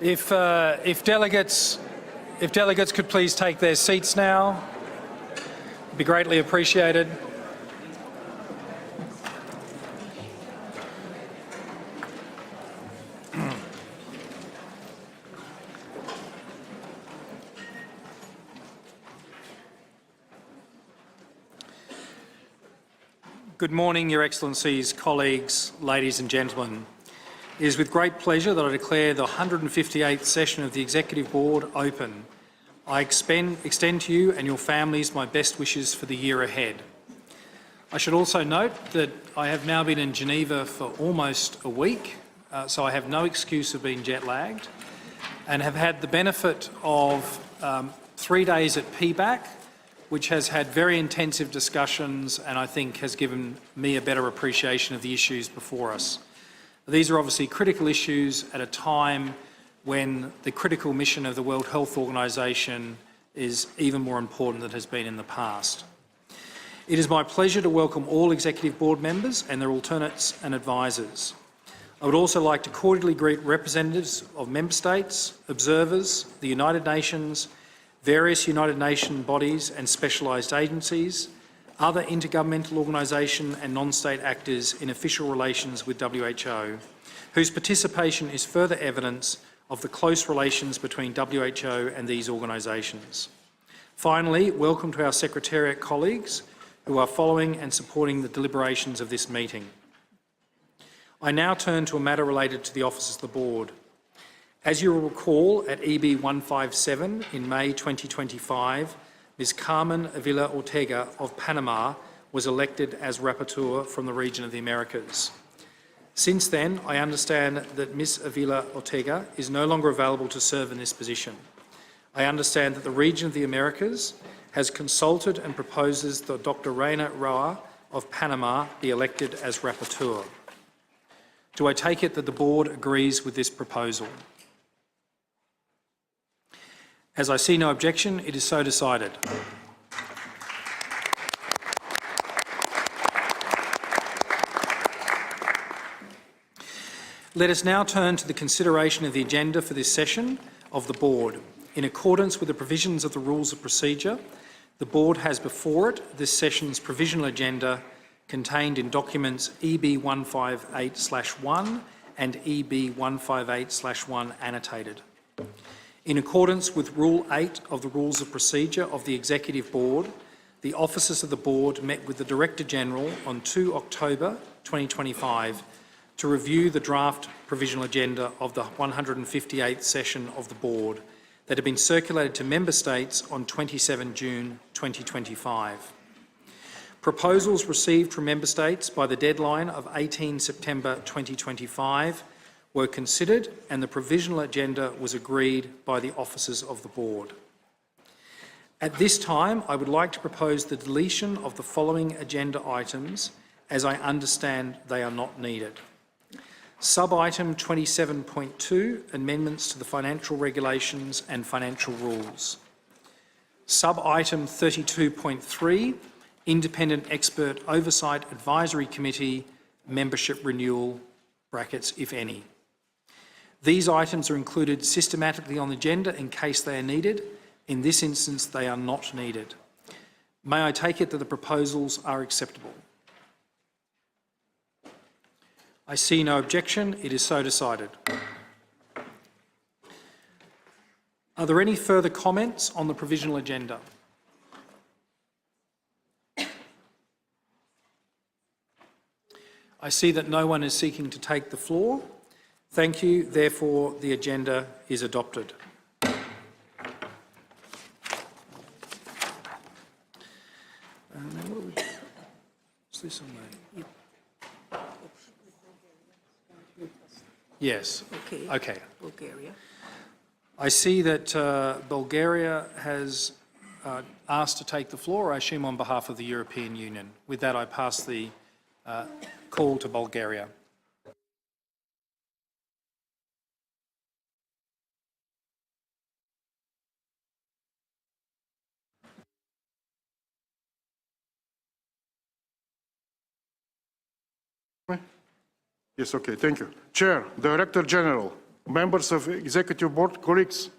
If delegates could please take their seats now, it'd be greatly appreciated. Good morning, Your Excellencies, colleagues, ladies and gentlemen. It is with great pleasure that I declare the 158th session of the Executive Board open. I extend to you and your families my best wishes for the year ahead. I should also note that I have now been in Geneva for almost a week, so I have no excuse of being jet-lagged, and have had the benefit of 3 days at PBAC, which has had very intensive discussions and I think has given me a better appreciation of the issues before us. These are obviously critical issues at a time when the critical mission of the World Health Organization is even more important than it has been in the past. It is my pleasure to welcome all Executive Board members and their alternates and advisors. I would also like to cordially greet representatives of Member States, observers, the United Nations, various United Nations bodies and specialised agencies, other intergovernmental organisation and non-state actors in official relations with WHO, whose participation is further evidence of the close relations between WHO and these organisations. Finally, welcome to our Secretariat colleagues who are following and supporting the deliberations of this meeting. I now turn to a matter related to the offices of the Board. As you will recall, at EB 157 in May 2025, Ms. Carmen Avila Ortega of Panama was elected as Rapporteur from the region of the Americas. Since then, I understand that Ms. Avila Ortega is no longer available to serve in this position. I understand that the region of the Americas has consulted and proposes that Dr. Reina Roa of Panama be elected as Rapporteur. Do I take it that the Board agrees with this proposal? As I see no objection, it is so decided. Let us now turn to the consideration of the agenda for this session of the Board. In accordance with the provisions of the Rules of Procedure, the Board has before it this session's provisional agenda contained in documents EB 158/1 and EB 158/1 annotated. In accordance with Rule 8 of the Rules of Procedure of the Executive Board, the officers of the Board met with the Director-General on 2 October 2025 to review the draft provisional agenda of the 158th session of the Board that had been circulated to Member States on 27 June 2025. Proposals received from Member States by the deadline of 18 September 2025 were considered and the provisional agenda was agreed by the officers of the Board. At this time, I would like to propose the deletion of the following agenda items as I understand they are not needed. Sub-item 27.2, amendments to the financial regulations and financial rules. Sub-item 32.3, independent expert oversight advisory committee membership renewal, brackets if any. These items are included systematically on the agenda in case they are needed. In this instance, they are not needed. May I take it that the proposals are acceptable? I see no objection. It is so decided. Are there any further comments on the provisional agenda? I see that no one is seeking to take the floor. Thank you. Therefore, the agenda is adopted. Is this on there? Yes. Okay. Bulgaria. I see that Bulgaria has asked to take the floor, I assume on behalf of the European Union. With that, I pass the call to Bulgaria. Yes, okay, thank you. Chair, Director General, members of Executive Board, colleagues,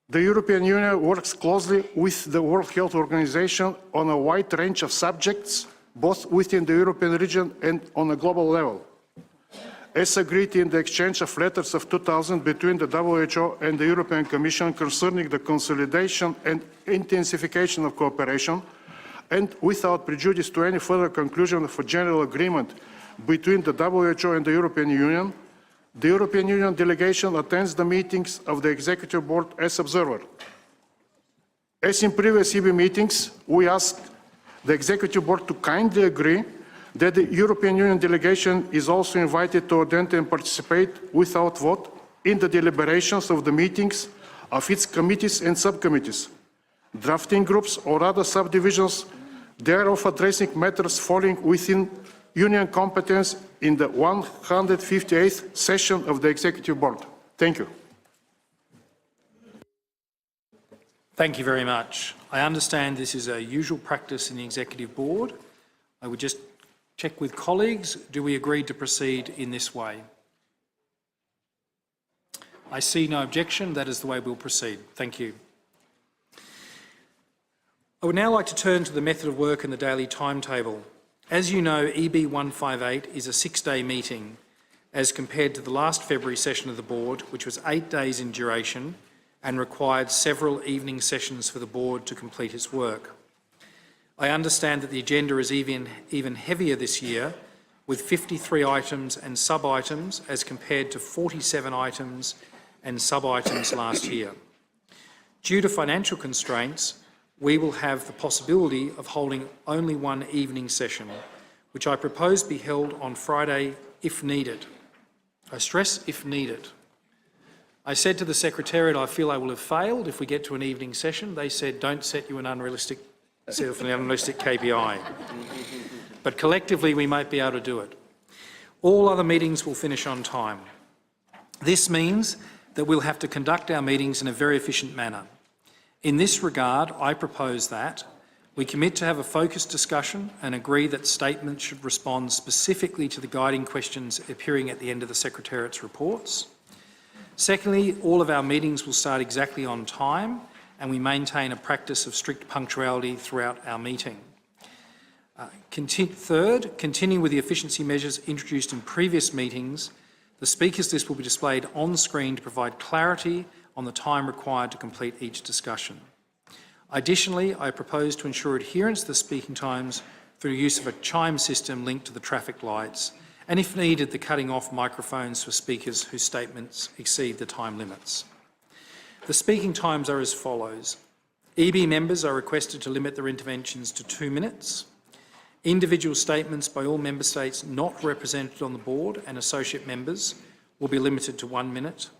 the European Union works closely with the World Health Organization on a wide range of subjects, both within the European region and on a global level. As agreed in the exchange of letters of 2000 between the WHO and the European Commission concerning the consolidation and intensification of cooperation, and without prejudice to any further conclusion of a general agreement between the WHO and the European Union, the European Union delegation attends the meetings of the Executive Board as observer. As in previous EB meetings, we asked the Executive Board to kindly agree that the European Union delegation is also invited to attend and participate without vote in the deliberations of the meetings of its committees and subcommittees, drafting groups or other subdivisions thereof addressing matters falling within Union competence in the 158th session of the Executive Board. Thank you. Thank you very much. I understand this is a usual practice in the Executive Board. I would just check with colleagues, do we agree to proceed in this way? I see no objection. That is the way we'll proceed. Thank you. I would now like to turn to the method of work and the daily timetable. As you know, EB 158 is a 6-day meeting as compared to the last February session of the Board, which was 8 days in duration and required several evening sessions for the Board to complete its work. I understand that the agenda is even heavier this year, with 53 items and sub-items as compared to 47 items and sub-items last year. Due to financial constraints, we will have the possibility of holding only one evening session, which I propose be held on Friday if needed. I stress if needed. I said to the Secretariat I feel I will have failed if we get to an evening session. They said don't set you an unrealistic KPI. But collectively we might be able to do it. All other meetings will finish on time. This means that we'll have to conduct our meetings in a very efficient manner. In this regard, I propose that we commit to have a focused discussion and agree that statements should respond specifically to the guiding questions appearing at the end of the Secretariat's reports. Secondly, all of our meetings will start exactly on time and we maintain a practice of strict punctuality throughout our meeting. Third, continuing with the efficiency measures introduced in previous meetings, the speakers list will be displayed on screen to provide clarity on the time required to complete each discussion. Additionally, I propose to ensure adherence to the speaking times through use of a chime system linked to the traffic lights, and if needed, the cutting off microphones for speakers whose statements exceed the time limits. The speaking times are as follows. EB members are requested to limit their interventions to 2 minutes. Individual statements by all member states not represented on the Board and associate members will be limited to 1 minute.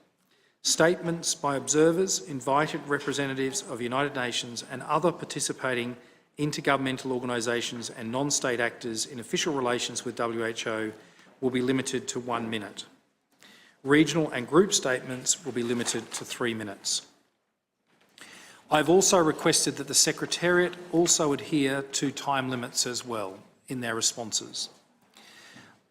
Statements by observers, invited representatives of the United Nations and other participating intergovernmental organisations and non-state actors in official relations with WHO will be limited to 1 minute. Regional and group statements will be limited to 3 minutes. I've also requested that the Secretariat also adhere to time limits as well in their responses.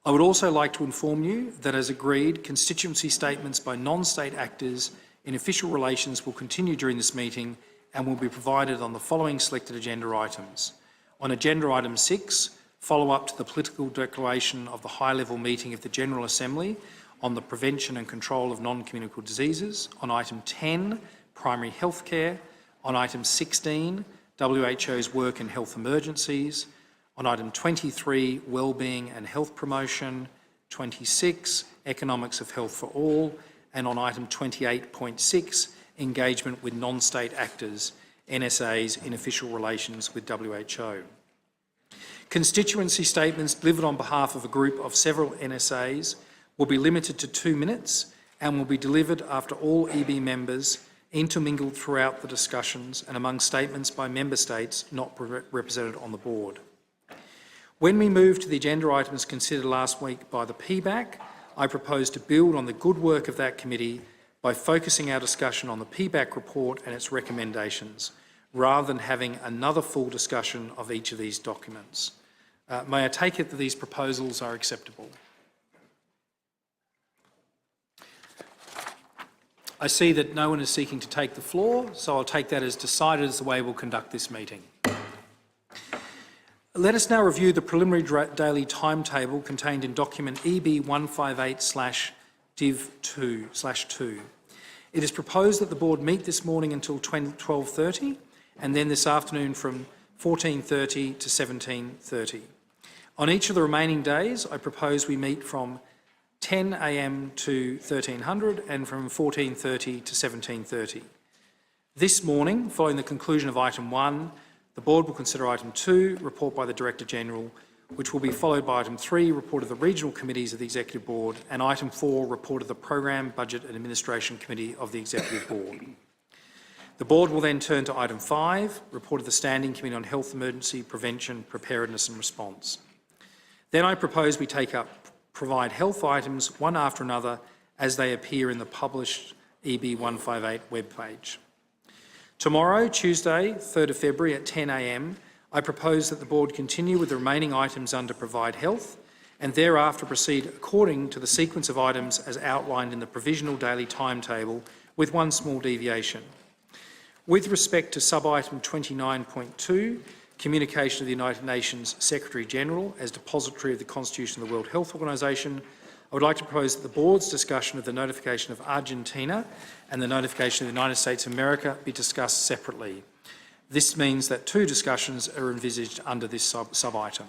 I would also like to inform you that, as agreed, constituency statements by non-state actors in official relations will continue during this meeting and will be provided on the following selected agenda items. On agenda item 6, follow up to the political declaration of the high-level meeting of the General Assembly on the prevention and control of non-communicable diseases. On item 10, primary health care. On item 16, WHO's work in health emergencies. On item 23, wellbeing and health promotion. 26, economics of health for all. And on item 28.6, engagement with non-state actors, NSAs, in official relations with WHO. Constituency statements delivered on behalf of a group of several NSAs will be limited to 2 minutes and will be delivered after all EB members intermingled throughout the discussions and among statements by member states not represented on the Board. When we move to the agenda items considered last week by the PBAC, I propose to build on the good work of that committee by focusing our discussion on the PBAC report and its recommendations, rather than having another full discussion of each of these documents. May I take it that these proposals are acceptable? I see that no one is seeking to take the floor, so I'll take that as decided as the way we'll conduct this meeting. Let us now review the preliminary daily timetable contained in document EB 158/Div2/2. It is proposed that the board meet this morning until 12:30 and then this afternoon from 14:30 to 17:30. On each of the remaining days, I propose we meet from 10 a.m. to 1300 and from 14:30 to 17:30. This morning, following the conclusion of item 1, the board will consider item 2, report by the Director-General, which will be followed by item 3, report of the regional committees of the Executive Board, and item 4, report of the Program, Budget and Administration Committee of the Executive Board. The board will then turn to item 5, report of the Standing Committee on Health Emergency Prevention, Preparedness and Response. Then I propose we take up provide health items one after another as they appear in the published EB 158 webpage. Tomorrow, Tuesday, 3rd of February at 10 a.m, I propose that the board continue with the remaining items under Provide Health and thereafter proceed according to the sequence of items as outlined in the provisional daily timetable with one small deviation. With respect to sub-item 29.2, communication of the United Nations Secretary-General as depository of the Constitution of the World Health Organization, I would like to propose that the board's discussion of the notification of Argentina and the notification of the United States of America be discussed separately. This means that 2 discussions are envisaged under this sub-item.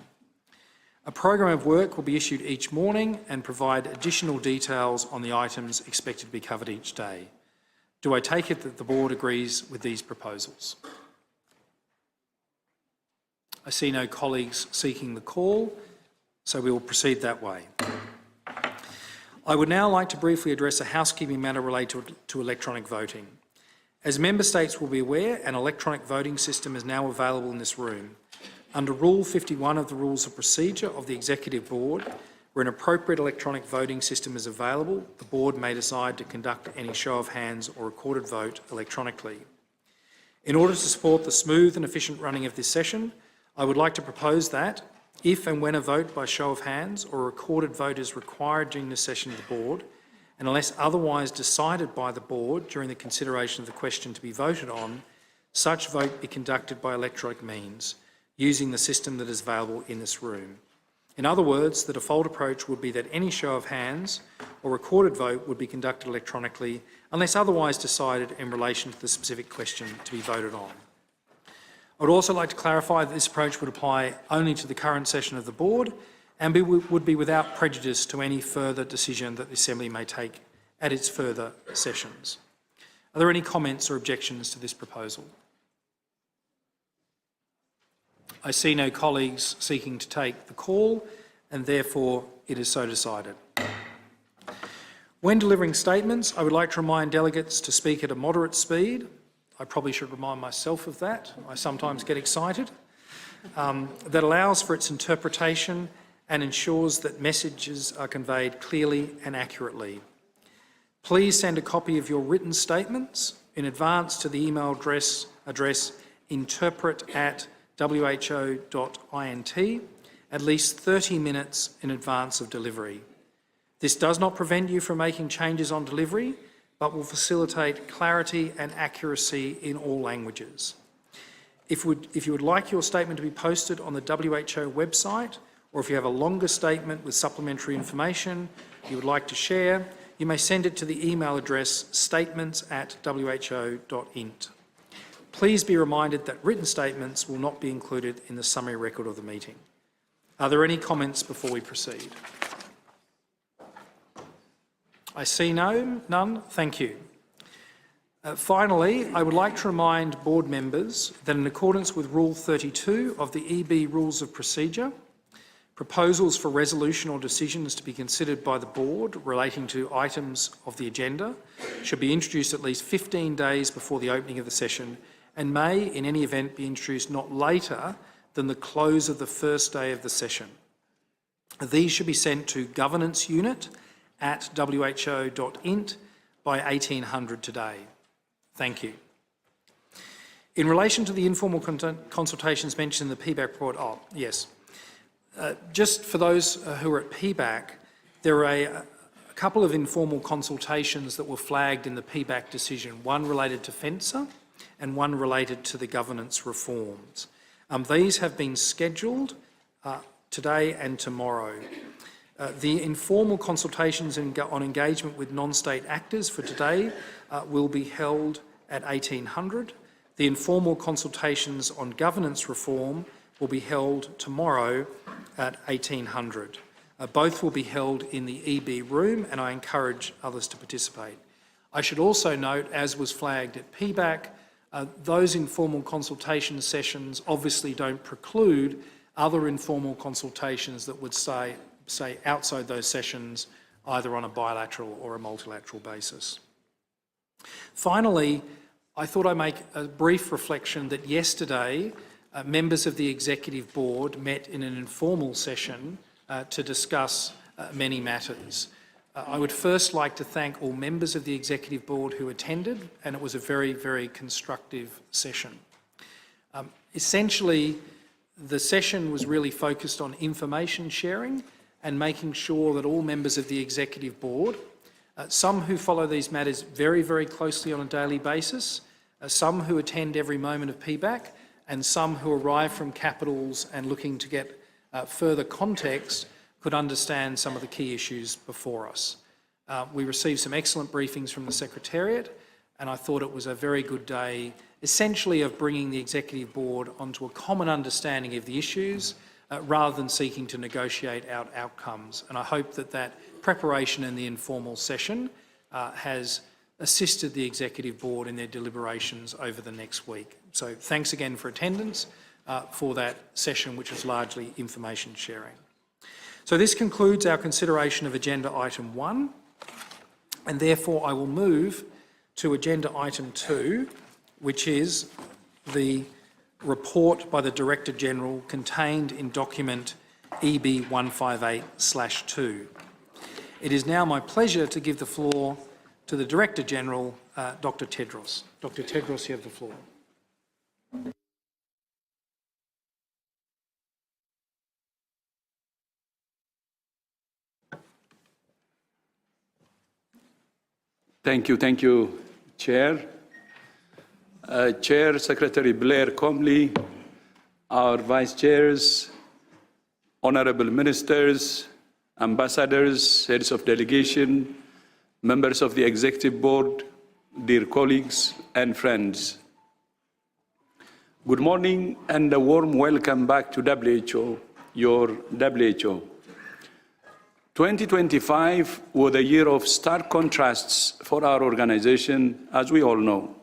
A program of work will be issued each morning and provide additional details on the items expected to be covered each day. Do I take it that the board agrees with these proposals? I see no colleagues seeking the call, so we will proceed that way. I would now like to briefly address a housekeeping matter related to electronic voting. As Member States will be aware, an electronic voting system is now available in this room. Under Rule 51 of the Rules of Procedure of the Executive Board, where an appropriate electronic voting system is available, the Board may decide to conduct any show of hands or recorded vote electronically. In order to support the smooth and efficient running of this session, I would like to propose that, if and when a vote by show of hands or a recorded vote is required during the session of the Board, and unless otherwise decided by the Board during the consideration of the question to be voted on, such vote be conducted by electronic means, using the system that is available in this room. In other words, the default approach would be that any show of hands or recorded vote would be conducted electronically unless otherwise decided in relation to the specific question to be voted on. I would also like to clarify that this approach would apply only to the current session of the Board and would be without prejudice to any further decision that the Assembly may take at its further sessions. Are there any comments or objections to this proposal? I see no colleagues seeking to take the call, and therefore it is so decided. When delivering statements, I would like to remind delegates to speak at a moderate speed. I probably should remind myself of that. I sometimes get excited. That allows for its interpretation and ensures that messages are conveyed clearly and accurately. Please send a copy of your written statements in advance to the email address interpret@who.int at least 30 minutes in advance of delivery. This does not prevent you from making changes on delivery, but will facilitate clarity and accuracy in all languages. If you would like your statement to be posted on the WHO website, or if you have a longer statement with supplementary information you would like to share, you may send it to the email address statements@who.int. Please be reminded that written statements will not be included in the summary record of the meeting. Are there any comments before we proceed? I see none. Thank you. Finally, I would like to remind board members that in accordance with Rule 32 of the EB Rules of Procedure, proposals for resolution or decisions to be considered by the board relating to items of the agenda should be introduced at least 15 days before the opening of the session and may, in any event, be introduced not later than the close of the first day of the session. These should be sent to Governance Unit at who.int by 1800 today. Thank you. In relation to the informal consultations mentioned in the PBAC report, just for those who are at PBAC, there are a couple of informal consultations that were flagged in the PBAC decision, one related to FENSA and one related to the governance reforms. These have been scheduled today and tomorrow. The informal consultations on engagement with non-state actors for today will be held at 1800. The informal consultations on governance reform will be held tomorrow at 1800. Both will be held in the EB room, and I encourage others to participate. I should also note, as was flagged at PBAC, those informal consultation sessions obviously don't preclude other informal consultations that would say outside those sessions, either on a bilateral or a multilateral basis. Finally, I thought I'd make a brief reflection that yesterday, members of the Executive Board met in an informal session to discuss many matters. I would first like to thank all members of the Executive Board who attended, and it was a very, very constructive session. Essentially, the session was really focused on information sharing and making sure that all members of the Executive Board, some who follow these matters very, very closely on a daily basis, some who attend every moment of PBAC, and some who arrive from capitals and looking to get further context, could understand some of the key issues before us. We received some excellent briefings from the Secretariat, and I thought it was a very good day, essentially of bringing the Executive Board onto a common understanding of the issues, rather than seeking to negotiate out outcomes. And I hope that that preparation in the informal session has assisted the Executive Board in their deliberations over the next week. So thanks again for attendance for that session, which was largely information sharing. So this concludes our consideration of agenda item 1, and therefore I will move to agenda item 2, which is the report by the Director-General contained in document EB 158/2. It is now my pleasure to give the floor to the Director-General, Dr. Tedros. Dr. Tedros, you have the floor. Thank you, Chair. Chair, Secretary Blair Comley, our Vice Chairs, Honourable Ministers, Ambassadors, Heads of Delegation, Members of the Executive Board, dear colleagues and friends. Good morning and a warm welcome back to WHO, your WHO. 2025 was a year of stark contrasts for our organization, as we all know.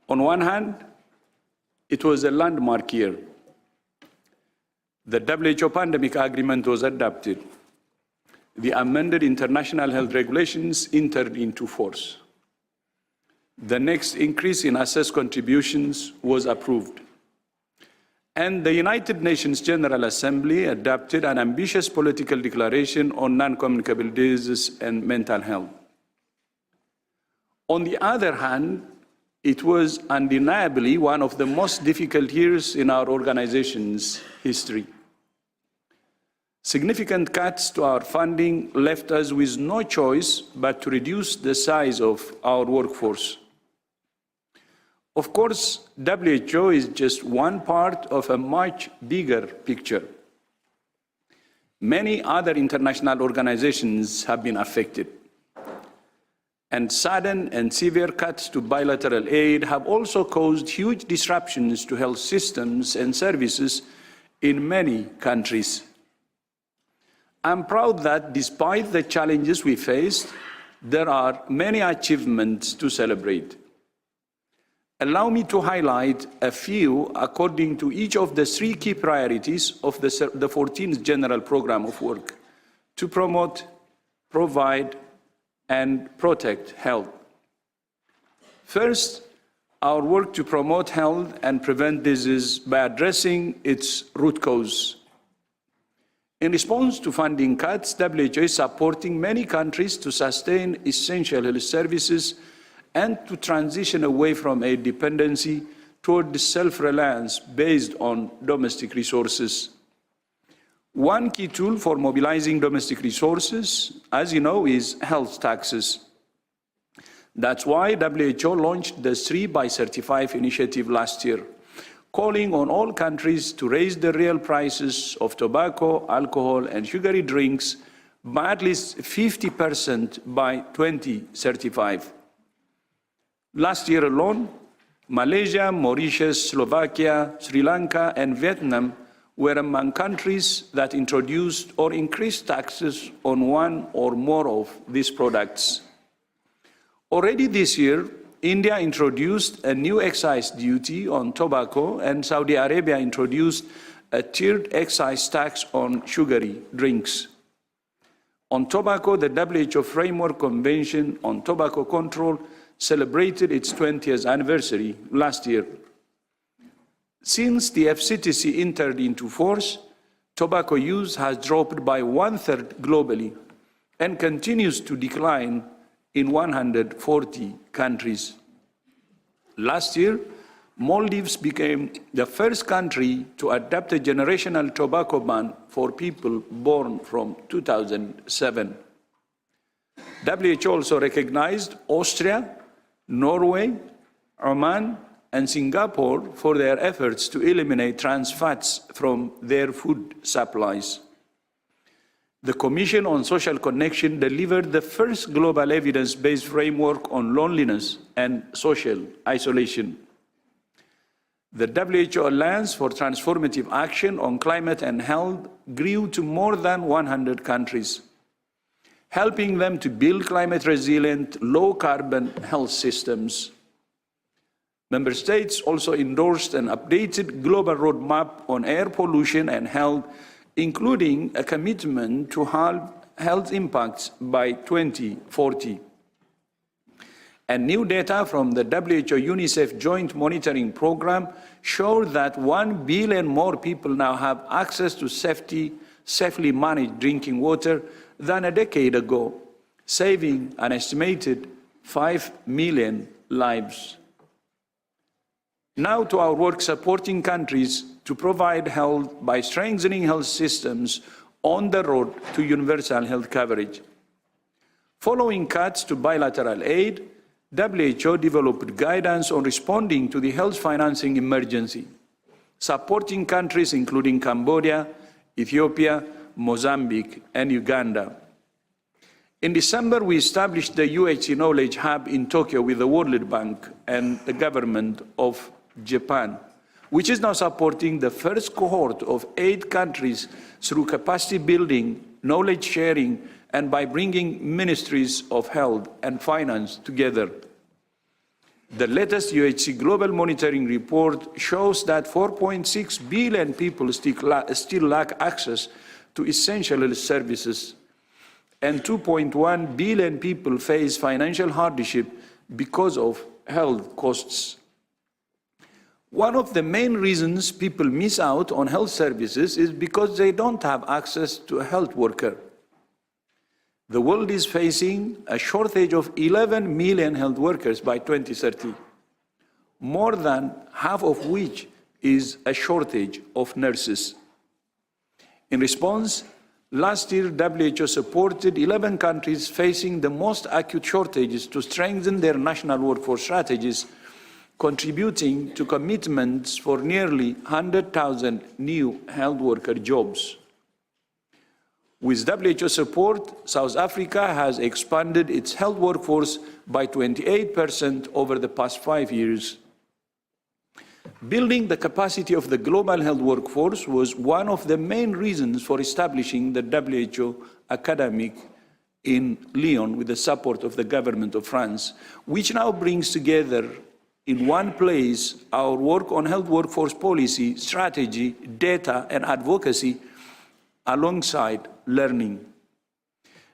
On one hand, it was a landmark year. The WHO pandemic agreement was adopted. The amended international health regulations entered into force. The next increase in assessed contributions was approved. And the United Nations General Assembly adopted an ambitious political declaration on non-communicable diseases and mental health. On the other hand, it was undeniably one of the most difficult years in our organization's history. Significant cuts to our funding left us with no choice but to reduce the size of our workforce. Of course, WHO is just one part of a much bigger picture. Many other international organizations have been affected. And sudden and severe cuts to bilateral aid have also caused huge disruptions to health systems and services in many countries. I'm proud that despite the challenges we faced, there are many achievements to celebrate. Allow me to highlight a few according to each of the 3 key priorities of the 14th General Programme of Work: to promote, provide, and protect health. First, our work to promote health and prevent disease by addressing its root cause. In response to funding cuts, WHO is supporting many countries to sustain essential health services and to transition away from aid dependency toward self-reliance based on domestic resources. One key tool for mobilizing domestic resources, as you know, is health taxes. That's why WHO launched the 3x35 initiative last year, calling on all countries to raise the real prices of tobacco, alcohol, and sugary drinks by at least 50% by 2035. Last year alone, Malaysia, Mauritius, Slovakia, Sri Lanka, and Vietnam were among countries that introduced or increased taxes on one or more of these products. Already this year, India introduced a new excise duty on tobacco, and Saudi Arabia introduced a tiered excise tax on sugary drinks. On tobacco, the WHO Framework Convention on Tobacco Control celebrated its 20th anniversary last year. Since the FCTC entered into force, tobacco use has dropped by 1/3 globally and continues to decline in 140 countries. Last year, Maldives became the first country to adopt a generational tobacco ban for people born from 2007. WHO also recognized Austria, Norway, Oman, and Singapore for their efforts to eliminate trans fats from their food supplies. The Commission on Social Connection delivered the first global evidence-based framework on loneliness and social isolation. The WHO Alliance for Transformative Action on Climate and Health grew to more than 100 countries, helping them to build climate-resilient, low-carbon health systems. Member states also endorsed an updated global roadmap on air pollution and health, including a commitment to halve health impacts by 2040. And new data from the WHO-UNICEF Joint Monitoring Program show that 1 billion more people now have access to safely managed drinking water than a decade ago, saving an estimated 5 million lives. Now to our work supporting countries to provide health by strengthening health systems on the road to universal health coverage. Following cuts to bilateral aid, WHO developed guidance on responding to the health financing emergency, supporting countries including Cambodia, Ethiopia, Mozambique, and Uganda. In December, we established the UHC Knowledge Hub in Tokyo with the World Bank and the government of Japan, which is now supporting the first cohort of 8 countries through capacity building, knowledge sharing, and by bringing ministries of health and finance together. The latest UHC Global Monitoring Report shows that 4.6 billion people still lack access to essential health services, and 2.1 billion people face financial hardship because of health costs. One of the main reasons people miss out on health services is because they don't have access to a health worker. The world is facing a shortage of 11 million health workers by 2030, more than half of which is a shortage of nurses. In response, last year, WHO supported 11 countries facing the most acute shortages to strengthen their national workforce strategies, contributing to commitments for nearly 100,000 new health worker jobs. With WHO support, South Africa has expanded its health workforce by 28% over the past 5 years. Building the capacity of the global health workforce was one of the main reasons for establishing the WHO Academy in Lyon with the support of the government of France, which now brings together in one place our work on health workforce policy, strategy, data, and advocacy alongside learning.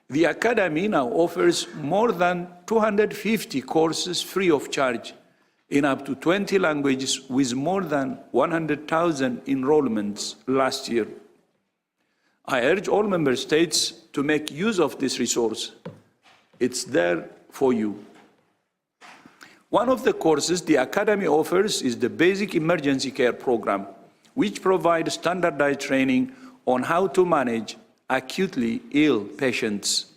The Academy now offers more than 250 courses free of charge in up to 20 languages with more than 100,000 enrollments last year. I urge all member states to make use of this resource. It's there for you. One of the courses the Academy offers is the Basic Emergency Care Program, which provides standardized training on how to manage acutely ill patients.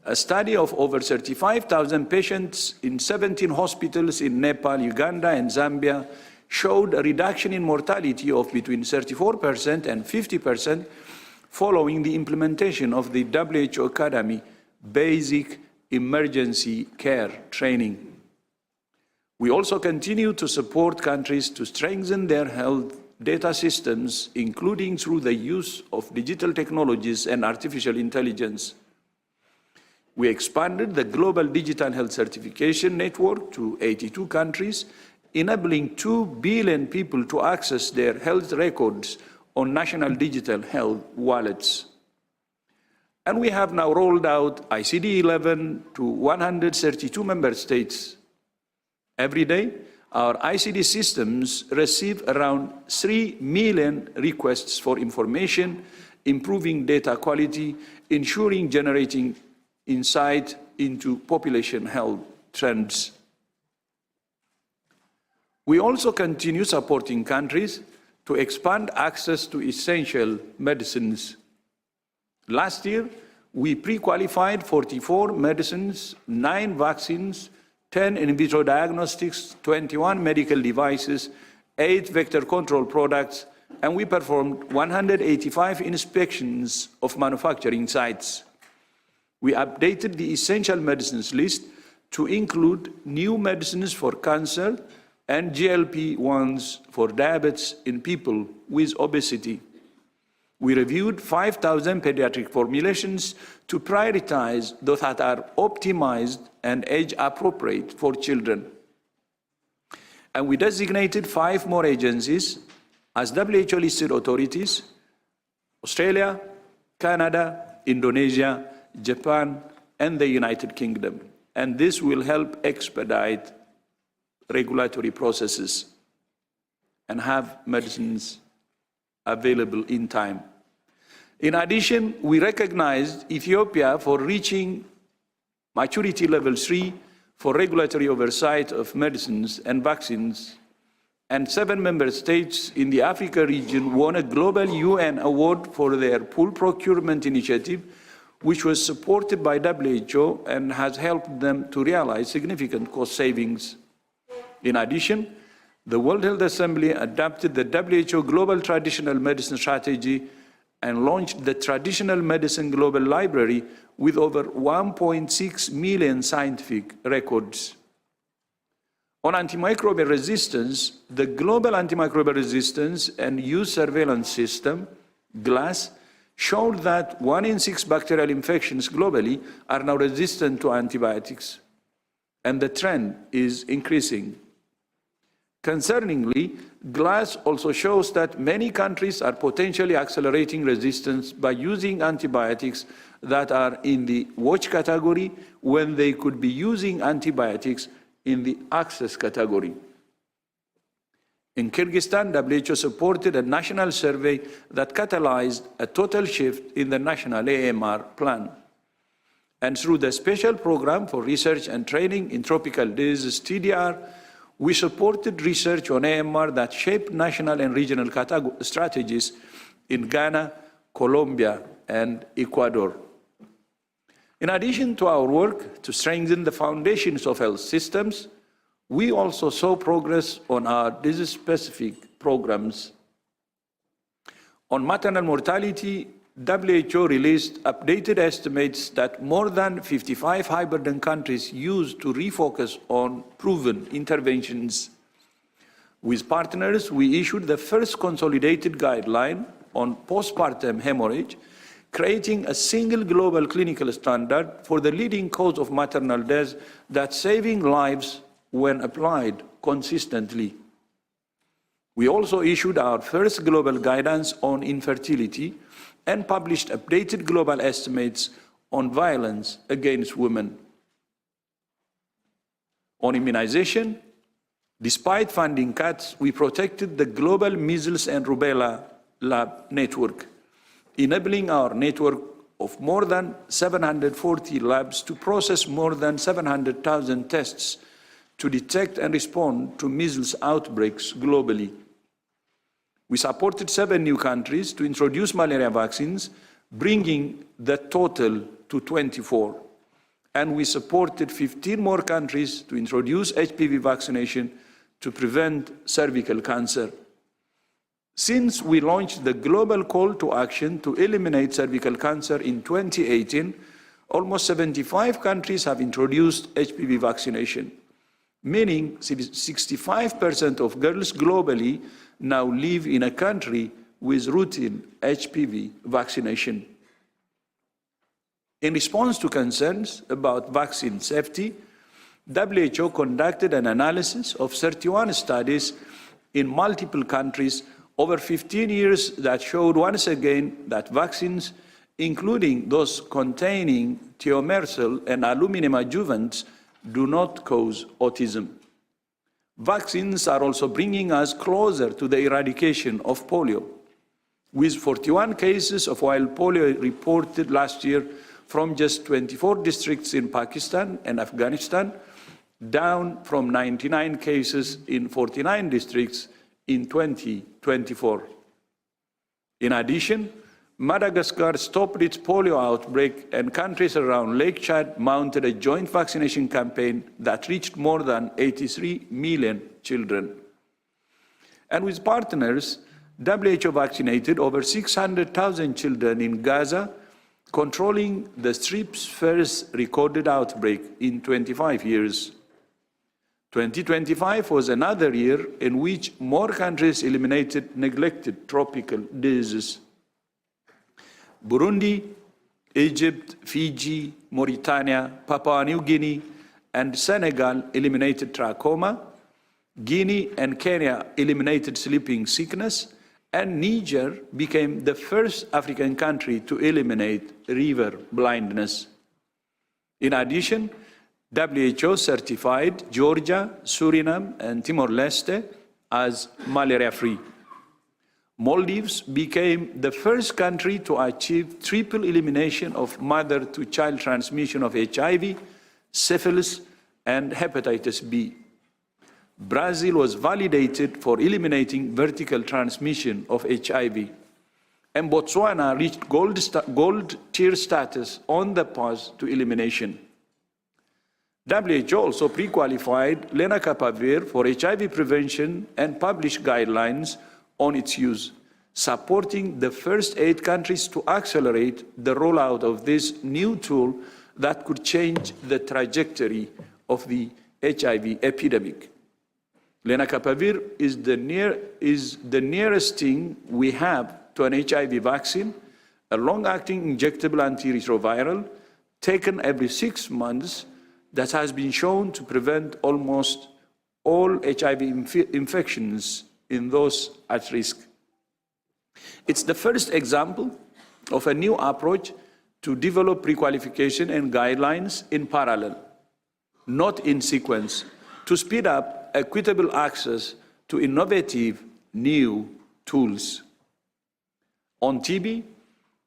A study of over 35,000 patients in 17 hospitals in Nepal, Uganda, and Zambia showed a reduction in mortality of between 34% and 50% following the implementation of the WHO Academy Basic Emergency Care Training. We also continue to support countries to strengthen their health data systems, including through the use of digital technologies and artificial intelligence. We expanded the global digital health certification network to 82 countries, enabling 2 billion people to access their health records on national digital health wallets. And we have now rolled out ICD-11 to 132 member states. Every day, our ICD systems receive around 3 million requests for information, improving data quality, ensuring generating insight into population health trends. We also continue supporting countries to expand access to essential medicines. Last year, we pre-qualified 44 medicines, 9 vaccines, 10 in vitro diagnostics, 21 medical devices, 8 vector control products, and we performed 185 inspections of manufacturing sites. We updated the essential medicines list to include new medicines for cancer and GLP-1s for diabetes in people with obesity. We reviewed 5,000 pediatric formulations to prioritize those that are optimized and age-appropriate for children. And we designated 5 more agencies as WHO-listed authorities: Australia, Canada, Indonesia, Japan, and the United Kingdom. And this will help expedite regulatory processes and have medicines available in time. In addition, we recognized Ethiopia for reaching maturity level 3 for regulatory oversight of medicines and vaccines, and 7 member states in the Africa region won a global UN award for their pool procurement initiative, which was supported by WHO and has helped them to realize significant cost savings. In addition, the World Health Assembly adopted the WHO Global Traditional Medicine Strategy and launched the Traditional Medicine Global Library with over 1.6 million scientific records. On antimicrobial resistance, the Global Antimicrobial Resistance and Use Surveillance System, GLASS, showed that 1 in 6 bacterial infections globally are now resistant to antibiotics, and the trend is increasing. Concerningly, GLASS also shows that many countries are potentially accelerating resistance by using antibiotics that are in the watch category when they could be using antibiotics in the access category. In Kyrgyzstan, WHO supported a national survey that catalyzed a total shift in the national AMR plan. And through the Special Program for Research and Training in Tropical Diseases, TDR, we supported research on AMR that shaped national and regional strategies in Ghana, Colombia, and Ecuador. In addition to our work to strengthen the foundations of health systems, we also saw progress on our disease-specific programs. On maternal mortality, WHO released updated estimates that more than 55 high-burden countries used to refocus on proven interventions. With partners, we issued the first consolidated guideline on postpartum hemorrhage, creating a single global clinical standard for the leading cause of maternal death that's saving lives when applied consistently. We also issued our first global guidance on infertility and published updated global estimates on violence against women. On immunization, despite funding cuts, we protected the global measles and rubella lab network, enabling our network of more than 740 labs to process more than 700,000 tests to detect and respond to measles outbreaks globally. We supported 7 new countries to introduce malaria vaccines, bringing the total to 24. And we supported 15 more countries to introduce HPV vaccination to prevent cervical cancer. Since we launched the global call to action to eliminate cervical cancer in 2018, almost 75 countries have introduced HPV vaccination, meaning 65% of girls globally now live in a country with routine HPV vaccination. In response to concerns about vaccine safety, WHO conducted an analysis of 31 studies in multiple countries over 15 years that showed once again that vaccines, including those containing thiomersal and aluminum adjuvants, do not cause autism. Vaccines are also bringing us closer to the eradication of polio, with 41 cases of wild polio reported last year from just 24 districts in Pakistan and Afghanistan, down from 99 cases in 49 districts in 2024. In addition, Madagascar stopped its polio outbreak, and countries around Lake Chad mounted a joint vaccination campaign that reached more than 83 million children. And with partners, WHO vaccinated over 600,000 children in Gaza, controlling the strip's first recorded outbreak in 25 years. 2025 was another year in which more countries eliminated neglected tropical diseases. Burundi, Egypt, Fiji, Mauritania, Papua New Guinea, and Senegal eliminated trachoma. Guinea and Kenya eliminated sleeping sickness, and Niger became the first African country to eliminate river blindness. In addition, WHO certified Georgia, Suriname, and Timor-Leste as malaria-free. Maldives became the first country to achieve triple elimination of mother-to-child transmission of HIV, syphilis, and hepatitis B. Brazil was validated for eliminating vertical transmission of HIV, and Botswana reached gold tier status on the path to elimination. WHO also pre-qualified lenacapavir for HIV prevention and published guidelines on its use, supporting the first 8 countries to accelerate the rollout of this new tool that could change the trajectory of the HIV epidemic. Lenacapavir is the nearest thing we have to an HIV vaccine, a long-acting injectable antiretroviral taken every 6 months that has been shown to prevent almost all HIV infections in those at risk. It's the first example of a new approach to develop pre-qualification and guidelines in parallel, not in sequence, to speed up equitable access to innovative new tools. On TB,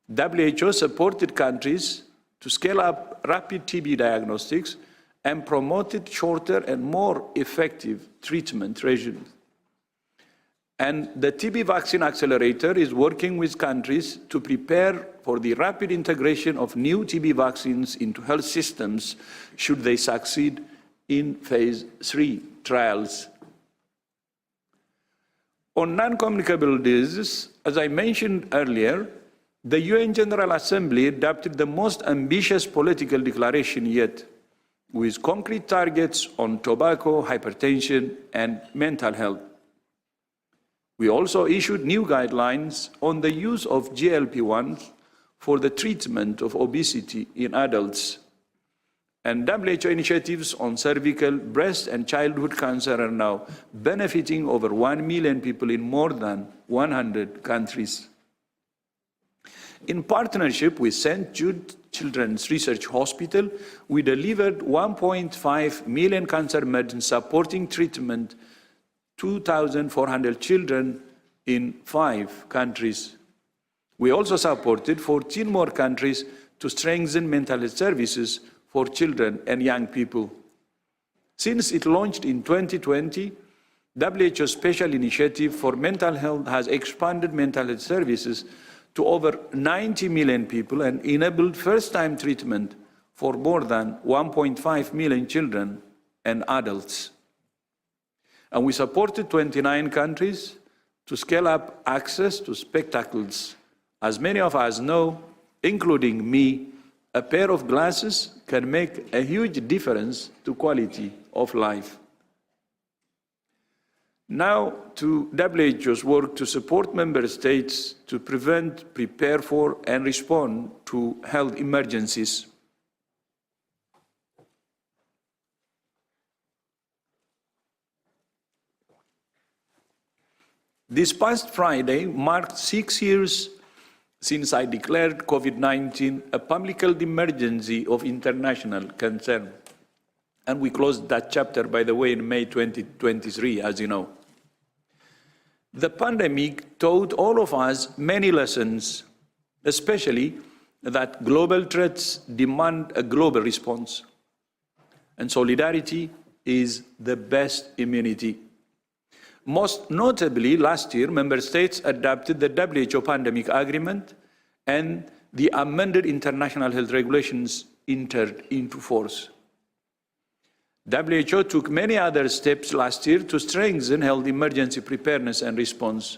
WHO supported countries to scale up rapid TB diagnostics and promoted shorter and more effective treatment regimes. And the TB Vaccine Accelerator is working with countries to prepare for the rapid integration of new TB vaccines into health systems should they succeed in phase 3 trials. On non-communicable diseases, as I mentioned earlier, the UN General Assembly adopted the most ambitious political declaration yet, with concrete targets on tobacco, hypertension, and mental health. We also issued new guidelines on the use of GLP-1s for the treatment of obesity in adults. And WHO initiatives on cervical, breast, and childhood cancer are now benefiting over 1 million people in more than 100 countries. In partnership with St. Jude Children's Research Hospital, we delivered 1.5 million cancer medicines supporting treatment 2,400 children in 5 countries. We also supported 14 more countries to strengthen mental health services for children and young people. Since it launched in 2020, WHO's Special Initiative for Mental Health has expanded mental health services to over 90 million people and enabled first-time treatment for more than 1.5 million children and adults. And we supported 29 countries to scale up access to spectacles. As many of us know, including me, a pair of glasses can make a huge difference to quality of life. Now to WHO's work to support member states to prevent, prepare for, and respond to health emergencies. This past Friday marked 6 years since I declared COVID-19 a public health emergency of international concern. And we closed that chapter, by the way, in May 2023, as you know. The pandemic taught all of us many lessons, especially that global threats demand a global response. And solidarity is the best immunity. Most notably, last year, member states adopted the WHO Pandemic Agreement and the amended international health regulations entered into force. WHO took many other steps last year to strengthen health emergency preparedness and response.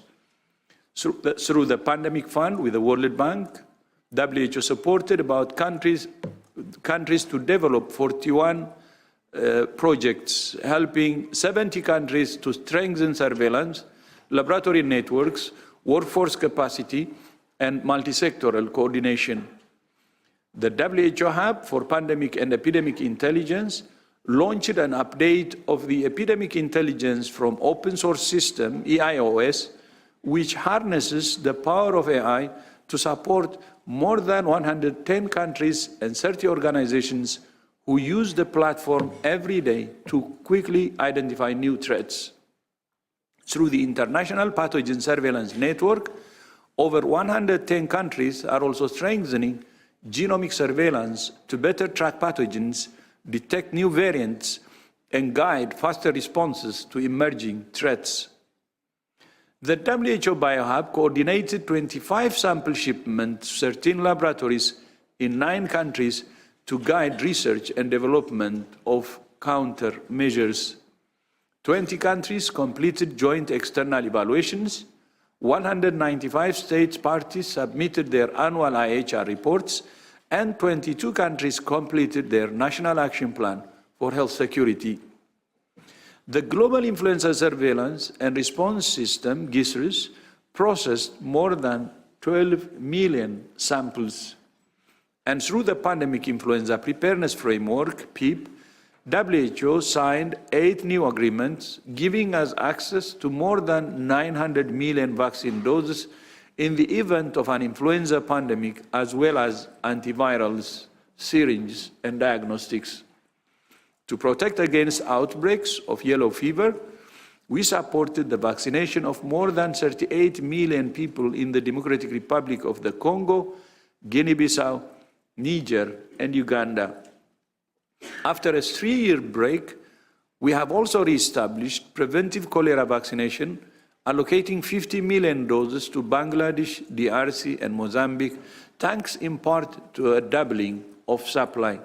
Through the Pandemic Fund with the World Bank, WHO supported about countries to develop 41 projects, helping 70 countries to strengthen surveillance, laboratory networks, workforce capacity, and multi-sectoral coordination. The WHO Hub for Pandemic and Epidemic Intelligence launched an update of the epidemic intelligence from open source system, EIOS, which harnesses the power of AI to support more than 110 countries and 30 organizations who use the platform every day to quickly identify new threats. Through the International Pathogen Surveillance Network, over 110 countries are also strengthening genomic surveillance to better track pathogens, detect new variants, and guide faster responses to emerging threats. The WHO BioHub coordinated 25 sample shipments to 13 laboratories in 9 countries to guide research and development of countermeasures. 20 countries completed joint external evaluations, 195 states parties submitted their annual IHR reports, and 22 countries completed their National Action Plan for Health Security. The Global Influenza Surveillance and Response System, GISRS, processed more than 12 million samples. And through the Pandemic Influenza Preparedness Framework, PIP, WHO signed 8 new agreements, giving us access to more than 900 million vaccine doses in the event of an influenza pandemic, as well as antivirals, syringes, and diagnostics. To protect against outbreaks of yellow fever, we supported the vaccination of more than 38 million people in the Democratic Republic of the Congo, Guinea-Bissau, Niger, and Uganda. After a 3-year break, we have also reestablished preventive cholera vaccination, allocating 50 million doses to Bangladesh, DRC, and Mozambique, thanks in part to a doubling of supply.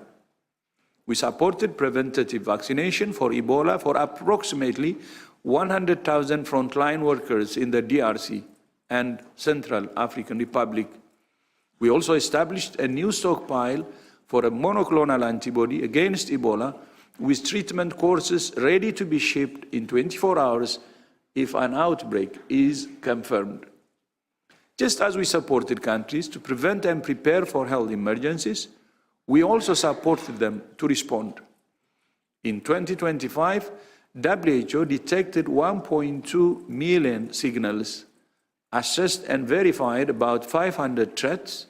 We supported preventative vaccination for Ebola for approximately 100,000 frontline workers in the DRC and Central African Republic. We also established a new stockpile for a monoclonal antibody against Ebola, with treatment courses ready to be shipped in 24 hours if an outbreak is confirmed. Just as we supported countries to prevent and prepare for health emergencies, we also supported them to respond. In 2025, WHO detected 1.2 million signals, assessed and verified about 500 threats,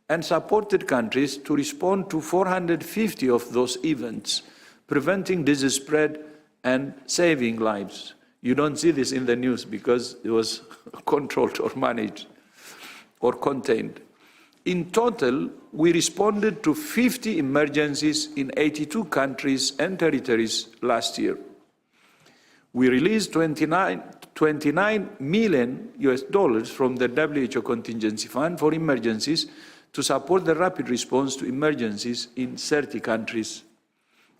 and supported countries to respond to 450 of those events, preventing disease spread and saving lives. You don't see this in the news because it was controlled or managed or contained. In total, we responded to 50 emergencies in 82 countries and territories last year. We released $29 million from the WHO Contingency Fund for emergencies to support the rapid response to emergencies in 30 countries.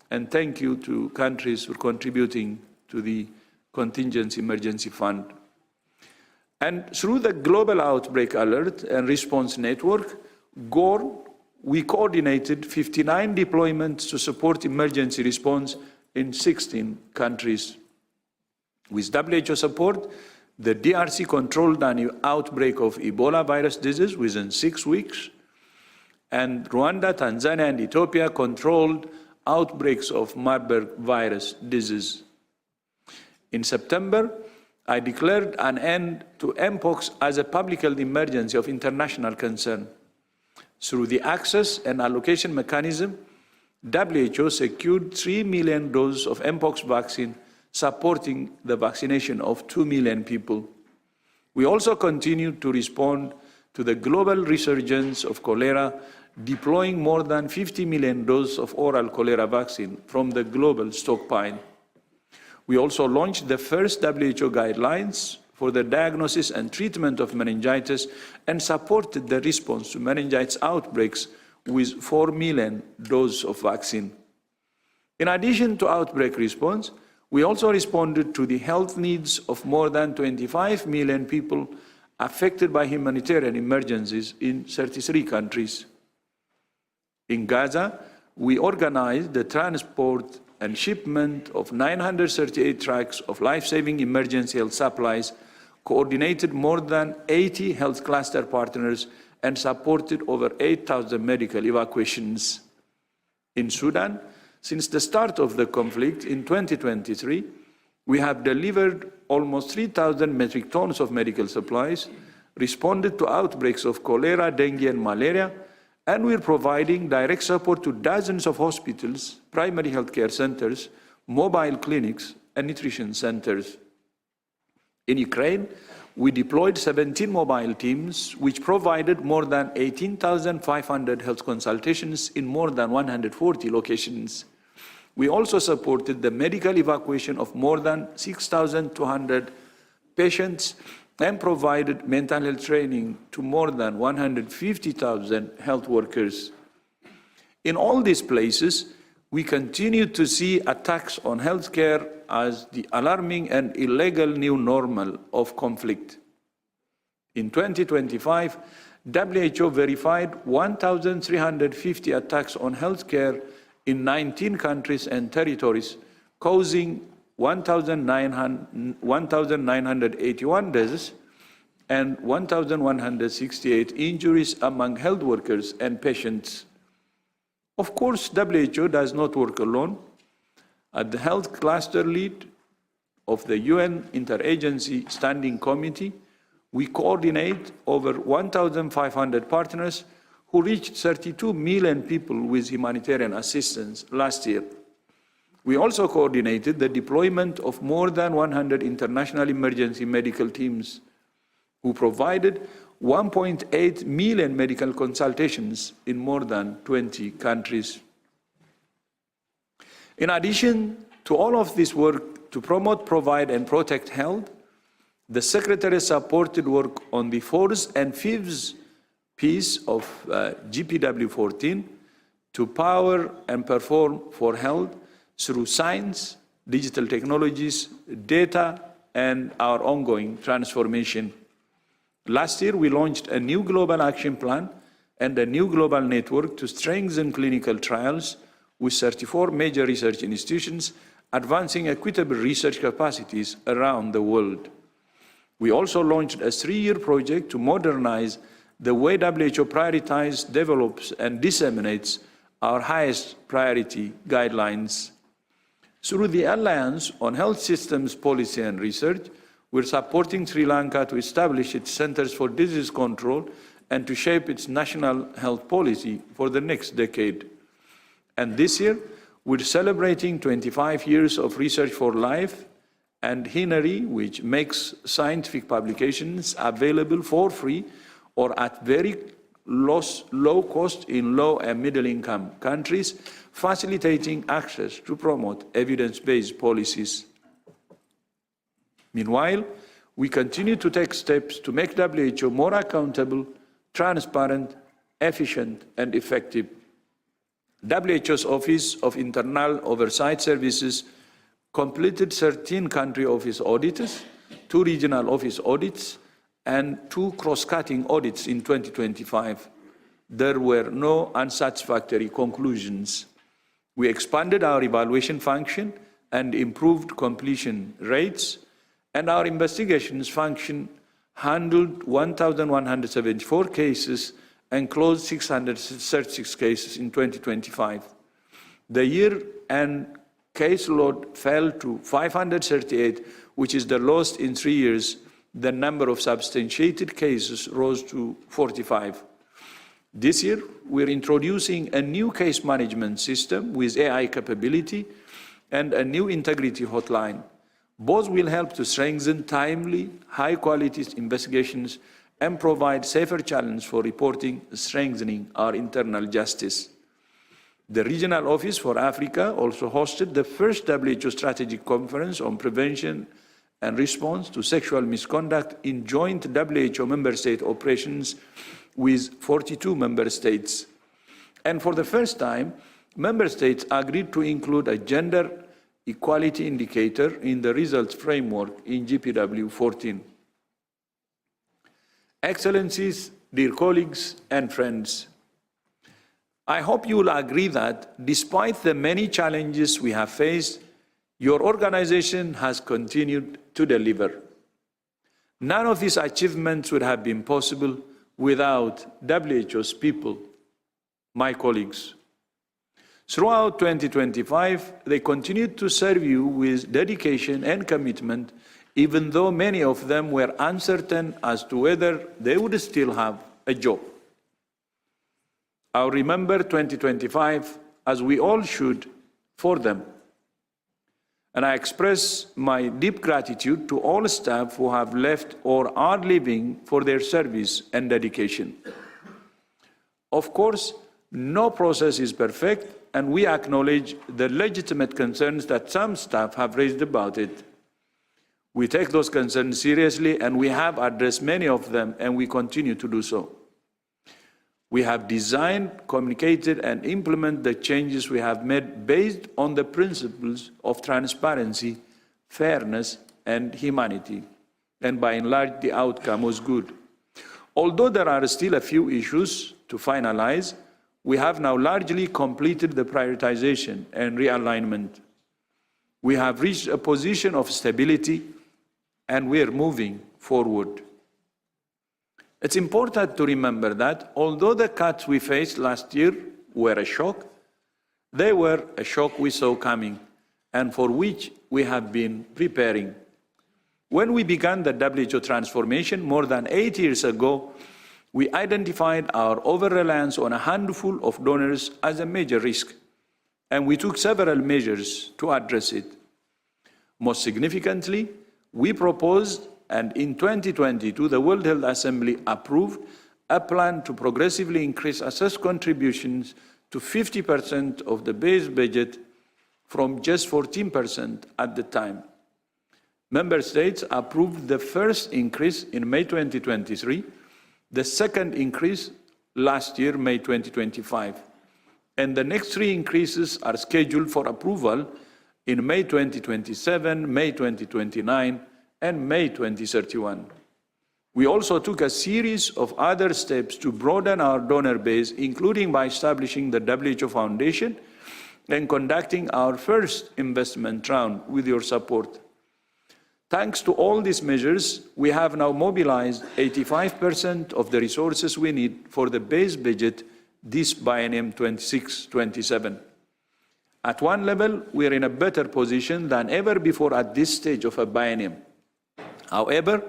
And thank you to countries for contributing to the Contingency Emergency Fund. And through the Global Outbreak Alert and Response Network, GORE, we coordinated 59 deployments to support emergency response in 16 countries. With WHO support, the DRC controlled an outbreak of Ebola virus disease within 6 weeks, and Rwanda, Tanzania, and Ethiopia controlled outbreaks of Marburg virus disease. In September, I declared an end to Mpox as a public health emergency of international concern. Through the access and allocation mechanism, WHO secured 3 million doses of Mpox vaccine, supporting the vaccination of 2 million people. We also continued to respond to the global resurgence of cholera, deploying more than 50 million doses of oral cholera vaccine from the global stockpile. We also launched the first WHO guidelines for the diagnosis and treatment of meningitis and supported the response to meningitis outbreaks with 4 million doses of vaccine. In addition to outbreak response, we also responded to the health needs of more than 25 million people affected by humanitarian emergencies in 33 countries. In Gaza, we organized the transport and shipment of 938 trucks of life-saving emergency health supplies, coordinated more than 80 health cluster partners, and supported over 8,000 medical evacuations. In Sudan, since the start of the conflict in 2023, we have delivered almost 3,000 metric tons of medical supplies, responded to outbreaks of cholera, dengue, and malaria, and we're providing direct support to dozens of hospitals, primary healthcare centers, mobile clinics, and nutrition centers. In Ukraine, we deployed 17 mobile teams, which provided more than 18,500 health consultations in more than 140 locations. We also supported the medical evacuation of more than 6,200 patients and provided mental health training to more than 150,000 health workers. In all these places, we continue to see attacks on healthcare as the alarming and illegal new normal of conflict. In 2025, WHO verified 1,350 attacks on healthcare in 19 countries and territories, causing 1,981 deaths and 1,168 injuries among health workers and patients. Of course, WHO does not work alone. At the health cluster lead of the UN Interagency Standing Committee, we coordinate over 1,500 partners who reached 32 million people with humanitarian assistance last year. We also coordinated the deployment of more than 100 international emergency medical teams who provided 1.8 million medical consultations in more than 20 countries. In addition to all of this work to promote, provide, and protect health, the Secretary supported work on the fourth and fifth piece of GPW14 to power and perform for health through science, digital technologies, data, and our ongoing transformation. Last year, we launched a new global action plan and a new global network to strengthen clinical trials with 34 major research institutions, advancing equitable research capacities around the world. We also launched a 3-year project to modernize the way WHO prioritizes, develops, and disseminates our highest priority guidelines. Through the Alliance on Health Systems Policy and Research, we're supporting Sri Lanka to establish its Centers for Disease Control and to shape its national health policy for the next decade. And this year, we're celebrating 25 years of Research for Life and HINERI, which makes scientific publications available for free or at very low cost in low and middle income countries, facilitating access to promote evidence-based policies. Meanwhile, we continue to take steps to make WHO more accountable, transparent, efficient, and effective. WHO's Office of Internal Oversight Services completed 13 country office audits, 2 regional office audits, and 2 cross-cutting audits in 2025. There were no unsatisfactory conclusions. We expanded our evaluation function and improved completion rates, and our investigations function handled 1,174 cases and closed 636 cases in 2025. The year-end caseload fell to 538, which is the lowest in 3 years. The number of substantiated cases rose to 45. This year, we're introducing a new case management system with AI capability and a new integrity hotline. Both will help to strengthen timely, high-quality investigations and provide safer channels for reporting, strengthening our internal justice. The Regional Office for Africa also hosted the first WHO Strategic Conference on Prevention and Response to Sexual Misconduct in joint WHO member state operations with 42 member states. And for the first time, member states agreed to include a gender equality indicator in the results framework in GPW 14. Excellencies, dear colleagues and friends, I hope you will agree that despite the many challenges we have faced, your organization has continued to deliver. None of these achievements would have been possible without WHO's people, my colleagues. Throughout 2025, they continued to serve you with dedication and commitment, even though many of them were uncertain as to whether they would still have a job. I'll remember 2025, as we all should, for them. And I express my deep gratitude to all staff who have left or are leaving for their service and dedication. Of course, no process is perfect, and we acknowledge the legitimate concerns that some staff have raised about it. We take those concerns seriously, and we have addressed many of them, and we continue to do so. We have designed, communicated, and implemented the changes we have made based on the principles of transparency, fairness, and humanity. And by and large, the outcome was good. Although there are still a few issues to finalize, we have now largely completed the prioritization and realignment. We have reached a position of stability, and we are moving forward. It's important to remember that although the cuts we faced last year were a shock, they were a shock we saw coming and for which we have been preparing. When we began the WHO transformation more than 8 years ago, we identified our over-reliance on a handful of donors as a major risk, and we took several measures to address it. Most significantly, we proposed, and in 2022, the World Health Assembly approved a plan to progressively increase assessed contributions to 50% of the base budget from just 14% at the time. Member states approved the first increase in May 2023, the second increase last year, May 2025, and the next 3 increases are scheduled for approval in May 2027, May 2029, and May 2031. We also took a series of other steps to broaden our donor base, including by establishing the WHO Foundation and conducting our first investment round with your support. Thanks to all these measures, we have now mobilized 85% of the resources we need for the base budget this biennium 26-27. At one level, we are in a better position than ever before at this stage of a biennium. However,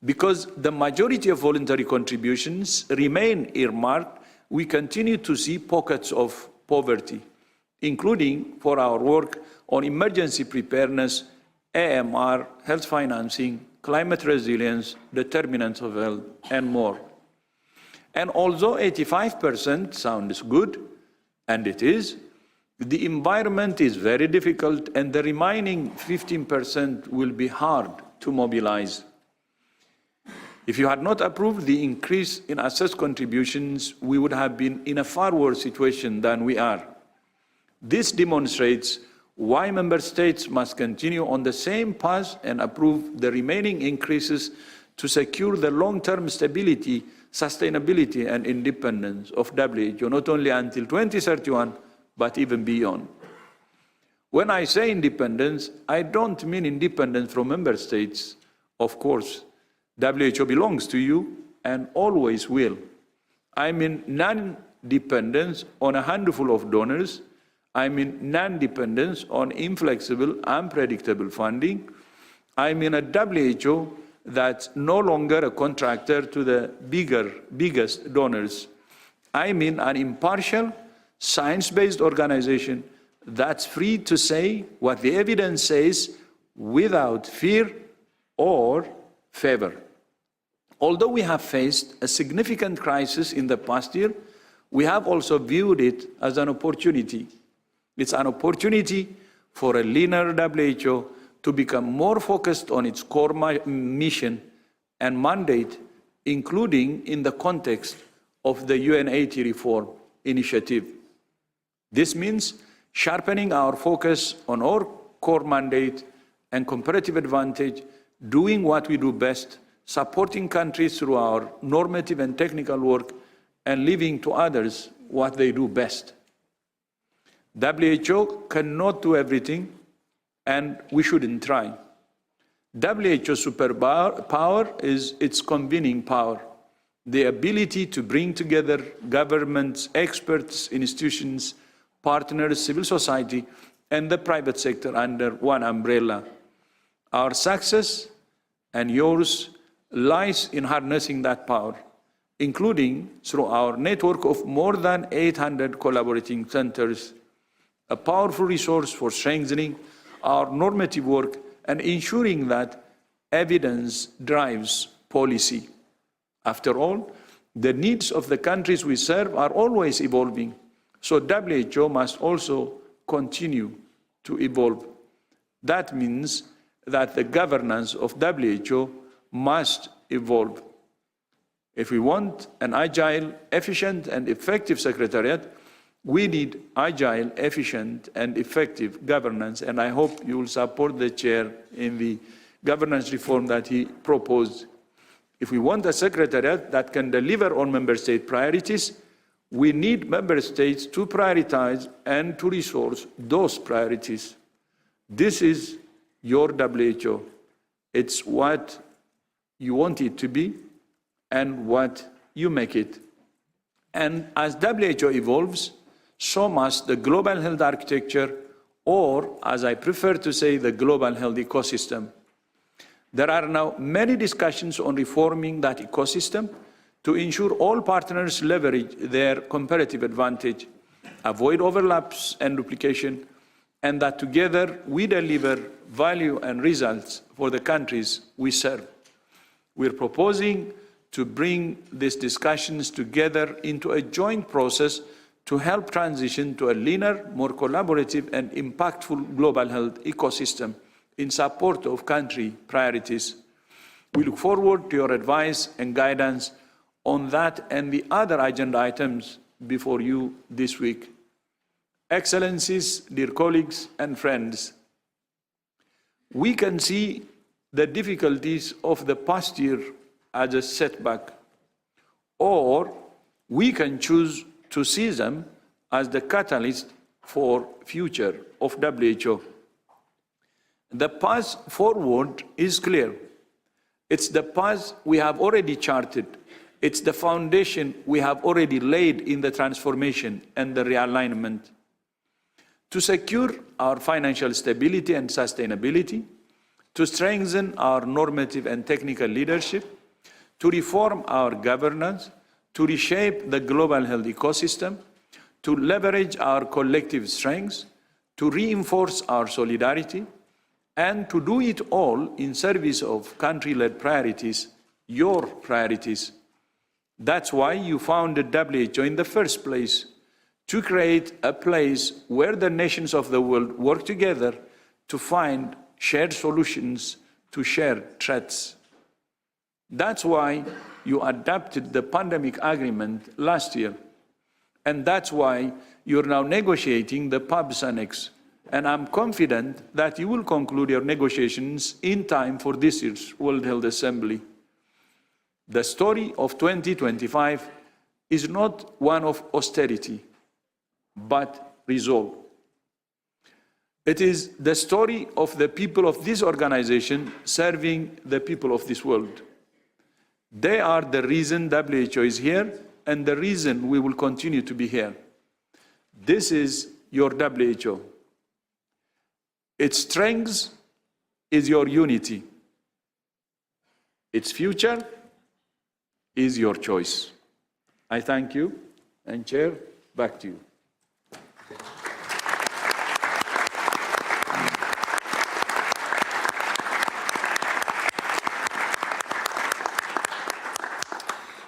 because the majority of voluntary contributions remain earmarked, we continue to see pockets of poverty, including for our work on emergency preparedness, AMR, health financing, climate resilience, determinants of health, and more. And although 85% sounds good, and it is, the environment is very difficult, and the remaining 15% will be hard to to mobilize. If you had not approved the increase in assessed contributions, we would have been in a far worse situation than we are. This demonstrates why member states must continue on the same path and approve the remaining increases to secure the long-term stability, sustainability, and independence of WHO, not only until 2031, but even beyond. When I say independence, I don't mean independence from member states. Of course, WHO belongs to you and always will. I mean non-dependence on a handful of donors. I mean non-dependence on inflexible, unpredictable funding. I mean a WHO that's no longer a contractor to the biggest donors. I mean an impartial, science-based organization that's free to say what the evidence says without fear or favor. Although we have faced a significant crisis in the past year, we have also viewed it as an opportunity. It's an opportunity for a leaner WHO to become more focused on its core mission and mandate, including in the context of the UN80 reform initiative. This means sharpening our focus on our core mandate and comparative advantage, doing what we do best, supporting countries through our normative and technical work, and leaving to others what they do best. WHO cannot do everything, and we shouldn't try. WHO superpower is its convening power, the ability to bring together governments, experts, institutions, partners, civil society, and the private sector under one umbrella. Our success and yours lies in harnessing that power, including through our network of more than 800 collaborating centers, a powerful resource for strengthening our normative work and ensuring that evidence drives policy. After all, the needs of the countries we serve are always evolving, so WHO must also continue to evolve. That means that the governance of WHO must evolve. If we want an agile, efficient, and effective secretariat, we need agile, efficient, and effective governance, and I hope you will support the chair in the governance reform that he proposed. If we want a secretariat that can deliver on member state priorities, we need member states to prioritize and to resource those priorities. This is your WHO. It's what you want it to be and what you make it. And as WHO evolves, so must the global health architecture, or as I prefer to say, the global health ecosystem. There are now many discussions on reforming that ecosystem to ensure all partners leverage their comparative advantage, avoid overlaps and duplication, and that together we deliver value and results for the countries we serve. We're proposing to bring these discussions together into a joint process to help transition to a leaner, more collaborative and impactful global health ecosystem in support of country priorities. We look forward to your advice and guidance on that and the other agenda items before you this week. Excellencies, dear colleagues and friends, we can see the difficulties of the past year as a setback, or we can choose to see them as the catalyst for future of WHO. The path forward is clear. It's the path we have already charted. It's the foundation we have already laid in the transformation and the realignment. To secure our financial stability and sustainability, to strengthen our normative and technical leadership, to reform our governance, to reshape the global health ecosystem, to leverage our collective strengths, to reinforce our solidarity, and to do it all in service of country-led priorities, your priorities. That's why you founded WHO in the first place, to create a place where the nations of the world work together to find shared solutions to to share threats. That's why you adopted the pandemic agreement last year. And that's why you're now negotiating the PABS Annex. And I'm confident that you will conclude your negotiations in time for this year's World Health Assembly. The story of 2025 is not one of austerity, but resolve. It is the story of the people of this organization serving the people of this world. They are the reason WHO is here and the reason we will continue to be here. This is your WHO. Its strength is your unity. Its future is your choice. I thank you, and Chair, back to you.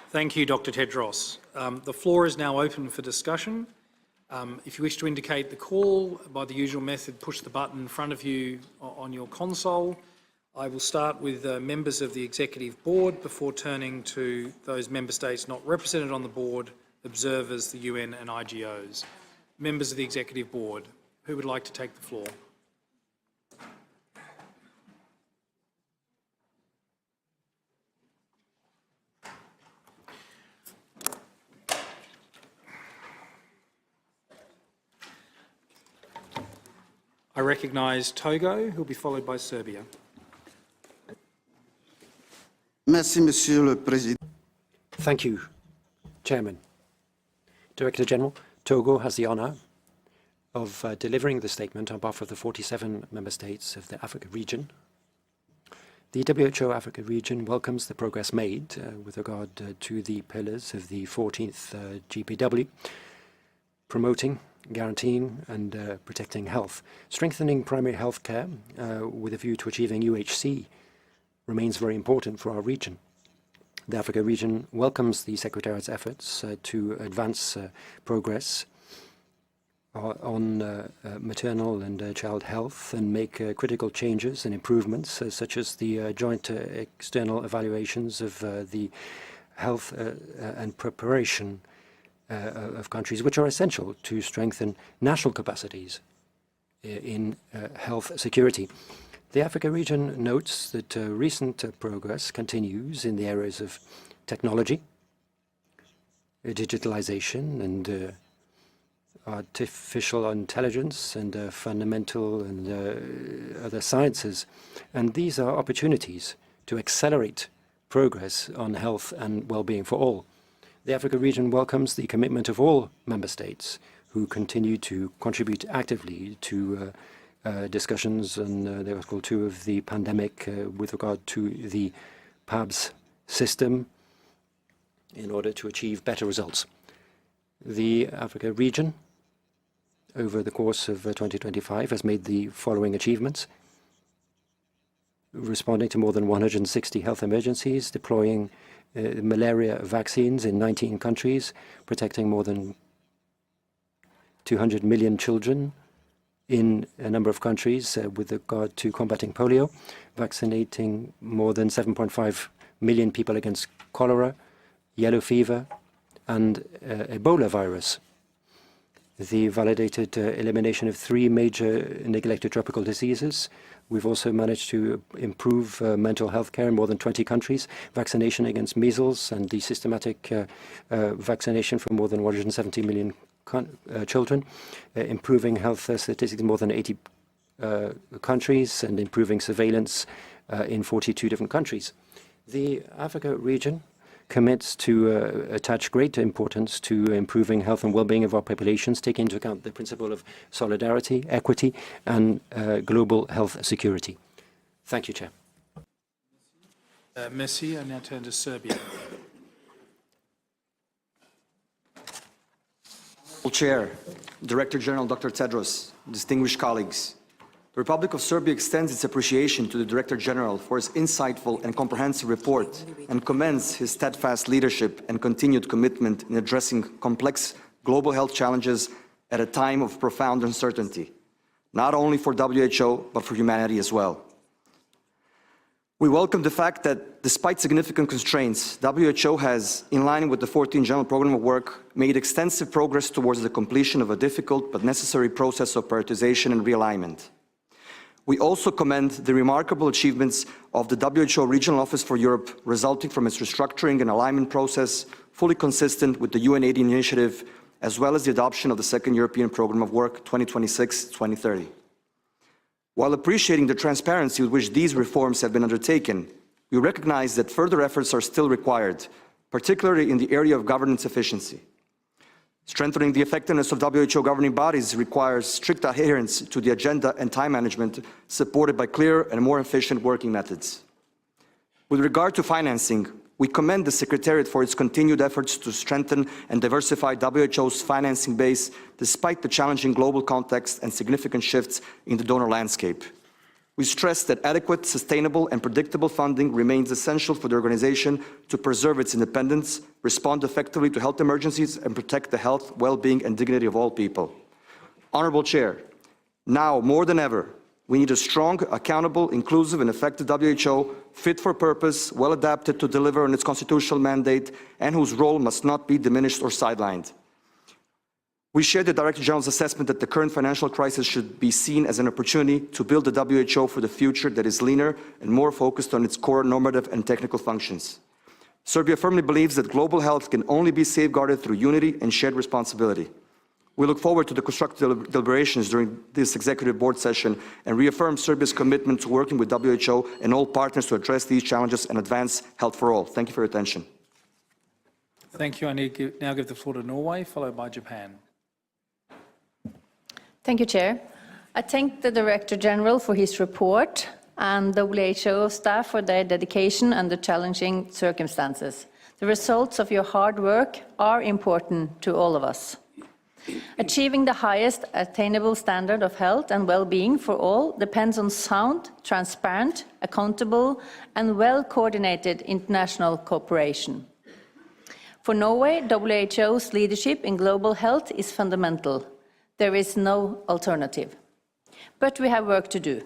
Thank you, Dr. Tedros. The floor is now open for discussion. If you wish to indicate the call by the usual method, push the button in front of you on your console. I will start with members of the Executive Board before turning to those member states not represented on the board, observers, the UN and IGOs. Members of the Executive Board, who would like to take the floor? I recognise Togo, who will be followed by Serbia. Merci, Monsieur le Président. Thank you, Chairman. Director General, Togo has the honour of delivering the statement on behalf of the 47 member states of the Africa region. The WHO Africa region welcomes the progress made with regard to the pillars of the 14th GPW, promoting, guaranteeing and protecting health. Strengthening primary health care with a view to achieving UHC remains very important for our region. The Africa region welcomes the Secretariat's efforts to advance progress on maternal and child health and make critical changes and improvements such as the joint external evaluations of the health and preparation of countries, which are essential to strengthen national capacities in health security. The Africa region notes that recent progress continues in the areas of technology, digitalization and artificial intelligence and fundamental and other sciences. And these are opportunities to accelerate progress on health and well-being for all. The Africa region welcomes the commitment of all member states who continue to contribute actively to discussions on the Article 2 of the pandemic with regard to the PABS system in order to achieve better results. The Africa region, over the course of 2025, has made the following achievements: responding to more than 160 health emergencies, deploying malaria vaccines in 19 countries, protecting more than 200 million children in a number of countries with regard to combating polio, vaccinating more than 7.5 million people against cholera, yellow fever, and Ebola virus. The validated elimination of 3 major neglected tropical diseases. We've also managed to improve mental health care in more than 20 countries, vaccination against measles and the systematic vaccination for more than 170 million children, improving health statistics in more than 80 countries and improving surveillance in 42 different countries. The Africa region commits to attach great importance to improving health and well-being of our populations, taking into account the principle of solidarity, equity, and global health security. Thank you, Chair. Merci. I now turn to Serbia. Chair, Director General Dr. Tedros, distinguished colleagues, the Republic of Serbia extends its appreciation to the Director General for his insightful and comprehensive report and commends his steadfast leadership and continued commitment in addressing complex global health challenges at a time of profound uncertainty, not only for WHO, but for humanity as well. We welcome the fact that, despite significant constraints, WHO has, in line with the 14th General Programme of Work, made extensive progress towards the completion of a difficult but necessary process of prioritization and realignment. We also commend the remarkable achievements of the WHO Regional Office for Europe, resulting from its restructuring and alignment process, fully consistent with the UN 18 initiative, as well as the adoption of the Second European Programme of Work 2026-2030. While appreciating the transparency with which these reforms have been undertaken, we recognize that further efforts are still required, particularly in the area of governance efficiency. Strengthening the effectiveness of WHO governing bodies requires strict adherence to the agenda and time management, supported by clearer and more efficient working methods. With regard to financing, we commend the Secretariat for its continued efforts to strengthen and diversify WHO's financing base, despite the challenging global context and significant shifts in the donor landscape. We stress that adequate, sustainable, and predictable funding remains essential for the organization to preserve its independence, respond effectively to health emergencies, and protect the health, well-being, and dignity of all people. Honorable Chair, now more than ever, we need a strong, accountable, inclusive, and effective WHO, fit for purpose, well adapted to deliver on its constitutional mandate, and whose role must not be diminished or sidelined. We share the Director General's assessment that the current financial crisis should be seen as an opportunity to build the WHO for the future that is leaner and more focused on its core normative and technical functions. Serbia firmly believes that global health can only be safeguarded through unity and shared responsibility. We look forward to the constructive deliberations during this Executive Board session and reaffirm Serbia's commitment to working with WHO and all partners to address these challenges and advance health for all. Thank you for your attention. Thank you. I need to now give the floor to Norway, followed by Japan. Thank you, Chair. I thank the Director General for his report and WHO staff for their dedication under challenging circumstances. The results of your hard work are important to all of us. Achieving the highest attainable standard of health and well-being for all depends on sound, transparent, accountable, and well-coordinated international cooperation. For Norway, WHO's leadership in global health is fundamental. There is no alternative. But we have work to do.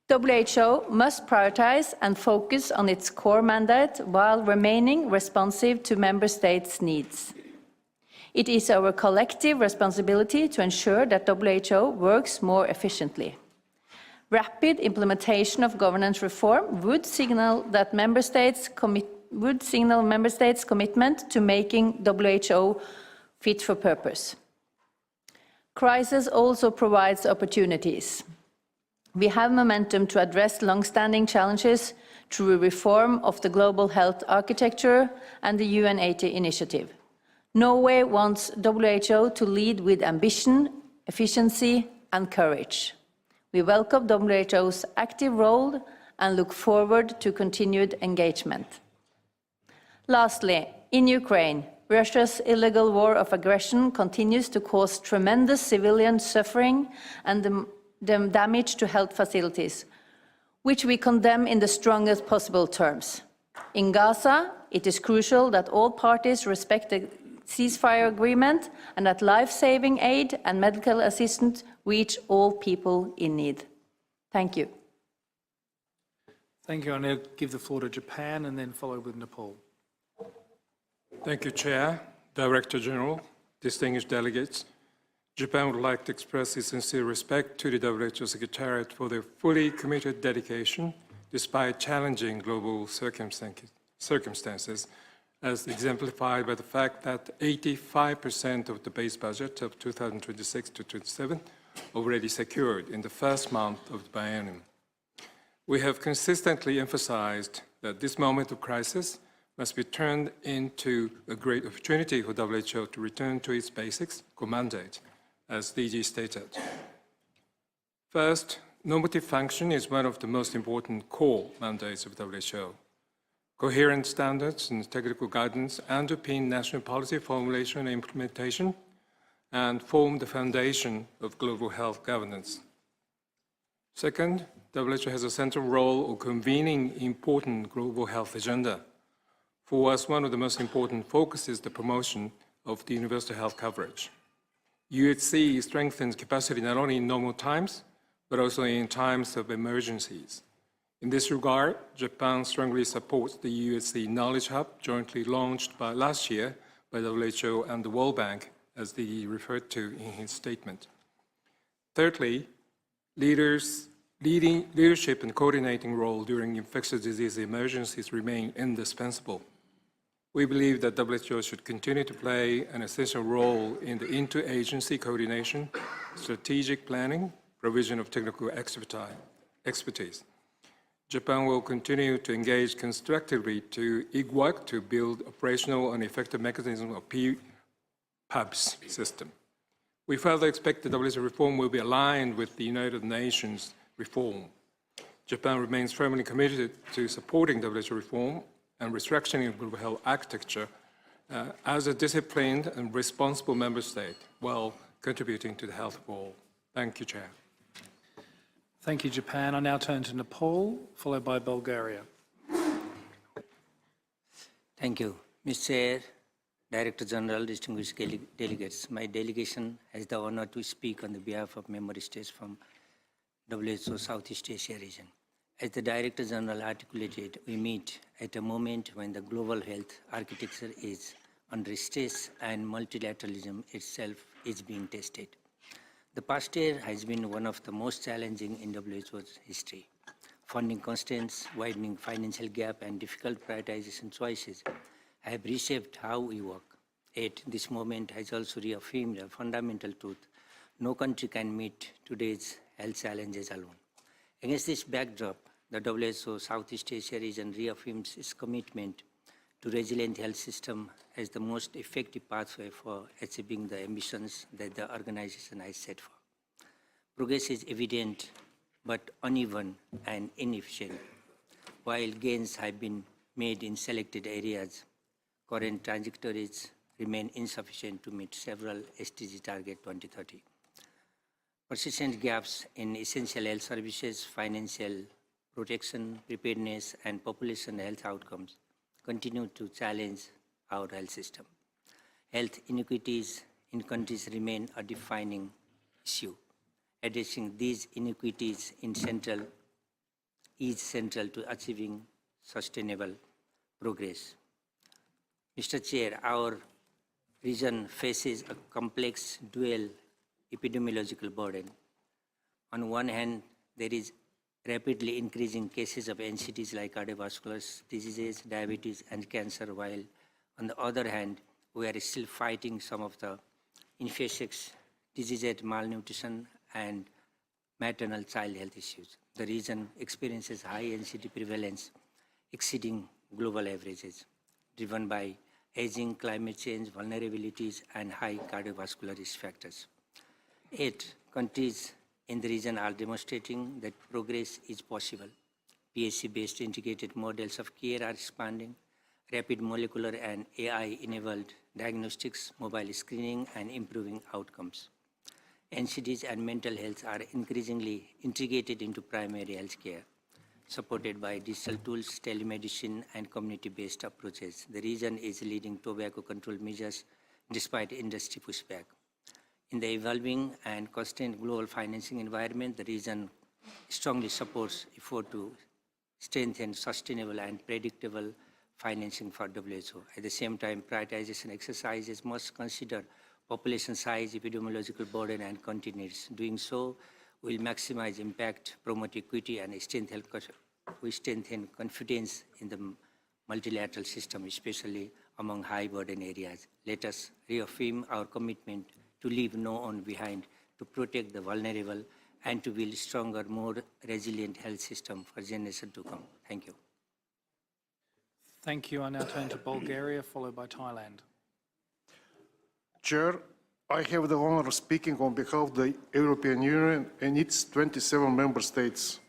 WHO must prioritize and focus on its core mandate while remaining responsive to member states' needs. It is our collective responsibility to ensure that WHO works more efficiently. Rapid implementation of governance reform would signal member states' commitment to making WHO fit for purpose. Crisis also provides opportunities. We have momentum to address long-standing challenges through reform of the global health architecture and the UN 80 initiative. Norway wants WHO to lead with ambition, efficiency, and courage. We welcome WHO's active role and look forward to continued engagement. Lastly, in Ukraine, Russia's illegal war of aggression continues to cause tremendous civilian suffering and the damage to health facilities, which we condemn in the strongest possible terms. In Gaza, it is crucial that all parties respect the ceasefire agreement and that life-saving aid and medical assistance reach all people in need. Thank you. Thank you. I'll now give the floor to Japan and then follow with Nepal. Thank you, Chair, Director General, distinguished delegates. Japan would like to express its sincere respect to the WHO Secretariat for their fully committed dedication despite challenging global circumstances, as exemplified by the fact that 85% of the base budget of 2026 to 27 already secured in the first month of the biennium. We have consistently emphasized that this moment of crisis must be turned into a great opportunity for WHO to return to its basics, core mandate, as DG stated. First, normative function is one of the most important core mandates of WHO. Coherent standards and technical guidance underpin national policy formulation and implementation and form the foundation of global health governance. Second, WHO has a central role of convening important global health agenda. For us, one of the most important focuses is the promotion of the universal health coverage. UHC strengthens capacity not only in normal times, but also in times of emergencies. In this regard, Japan strongly supports the USC Knowledge Hub jointly launched last year by WHO and the World Bank, as he referred to in his statement. Thirdly, leadership and coordinating role during infectious disease emergencies remain indispensable. We believe that WHO should continue to play an essential role in the interagency coordination, strategic planning, provision of technical expertise. Japan will continue to engage constructively to work to build operational and effective mechanism of PUBS system. We further expect the WHO reform will be aligned with the United Nations reform. Japan remains firmly committed to supporting WHO reform and restructuring of global health architecture as a disciplined and responsible member state while contributing to the health of all. Thank you, Chair. Thank you, Japan. I now turn to Nepal, followed by Bulgaria. Thank you. Mr. Chair, Director General, distinguished delegates, my delegation has the honor to speak on the behalf of member states from WHO Southeast Asia region. As the Director General articulated, we meet at a moment when the global health architecture is under stress and multilateralism itself is being tested. The past year has been one of the most challenging in WHO's history. Funding constraints, widening financial gap, and difficult prioritization choices have reshaped how we work. Yet, this moment has also reaffirmed a fundamental truth: no country can meet today's health challenges alone. Against this backdrop, the WHO Southeast Asia region reaffirms its commitment to resilient health system as the most effective pathway for achieving the ambitions that the organization has set for. Progress is evident but uneven and inefficient. While gains have been made in selected areas, current trajectories remain insufficient to meet several SDG target 2030. Persistent gaps in essential health services, financial protection, preparedness, and population health outcomes continue to challenge our health system. Health inequities in countries remain a defining issue. Addressing these inequities is central to achieving sustainable progress. Mr. Chair, our region faces a complex dual epidemiological burden. On one hand, there is rapidly increasing cases of NCDs like cardiovascular diseases, diabetes, and cancer, while on the other hand, we are still fighting some of the infectious diseases, malnutrition, and maternal child health issues. The region experiences high NCD prevalence exceeding global averages, driven by aging, climate change, vulnerabilities, and high cardiovascular risk factors. 8 countries in the region are demonstrating that progress is possible. PSC-based integrated models of care are expanding. Rapid molecular and AI-enabled diagnostics, mobile screening, and improving outcomes. NCDs and mental health are increasingly integrated into primary health care, supported by digital tools, telemedicine, and community-based approaches. The region is leading tobacco control measures despite industry pushback. In the evolving and constant global financing environment, the region strongly supports effort to strengthen sustainable and predictable financing for WHO. At the same time, prioritization exercises must consider population size, epidemiological burden, and continuity. Doing so will maximize impact, promote equity, and strengthen confidence in the multilateral system, especially among high-burden areas. Let us reaffirm our commitment to leave no one behind, to protect the vulnerable, and to build stronger, more resilient health system for generations to come. Thank you. Thank you. I now turn to Bulgaria, followed by Thailand. Chair, I have the honor of speaking on behalf of the European Union and its 27 member states.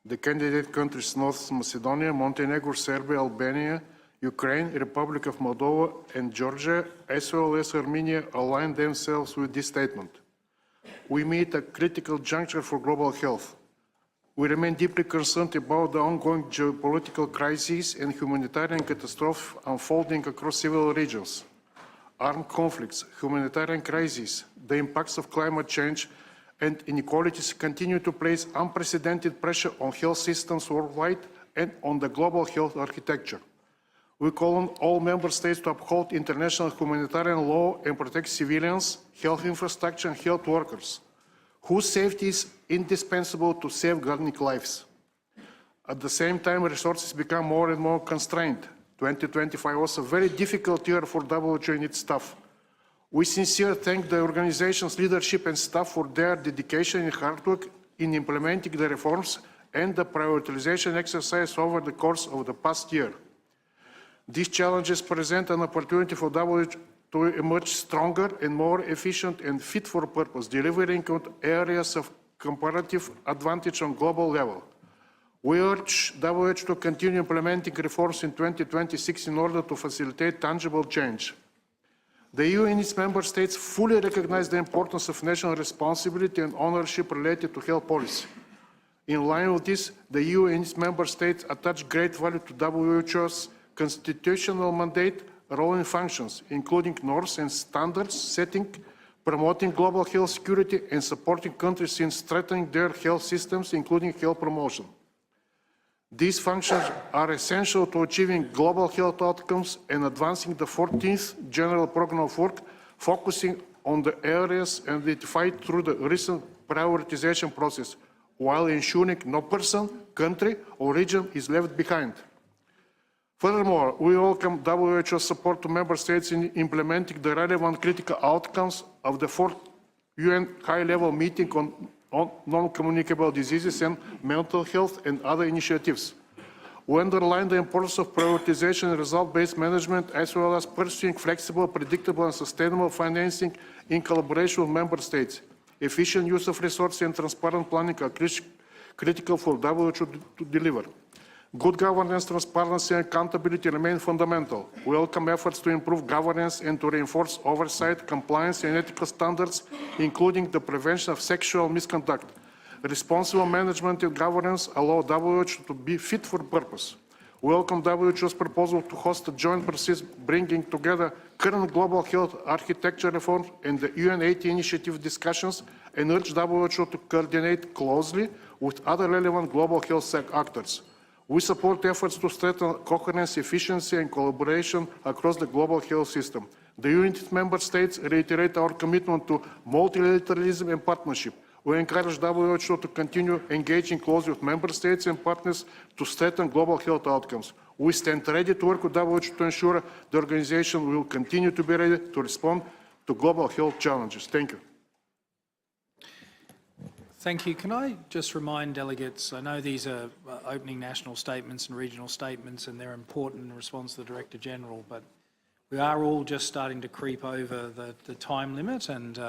The candidate countries North Macedonia, Montenegro, Serbia, Albania, Ukraine, Republic of Moldova, and Georgia, as well as Armenia, align themselves with this statement. We meet a critical juncture for global health. We remain deeply concerned about the ongoing geopolitical crises and humanitarian catastrophe unfolding across several regions. Armed conflicts, humanitarian crises, the impacts of climate change, and inequalities continue to place unprecedented pressure on health systems worldwide and on the global health architecture. We call on all member states to uphold international humanitarian law and protect civilians, health infrastructure, and health workers, whose safety is indispensable to safeguarding lives. At the same time, resources become more and more constrained. 2025 was a very difficult year for WHO and its staff. We sincerely thank the organization's leadership and staff for their dedication and hard work in implementing the reforms and the prioritization exercise over the course of the past year. These challenges present an opportunity for WHO to emerge stronger and more efficient and fit for purpose, delivering on areas of comparative advantage on global level. We urge WHO to continue implementing reforms in 2026 in order to facilitate tangible change. The EU and its member states fully recognize the importance of national responsibility and ownership related to health policy. In line with this, the EU and its member states attach great value to WHO's constitutional mandate, role and functions, including norms and standards setting, promoting global health security, and supporting countries in strengthening their health systems, including health promotion. These functions are essential to achieving global health outcomes and advancing the 14th General Program of Work, focusing on the areas identified through the recent prioritization process, while ensuring no person, country, or region is left behind. Furthermore, we welcome WHO's support to member states in implementing the relevant critical outcomes of the 4th UN high-level meeting on non-communicable diseases and mental health and other initiatives. We underline the importance of prioritization and result-based management, as well as pursuing flexible, predictable, and sustainable financing in collaboration with member states. Efficient use of resources and transparent planning are critical for WHO to deliver. Good governance, transparency, and accountability remain fundamental. We welcome efforts to improve governance and to reinforce oversight, compliance, and ethical standards, including the prevention of sexual misconduct. Responsible management and governance allow WHO to be fit for purpose. We welcome WHO's proposal to host a joint process bringing together current global health architecture reforms and the UN 80 initiative discussions, and urge WHO to coordinate closely with other relevant global health actors. We support efforts to strengthen coherence, efficiency, and collaboration across the global health system. The United Member States reiterate our commitment to multilateralism and partnership. We encourage WHO to continue engaging closely with Member States and partners to strengthen global health outcomes. We stand ready to work with WHO to ensure the organization will continue to be ready to respond to global health challenges. Thank you. Thank you. Can I just remind delegates, I know these are opening national statements and regional statements and they're important in response to the Director General, but we are all just starting to creep over the time limit, and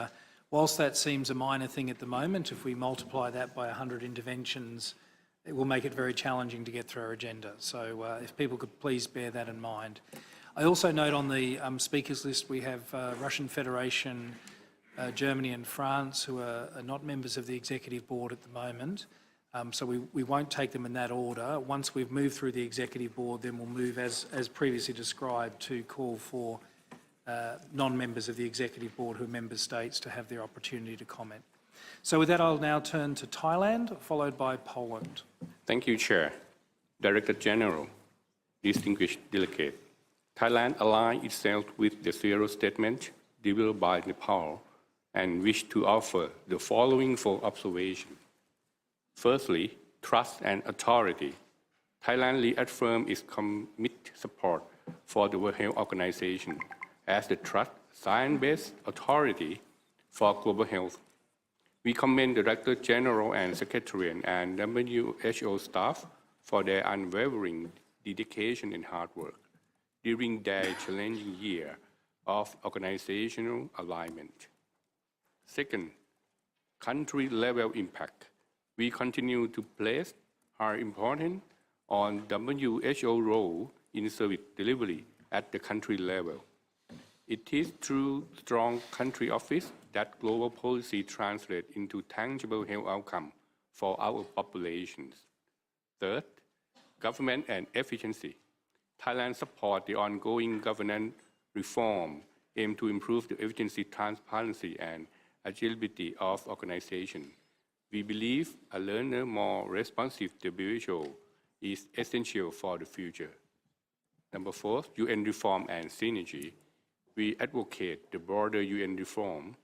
whilst that seems a minor thing at the moment, if we multiply that by 100 interventions, it will make it very challenging to get through our agenda. So if people could please bear that in mind. I also note on the speakers list we have Russian Federation, Germany and France, who are not members of the Executive Board at the moment. So we won't take them in that order. Once we've moved through the Executive Board, then we'll move, as previously described, to call for non-members of the Executive Board who are member states to have their opportunity to comment. So with that, I'll now turn to Thailand, followed by Poland. Thank you, Chair. Director General, distinguished delegate. Thailand aligned itself with the Zero Statement developed by Nepal and wish to offer the following for observation. Firstly, trust and authority. Thailand reaffirms its committed support for the World Health Organization as the trust science-based authority for global health. We commend the Director General and Secretariat and WHO staff for their unwavering dedication and hard work during their challenging year of organizational alignment. Second, country-level impact. We continue to place our importance on WHO role in service delivery at the country level. It is through strong country office that global policy translates into tangible health outcomes for our populations. Third, government and efficiency. Thailand supports the ongoing governance reform aimed to improve the efficiency, transparency, and agility of organization. We believe a learner, more responsive WHO is essential for the future. Number 4, UN reform and synergy. We advocate the broader UN reform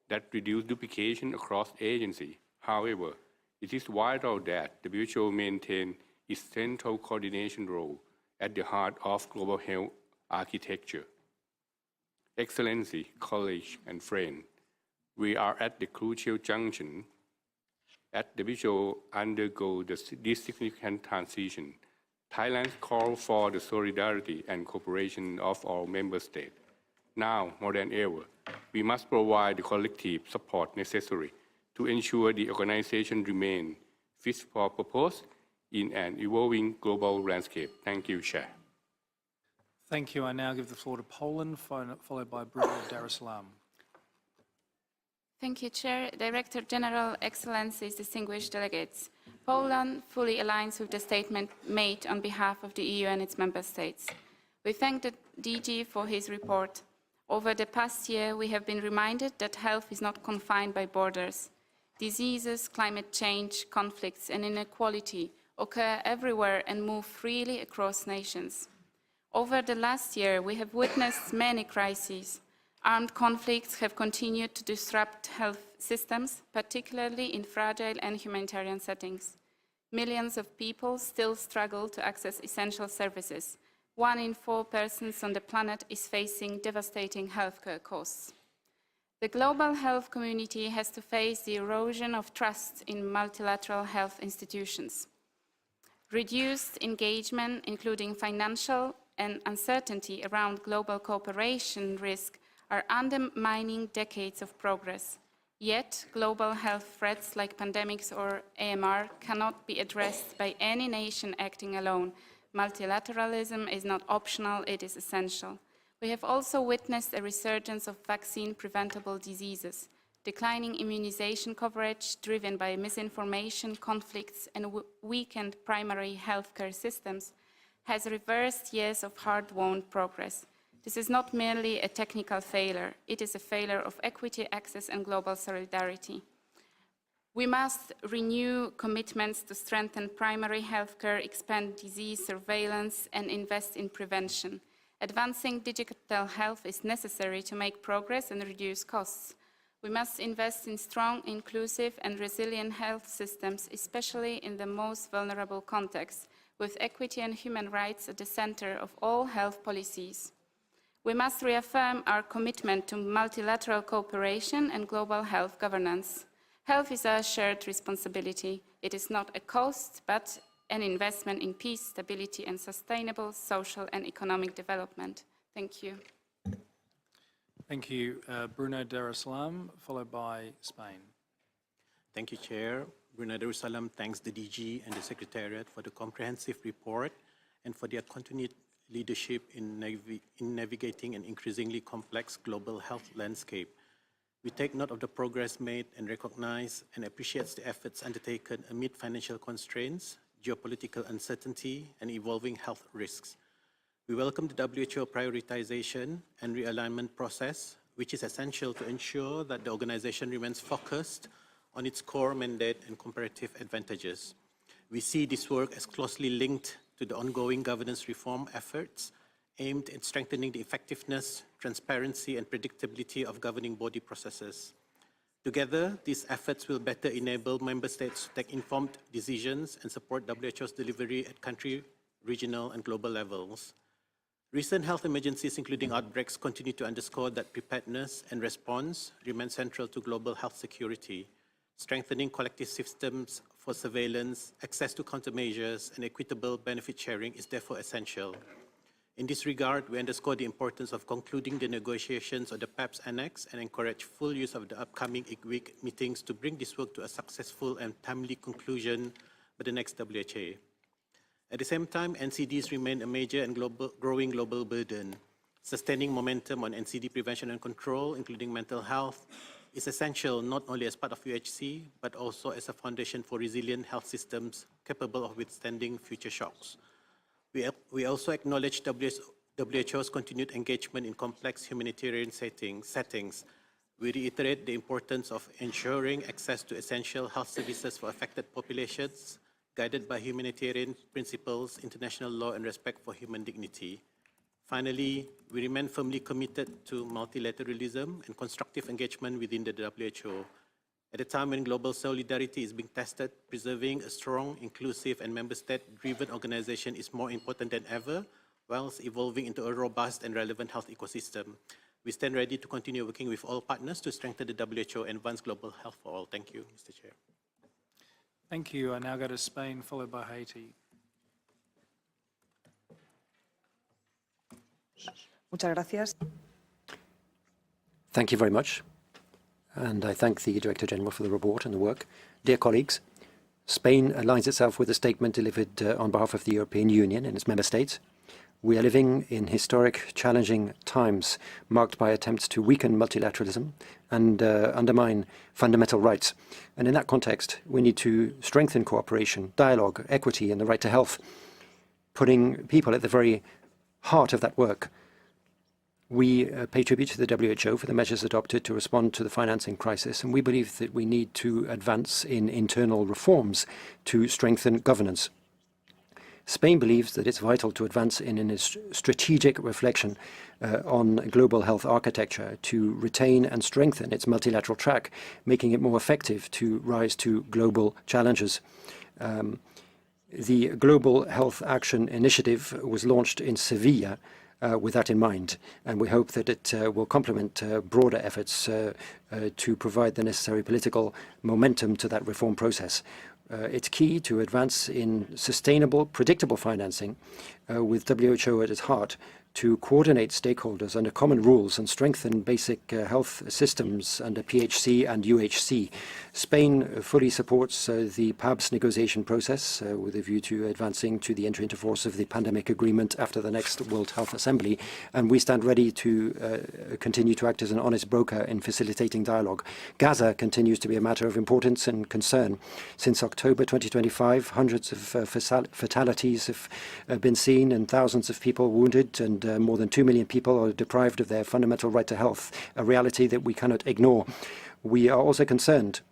that reduce duplication across agencies. However, it is vital that WHO maintain its central coordination role at the heart of global health architecture. Excellency, colleagues, and friends, we are at the crucial junction. As WHO undergo this significant transition, Thailand's call for the solidarity and cooperation of all member states. Now, more than ever, we must provide the collective support necessary to ensure the organization remains fit for purpose in an evolving global landscape. Thank you, Chair. Thank you. I now give the floor to Poland, followed by Bruno Darussalam. Thank you, Chair. Director General, Excellencies, distinguished delegates. Poland fully aligns with the statement made on behalf of the EU and its member states. We thank the DG for his report. Over the past year, we have been reminded that health is not confined by borders. Diseases, climate change, conflicts, and inequality occur everywhere and move freely across nations. Over the last year, we have witnessed many crises. Armed conflicts have continued to disrupt health systems, particularly in fragile and humanitarian settings. Millions of people still struggle to access essential services. 1 in 4 persons on the planet is facing devastating healthcare costs. The global health community has to face the erosion of trust in multilateral health institutions. Reduced engagement, including financial and uncertainty around global cooperation risk, are undermining decades of progress. Yet, global health threats like pandemics or AMR cannot be addressed by any nation acting alone. Multilateralism is not optional, it is essential. We have also witnessed a resurgence of vaccine-preventable diseases. Declining immunization coverage driven by misinformation, conflicts, and weakened primary healthcare systems has reversed years of hard-won progress. This is not merely a technical failure, it is a failure of equity, access, and global solidarity. We must renew commitments to strengthen primary healthcare, expand disease surveillance, and invest in prevention. Advancing digital health is necessary to make progress and reduce costs. We must invest in strong, inclusive, and resilient health systems, especially in the most vulnerable contexts, with equity and human rights at the center of all health policies. We must reaffirm our commitment to multilateral cooperation and global health governance. Health is our shared responsibility. It is not a cost, but an investment in peace, stability, and sustainable social and economic development. Thank you. Thank you. Bruno Darussalam, followed by Spain. Thank you, Chair. Bruno Darussalam thanks the DG and the Secretariat for the comprehensive report and for their continued leadership in navigating an increasingly complex global health landscape. We take note of the progress made and recognize and appreciate the efforts undertaken amid financial constraints, geopolitical uncertainty, and evolving health risks. We welcome the WHO prioritization and realignment process, which is essential to ensure that the organization remains focused on its core mandate and comparative advantages. We see this work as closely linked to the ongoing governance reform efforts aimed at strengthening the effectiveness, transparency, and predictability of governing body processes. Together, these efforts will better enable member states to take informed decisions and support WHO's delivery at country, regional, and global levels. Recent health emergencies, including outbreaks, continue to underscore that preparedness and response remain central to global health security. Strengthening collective systems for surveillance, access to countermeasures, and equitable benefit sharing is therefore essential. In this regard, we underscore the importance of concluding the negotiations of the PEPS Annex and encourage full use of the upcoming ICWIC meetings to bring this work to a successful and timely conclusion by the next WHA. At the same time, NCDs remain a major and growing global burden. Sustaining momentum on NCD prevention and control, including mental health, is essential not only as part of UHC, but also as a foundation for resilient health systems capable of withstanding future shocks. We also acknowledge WHO's continued engagement in complex humanitarian settings, We reiterate the importance of ensuring access to essential health services for affected populations, guided by humanitarian principles, international law, and respect for human dignity. Finally, we remain firmly committed to multilateralism and constructive engagement within the WHO. At a time when global solidarity is being tested, preserving a strong, inclusive, and member state-driven organization is more important than ever, whilst evolving into a robust and relevant health ecosystem. We stand ready to continue working with all partners to strengthen the WHO and advance global health for all. Thank you, Mr. Chair. Thank you. I now go to Spain, followed by Haiti. Muchas gracias. Thank you very much. And I thank the Director General for the report and the work. Dear colleagues, Spain aligns itself with a statement delivered on behalf of the European Union and its member states. We are living in historic, challenging times marked by attempts to weaken multilateralism and undermine fundamental rights. And in that context, we need to strengthen cooperation, dialogue, equity, and the right to health, putting people at the very heart of that work. We pay tribute to the WHO for the measures adopted to respond to the financing crisis, and we believe that we need to advance in internal reforms to strengthen governance. Spain believes that it's vital to advance in a strategic reflection on global health architecture to retain and strengthen its multilateral track, making it more effective to rise to global challenges. The Global Health Action Initiative was launched in Sevilla with that in mind, and we hope that it will complement broader efforts to provide the necessary political momentum to that reform process. It's key to advance in sustainable, predictable financing with WHO at its heart to coordinate stakeholders under common rules and strengthen basic health systems under PHC and UHC. Spain fully supports the PABS negotiation process with a view to advancing to the entry into force of the pandemic agreement after the next World Health Assembly, and we stand ready to continue to act as an honest broker in facilitating dialogue. Gaza continues to be a matter of importance and concern. Since October 2025, hundreds of fatalities have been seen and thousands of people wounded, and more than 2 million people are deprived of their fundamental right to health, a reality that we cannot ignore. We are also concerned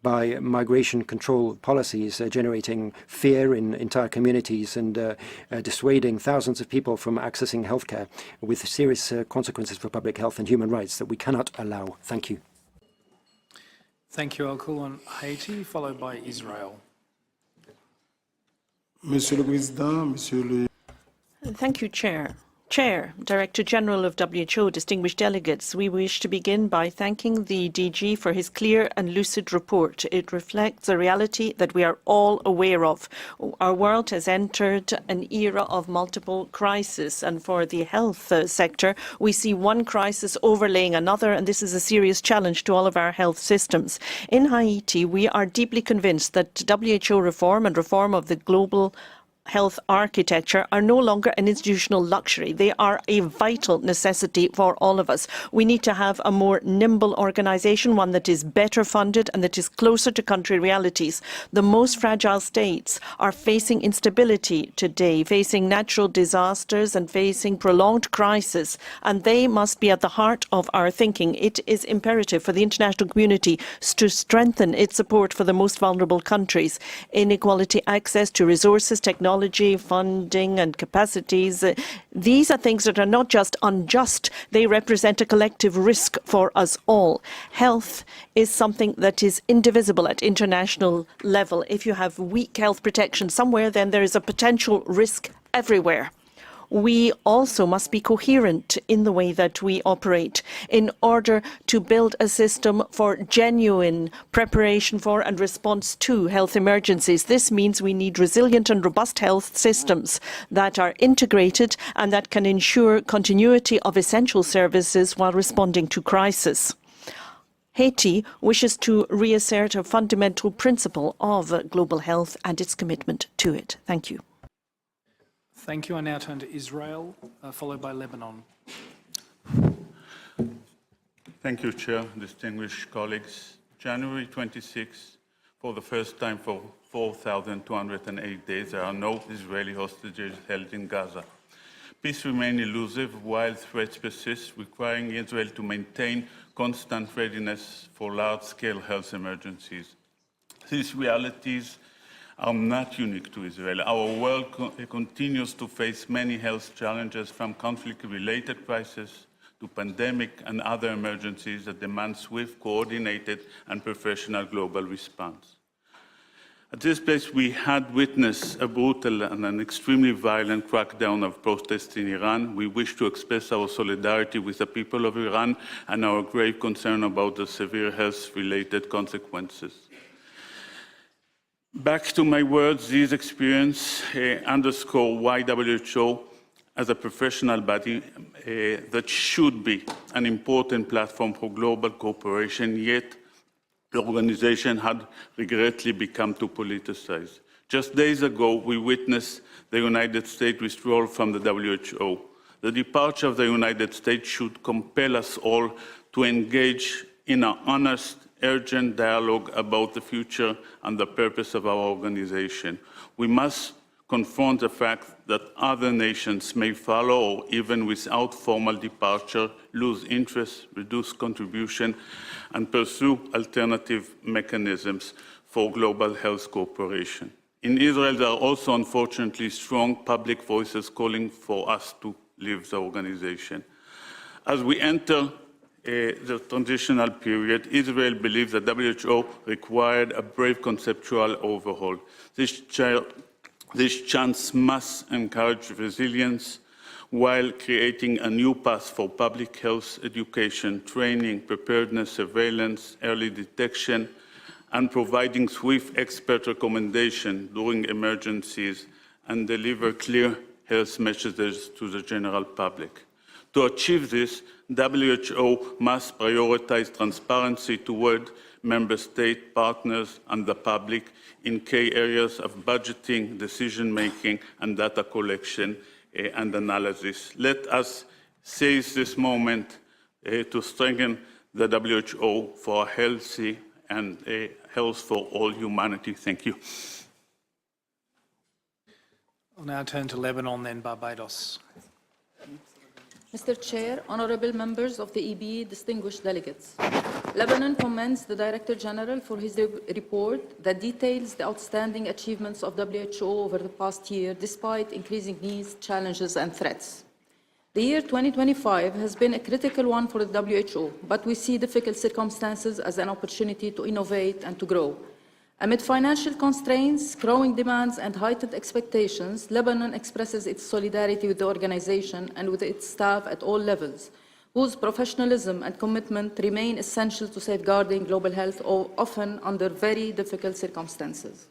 by migration control policies generating fear in entire communities and dissuading thousands of people from accessing healthcare with serious consequences for public health and human rights that we cannot allow. Thank you. Thank you. I'll call on Haiti, followed by Israel. Monsieur le Président, Monsieur le... Thank you, Chair. Chair, Director General of WHO, distinguished delegates, we wish to begin by thanking the DG for his clear and lucid report. It reflects a reality that we are all aware of. Our world has entered an era of multiple crises, and for the health sector, we see one crisis overlaying another, and this is a serious challenge to all of our health systems. In Haiti, we are deeply convinced that WHO reform and reform of the global health architecture are no longer an institutional luxury. They are a vital necessity for all of us. We need to have a more nimble organization, one that is better funded and that is closer to country realities. The most fragile states are facing instability today, facing natural disasters and facing prolonged crisis, and they must be at the heart of our thinking. It is imperative for the international community to strengthen its support for the most vulnerable countries. Inequality access to resources, technology, funding and capacities. These are things that are not just unjust, they represent a collective risk for us all. Health is something that is indivisible at international level. If you have weak health protection somewhere, then there is a potential risk everywhere. We also must be coherent in the way that we operate in order to build a system for genuine preparation for and response to health emergencies. This means we need resilient and robust health systems that are integrated and that can ensure continuity of essential services while responding to crisis. Haiti wishes to reassert a fundamental principle of global health and its commitment to it. Thank you. Thank you. I now turn to Israel, followed by Lebanon. Thank you, Chair, distinguished colleagues. January 26, for the first time for 4,208 days, there are no Israeli hostages held in Gaza. Peace remains elusive while threats persist, requiring Israel to maintain constant readiness for large-scale health emergencies. These realities are not unique to Israel. Our world continues to face many health challenges, from conflict-related crises to pandemic and other emergencies that demand swift, coordinated, and professional global response. At this place, we had witnessed a brutal and an extremely violent crackdown of protests in Iran. We wish to express our solidarity with the people of Iran and our grave concern about the severe health-related consequences. Back to my words, these experiences underscore why WHO, as a professional body that should be an important platform for global cooperation, yet the organization had regrettably become too politicized. Just days ago, we witnessed the United States withdrawal from the WHO. The departure of the United States should compel us all to engage in an honest, urgent dialogue about the future and the purpose of our organization. We must confront the fact that other nations may follow, or even without formal departure, lose interest, reduce contribution, and pursue alternative mechanisms for global health cooperation. In Israel, there are also, unfortunately, strong public voices calling for us to leave the organization. As we enter the transitional period, Israel believes that WHO required a brave conceptual overhaul. This chance must encourage resilience while creating a new path for public health education, training, preparedness, surveillance, early detection, and providing swift expert recommendation during emergencies and deliver clear health messages to the general public. To achieve this, WHO must prioritize transparency toward member state partners and the public in key areas of budgeting, decision-making, and data collection and analysis. Let us seize this moment to strengthen the WHO for a healthy and health for all humanity. Thank you. I'll now turn to Lebanon, then Barbados. Mr. Chair, honorable members of the EB, distinguished delegates. Lebanon commends the Director General for his report that details the outstanding achievements of WHO over the past year, despite increasing needs, challenges, and threats. The year 2025 has been a critical one for the WHO, but we see difficult circumstances as an opportunity to innovate and to grow. Amid financial constraints, growing demands, and heightened expectations, Lebanon expresses its solidarity with the organization and with its staff at all levels, whose professionalism and commitment remain essential to safeguarding global health, often under very difficult circumstances.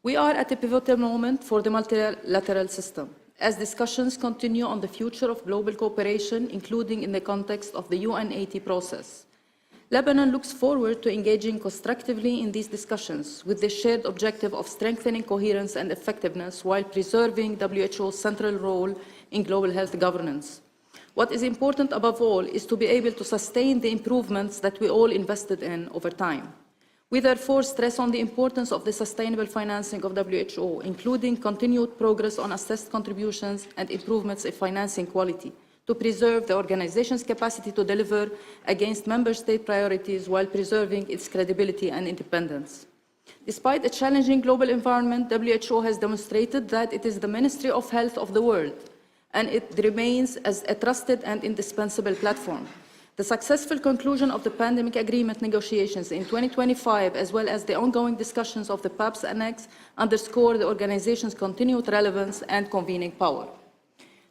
We are at a pivotal moment for the multilateral system, as discussions continue on the future of global cooperation, including in the context of the UN80 process. Lebanon looks forward to engaging constructively in these discussions with the shared objective of strengthening coherence and effectiveness while preserving WHO's central role in global health governance. What is important above all is to be able to sustain the improvements that we all invested in over time. We therefore stress on the importance of the sustainable financing of WHO, including continued progress on assessed contributions and improvements in financing quality, to preserve the organization's capacity to deliver against member state priorities while preserving its credibility and independence. Despite a challenging global environment, WHO has demonstrated that it is the Ministry of Health of the world, and it remains as a trusted and indispensable platform. The successful conclusion of the pandemic agreement negotiations in 2025, as well as the ongoing discussions of the PAPS Annex, underscore the organization's continued relevance and convening power.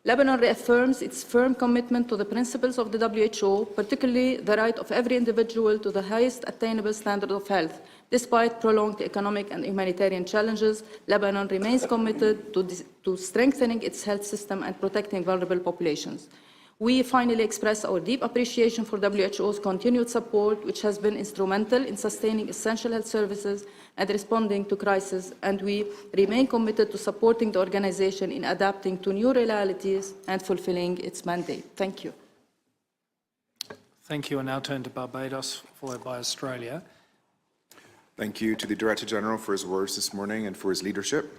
Lebanon reaffirms its firm commitment to the principles of the WHO, particularly the right of every individual to the highest attainable standard of health. Despite prolonged economic and humanitarian challenges, Lebanon remains committed to strengthening its health system and protecting vulnerable populations. We finally express our deep appreciation for WHO's continued support, which has been instrumental in sustaining essential health services and responding to crises, and we remain committed to supporting the organization in adapting to new realities and fulfilling its mandate. Thank you. Thank you. I now turn to Barbados, followed by Australia. Thank you to the Director General for his words this morning and for his leadership.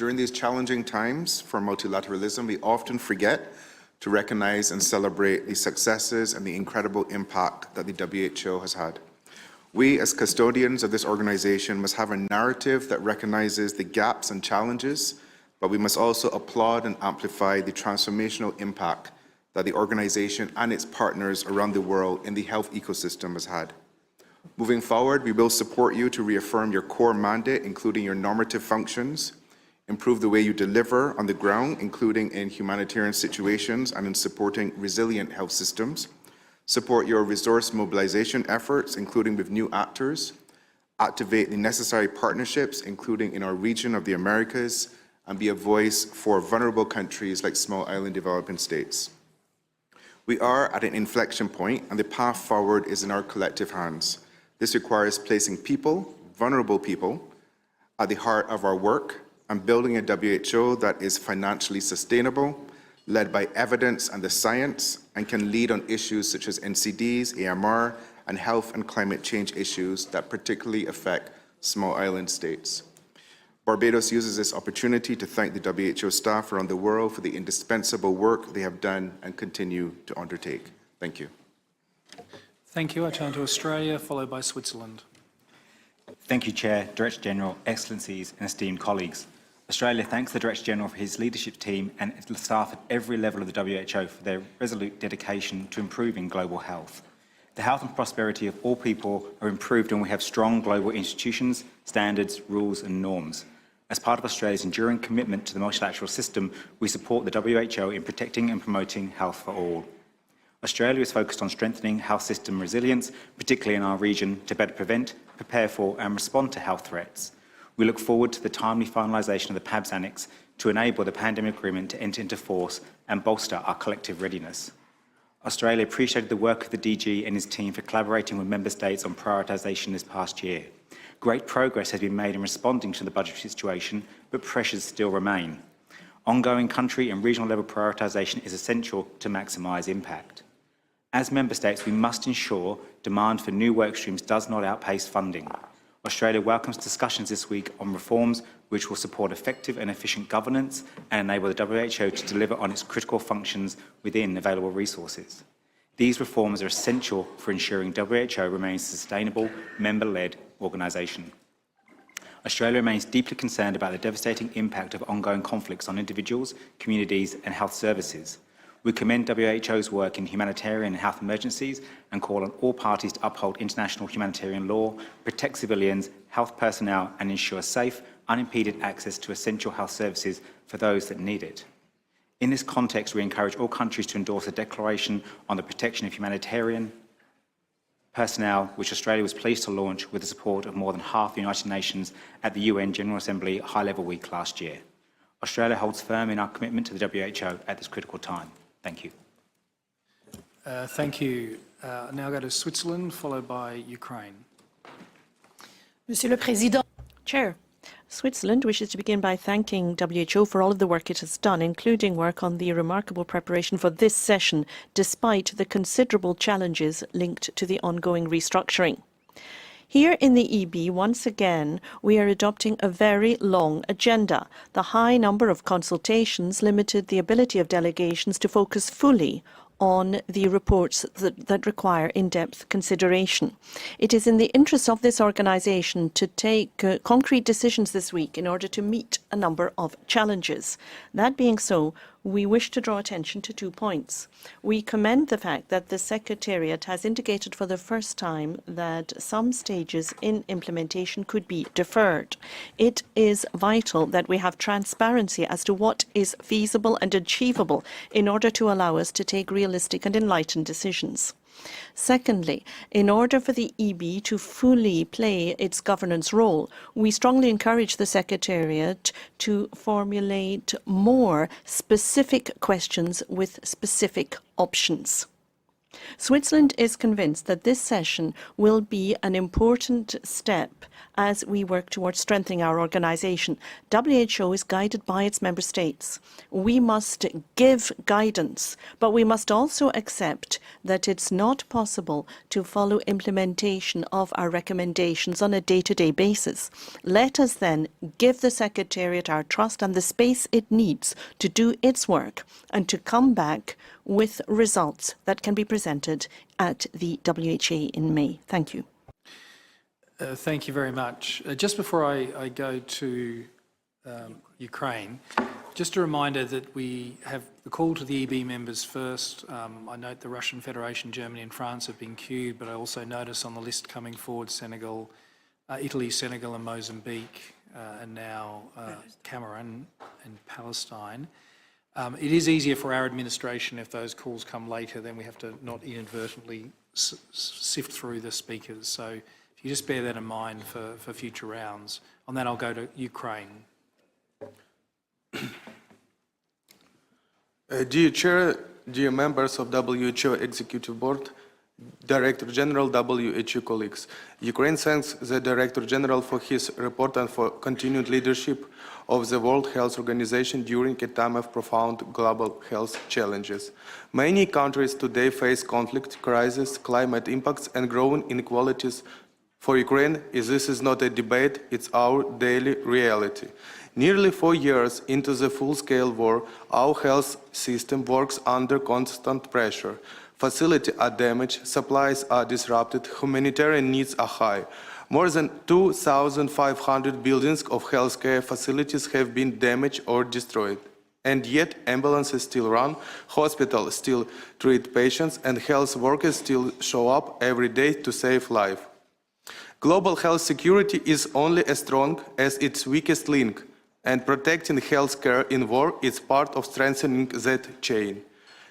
during these challenging times for multilateralism, we often forget to recognize and celebrate the successes and the incredible impact that the WHO has had. We, as custodians of this organization, must have a narrative that recognizes the gaps and challenges, but we must also applaud and amplify the transformational impact that the organization and its partners around the world in the health ecosystem has had. Moving forward, we will support you to reaffirm your core mandate, including your normative functions, improve the way you deliver on the ground, including in humanitarian situations and in supporting resilient health systems, support your resource mobilization efforts, including with new actors, activate the necessary partnerships, including in our region of the Americas, and be a voice for vulnerable countries like small island developing states. We are at an inflection point, and the path forward is in our collective hands. This requires placing people, vulnerable people, at the heart of our work and building a WHO that is financially sustainable, led by evidence and the science, and can lead on issues such as NCDs, AMR, and health and climate change issues that particularly affect small island states. Barbados uses this opportunity to thank the WHO staff around the world for the indispensable work they have done and continue to undertake. Thank you. Thank you. I turn to Australia, followed by Switzerland. Thank you, Chair, Director General, Excellencies and esteemed colleagues. Australia thanks the Director General for his leadership team and the staff at every level of the WHO for their resolute dedication to improving global health. The health and prosperity of all people are improved when we have strong global institutions, standards, rules and norms. As part of Australia's enduring commitment to the multilateral system, we support the WHO in protecting and promoting health for all. Australia is focused on strengthening health system resilience, particularly in our region, to better prevent, prepare for and respond to health threats. We look forward to the timely finalisation of the PABS Annex to enable the pandemic agreement to enter into force and bolster our collective readiness. Australia appreciated the work of the DG and his team for collaborating with Member States on prioritisation this past year. Great progress has been made in responding to the budgetary situation, but pressures still remain. Ongoing country and regional level prioritisation is essential to maximise impact. As Member States, we must ensure demand for new work streams does not outpace funding. Australia welcomes discussions this week on reforms which will support effective and efficient governance and enable the WHO to deliver on its critical functions within available resources. These reforms are essential for ensuring WHO remains a sustainable, member-led organisation. Australia remains deeply concerned about the devastating impact of ongoing conflicts on individuals, communities and health services. We commend WHO's work in humanitarian and health emergencies and call on all parties to uphold international humanitarian law, protect civilians, health personnel and ensure safe, unimpeded access to essential health services for those that need it. In this context, we encourage all countries to endorse a declaration on the protection of humanitarian personnel, which Australia was pleased to launch with the support of more than half the United Nations at the UN General Assembly High-Level Week last year. Australia holds firm in our commitment to the WHO at this critical time. Thank you. Thank you. Now go to Switzerland, followed by Ukraine. Monsieur le Président. Chair, Switzerland wishes to begin by thanking WHO for all of the work it has done, including work on the remarkable preparation for this session, despite the considerable challenges linked to the ongoing restructuring. Here in the EB, once again, we are adopting a very long agenda. The high number of consultations limited the ability of delegations to focus fully on the reports that require in-depth consideration. It is in the interest of this organisation to take concrete decisions this week in order to meet a number of challenges. That being so, we wish to draw attention to 2 points. We commend the fact that the Secretariat has indicated for the first time that some stages in implementation could be deferred. It is vital that we have transparency as to what is feasible and achievable in order to allow us to take realistic and enlightened decisions. Secondly, in order for the EB to fully play its governance role, we strongly encourage the Secretariat to formulate more specific questions with specific options. Switzerland is convinced that this session will be an important step as we work towards strengthening our organisation. WHO is guided by its member states. We must give guidance, but we must also accept that it's not possible to follow implementation of our recommendations on a day-to-day basis. Let us then give the Secretariat our trust and the space it needs to do its work and to come back with results that can be presented at the WHA in May. Thank you. Thank you very much. Just before I go to Ukraine, just a reminder that we have the call to the EB members first. I note the Russian Federation, Germany and France have been queued, but I also notice on the list coming forward Senegal, Italy, Senegal and Mozambique, and now Cameroon and Palestine. It is easier for our administration if those calls come later, then we have to not inadvertently sift through the speakers. So if you just bear that in mind for future rounds. On that, I'll go to Ukraine. Dear Chair, dear members of WHO Executive Board, Director General, WHO colleagues, Ukraine thanks the Director General for his report and for continued leadership of the World Health Organization during a time of profound global health challenges. Many countries today face conflict, crisis, climate impacts and growing inequalities. For Ukraine, this is not a debate, it's our daily reality. Nearly 4 years into the full-scale war, our health system works under constant pressure. Facilities are damaged, supplies are disrupted, humanitarian needs are high. More than 2,500 buildings of healthcare facilities have been damaged or destroyed. And yet, ambulances still run, hospitals still treat patients, and health workers still show up every day to save life. Global health security is only as strong as its weakest link, and protecting healthcare in war is part of strengthening that chain.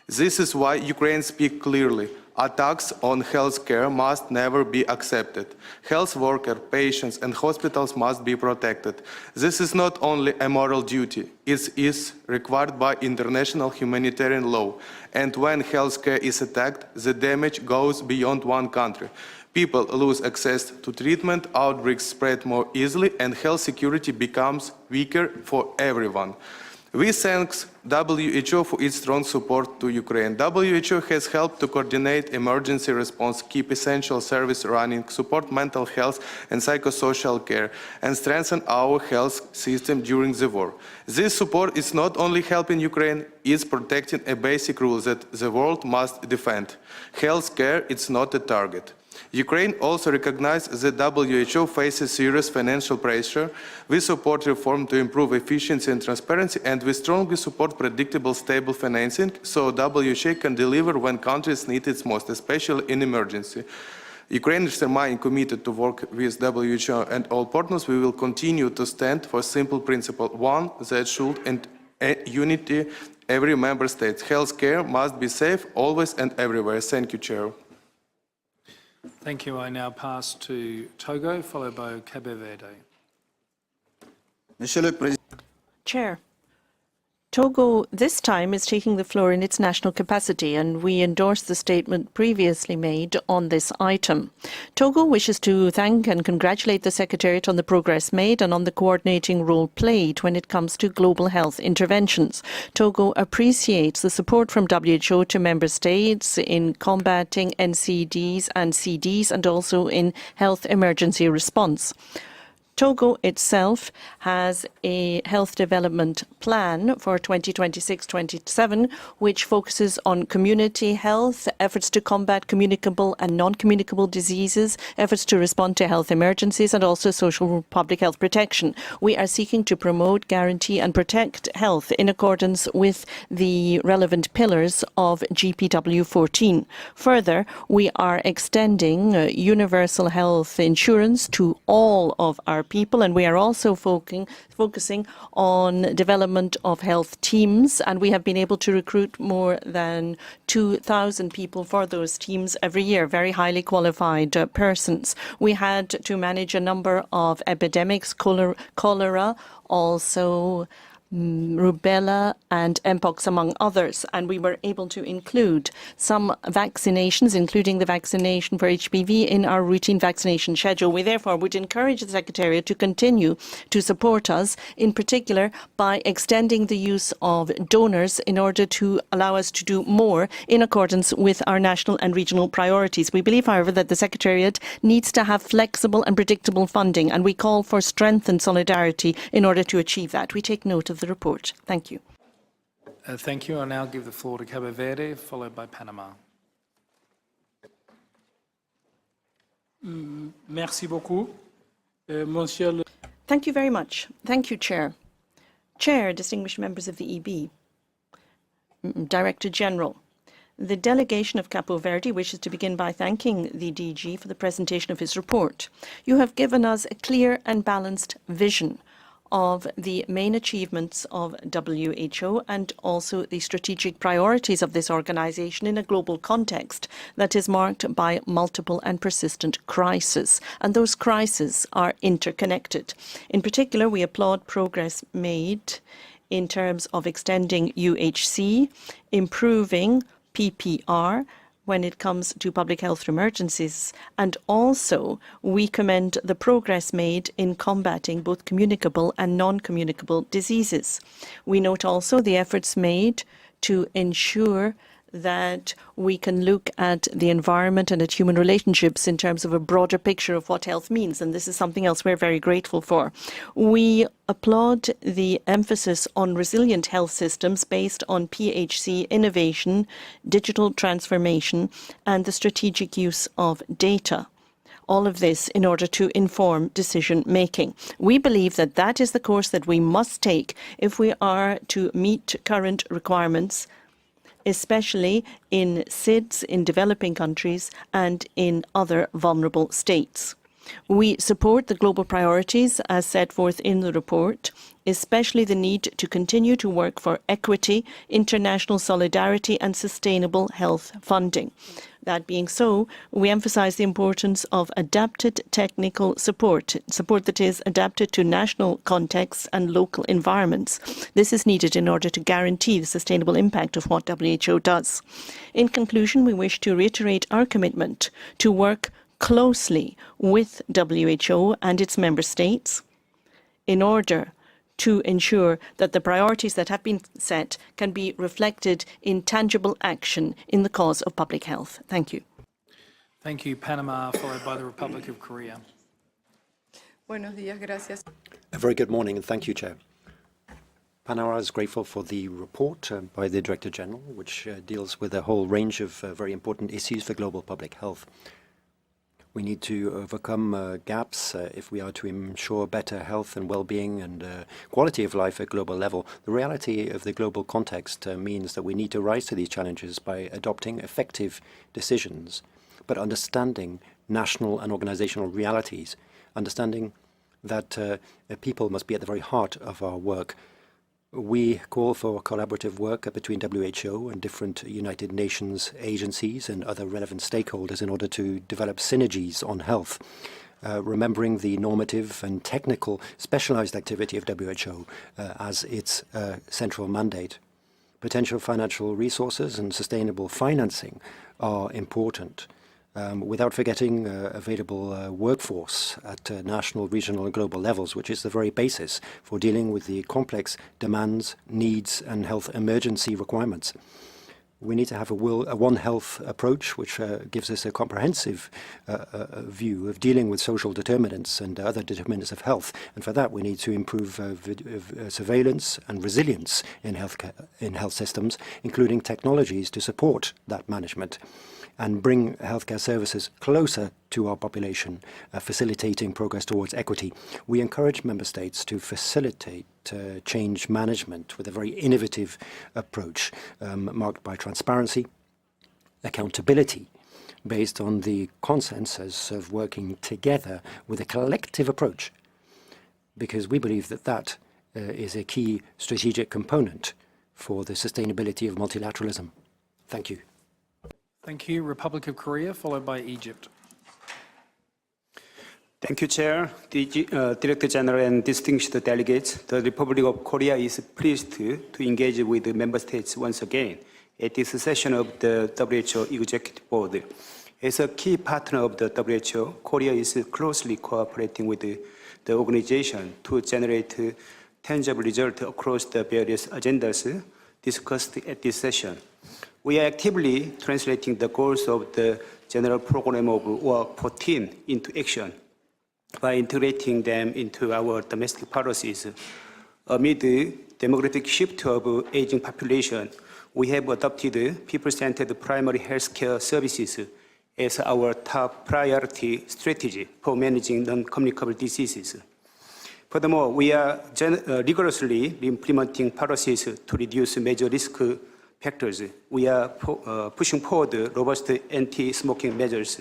This is why Ukraine speaks clearly. Attacks on healthcare must never be accepted. Health workers, patients and hospitals must be protected. This is not only a moral duty, it is required by international humanitarian law. And when healthcare is attacked, the damage goes beyond one country. People lose access to treatment, outbreaks spread more easily, and health security becomes weaker for everyone. We thank WHO for its strong support to Ukraine. WHO has helped to coordinate emergency response, keep essential services running, support mental health and psychosocial care, and strengthen our health system during the war. This support is not only helping Ukraine, it's protecting a basic rule that the world must defend. Health care is not a target. Ukraine also recognizes that WHO faces serious financial pressure. We support reform to improve efficiency and transparency, and we strongly support predictable, stable financing so WHO can deliver when countries need it most, especially in emergency. Ukraine is committed to work with WHO and all partners. We will continue to stand for a simple principle, one that should and unity every member state. Healthcare must be safe always and everywhere. Thank you, Chair. Thank you. I now pass to Togo, followed by Cabo Verde. Monsieur le Président. Chair, Togo this time is taking the floor in its national capacity, and we endorse the statement previously made on this item. Togo wishes to thank and congratulate the Secretariat on the progress made and on the coordinating role played when it comes to global health interventions. Togo appreciates the support from WHO to member states in combating NCDs and CDs and also in health emergency response. Togo itself has a health development plan for 2026-27, which focuses on community health, efforts to combat communicable and non-communicable diseases, efforts to respond to health emergencies, and also social public health protection. We are seeking to promote, guarantee, and protect health in accordance with the relevant pillars of GPW 14. Further, we are extending universal health insurance to all of our people, and we are also focusing on development of health teams, and we have been able to recruit more than 2,000 people for those teams every year, very highly qualified persons. We had to manage a number of epidemics, cholera, also rubella and mpox, among others. And we were able to include some vaccinations, including the vaccination for HPV, in our routine vaccination schedule. We therefore would encourage the Secretariat to continue to support us, in particular by extending the use of donors in order to allow us to do more in accordance with our national and regional priorities. We believe, however, that the Secretariat needs to have flexible and predictable funding, and we call for strength and solidarity in order to achieve that. We take note of the report. Thank you. Thank you. I now give the floor to Cabo Verde, followed by Panama. Merci beaucoup. Monsieur le... Thank you very much. Thank you, Chair. Chair, distinguished members of the EB, Director General, the delegation of Cabo Verde wishes to begin by thanking the DG for the presentation of his report. You have given us a clear and balanced vision of the main achievements of WHO and also the strategic priorities of this organization in a global context that is marked by multiple and persistent crises. And those crises are interconnected. In particular, we applaud progress made in terms of extending UHC, improving PPR, when it comes to public health emergencies, and also we commend the progress made in combating both communicable and non-communicable diseases. We note also the efforts made to ensure that we can look at the environment and at human relationships in terms of a broader picture of what health means, and this is something else we're very grateful for. We applaud the emphasis on resilient health systems based on PHC innovation, digital transformation, and the strategic use of data. All of this in order to inform decision-making. We believe that that is the course that we must take if we are to meet current requirements, especially in SIDS in developing countries and in other vulnerable states. We support the global priorities as set forth in the report, especially the need to continue to work for equity, international solidarity and sustainable health funding. That being so, we emphasize the importance of adapted technical support that is adapted to national contexts and local environments. This is needed in order to guarantee the sustainable impact of what WHO does. In conclusion, we wish to reiterate our commitment to work closely with WHO and its member states in order to ensure that the priorities that have been set can be reflected in tangible action in the cause of public health. Thank you. Thank you. Panama, followed by the Republic of Korea. Buenos días, gracias. A very good morning, and thank you, Chair. Panama is grateful for the report by the Director General, which deals with a whole range of very important issues for global public health. We need to overcome gaps if we are to ensure better health and well-being and quality of life at global level. The reality of the global context means that we need to rise to these challenges by adopting effective decisions, but understanding national and organizational realities, understanding that people must be at the very heart of our work. We call for collaborative work between WHO and different United Nations agencies and other relevant stakeholders in order to develop synergies on health, remembering the normative and technical specialized activity of WHO as its central mandate. Potential financial resources and sustainable financing are important, without forgetting available workforce at national, regional and global levels, which is the very basis for dealing with the complex demands, needs and health emergency requirements. We need to have a One Health approach, which gives us a comprehensive view of dealing with social determinants and other determinants of health. And for that, we need to improve surveillance and resilience in health systems, including technologies to support that management and bring healthcare services closer to our population, facilitating progress towards equity. We encourage member states to facilitate change management with a very innovative approach marked by transparency, accountability, based on the consensus of working together with a collective approach, because we believe that that is a key strategic component for the sustainability of multilateralism. Thank you. Thank you. Republic of Korea, followed by Egypt. Thank you, Chair, Director General, and distinguished delegates. The Republic of Korea is pleased to engage with the member states once again at this session of the WHO Executive Board. As a key partner of the WHO, Korea is closely cooperating with the organization to generate tangible results across the various agendas discussed at this session. We are actively translating the goals of the General Program of Work 14 into action by integrating them into our domestic policies. Amid the demographic shift of aging population, we have adopted people-centered primary health care services as our top priority strategy for managing non-communicable diseases. Furthermore, we are rigorously implementing policies to reduce major risk factors. We are pushing forward robust anti-smoking measures.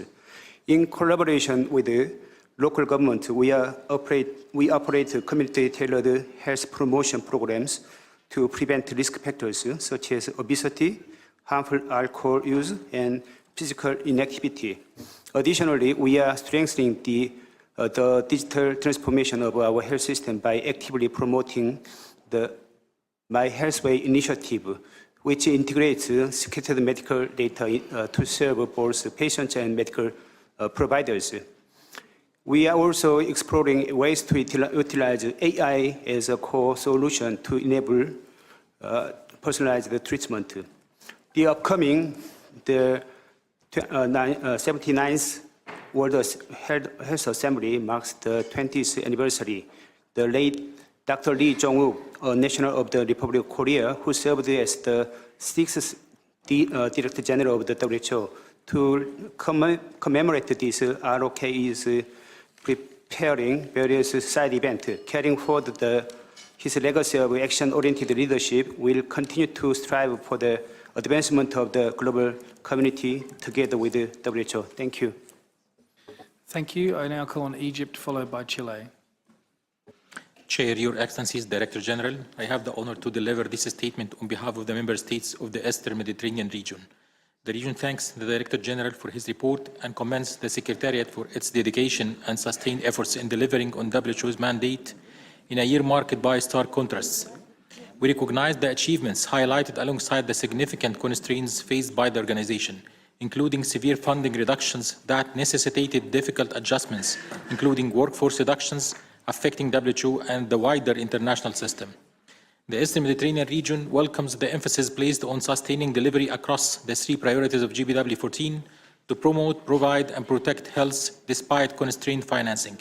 In collaboration with the local government, we operate community-tailored health promotion programs to prevent risk factors such as obesity, harmful alcohol use, and physical inactivity. Additionally, we are strengthening the digital transformation of our health system by actively promoting the My Health Way initiative, which integrates security medical data to serve both patients and medical providers. We are also exploring ways to utilize AI as a core solution to enable personalized treatment. The upcoming 79th World Health Assembly marks the 20th anniversary. The late Dr. Lee Jong-wook, a national of the Republic of Korea, who served as the 6th Director General of the WHO, to commemorate this, ROK is preparing various side events. Carrying forward his legacy of action-oriented leadership, will continue to strive for the advancement of the global community together with the WHO. Thank you. Thank you. I now call on Egypt, followed by Chile. Chair, Your Excellencies, Director General, I have the honor to deliver this statement on behalf of the member states of the Eastern Mediterranean region. The region thanks the Director General for his report and commends the Secretariat for its dedication and sustained efforts in delivering on WHO's mandate in a year marked by stark contrasts. We recognize the achievements highlighted alongside the significant constraints faced by the organization, including severe funding reductions that necessitated difficult adjustments, including workforce reductions affecting WHO and the wider international system. The Eastern Mediterranean region welcomes the emphasis placed on sustaining delivery across the three priorities of GBW 14 to promote, provide, and protect health despite constrained financing.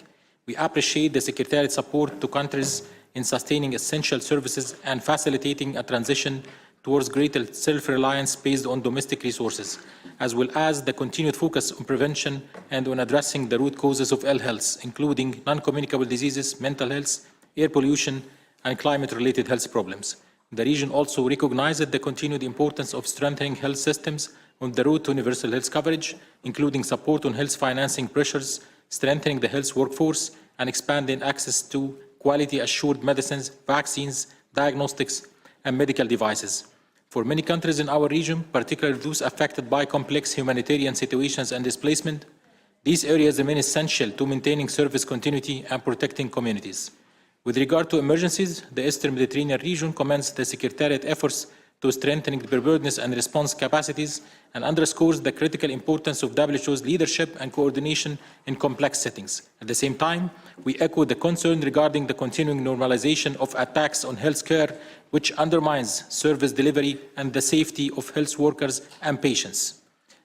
We appreciate the Secretariat's support to countries in sustaining essential services and facilitating a transition towards greater self-reliance based on domestic resources, as well as the continued focus on prevention and on addressing the root causes of ill health, including non-communicable diseases, mental health, air pollution, and climate-related health problems. The region also recognizes the continued importance of strengthening health systems on the road to universal health coverage, including support on health financing pressures, strengthening the health workforce, and expanding access to quality-assured medicines, vaccines, diagnostics, and medical devices. For many countries in our region, particularly those affected by complex humanitarian situations and displacement, these areas remain essential to maintaining service continuity and protecting communities. With regard to emergencies, the Eastern Mediterranean region commends the Secretariat efforts to strengthening the preparedness and response capacities and underscores the critical importance of WHO's leadership and coordination in complex settings. At the same time, we echo the concern regarding the continuing normalization of attacks on healthcare, which undermines service delivery and the safety of health workers and patients.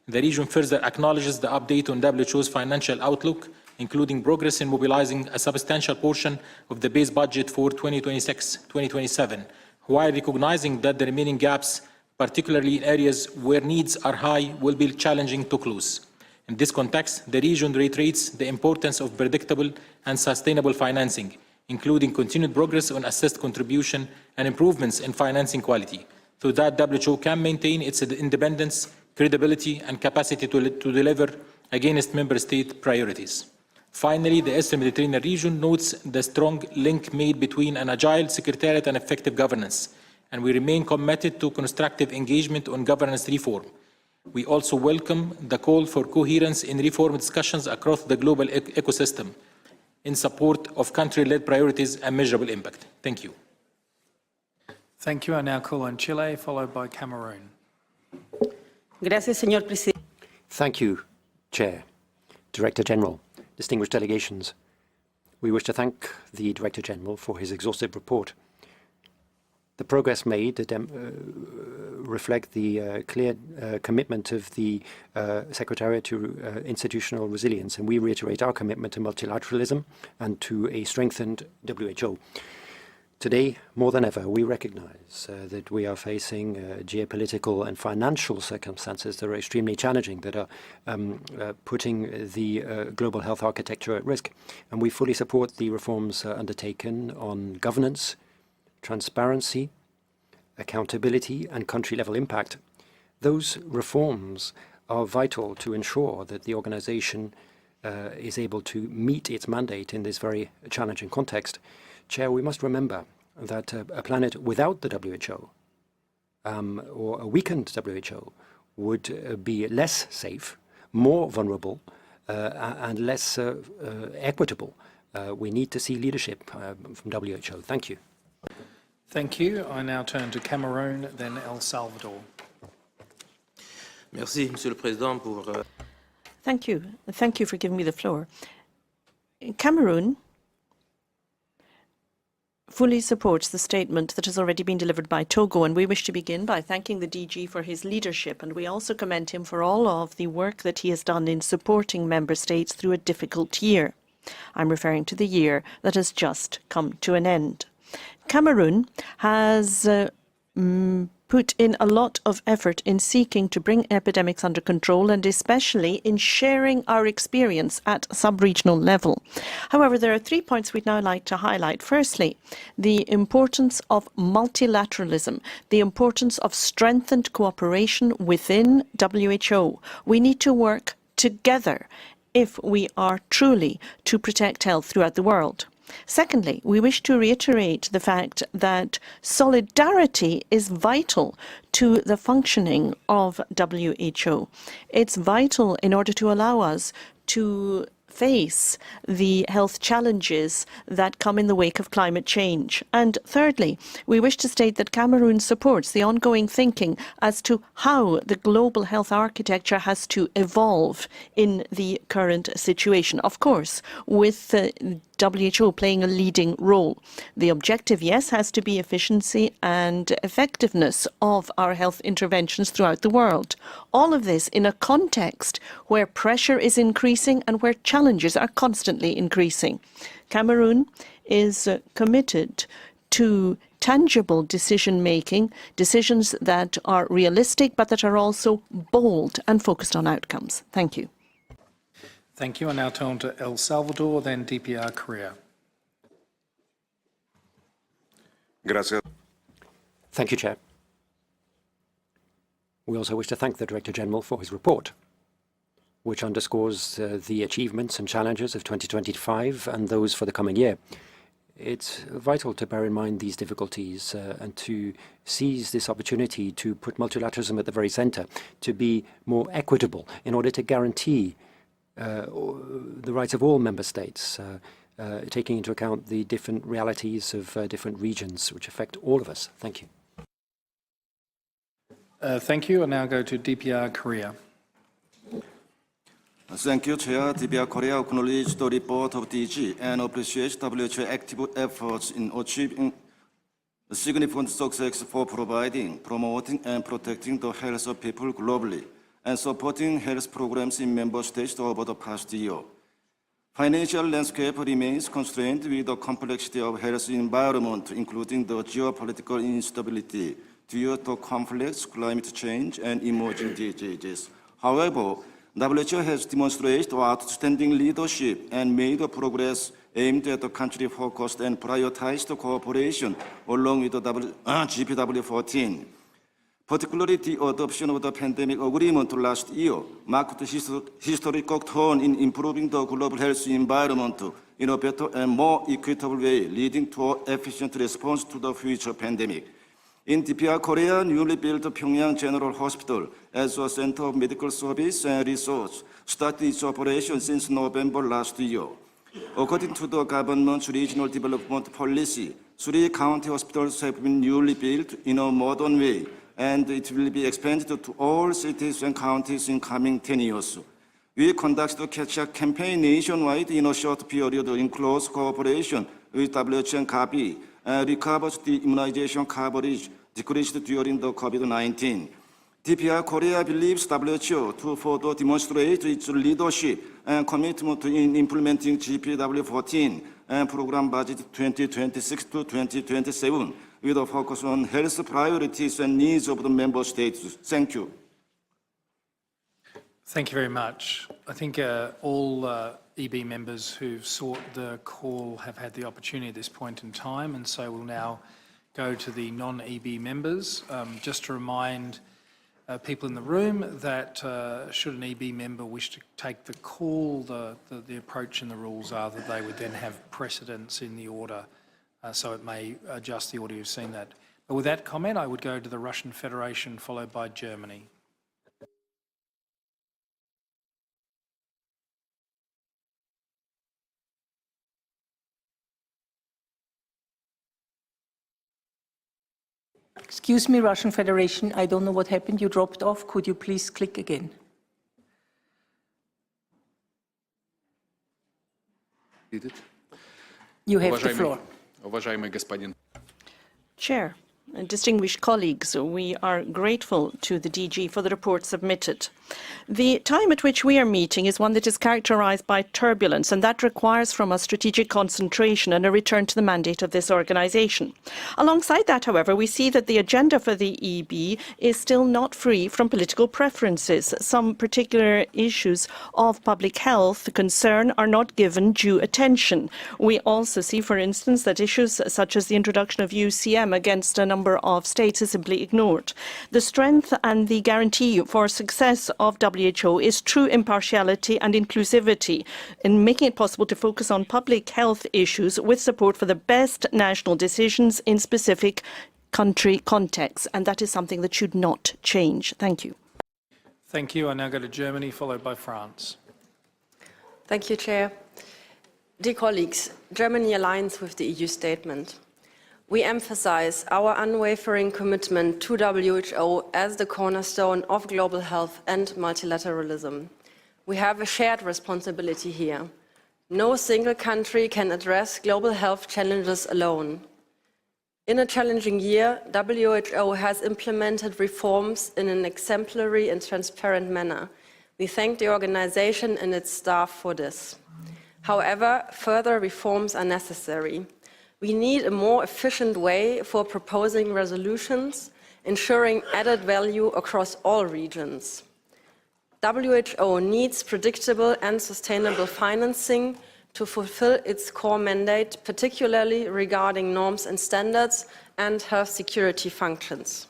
The region further acknowledges the update on WHO's financial outlook, including progress in mobilizing a substantial portion of the base budget for 2026-2027, while recognizing that the remaining gaps, particularly in areas where needs are high, will be challenging to close. In this context, the region reiterates the importance of predictable and sustainable financing, including continued progress on assessed contribution and improvements in financing quality, so that WHO can maintain its independence, credibility, and capacity to deliver against member state priorities. Finally, the Eastern Mediterranean region notes the strong link made between an agile Secretariat and effective governance, and we remain committed to constructive engagement on governance reform. We also welcome the call for coherence in reform discussions across the global ecosystem, in support of country-led priorities and measurable impact. Thank you. Thank you. I now call on Chile, followed by Cameroon. Gracias, señor presidente. Thank you, Chair, Director General, distinguished delegations. We wish to thank the Director General for his exhaustive report. The progress made reflect the clear commitment of the Secretariat to institutional resilience, and we reiterate our commitment to multilateralism and to a strengthened WHO. Today, more than ever, we recognize that we are facing geopolitical and financial circumstances that are extremely challenging, that are putting the global health architecture at risk. And we fully support the reforms undertaken on governance, transparency, accountability, and country-level impact. Those reforms are vital to ensure that the organization is able to meet its mandate in this very challenging context. Chair, we must remember that a planet without the WHO or a weakened WHO would be less safe, more vulnerable, and less equitable. We need to see leadership from WHO. Thank you. Thank you. I now turn to Cameroon, then El Salvador. Merci, Monsieur le Président, pour... Thank you. Thank you for giving me the floor. Cameroon fully supports the statement that has already been delivered by Togo, and we wish to begin by thanking the DG for his leadership, and we also commend him for all of the work that he has done in supporting member states through a difficult year. I'm referring to the year that has just come to an end. Cameroon has put in a lot of effort in seeking to bring epidemics under control, and especially in sharing our experience at sub-regional level. However, there are 3 points we'd now like to highlight. Firstly, the importance of multilateralism, the importance of strengthened cooperation within WHO. We need to work together if we are truly to protect health throughout the world. Secondly, we wish to reiterate the fact that solidarity is vital to the functioning of WHO. It's vital in order to allow us to face the health challenges that come in the wake of climate change. And thirdly, we wish to state that Cameroon supports the ongoing thinking as to how the global health architecture has to evolve in the current situation. Of course, with WHO playing a leading role. The objective, yes, has to be efficiency and effectiveness of our health interventions throughout the world. All of this in a context where pressure is increasing and where challenges are constantly increasing. Cameroon is committed to tangible decision-making, decisions that are realistic but that are also bold and focused on outcomes. Thank you. Thank you. I now turn to El Salvador, then DPR Korea. Gracias. Thank you, Chair. We also wish to thank the Director General for his report, which underscores the achievements and challenges of 2025 and those for the coming year. It's vital to bear in mind these difficulties and to seize this opportunity to put multilateralism at the very center, to be more equitable in order to guarantee the rights of all member states, taking into account the different realities of different regions which affect all of us. Thank you. Thank you. I now go to DPR Korea. Thank you, Chair. DPR Korea acknowledges the report of DG and appreciates WHO's active efforts in achieving significant success for providing, promoting, and protecting the health of people globally, and supporting health programs in member states over the past year. Financial landscape remains constrained with the complexity of health environment, including the geopolitical instability due to complex climate change and emerging diseases. However, WHO has demonstrated outstanding leadership and made progress aimed at the country-focused and prioritized cooperation along with the GPW14. Particularly, the adoption of the pandemic agreement last year marked a historical turn in improving the global health environment in a better and more equitable way, leading to an efficient response to the future pandemic. In DPR Korea, newly built Pyongyang General Hospital as a center of medical service and research started its operation since November last year. According to the government's regional development policy, 3 county hospitals have been newly built in a modern way, and it will be expanded to all cities and counties in coming 10 years. We conducted a catch-up campaign nationwide in a short period in close cooperation with WHO and Gavi, and recovered the immunization coverage decreased during the COVID-19. DPR Korea believes WHO to further demonstrate its leadership and commitment in implementing GPW14 and program budget 2026 to 2027 with a focus on health priorities and needs of the member states. Thank you. Thank you very much. I think all EB members who've sought the call have had the opportunity at this point in time, and so we'll now go to the non-EB members. Just to remind people in the room that should an EB member wish to take the call, the approach and the rules are that they would then have precedence in the order, so it may adjust the order. You've seen that. But with that comment, I would go to the Russian Federation, followed by Germany. Excuse me, Russian Federation, I don't know what happened. You dropped off. Could you please click again? You have the floor. Chair, distinguished colleagues, we are grateful to the DG for the report submitted. The time at which we are meeting is one that is characterised by turbulence, and that requires from us strategic concentration and a return to the mandate of this organisation. Alongside that, however, we see that the agenda for the EB is still not free from political preferences. Some particular issues of public health concern are not given due attention. We also see, for instance, that issues such as the introduction of UCM against a number of states is simply ignored. The strength and the guarantee for success of WHO is true impartiality and inclusivity in making it possible to focus on public health issues with support for the best national decisions in specific country contexts, and that is something that should not change. Thank you. Thank you. I now go to Germany, followed by France. Thank you, Chair. Dear colleagues, Germany aligns with the EU statement. We emphasize our unwavering commitment to WHO as the cornerstone of global health and multilateralism. We have a shared responsibility here. No single country can address global health challenges alone. In a challenging year, WHO has implemented reforms in an exemplary and transparent manner. We thank the organization and its staff for this. However, further reforms are necessary. We need a more efficient way for proposing resolutions, ensuring added value across all regions. WHO needs predictable and sustainable financing to fulfill its core mandate, particularly regarding norms and standards and health security functions.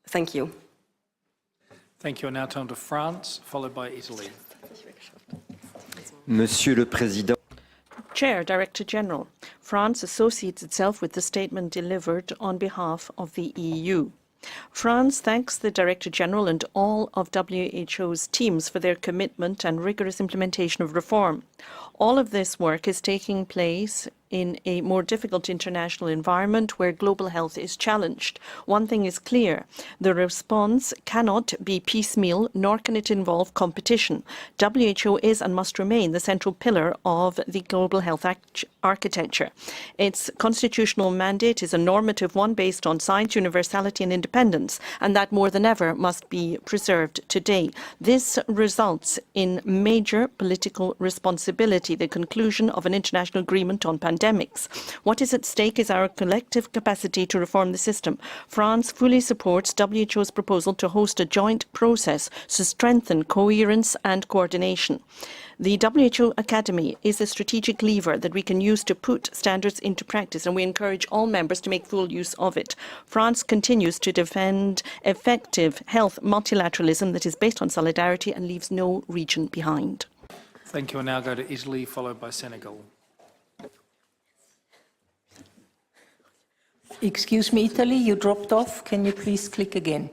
Thank you. Thank you. I now turn to France, followed by Italy. Monsieur le Président. Chair, Director General, France associates itself with the statement delivered on behalf of the EU. France thanks the Director General and all of WHO's teams for their commitment and rigorous implementation of reform. All of this work is taking place in a more difficult international environment where global health is challenged. One thing is clear, the response cannot be piecemeal, nor can it involve competition. WHO is and must remain the central pillar of the global health architecture. Its constitutional mandate is a normative one based on science, universality and independence, and that more than ever must be preserved today. This results in major political responsibility, the conclusion of an international agreement on pandemics. What is at stake is our collective capacity to reform the system. France fully supports WHO's proposal to host a joint process to strengthen coherence and coordination. The WHO Academy is a strategic lever that we can use to put standards into practice, and we encourage all members to make full use of it. France continues to defend effective health multilateralism that is based on solidarity and leaves no region behind. Thank you. I now go to Italy, followed by Senegal. Excuse me, Italy, you dropped off. Can you please click again?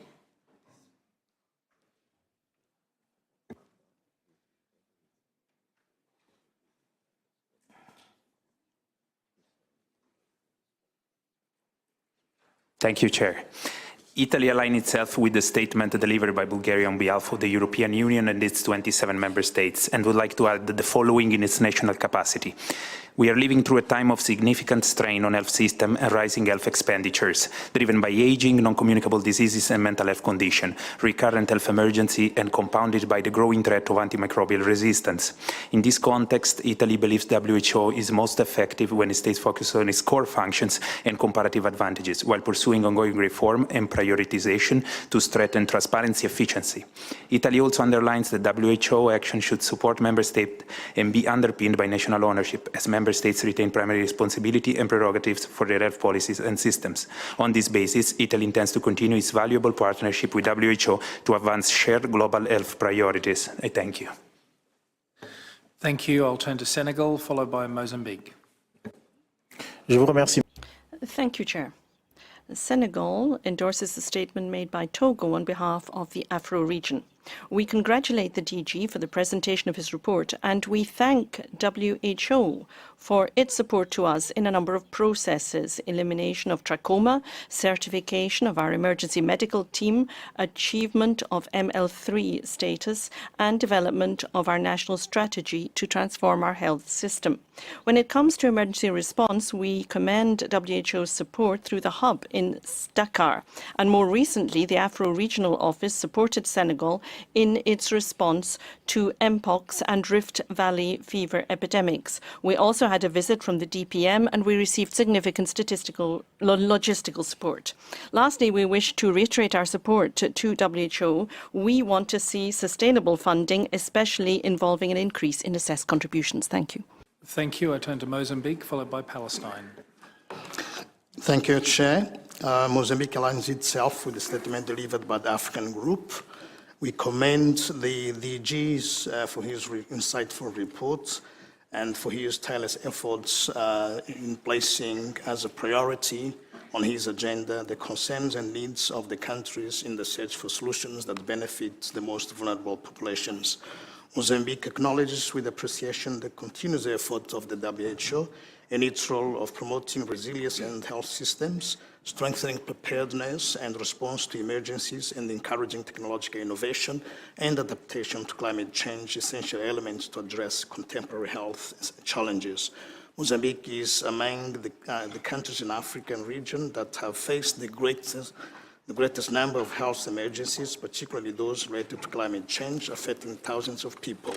Thank you, Chair. Italy aligned itself with the statement delivered by Bulgaria on behalf of the European Union and its 27 member states, and would like to add the following in its national capacity. We are living through a time of significant strain on health system and rising health expenditures, driven by aging, non-communicable diseases and mental health condition, recurrent health emergency, and compounded by the growing threat of antimicrobial resistance. In this context, Italy believes WHO is most effective when it stays focused on its core functions and comparative advantages, while pursuing ongoing reform and prioritization to strengthen transparency and efficiency. Italy also underlines that WHO action should support member states and be underpinned by national ownership, as member states retain primary responsibility and prerogatives for their health policies and systems. On this basis, Italy intends to continue its valuable partnership with WHO to advance shared global health priorities. I thank you. Thank you. I'll turn to Senegal, followed by Mozambique. Je vous remercie. Thank you, Chair. Senegal endorses the statement made by Togo on behalf of the Afro region. We congratulate the DG for the presentation of his report, and we thank WHO for its support to us in a number of processes: elimination of trachoma, certification of our emergency medical team, achievement of ML3 status, and development of our national strategy to transform our health system. When it comes to emergency response, we commend WHO's support through the hub in Dakar, and more recently, the Afro Regional Office supported Senegal in its response to Mpox and Rift Valley fever epidemics. We also had a visit from the DPM, and we received significant logistical support. Lastly, we wish to reiterate our support to WHO. We want to see sustainable funding, especially involving an increase in assessed contributions. Thank you. Thank you. I turn to Mozambique, followed by Palestine. Thank you, Chair. Mozambique aligns itself with the statement delivered by the African Group. We commend the DGs for his insightful report and for his tireless efforts in placing as a priority on his agenda the concerns and needs of the countries in the search for solutions that benefit the most vulnerable populations. Mozambique acknowledges with appreciation the continuous effort of the WHO in its role of promoting resilience in health systems, strengthening preparedness and response to emergencies, and encouraging technological innovation and adaptation to climate change, essential elements to address contemporary health challenges. Mozambique is among the countries in the African region that have faced the greatest number of health emergencies, particularly those related to climate change, affecting thousands of people.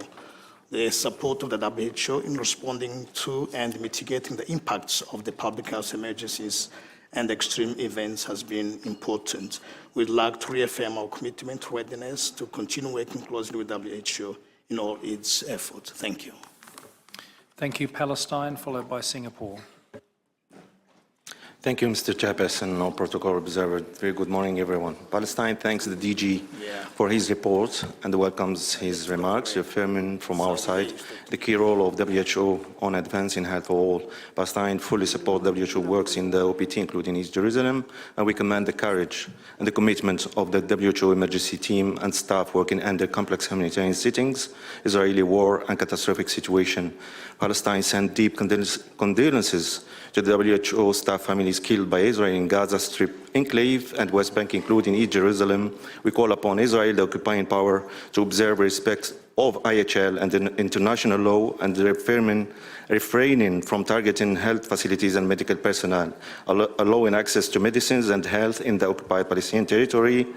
The support of the WHO in responding to and mitigating the impacts of the public health emergencies and extreme events has been important. We'd like to reaffirm our commitment to readiness to continue working closely with WHO in all its efforts. Thank you. Thank you, Palestine, followed by Singapore. Thank you, Mr. Chairperson, all protocol observers. Very good morning, everyone. Palestine thanks the DG for his report and welcomes his remarks, affirming from our side the key role of WHO on advancing health for all. Palestine fully supports WHO works in the OPT, including East Jerusalem, and we commend the courage and the commitment of the WHO emergency team and staff working under complex humanitarian settings, Israeli war and catastrophic situation. Palestine sent deep condolences to the WHO staff families killed by Israel in Gaza Strip enclave and West Bank, including East Jerusalem. We call upon Israel, the occupying power, to observe respect of IHL and international law and refraining from targeting health facilities and medical personnel, allowing access to medicines and health in the occupied Palestinian territory,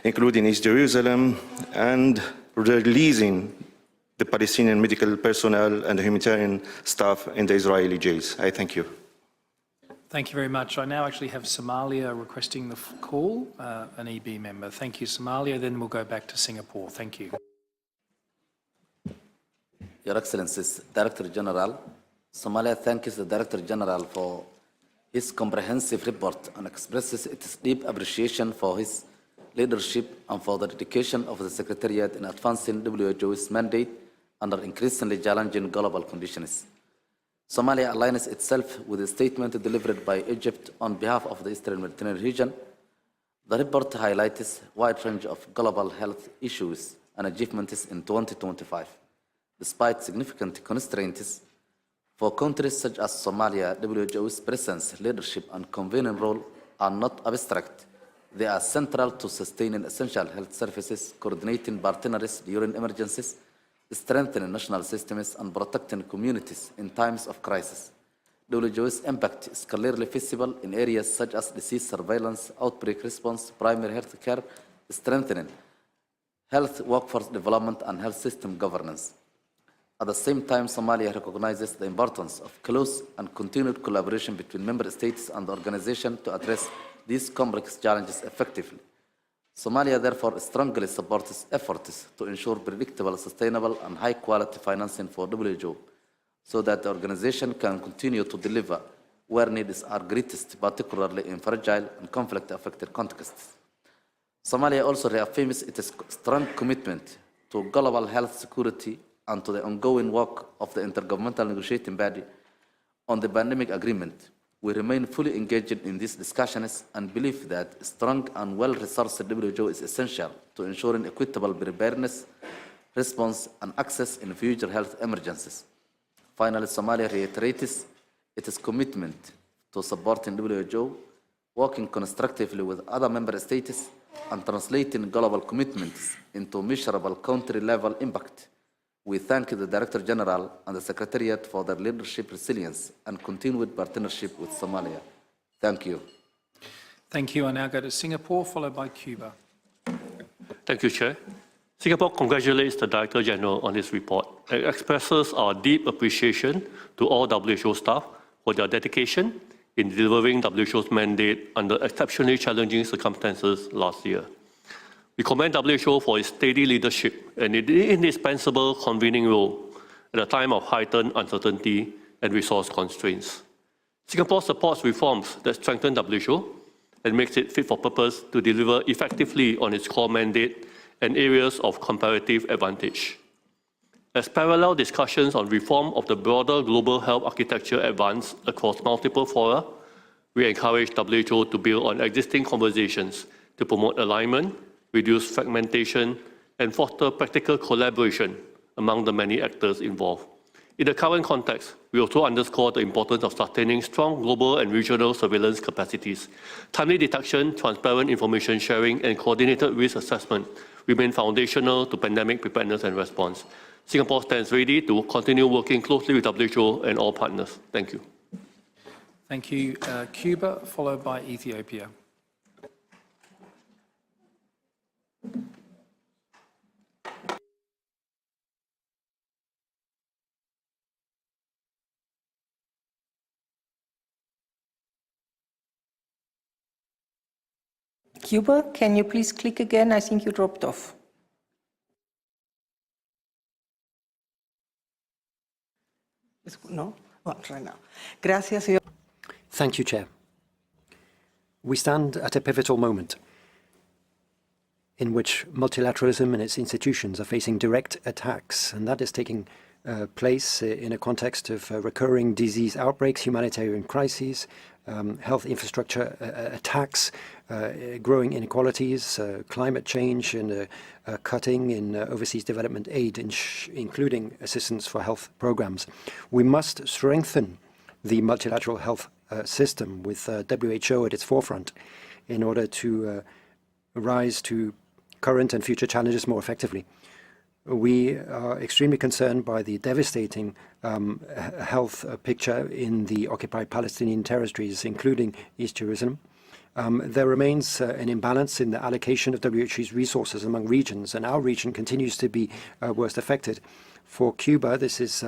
including East Jerusalem, and releasing the Palestinian medical personnel and the humanitarian staff in the Israeli jails. I thank you. Thank you very much. I now actually have Somalia requesting the call, an EB member. Thank you, Somalia. Then we'll go back to Singapore. Thank you. Your Excellencies, Director General, Somalia thanks the Director General for his comprehensive report and expresses its deep appreciation for his leadership and for the dedication of the Secretariat in advancing WHO's mandate under increasingly challenging global conditions. Somalia aligns itself with the statement delivered by Egypt on behalf of the Eastern Mediterranean region. The report highlights a wide range of global health issues and achievements in 2025. Despite significant constraints for countries such as Somalia, WHO's presence, leadership, and convening role are not abstract. They are central to sustaining essential health services, coordinating partenaries during emergencies, strengthening national systems, and protecting communities in times of crisis. WHO's impact is clearly visible in areas such as disease surveillance, outbreak response, primary health care, strengthening health workforce development, and health system governance. At the same time, Somalia recognizes the importance of close and continued collaboration between member states and the organization to address these complex challenges effectively. Somalia therefore strongly supports efforts to ensure predictable, sustainable, and high-quality financing for WHO, so that the organization can continue to deliver where needs are greatest, particularly in fragile and conflict-affected contexts. Somalia also reaffirms its strong commitment to global health security and to the ongoing work of the Intergovernmental Negotiating Body on the pandemic agreement. We remain fully engaged in these discussions and believe that strong and well-resourced WHO is essential to ensuring equitable preparedness, response, and access in future health emergencies. Finally, Somalia reiterates its commitment to supporting WHO, working constructively with other member states, and translating global commitments into measurable country-level impact. We thank the Director General and the Secretariat for their leadership, resilience, and continued partnership with Somalia. Thank you. Thank you. I now go to Singapore, followed by Cuba. Thank you, Chair. Singapore congratulates the Director General on his report and expresses our deep appreciation to all WHO staff for their dedication in delivering WHO's mandate under exceptionally challenging circumstances last year. We commend WHO for its steady leadership and its indispensable convening role at a time of heightened uncertainty and resource constraints. Singapore supports reforms that strengthen WHO and makes it fit for purpose to deliver effectively on its core mandate and areas of comparative advantage. As parallel discussions on reform of the broader global health architecture advance across multiple fora, we encourage WHO to build on existing conversations to promote alignment, reduce fragmentation, and foster practical collaboration among the many actors involved. In the current context, we also underscore the importance of sustaining strong global and regional surveillance capacities. Timely detection, transparent information sharing, and coordinated risk assessment remain foundational to pandemic preparedness and response. Singapore stands ready to continue working closely with WHO and all partners. Thank you. Thank you. Cuba, followed by Ethiopia. Cuba, can you please click again? I think you dropped off. No? Well, right now. Gracias, señor. Thank you, Chair. We stand at a pivotal moment in which multilateralism and its institutions are facing direct attacks, and that is taking place in a context of recurring disease outbreaks, humanitarian crises, health infrastructure attacks, growing inequalities, climate change, and cutting in overseas development aid, including assistance for health programs. We must strengthen the multilateral health system with WHO at its forefront in order to rise to current and future challenges more effectively. We are extremely concerned by the devastating health picture in the occupied Palestinian territories, including East Jerusalem. There remains an imbalance in the allocation of WHO's resources among regions, and our region continues to be worst affected. For Cuba, this is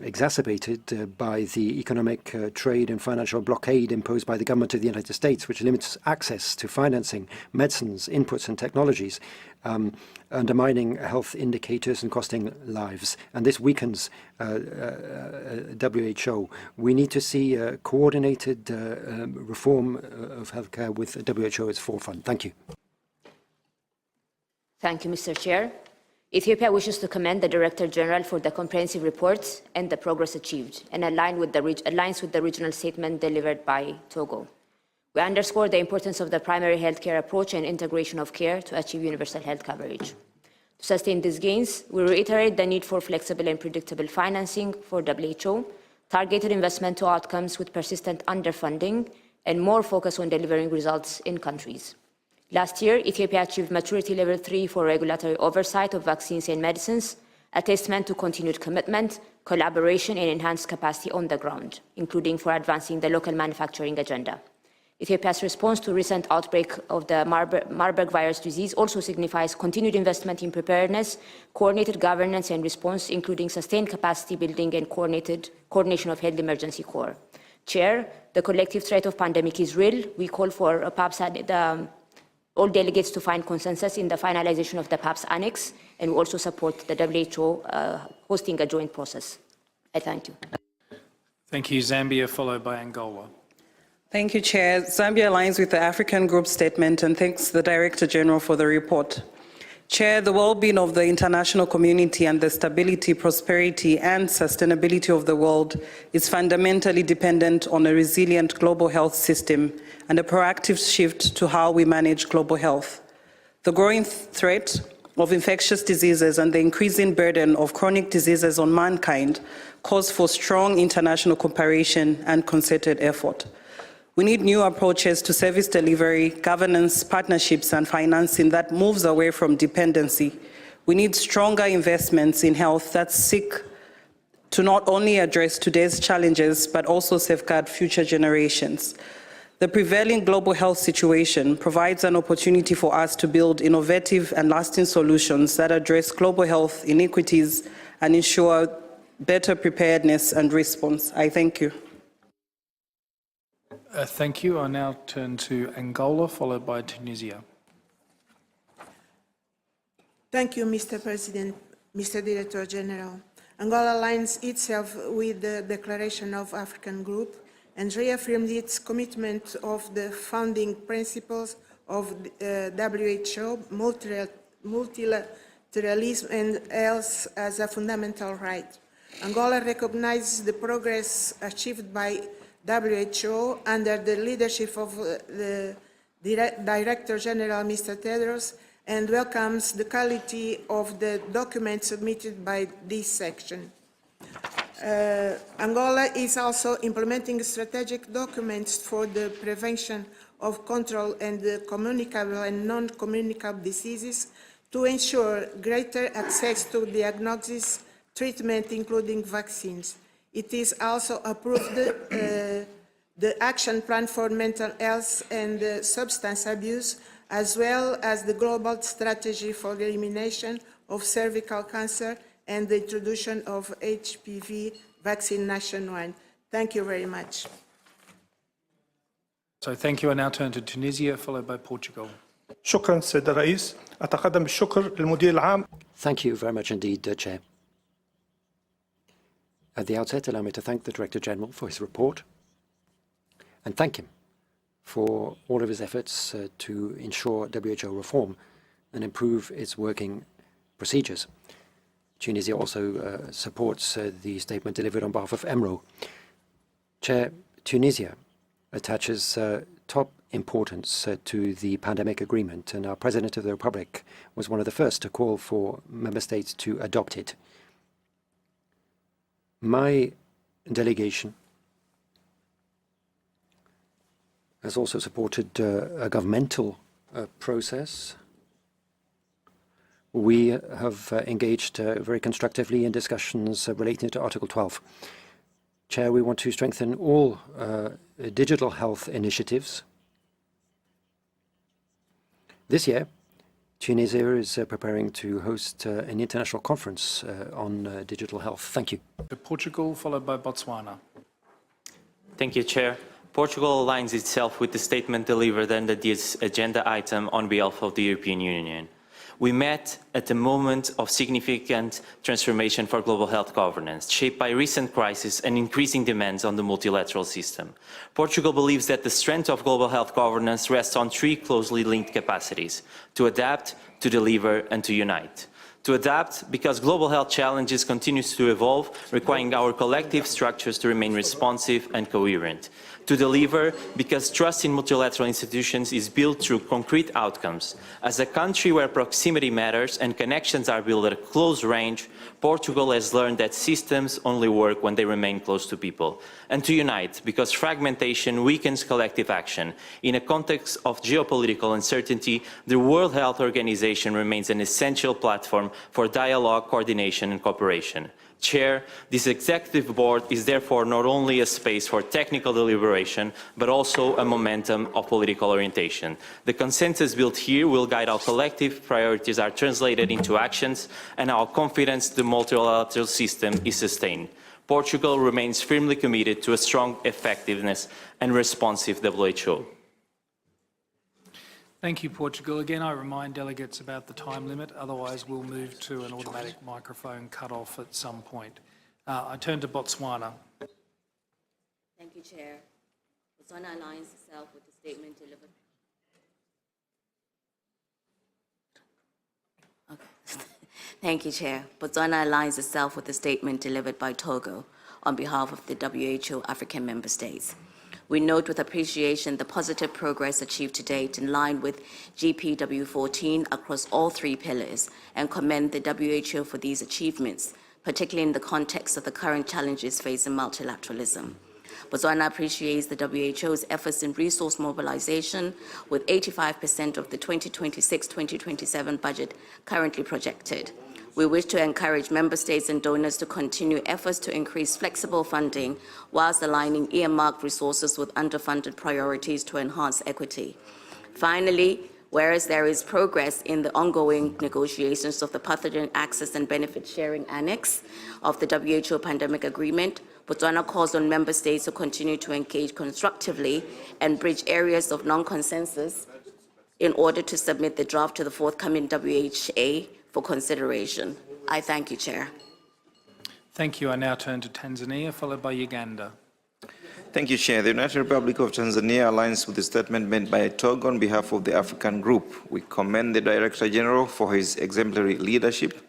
exacerbated by the economic, trade and financial blockade imposed by the government of the United States, which limits access to financing, medicines, inputs and technologies, undermining health indicators and costing lives. And this weakens WHO. We need to see a coordinated reform of healthcare with WHO at its forefront. Thank you. Thank you, Mr. Chair. Ethiopia wishes to commend the Director General for the comprehensive reports and the progress achieved, and aligns with the regional statement delivered by Togo. We underscore the importance of the primary healthcare approach and integration of care to achieve universal health coverage. To sustain these gains, we reiterate the need for flexible and predictable financing for WHO, targeted investment to outcomes with persistent underfunding, and more focus on delivering results in countries. Last year, Ethiopia achieved maturity level 3 for regulatory oversight of vaccines and medicines, a testament to continued commitment, collaboration, and enhanced capacity on the ground, including for advancing the local manufacturing agenda. Ethiopia's response to recent outbreak of the Marburg virus disease also signifies continued investment in preparedness, coordinated governance and response, including sustained capacity building and coordination of health emergency corps. Chair, the collective threat of pandemic is real. We call for all delegates to find consensus in the finalization of the PAPS Annex, and we also support the WHO hosting a joint process. I thank you. Thank you. Zambia, followed by Angola. Thank you, Chair. Zambia aligns with the African Group statement and thanks the Director General for the report. Chair, the well-being of the international community and the stability, prosperity, and sustainability of the world is fundamentally dependent on a resilient global health system and a proactive shift to how we manage global health. The growing threat of infectious diseases and the increasing burden of chronic diseases on mankind calls for strong international cooperation and concerted effort. We need new approaches to service delivery, governance, partnerships, and financing that moves away from dependency. We need stronger investments in health that seek to not only address today's challenges, but also safeguard future generations. The prevailing global health situation provides an opportunity for us to build innovative and lasting solutions that address global health inequities and ensure better preparedness and response. I thank you. Thank you. I now turn to Angola, followed by Tunisia. Thank you, Mr. President, Mr. Director General. Angola aligns itself with the Declaration of African Group and reaffirms its commitment of the founding principles of WHO, multilateralism and health as a fundamental right. Angola recognizes the progress achieved by WHO under the leadership of the Director General, Mr. Tedros, and welcomes the quality of the documents submitted by this section. Angola is also implementing strategic documents for the prevention of control and the communicable and non-communicable diseases to ensure greater access to diagnosis, treatment, including vaccines. It is also approved the Action Plan for Mental Health and Substance Abuse, as well as the Global Strategy for the Elimination of Cervical Cancer and the introduction of HPV vaccine nationwide. Thank you very much. So thank you. I now turn to Tunisia, followed by Portugal. شكرا سيد الرئيس. أتقدم بالشكر للمدير العام. Thank you very much indeed, Chair. At the outset, allow me to thank the Director General for his report and thank him for all of his efforts to ensure WHO reform and improve its working procedures. Tunisia also supports the statement delivered on behalf of EMRO. Chair, Tunisia attaches top importance to the pandemic agreement, and our President of the Republic was one of the first to call for member states to adopt it. My delegation has also supported a governmental process. We have engaged very constructively in discussions relating to Article 12. Chair, we want to strengthen all digital health initiatives. This year, Tunisia is preparing to host an international conference on digital health. Thank you. Portugal, followed by Botswana. Thank you, Chair. Portugal aligns itself with the statement delivered under this agenda item on behalf of the European Union. We met at a moment of significant transformation for global health governance, shaped by recent crises and increasing demands on the multilateral system. Portugal believes that the strength of global health governance rests on three closely linked capacities: to adapt, to deliver, and to unite. To adapt, because global health challenges continue to evolve, requiring our collective structures to remain responsive and coherent. to deliver because trust in multilateral institutions is built through concrete outcomes. As a country where proximity matters and connections are built at close range, Portugal has learned that systems only work when they remain close to people. And to unite, because fragmentation weakens collective action. In a context of geopolitical uncertainty, the World Health Organization remains an essential platform for dialogue, coordination and cooperation. Chair, this executive board is therefore not only a space for technical deliberation, but also a momentum of political orientation. The consensus built here will guide how collective priorities are translated into actions and how confidence the multilateral system is sustained. Portugal remains firmly committed to a strong effectiveness and responsive WHO. Thank you, Portugal. Again, I remind delegates about the time limit, otherwise we'll move to an automatic microphone cut-off at some point. I turn to Botswana. Thank you, Chair. Botswana aligns itself with the statement delivered. Okay. Thank you, Chair. Botswana aligns itself with the statement delivered by Togo on behalf of the WHO African member states. We note with appreciation the positive progress achieved to date in line with GPW14 across all three pillars and commend the WHO for these achievements, particularly in the context of the current challenges facing multilateralism. Botswana appreciates the WHO's efforts in resource mobilization, with 85% of the 2026-2027 budget currently projected. We wish to encourage member states and donors to continue efforts to increase flexible funding whilst aligning earmarked resources with underfunded priorities to enhance equity. Finally, whereas there is progress in the ongoing negotiations of the Pathogen Access and Benefit Sharing Annex of the WHO Pandemic Agreement, Botswana calls on member states to continue to engage constructively and bridge areas of non-consensus in order to submit the draft to the forthcoming WHA for consideration. I thank you, Chair. Thank you. I now turn to Tanzania, followed by Uganda. Thank you, Chair. The United Republic of Tanzania aligns with the statement made by Togo on behalf of the African Group. We commend the Director General for his exemplary leadership,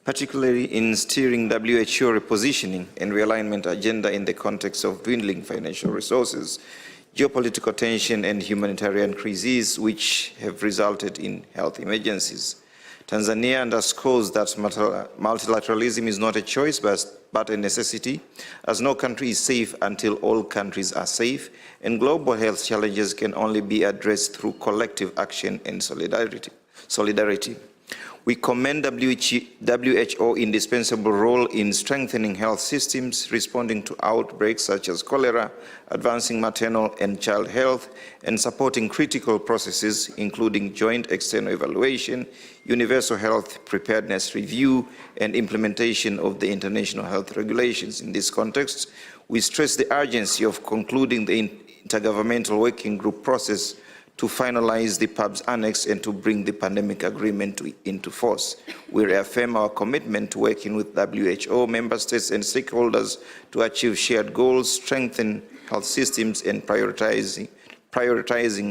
particularly in steering WHO repositioning and realignment agenda in the context of dwindling financial resources, geopolitical tension, and humanitarian crises which have resulted in health emergencies. Tanzania underscores that multilateralism is not a choice but a necessity, as no country is safe until all countries are safe, and global health challenges can only be addressed through collective action and solidarity. We commend WHO's indispensable role in strengthening health systems, responding to outbreaks such as cholera, advancing maternal and child health, and supporting critical processes, including joint external evaluation, universal health preparedness review, and implementation of the international health regulations. In this context, we stress the urgency of concluding the intergovernmental working group process to finalize the PAB's annex and to bring the pandemic agreement into force. We reaffirm our commitment to working with WHO, member states, and stakeholders to achieve shared goals, strengthen health systems, and prioritizing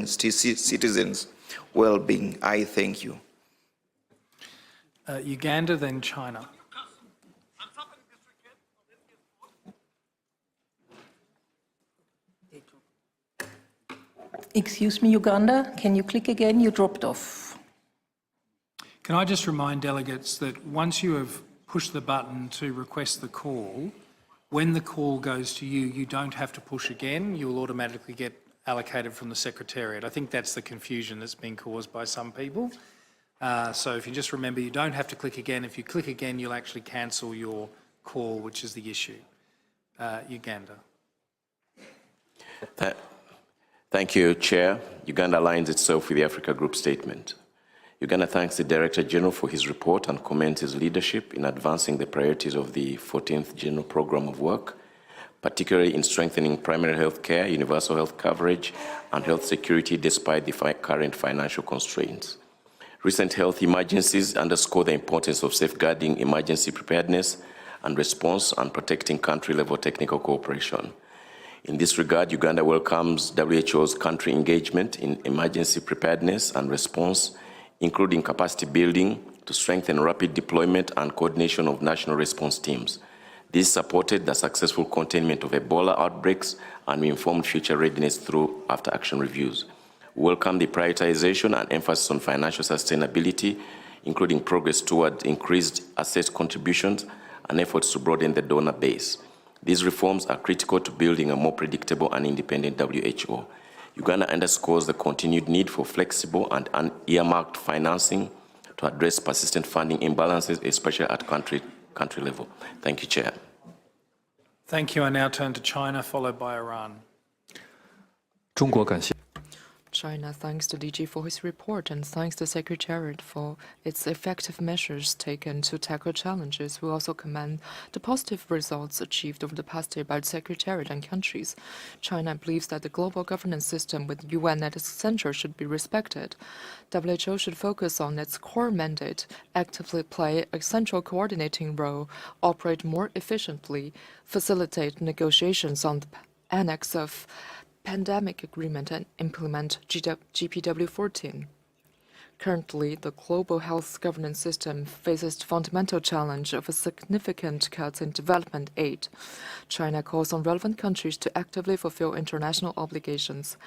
citizens' well-being. I thank you. Uganda, then China. Excuse me, Uganda, can you click again? You dropped off. Can I just remind delegates that once you have pushed the button to request the call, when the call goes to you, you don't have to push again. You'll automatically get allocated from the Secretariat. I think that's the confusion that's been caused by some people. So if you just remember, you don't have to click again. If you click again, you'll actually cancel your call, which is the issue. Uganda. Thank you, Chair. Uganda aligns itself with the Africa Group statement. Uganda thanks the Director General for his report and commends his leadership in advancing the priorities of the 14th General Programme of Work, particularly in strengthening primary health care, universal health coverage, and health security despite the current financial constraints. Recent health emergencies underscore the importance of safeguarding emergency preparedness and response and protecting country-level technical cooperation. In this regard, Uganda welcomes WHO's country engagement in emergency preparedness and response, including capacity building to strengthen rapid deployment and coordination of national response teams. This supported the successful containment of Ebola outbreaks and we inform future readiness through after-action reviews. We welcome the prioritization and emphasis on financial sustainability, including progress toward increased asset contributions and efforts to broaden the donor base. These reforms are critical to building a more predictable and independent WHO. Uganda underscores the continued need for flexible and earmarked financing to address persistent funding imbalances, especially at country level. Thank you, Chair. Thank you. I now turn to China, followed by Iran. China thanks the DG for his report and thanks the Secretariat for its effective measures taken to tackle challenges. We also commend the positive results achieved over the past year by the Secretariat and countries. China believes that the global governance system with UN at its center should be respected. WHO should focus on its core mandate, actively play a central coordinating role, operate more efficiently, facilitate negotiations on the annex of pandemic agreement and implement GPW 14. Currently, the global health governance system faces the fundamental challenge of a significant cuts in development aid. China calls on relevant countries to actively fulfill international obligations.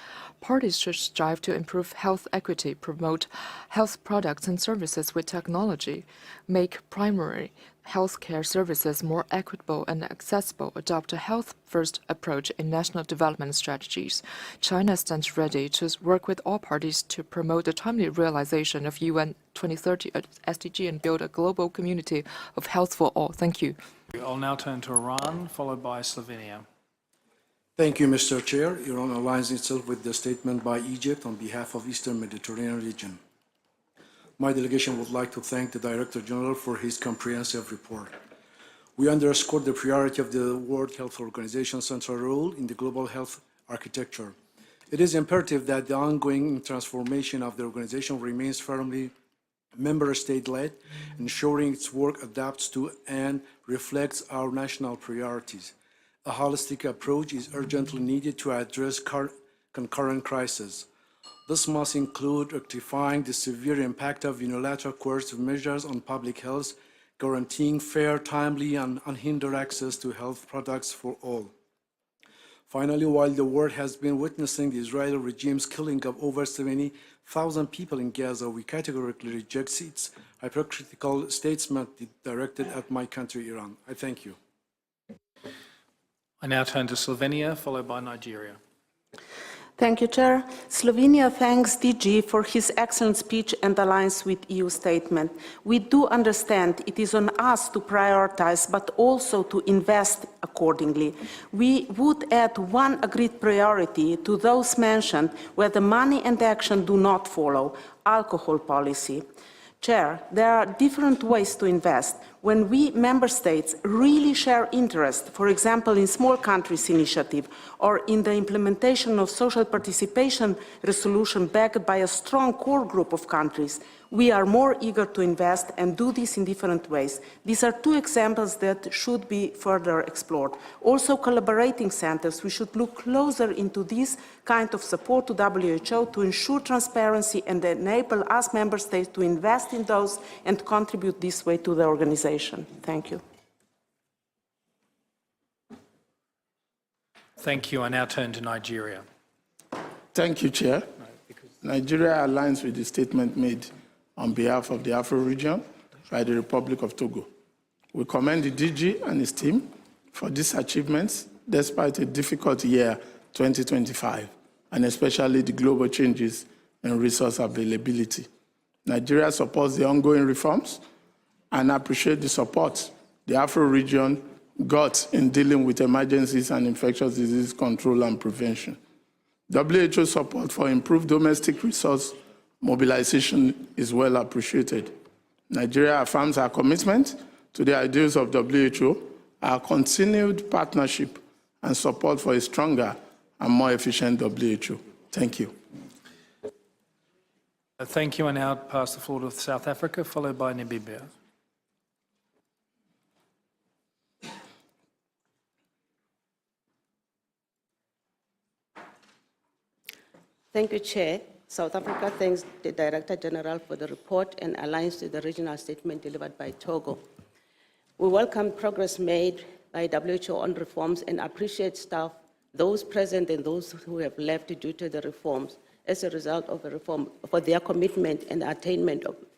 Parties should strive to improve health equity, promote health products and services with technology, make primary healthcare services more equitable and accessible, adopt a health-first approach in national development strategies. China stands ready to work with all parties to promote the timely realization of UN 2030 SDG and build a global community of health for all. Thank you. I'll now turn to Iran, followed by Slovenia. Thank you, Mr. Chair. Iran aligns itself with the statement by Egypt on behalf of Eastern Mediterranean region. My delegation would like to thank the Director General for his comprehensive report. We underscore the priority of the World Health Organization's central role in the global health architecture. It is imperative that the ongoing transformation of the organization remains firmly member state-led, ensuring its work adapts to and reflects our national priorities. A holistic approach is urgently needed to address concurrent crises. This must include rectifying the severe impact of unilateral coercive measures on public health, guaranteeing fair, timely, and unhindered access to health products for all. Finally, while the world has been witnessing the Israeli regime's killing of over 70,000 people in Gaza, we categorically reject its hypocritical statement directed at my country, Iran. I thank you. I now turn to Slovenia, followed by Nigeria. Thank you, Chair. Slovenia thanks DG for his excellent speech and aligns with EU statement. We do understand it is on us to prioritize, but also to invest accordingly. We would add one agreed priority to those mentioned where the money and action do not follow: alcohol policy. Chair, there are different ways to invest. When we, member states, really share interest, for example, in small countries initiative or in the implementation of social participation resolution backed by a strong core group of countries, we are more eager to invest and do this in different ways. These are two examples that should be further explored. Also, collaborating centers, we should look closer into this kind of support to WHO to ensure transparency and enable us member states to invest in those and contribute this way to the organization. Thank you. Thank you. I now turn to Nigeria. Thank you, Chair. Nigeria aligns with the statement made on behalf of the Afro region by the Republic of Togo. We commend the DG and his team for these achievements despite a difficult year 2025, and especially the global changes in resource availability. Nigeria supports the ongoing reforms and appreciates the support the Afro region got in dealing with emergencies and infectious disease control and prevention. WHO support for improved domestic resource mobilization is well appreciated. Nigeria affirms our commitment to the ideals of WHO, our continued partnership and support for a stronger and more efficient WHO. Thank you. Thank you. I now pass the floor to South Africa, followed by Namibia. Thank you, Chair. South Africa thanks the Director General for the report and aligns to the regional statement delivered by Togo. We welcome progress made by WHO on reforms and appreciate staff those present and those who have left due to the reforms as a result of a reform, for their commitment and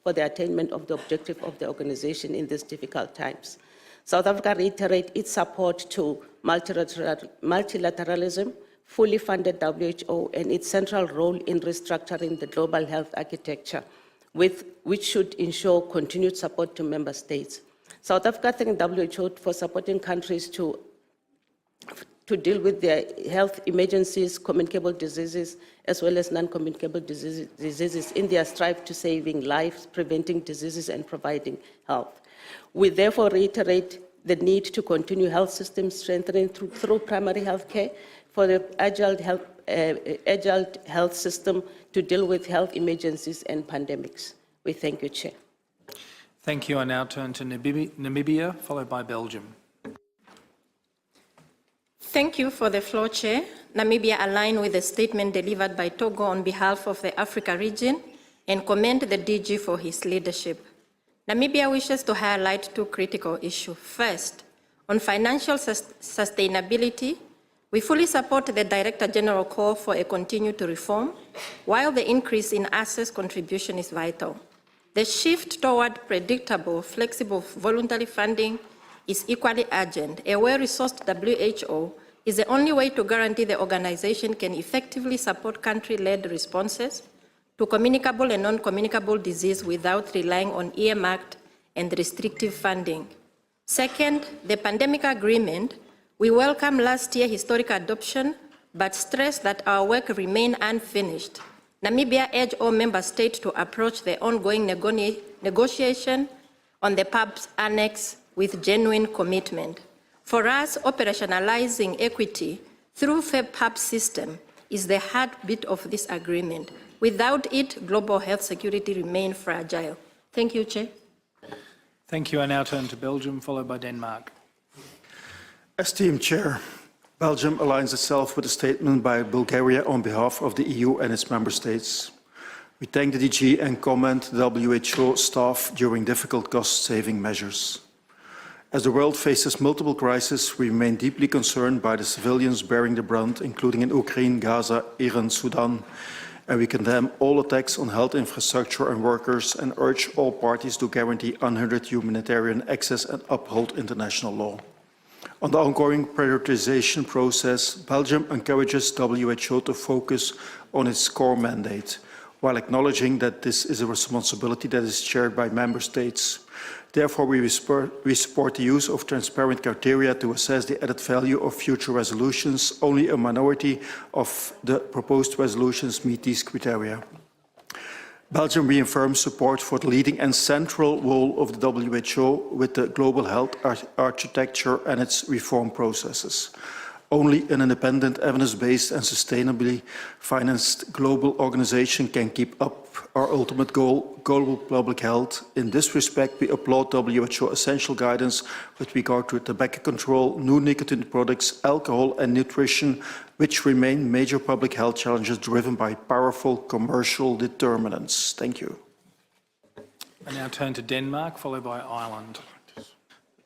for the attainment of the objective of the organization in these difficult times. South Africa reiterates its support to multilateralism, fully funded WHO, and its central role in restructuring the global health architecture, which should ensure continued support to member states. South Africa thanks WHO for supporting countries to deal with their health emergencies, communicable diseases, as well as non-communicable diseases in their strive to saving lives, preventing diseases, and providing health. We therefore reiterate the need to continue health system strengthening through primary health care for the agile health system to deal with health emergencies and pandemics. We thank you, Chair. Thank you. I now turn to Namibia, followed by Belgium. Thank you for the floor, Chair. Namibia aligns with the statement delivered by Togo on behalf of the Africa region and commend the DG for his leadership. Namibia wishes to highlight two critical issues. First, on financial sustainability, we fully support the Director General call for a continued reform, while the increase in access contribution is vital. The shift toward predictable, flexible, voluntary funding is equally urgent. A well-resourced WHO is the only way to guarantee the organization can effectively support country-led responses to communicable and non-communicable disease without relying on earmarked and restrictive funding. Second, the pandemic agreement. We welcome last year's historic adoption, but stress that our work remains unfinished. Namibia urges all member states to approach the ongoing negotiation on the PAB's annex with genuine commitment. For us, operationalizing equity through the PAB system is the heartbeat of this agreement. Without it, global health security remains fragile. Thank you, Chair. Thank you. I now turn to Belgium, followed by Denmark. Esteemed Chair, Belgium aligns itself with a statement by Bulgaria on behalf of the EU and its member states. We thank the DG and commend the WHO staff during difficult cost-saving measures. As the world faces multiple crises, we remain deeply concerned by the civilians bearing the brunt, including in Ukraine, Gaza, Iran, Sudan, and we condemn all attacks on health infrastructure and workers and urge all parties to guarantee unhindered humanitarian access and uphold international law. On the ongoing prioritization process, Belgium encourages WHO to focus on its core mandate, while acknowledging that this is a responsibility that is shared by member states. Therefore, we support the use of transparent criteria to assess the added value of future resolutions. Only a minority of the proposed resolutions meet these criteria. Belgium reaffirms support for the leading and central role of the WHO with the global health architecture and its reform processes. Only an independent, evidence-based and sustainably financed global organization can keep up our ultimate goal, global public health. In this respect, we applaud WHO essential guidance with regard to tobacco control, new nicotine products, alcohol and nutrition, which remain major public health challenges driven by powerful commercial determinants. Thank you. I now turn to Denmark, followed by Ireland.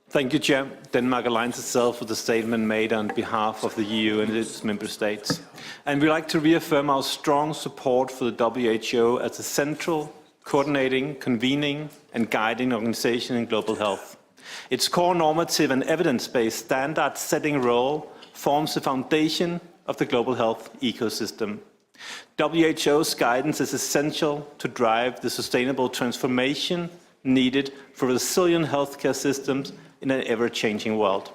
Thank you, Chair. Denmark aligns itself with the statement made on behalf of the EU and its member states. And we'd like to reaffirm our strong support for the WHO as a central, coordinating, convening and guiding organization in global health. Its core normative and evidence-based standard-setting role forms the foundation of the global health ecosystem. WHO's guidance is essential to drive the sustainable transformation needed for resilient healthcare systems in an ever-changing world.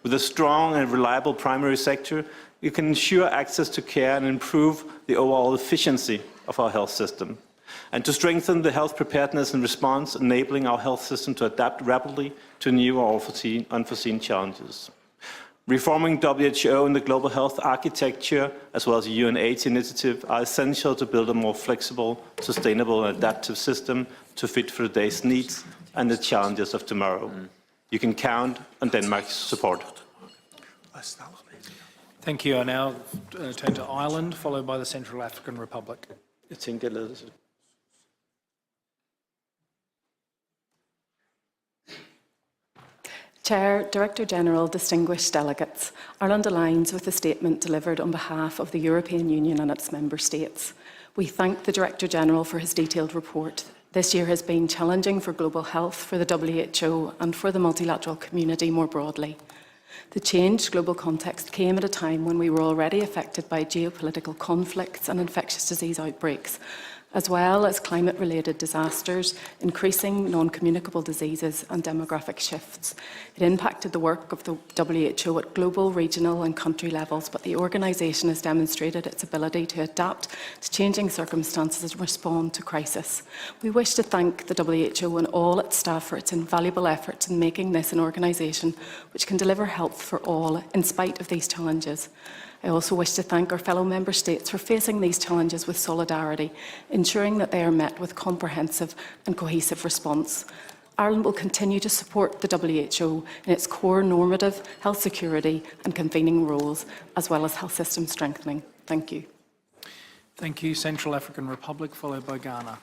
With a strong and reliable primary sector, we can ensure access to care and improve the overall efficiency of our health system, and to strengthen the health preparedness and response, enabling our health system to adapt rapidly to new or unforeseen challenges. Reforming WHO and the global health architecture, as well as the UNAIDS initiative, are essential to build a more flexible, sustainable and adaptive system to fit for today's needs and the challenges of tomorrow. You can count on Denmark's support. Thank you. I now turn to Ireland, followed by the Central African Republic. Chair, Director General, distinguished delegates, Ireland aligns with the statement delivered on behalf of the European Union and its member states. We thank the Director General for his detailed report. This year has been challenging for global health, for the WHO and for the multilateral community more broadly. The changed global context came at a time when we were already affected by geopolitical conflicts and infectious disease outbreaks, as well as climate-related disasters, increasing non-communicable diseases and demographic shifts. It impacted the work of the WHO at global, regional and country levels, but the organisation has demonstrated its ability to adapt to changing circumstances and respond to crisis. We wish to thank the WHO and all its staff for its invaluable efforts in making this an organisation which can deliver health for all in spite of these challenges. I also wish to thank our fellow member states for facing these challenges with solidarity, ensuring that they are met with comprehensive and cohesive response. Ireland will continue to support the WHO in its core normative, health security and convening roles, as well as health system strengthening. Thank you. Thank you. Central African Republic, followed by Ghana.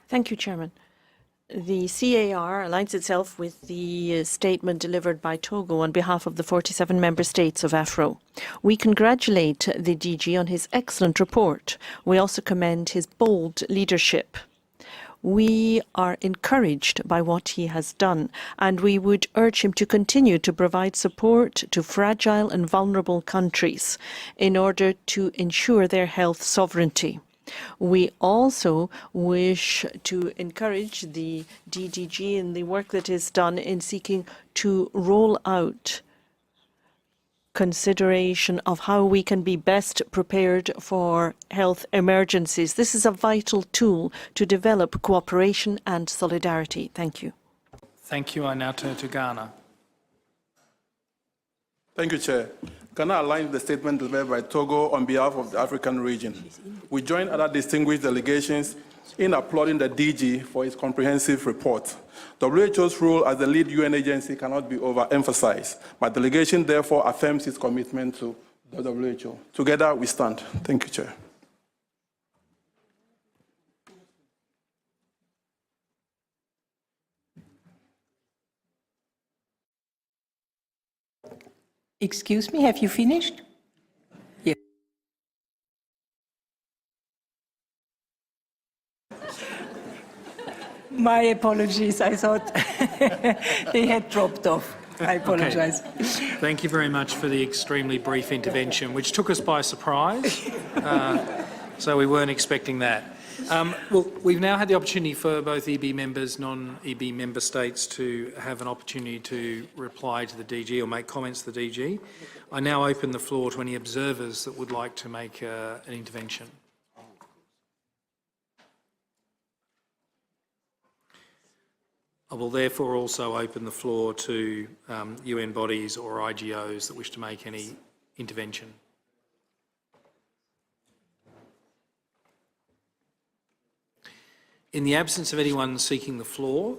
Thank you, Chairman. The CAR aligns itself with the statement delivered by Togo on behalf of the 47 member states of AFRO. We congratulate the DG on his excellent report. We also commend his bold leadership. We are encouraged by what he has done, and we would urge him to continue to provide support to fragile and vulnerable countries in order to ensure their health sovereignty. We also wish to encourage the DDG in the work that is done in seeking to roll out consideration of how we can be best prepared for health emergencies. This is a vital tool to develop cooperation and solidarity. Thank you. Thank you. I now turn to Ghana. Thank you, Chair. Ghana aligns with the statement delivered by Togo on behalf of the African region. We join other distinguished delegations in applauding the DG for its comprehensive report. WHO's role as the lead UN agency cannot be overemphasized. My delegation therefore affirms its commitment to the WHO. Together we stand. Thank you, Chair. Excuse me, have you finished? Yes. My apologies. I thought they had dropped off. I apologize. Okay. Thank you very much for the extremely brief intervention, which took us by surprise. So we weren't expecting that. Well, we've now had the opportunity for both EB members, non-EB member states to have an opportunity to reply to the DG or make comments to the DG. I now open the floor to any observers that would like to make an intervention. I will therefore also open the floor to UN bodies or IGOs that wish to make any intervention. In the absence of anyone seeking the floor,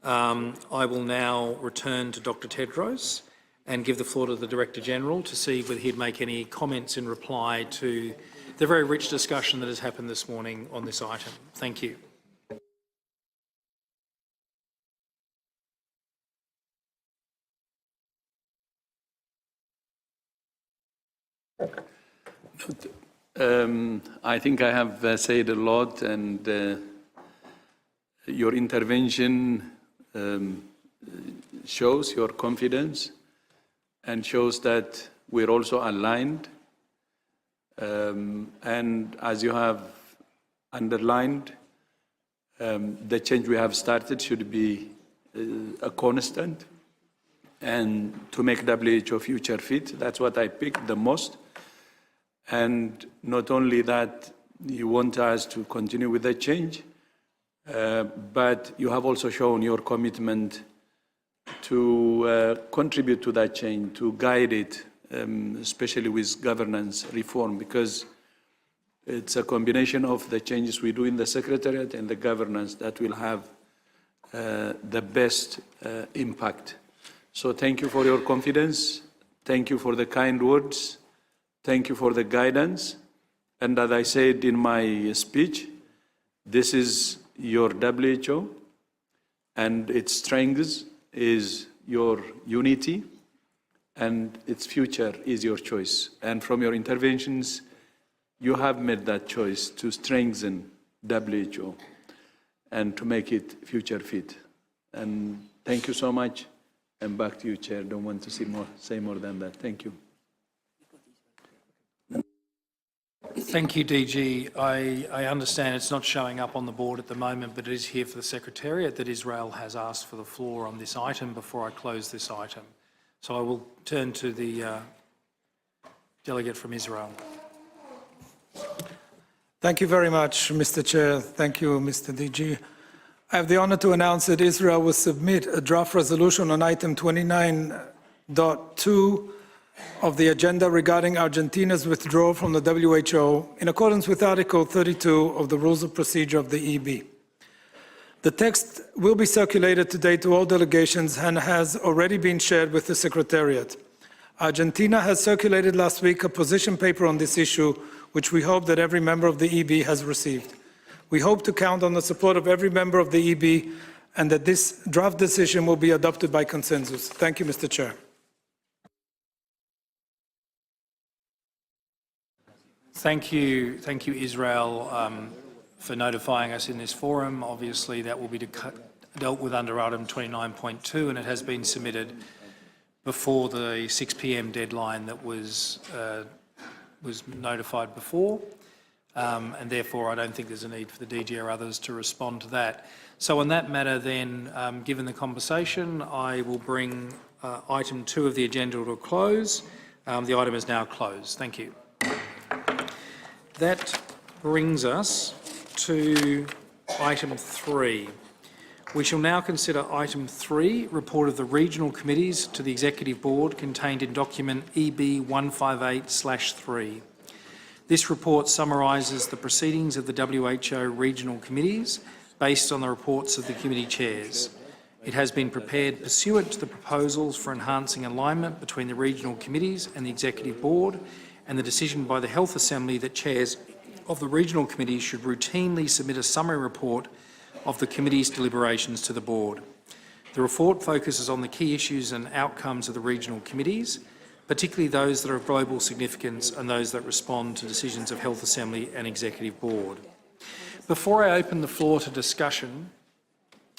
I will now return to Dr. Tedros and give the floor to the Director-General to see whether he'd make any comments in reply to the very rich discussion that has happened this morning on this item. Thank you. I think I have said a lot, and your intervention shows your confidence and shows that we're also aligned. And as you have underlined, the change we have started should be a constant, and to make WHO future fit. That's what I picked the most. And not only that, you want us to continue with the change, but you have also shown your commitment to contribute to that change, to guide it, especially with governance reform, because it's a combination of the changes we do in the Secretariat and the governance that will have the best impact. So thank you for your confidence. Thank you for the kind words. Thank you for the guidance. And as I said in my speech, This is your WHO, and its strength is your unity, and its future is your choice. And from your interventions, you have made that choice to strengthen WHO and to make it future fit. And thank you so much. And back to you, Chair. Don't want to say more than that. Thank you. Thank you, DG. I understand it's not showing up on the board at the moment, but it is here for the Secretariat that Israel has asked for the floor on this item before I close this item. So I will turn to the delegate from Israel. Thank you very much, Mr. Chair. Thank you, Mr. DG. I have the honor to announce that Israel will submit a draft resolution on item 29.2 of the agenda regarding Argentina's withdrawal from the WHO in accordance with Article 32 of the Rules of Procedure of the EB. The text will be circulated today to all delegations and has already been shared with the Secretariat. Argentina has circulated last week a position paper on this issue, which we hope that every member of the EB has received. We hope to count on the support of every member of the EB and that this draft decision will be adopted by consensus. Thank you, Mr. Chair. Thank you, Israel, for notifying us in this forum. Obviously, that will be dealt with under item 29.2, and it has been submitted before the 6 p.m. deadline that was notified before, and therefore I don't think there's a need for the DG or others to respond to that. So on that matter then, given the conversation, I will bring item 2 of the agenda to a close. The item is now closed. Thank you. That brings us to item 3. We shall now consider item 3, report of the regional committees to the Executive Board contained in document EB 158/3. This report summarises the proceedings of the WHO regional committees based on the reports of the committee chairs. It has been prepared pursuant to the proposals for enhancing alignment between the regional committees and the Executive Board and the decision by the Health Assembly that chairs of the regional committees should routinely submit a summary report of the committee's deliberations to the board. The report focuses on the key issues and outcomes of the regional committees, particularly those that are of global significance and those that respond to decisions of Health Assembly and Executive Board. Before I open the floor to discussion,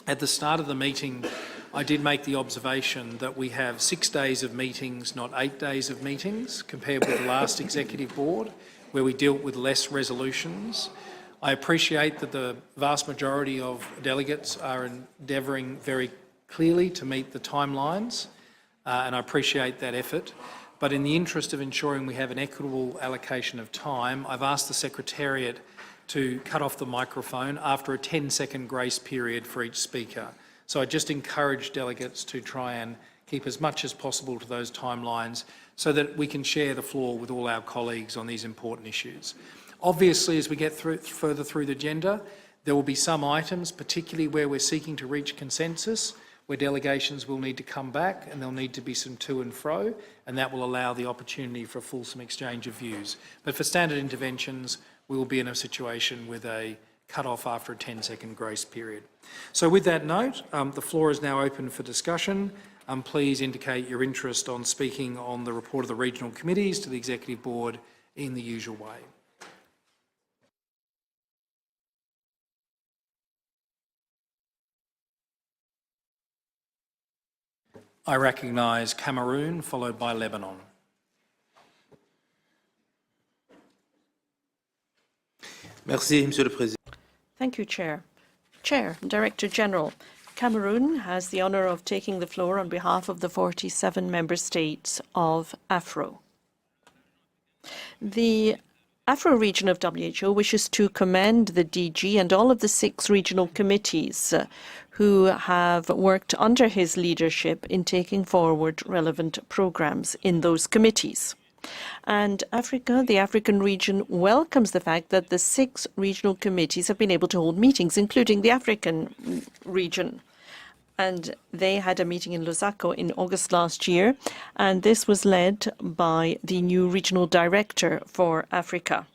at the start of the meeting, I did make the observation that we have 6 days of meetings, not 8 days of meetings, compared with the last Executive Board, where we dealt with less resolutions. I appreciate that the vast majority of delegates are endeavouring very clearly to meet the timelines, and I appreciate that effort. But in the interest of ensuring we have an equitable allocation of time, I've asked the Secretariat to cut off the microphone after a 10-second grace period for each speaker. So I just encourage delegates to try and keep as much as possible to those timelines so that we can share the floor with all our colleagues on these important issues. Obviously, as we get further through the agenda, there will be some items, particularly where we're seeking to reach consensus, where delegations will need to come back and there'll need to be some to and fro, and that will allow the opportunity for a fulsome exchange of views. But for standard interventions, we will be in a situation with a cut-off after a 10-second grace period. So with that note, the floor is now open for discussion. Please indicate your interest on speaking on the report of the regional committees to the Executive Board in the usual way. I recognise Cameroon, followed by Lebanon. Merci, Monsieur le Président. Thank you, Chair. Chair, Director General, Cameroon has the honour of taking the floor on behalf of the 47 member states of AFRO. The AFRO region of WHO wishes to commend the DG and all of the 6 regional committees who have worked under his leadership in taking forward relevant programmes in those committees. And Africa, the African region, welcomes the fact that the 6 regional committees have been able to hold meetings, including the African region. And they had a meeting in Lusaka in August last year, and this was led by the new regional director for Africa.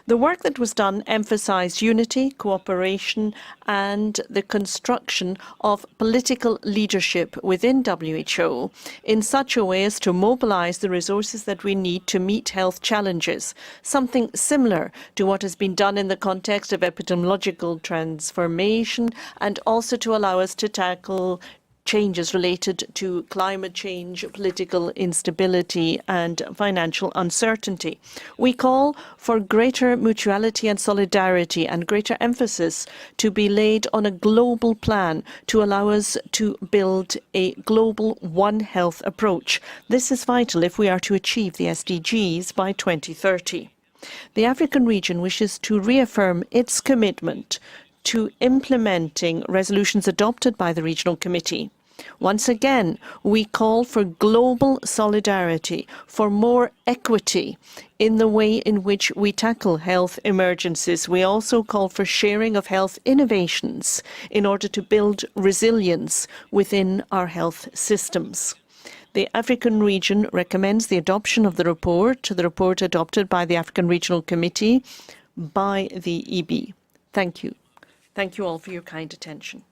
The work that was done emphasised unity, cooperation and the construction of political leadership within WHO in such a way as to mobilise the resources that we need to meet health challenges, something similar to what has been done in the context of epidemiological transformation and also to allow us to tackle changes related to climate change, political instability and financial uncertainty. We call for greater mutuality and solidarity and greater emphasis to be laid on a global plan to allow us to build a global One Health approach. This is vital if we are to achieve the SDGs by 2030. The African region wishes to reaffirm its commitment to implementing resolutions adopted by the Regional Committee. Once again, we call for global solidarity, for more equity in the way in which we tackle health emergencies. We also call for sharing of health innovations in order to build resilience within our health systems. The African region recommends the adoption of the report adopted by the African Regional Committee by the EB. Thank you. Thank you all for your kind attention.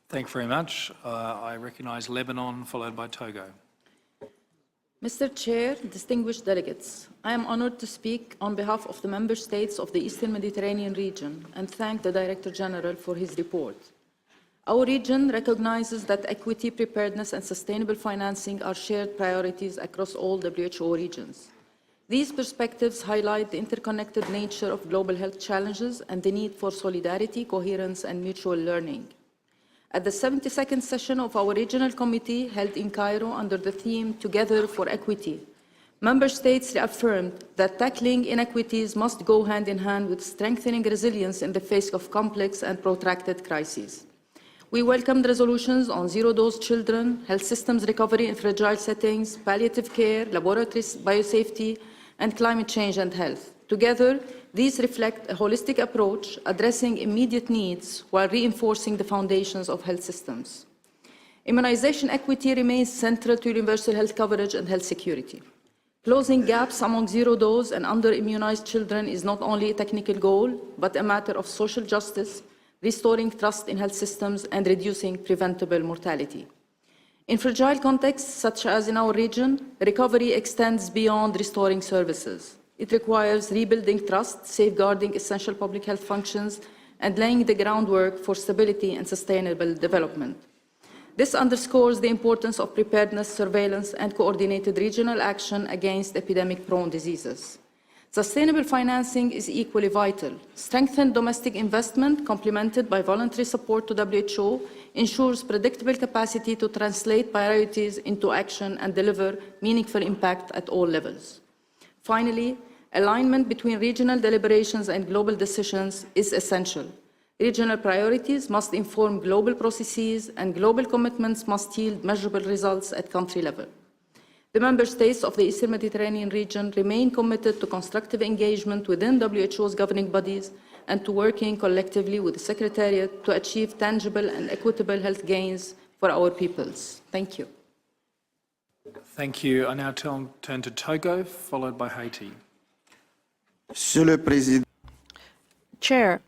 Thank you very much. I recognise Lebanon, followed by Togo. Mr. Chair, distinguished delegates, I am honoured to speak on behalf of the Member States of the Eastern Mediterranean region and thank the Director General for his report. Our region recognises that equity, preparedness and sustainable financing are shared priorities across all WHO regions. These perspectives highlight the interconnected nature of global health challenges and the need for solidarity, coherence and mutual learning. At the 72nd session of our Regional Committee held in Cairo under the theme Together for Equity, Member States reaffirmed that tackling inequities must go hand in hand with strengthening resilience in the face of complex and protracted crises. We welcomed resolutions on zero-dose children, health systems recovery in fragile settings, palliative care, laboratories, biosafety, and climate change and health. Together, these reflect a holistic approach addressing immediate needs while reinforcing the foundations of health systems. Immunization equity remains central to universal health coverage and health security. Closing gaps among zero-dose and under-immunized children is not only a technical goal, but a matter of social justice, restoring trust in health systems and reducing preventable mortality. In fragile contexts, such as in our region, recovery extends beyond restoring services. It requires rebuilding trust, safeguarding essential public health functions, and laying the groundwork for stability and sustainable development. This underscores the importance of preparedness, surveillance, and coordinated regional action against epidemic-prone diseases. Sustainable financing is equally vital. Strengthened domestic investment, complemented by voluntary support to WHO, ensures predictable capacity to translate priorities into action and deliver meaningful impact at all levels. Finally, alignment between regional deliberations and global decisions is essential. Regional priorities must inform global processes, and global commitments must yield measurable results at country level. The Member States of the Eastern Mediterranean region remain committed to constructive engagement within WHO's governing bodies and to working collectively with the Secretariat to achieve tangible and equitable health gains for our peoples. Thank you. Thank you. I now turn to Togo, followed by Haiti. Monsieur le Président. Chair,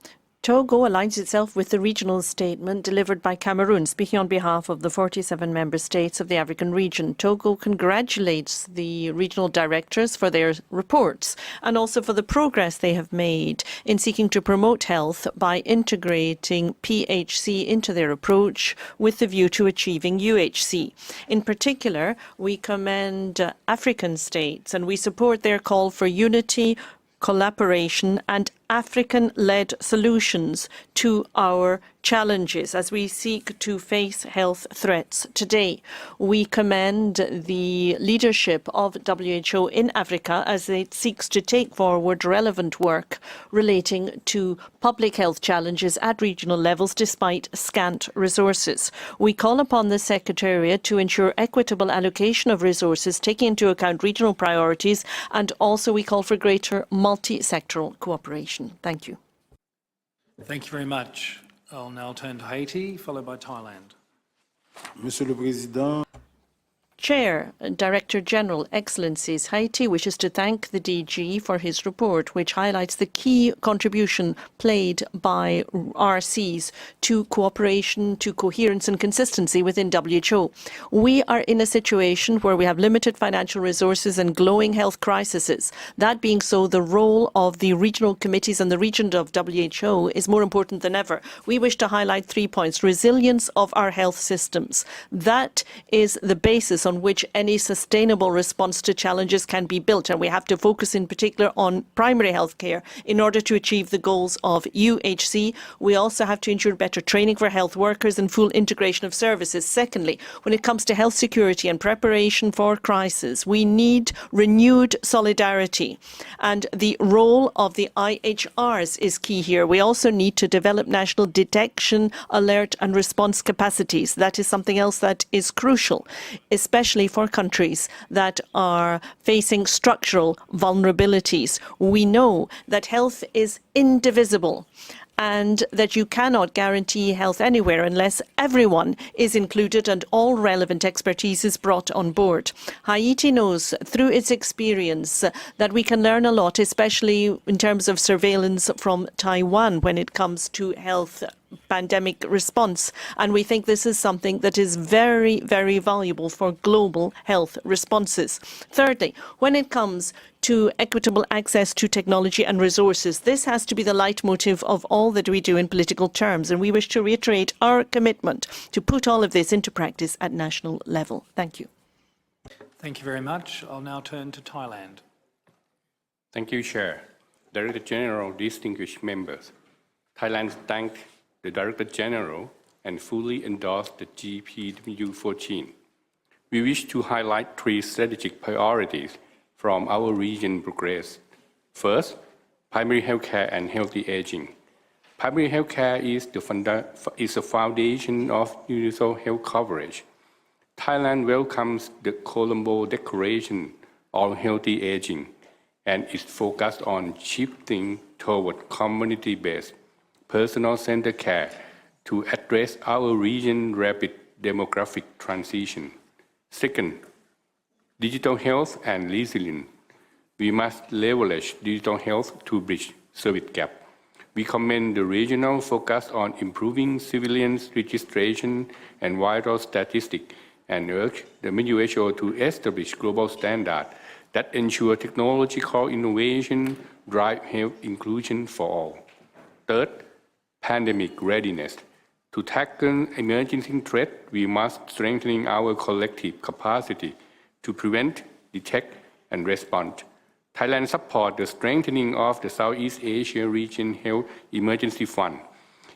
Togo aligns itself with the regional statement delivered by Cameroon, speaking on behalf of the 47 member states of the African region. Togo congratulates the regional directors for their reports and also for the progress they have made in seeking to promote health by integrating PHC into their approach with the view to achieving UHC. In particular, we commend African states and we support their call for unity, collaboration and African-led solutions to our challenges as we seek to face health threats today. We commend the leadership of WHO in Africa as it seeks to take forward relevant work relating to public health challenges at regional levels despite scant resources. We call upon the Secretariat to ensure equitable allocation of resources, taking into account regional priorities, and also we call for greater multi-sectoral cooperation. Thank you. Thank you very much. I'll now turn to Haiti, followed by Thailand. Monsieur le Président. Chair, Director General, Excellencies, Haiti wishes to thank the DG for his report, which highlights the key contribution played by RCs to cooperation, to coherence and consistency within WHO. We are in a situation where we have limited financial resources and glowing health crises. That being so, the role of the regional committees and the region of WHO is more important than ever. We wish to highlight 3 points. Resilience of our health systems. That is the basis on which any sustainable response to challenges can be built. And we have to focus in particular on primary health care in order to achieve the goals of UHC. We also have to ensure better training for health workers and full integration of services. Secondly, when it comes to health security and preparation for crisis, we need renewed solidarity. And the role of the IHRs is key here. We also need to develop national detection, alert and response capacities. That is something else that is crucial, especially for countries that are facing structural vulnerabilities. We know that health is indivisible and that you cannot guarantee health anywhere unless everyone is included and all relevant expertise is brought on board. Haiti knows through its experience that we can learn a lot, especially in terms of surveillance from Taiwan when it comes to health pandemic response. And we think this is something that is very, very valuable for global health responses. Thirdly, when it comes to equitable access to technology and resources, this has to be the leitmotif of all that we do in political terms. And we wish to reiterate our commitment to put all of this into practice at national level. Thank you. Thank you very much. I'll now turn to Thailand. Thank you, Chair. Director General, distinguished members. Thailand thanked the Director General and fully endorsed the GPW14. We wish to highlight 3 strategic priorities from our region progress. First, primary healthcare and healthy aging. Primary healthcare is the foundation of universal health coverage. Thailand welcomes the Colombo Declaration on Healthy Aging and is focused on shifting toward community-based, personal-centered care to address our region's rapid demographic transition. Second, digital health and resilience. We must leverage digital health to bridge service gap. We commend the regional focus on improving civilians registration and vital statistics and urge the WHO to establish global standards that ensure technological innovation drive health inclusion for all. Third, pandemic readiness. To tackle emerging threats, we must strengthen our collective capacity to prevent, detect, and respond. Thailand supports the strengthening of the Southeast Asia Region Health Emergency Fund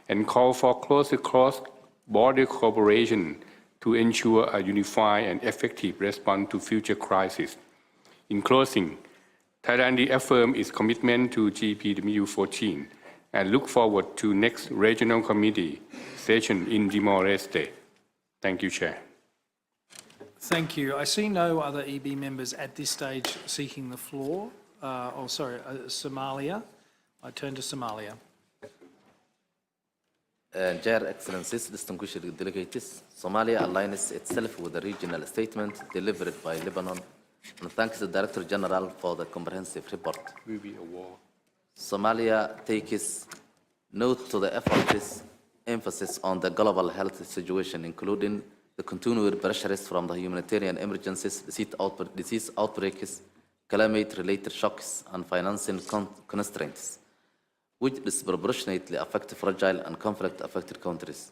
and call for closer cross-border cooperation to ensure a unified and effective response to future crises. In closing, Thailand reaffirms its commitment to GPW14 and look forward to next regional committee session in Timor-Leste. Thank you, Chair. Thank you. I see no other EB members at this stage seeking the floor. Somalia. I turn to Somalia. Chair, Excellencies, distinguished delegates, Somalia aligns itself with the regional statement delivered by Lebanon and thanks the Director General for the comprehensive report. Somalia takes note to the emphasis on the global health situation, including the continued pressures from the humanitarian emergencies, disease outbreaks, climate-related shocks, and financing constraints, which disproportionately affect fragile and conflict-affected countries.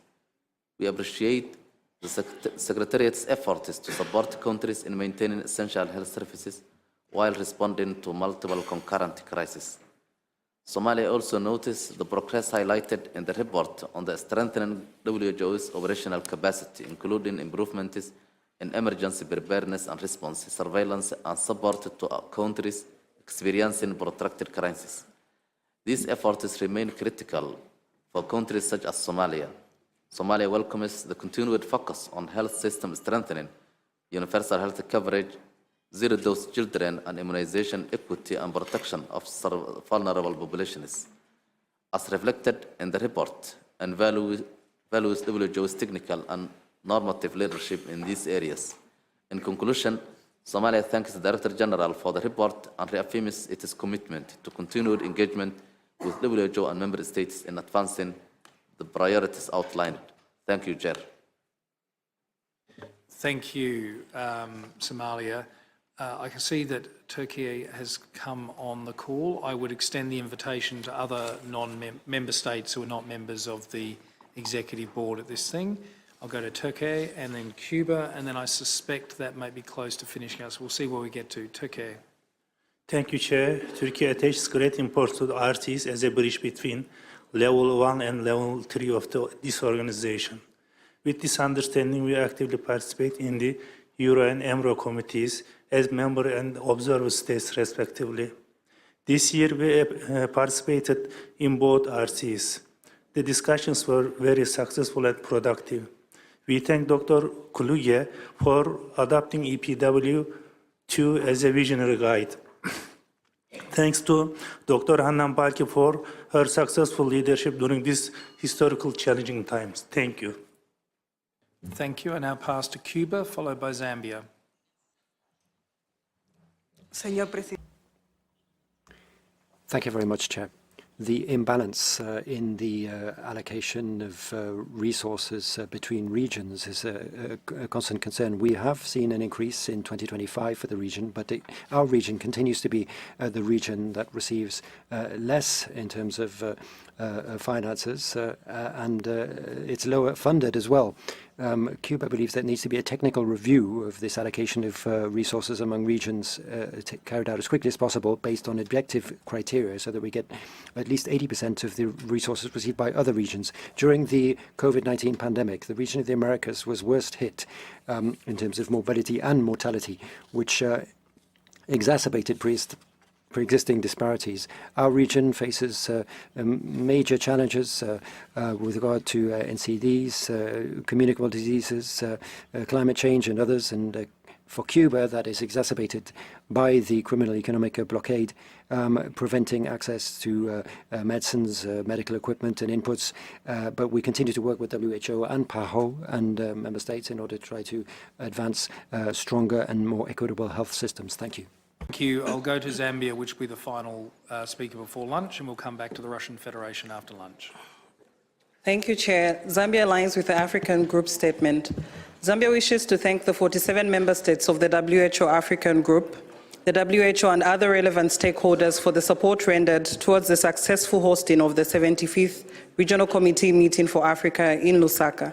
We appreciate the Secretariat's efforts to support countries in maintaining essential health services while responding to multiple concurrent crises. Somalia also noticed the progress highlighted in the report on the strengthening WHO's operational capacity, including improvements in emergency preparedness and response, surveillance, and support to countries experiencing protracted crises. These efforts remain critical for countries such as Somalia. Somalia welcomes the continued focus on health system strengthening, universal health coverage, zero-dose children, and immunization equity and protection of vulnerable populations, as reflected in the report, and values WHO's technical and normative leadership in these areas. In conclusion, Somalia thanks the Director General for the report and reaffirms its commitment to continued engagement with WHO and member states in advancing the priorities outlined. Thank you, Chair. Thank you, Somalia. I can see that Turkey has come on the call. I would extend the invitation to other non-member states who are not members of the Executive Board at this thing. I'll go to Turkey and then Cuba, and then I suspect that may be close to finishing us. We'll see where we get to. Turkey. Thank you, Chair. Turkey attaches great importance to the RTs as a bridge between level 1 and level 3 of this organization. With this understanding, we actively participate in the Euro and EMRO committees as member and observer states respectively. This year we participated in both RCs. The discussions were very successful and productive. We thank Dr. Kluge for adopting EPW2 as a visionary guide. Thanks to Dr. Hannan Balki for her successful leadership during these historical challenging times. Thank you. Thank you. I now pass to Cuba, followed by Zambia. Thank you very much, Chair. The imbalance in the allocation of resources between regions is a constant concern. We have seen an increase in 2025 for the region, but our region continues to be the region that receives less in terms of finances, and it's lower funded as well. Cuba believes there needs to be a technical review of this allocation of resources among regions carried out as quickly as possible based on objective criteria so that we get at least 80% of the resources received by other regions. During the COVID-19 pandemic, the region of the Americas was worst hit in terms of morbidity and mortality, which exacerbated pre-existing disparities. Our region faces major challenges with regard to NCDs, communicable diseases, climate change and others, and for Cuba that is exacerbated by the criminal economic blockade, preventing access to medicines, medical equipment and inputs, but we continue to work with WHO and PAHO and member states in order to try to advance stronger and more equitable health systems. Thank you. Thank you. I'll go to Zambia, which will be the final speaker before lunch, and we'll come back to the Russian Federation after lunch. Thank you, Chair. Zambia aligns with the African Group statement. Zambia wishes to thank the 47 member states of the WHO African Group, the WHO and other relevant stakeholders for the support rendered towards the successful hosting of the 75th Regional Committee meeting for Africa in Lusaka.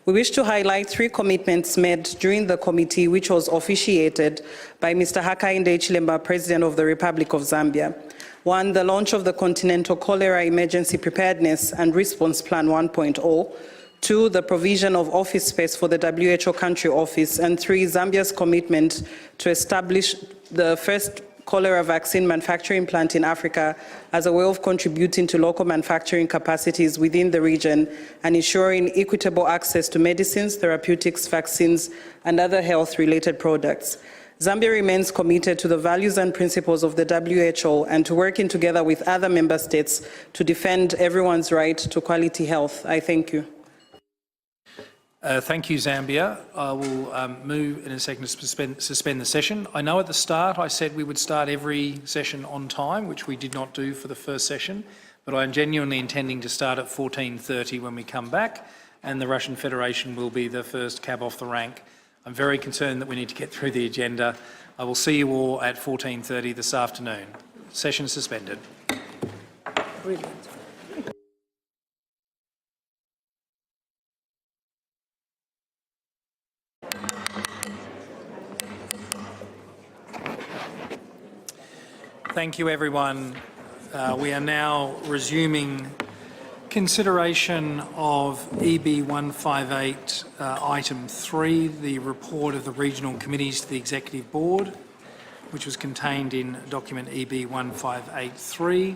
We wish to highlight 3 commitments made during the committee, which was officiated by Mr. Hakainde Hichilema, President of the Republic of Zambia. 1, the launch of the Continental Cholera Emergency Preparedness and Response Plan 1.0. 2, the provision of office space for the WHO country office. And 3, Zambia's commitment to establish the first cholera vaccine manufacturing plant in Africa as a way of contributing to local manufacturing capacities within the region and ensuring equitable access to medicines, therapeutics, vaccines, and other health-related products. Zambia remains committed to the values and principles of the WHO and to working together with other member states to defend everyone's right to quality health. I thank you. Thank you, Zambia. I will move in a second to suspend the session. I know at the start I said we would start every session on time, which we did not do for the first session, but I'm genuinely intending to start at 14:30 when we come back, and the Russian Federation will be the first cab off the rank. I'm very concerned that we need to get through the agenda. I will see you all at 14:30 this afternoon. Session suspended. Brilliant. Thank you, everyone. We are now resuming consideration of EB 158 item 3, the report of the regional committees to the Executive Board, which was contained in document EB 1583.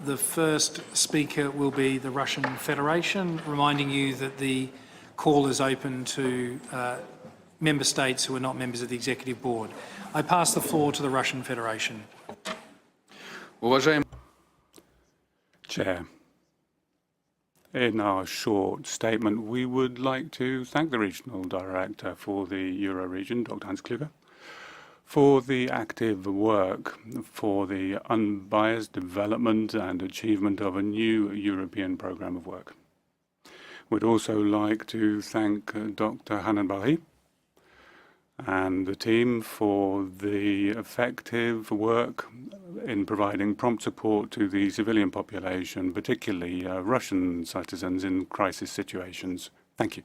The first speaker will be the Russian Federation, reminding you that the call is open to member states who are not members of the Executive Board. I pass the floor to the Russian Federation. Chair, In our short statement, we would like to thank the Regional Director for the Euro region, Dr. Hans Kluge, for the active work for the unbiased development and achievement of a new European programme of work. We'd also like to thank Dr. Hanan Balhi and the team for the effective work in providing prompt support to the civilian population, particularly Russian citizens in crisis situations. Thank you.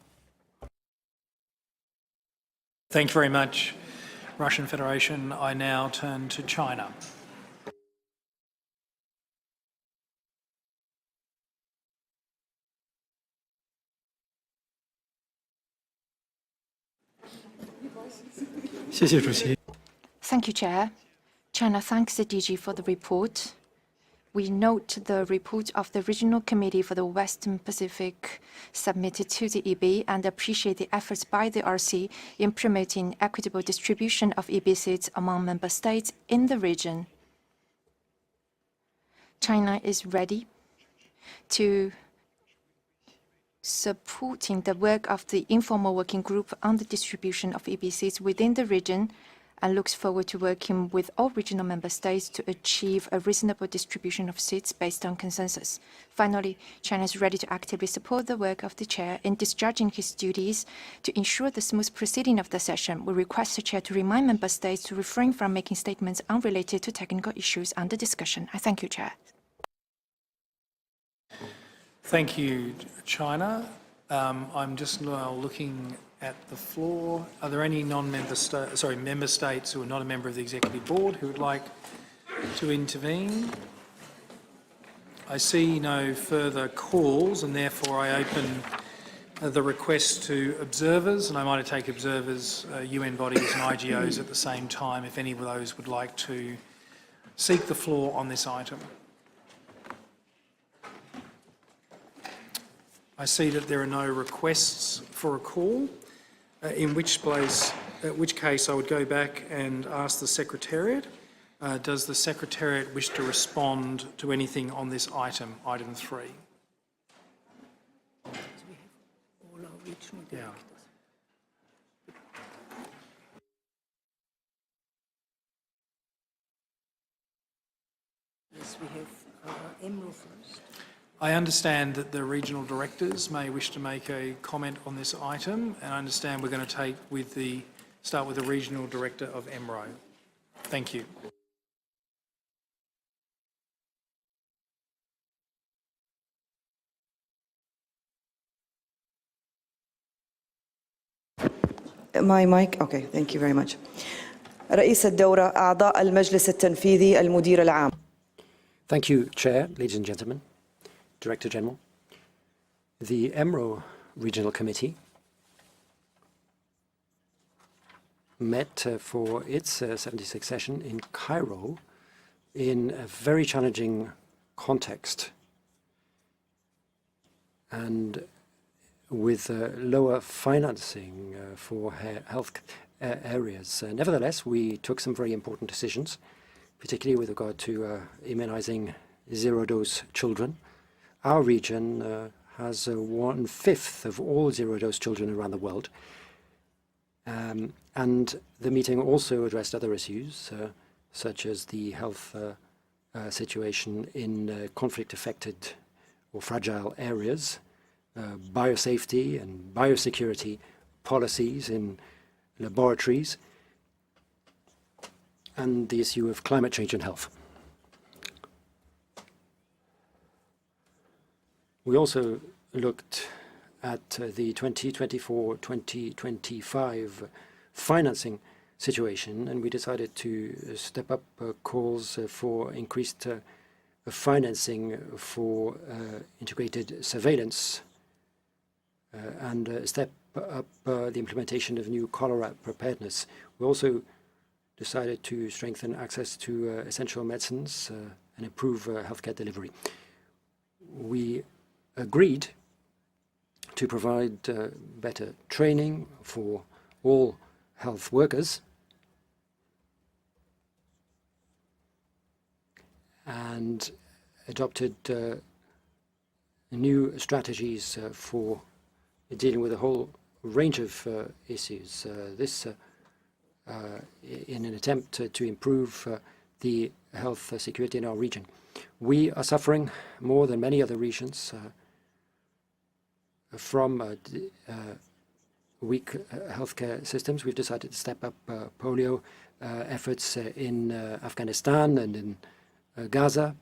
Thank you very much, Russian Federation. I now turn to China. Thank you, Chair. China thanks the DG for the report. We note the report of the Regional Committee for the Western Pacific submitted to the EB and appreciate the efforts by the RC in promoting equitable distribution of EB seats among member states in the region. China is ready to supporting the work of the informal working group on the distribution of EB seats within the region and looks forward to working with all regional member states to achieve a reasonable distribution of seats based on consensus. Finally, China is ready to actively support the work of the Chair in discharging his duties to ensure the smooth proceeding of the session. We request the Chair to remind member states to refrain from making statements unrelated to technical issues under discussion. I thank you, Chair. Thank you, China. I'm just now looking at the floor. Are there any member states who are not a member of the Executive Board who would like to intervene? I see no further calls, and therefore I open the request to observers, and I might take observers, UN bodies and IGOs at the same time if any of those would like to seek the floor on this item. I see that there are no requests for a call, in which case I would go back and ask the Secretariat, does the Secretariat wish to respond to anything on this item, item 3? Yeah. Yes, we have EMRO first. I understand that the regional directors may wish to make a comment on this item, and I understand we're going to start with the regional director of EMRO. Thank you. My mic? Okay, thank you very much. رئيس الدورة أعضاء المجلس التنفيذي المدير العام. Thank you, Chair, ladies and gentlemen. Director General. The EMRO Regional Committee met for its 76th session in Cairo in a very challenging context and with lower financing for health areas. Nevertheless, we took some very important decisions, particularly with regard to immunizing zero-dose children. Our region has 1/5 of all zero-dose children around the world. And the meeting also addressed other issues, such as the health situation in conflict-affected or fragile areas, biosafety and biosecurity policies in laboratories, and the issue of climate change and health. We also looked at the 2024-2025 financing situation, and we decided to step up calls for increased financing for integrated surveillance and step up the implementation of new cholera preparedness. We also decided to strengthen access to essential medicines and improve healthcare delivery. We agreed to provide better training for all health workers and adopted new strategies for dealing with a whole range of issues. This in an attempt to improve the health security in our region. We are suffering more than many other regions from weak healthcare systems. We've decided to step up polio efforts in Afghanistan and in Gaza.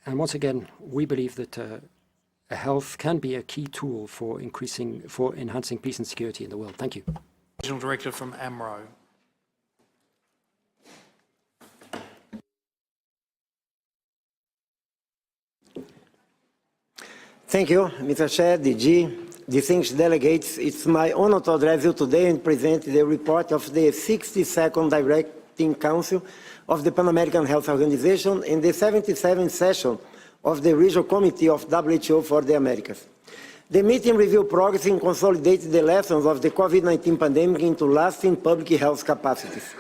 And once again, we believe that health can be a key tool for enhancing peace and security in the world. Thank you. Regional Director from AMRO. Thank you, Mr. Chair, DG, distinguished delegates. It's my honor to address you today and present the report of the 62nd Directing Council of the Pan American Health Organization and the 77th session of the Regional Committee of WHO for the Americas. The meeting reviewed progress in consolidating the lessons of the COVID-19 pandemic into lasting public health capacities.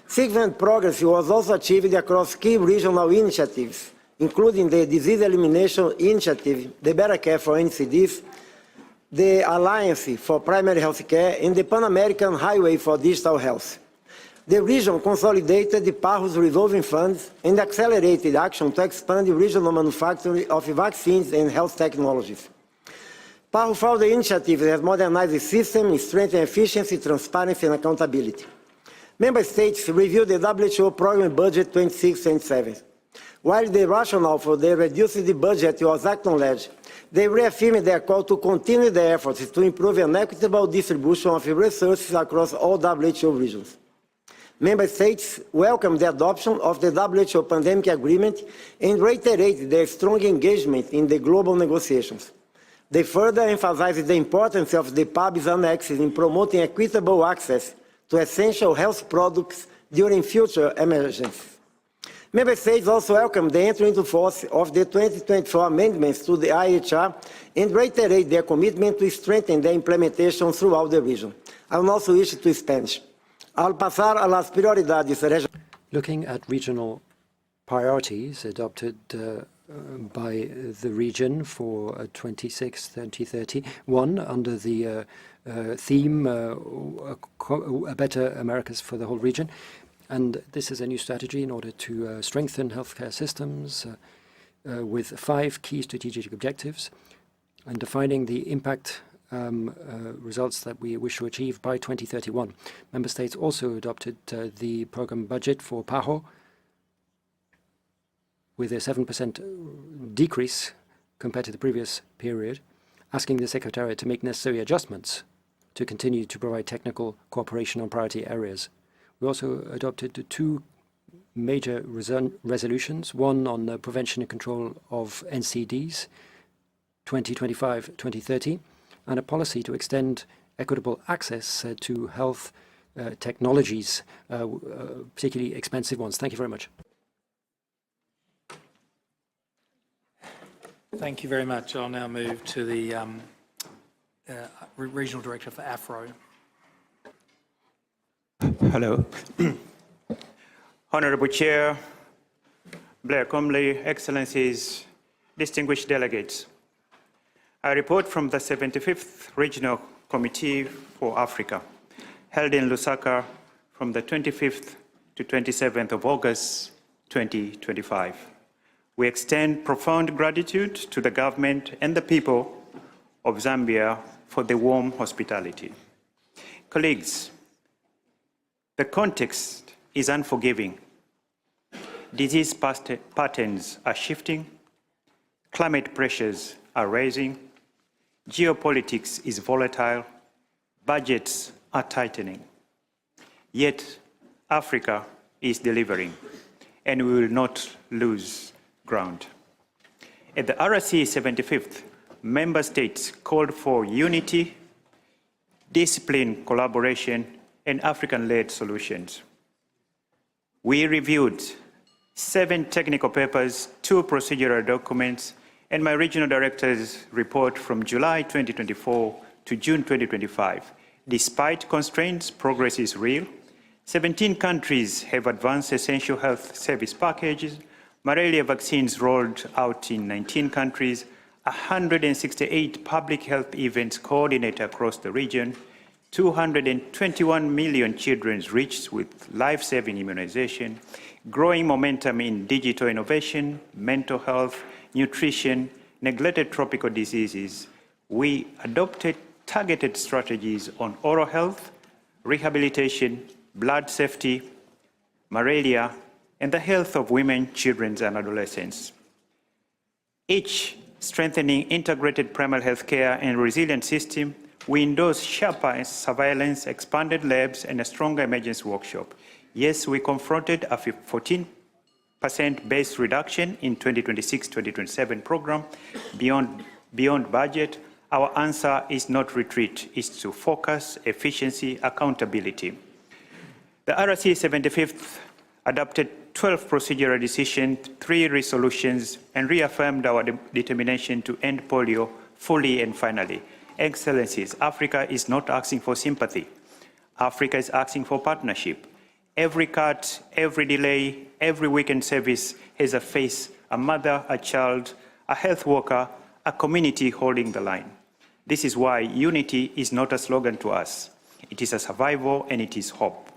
Significant progress was also achieved across key regional initiatives, including the Disease Elimination Initiative, the Better Care for NCDs, the Alliance for Primary Health Care, and the Pan American Highway for Digital Health. The region consolidated the PAHO's revolving funds and accelerated action to expand the regional manufacturing of vaccines and health technologies. PAHO further initiative has modernized the system, strengthened efficiency, transparency, and accountability. Member States reviewed the WHO program budget 26-27. While the rationale for the reducing the budget was acknowledged, they reaffirmed their call to continue their efforts to improve an equitable distribution of resources across all WHO regions. Member States welcomed the adoption of the WHO Pandemic Agreement and reiterated their strong engagement in the global negotiations. They further emphasized the importance of the PAB's annexes in promoting equitable access to essential health products during future emergencies. Member States also welcomed the entry into force of the 2024 amendments to the IHR and reiterate their commitment to strengthen their implementation throughout the region. I will also switch to Spanish. Al pasar a las prioridades regionales. Looking at regional priorities adopted by the region for 2026-2030, one under the theme A Better Americas for the whole region. And this is a new strategy in order to strengthen healthcare systems with 5 key strategic objectives and defining the impact results that we wish to achieve by 2031. Member States also adopted the program budget for PAHO with a 7% decrease compared to the previous period, asking the Secretariat to make necessary adjustments to continue to provide technical cooperation on priority areas. We also adopted 2 major resolutions, one on the prevention and control of NCDs, 2025-2030, and a policy to extend equitable access to health technologies, particularly expensive ones. Thank you very much. Thank you very much. I'll now move to the Regional Director for AFRO. Hello. Honorable Chair, Blair Comley, Excellencies, distinguished delegates. I report from the 75th Regional Committee for Africa, held in Lusaka from the 25th to 27th of August, 2025. We extend profound gratitude to the government and the people of Zambia for the warm hospitality. Colleagues, the context is unforgiving. Disease patterns are shifting, climate pressures are rising, geopolitics is volatile, budgets are tightening. Yet, Africa is delivering, and we will not lose ground. At the RRC 75th, member states called for unity, discipline, collaboration, and African-led solutions. We reviewed 7 technical papers, 2 procedural documents, and my regional director's report from July 2024 to June 2025. Despite constraints, progress is real. 17 countries have advanced essential health service packages. malaria vaccines rolled out in 19 countries, 168 public health events coordinated across the region, 221 million children reached with life-saving immunization, growing momentum in digital innovation, mental health, nutrition, neglected tropical diseases. We adopted targeted strategies on oral health, rehabilitation, blood safety, malaria, and the health of women, children, and adolescents. Each strengthening integrated primary health care and resilient system, we endorse sharper surveillance, expanded labs, and a stronger emergency workshop. Yes, we confronted a 14% base reduction in 2026-2027 program beyond budget. Our answer is not retreat, it's to focus, efficiency, accountability. The RRC 75th adopted 12 procedural decisions, 3 resolutions, and reaffirmed our determination to end polio fully and finally. Excellencies, Africa is not asking for sympathy. Africa is asking for partnership. Every cut, every delay, every weekend service has a face, a mother, a child, a health worker, a community holding the line. This is why unity is not a slogan to us. It is a survival and it is hope.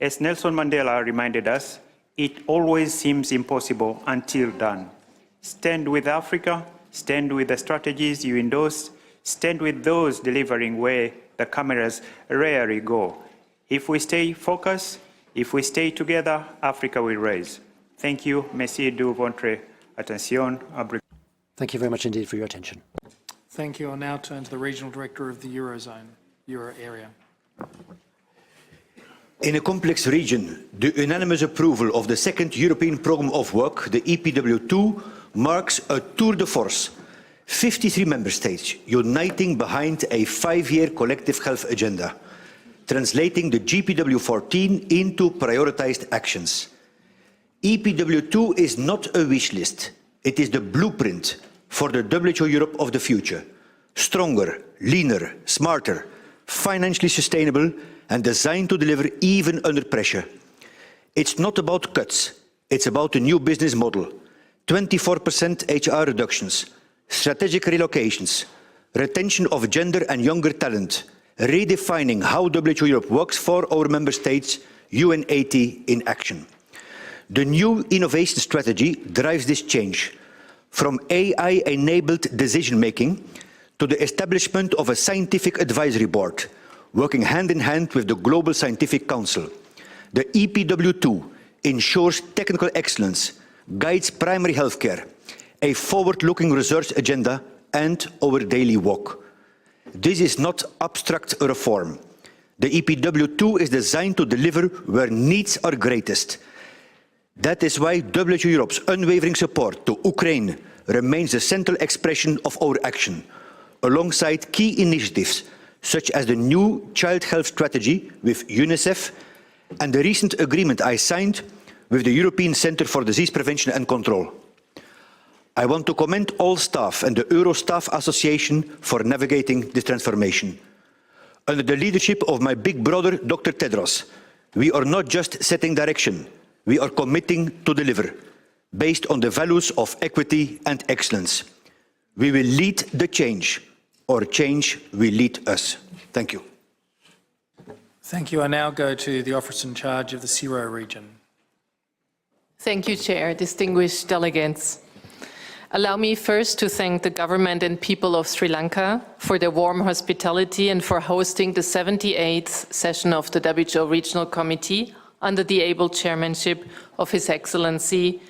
As Nelson Mandela reminded us, it always seems impossible until done. Stand with Africa, stand with the strategies you endorse, stand with those delivering where the cameras rarely go. If we stay focused, if we stay together, Africa will rise. Thank you. Merci de votre attention. Thank you very much indeed for your attention. Thank you. I'll now turn to the Regional Director of the Eurozone, Euro area. In a complex region, the unanimous approval of the second European Programme of Work, the EPW2, marks a tour de force. 53 member states uniting behind a 5-year collective health agenda, translating the GPW14 into prioritized actions. EPW2 is not a wish list. It is the blueprint for the WHO Europe of the future. Stronger, leaner, smarter, financially sustainable, and designed to deliver even under pressure. It's not about cuts. It's about a new business model. 24% HR reductions, strategic relocations, retention of gender and younger talent, redefining how WHO Europe works for our member states, UN80 in action. The new innovation strategy drives this change, from AI-enabled decision-making to the establishment of a scientific advisory board, working hand in hand with the Global Scientific Council. The EPW2 ensures technical excellence, guides primary healthcare, a forward-looking research agenda, and our daily walk. This is not abstract reform. The EPW2 is designed to deliver where needs are greatest. That is why WHO Europe's unwavering support to Ukraine remains the central expression of our action, alongside key initiatives such as the new child health strategy with UNICEF and the recent agreement I signed with the European Centre for Disease Prevention and Control. I want to commend all staff and the Euro Staff Association for navigating this transformation. Under the leadership of my big brother, Dr. Tedros, we are not just setting direction, we are committing to deliver, based on the values of equity and excellence. We will lead the change, or change will lead us. Thank you. Thank you. I now go to the Officer in Charge of the Siro region. Thank you, Chair. Distinguished delegates. Allow me first to thank the government and people of Sri Lanka for their warm hospitality and for hosting the 78th session of the WHO Regional Committee under the able chairmanship of His Excellency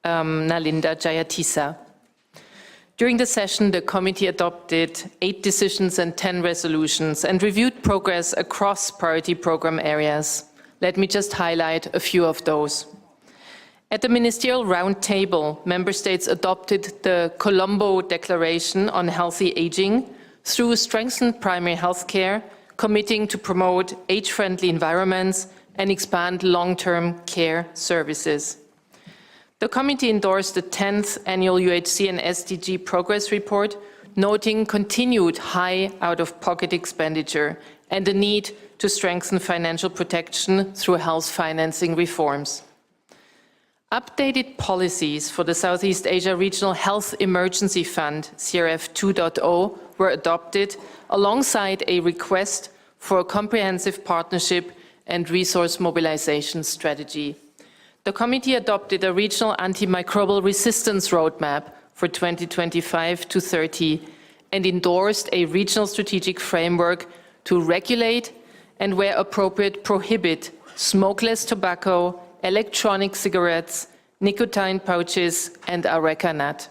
Nalinda Jayatissa. During the session, the committee adopted 8 decisions and 10 resolutions and reviewed progress across priority program areas. Let me just highlight a few of those. At the Ministerial Roundtable, Member States adopted the Colombo Declaration on Healthy Aging through strengthened primary health care, committing to promote age-friendly environments and expand long-term care services. The committee endorsed the 10th annual UHC and SDG progress report, noting continued high out-of-pocket expenditure and the need to strengthen financial protection through health financing reforms. Updated policies for the Southeast Asia Regional Health Emergency Fund, CRF 2.0, were adopted alongside a request for a comprehensive partnership and resource mobilization strategy. The committee adopted a regional antimicrobial resistance roadmap for 2025 to 30 and endorsed a regional strategic framework to regulate and, where appropriate, prohibit smokeless tobacco, electronic cigarettes, nicotine pouches, and areca nut.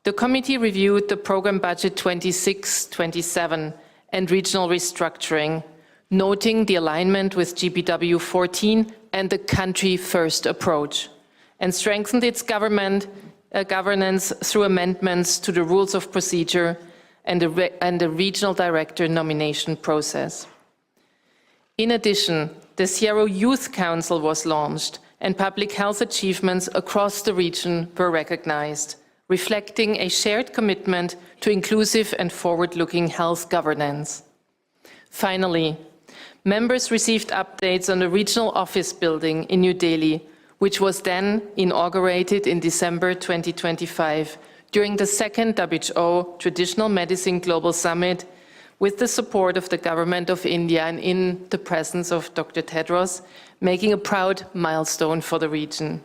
The committee reviewed the program budget 26-27 and regional restructuring, noting the alignment with GPW 14 and the country-first approach, and strengthened its governance through amendments to the rules of procedure and the regional director nomination process. In addition, the CRO Youth Council was launched, and public health achievements across the region were recognized, reflecting a shared commitment to inclusive and forward-looking health governance. Finally, members received updates on the regional office building in New Delhi, which was then inaugurated in December 2025 during the second WHO Traditional Medicine Global Summit, with the support of the Government of India and in the presence of Dr. Tedros, making a proud milestone for the region.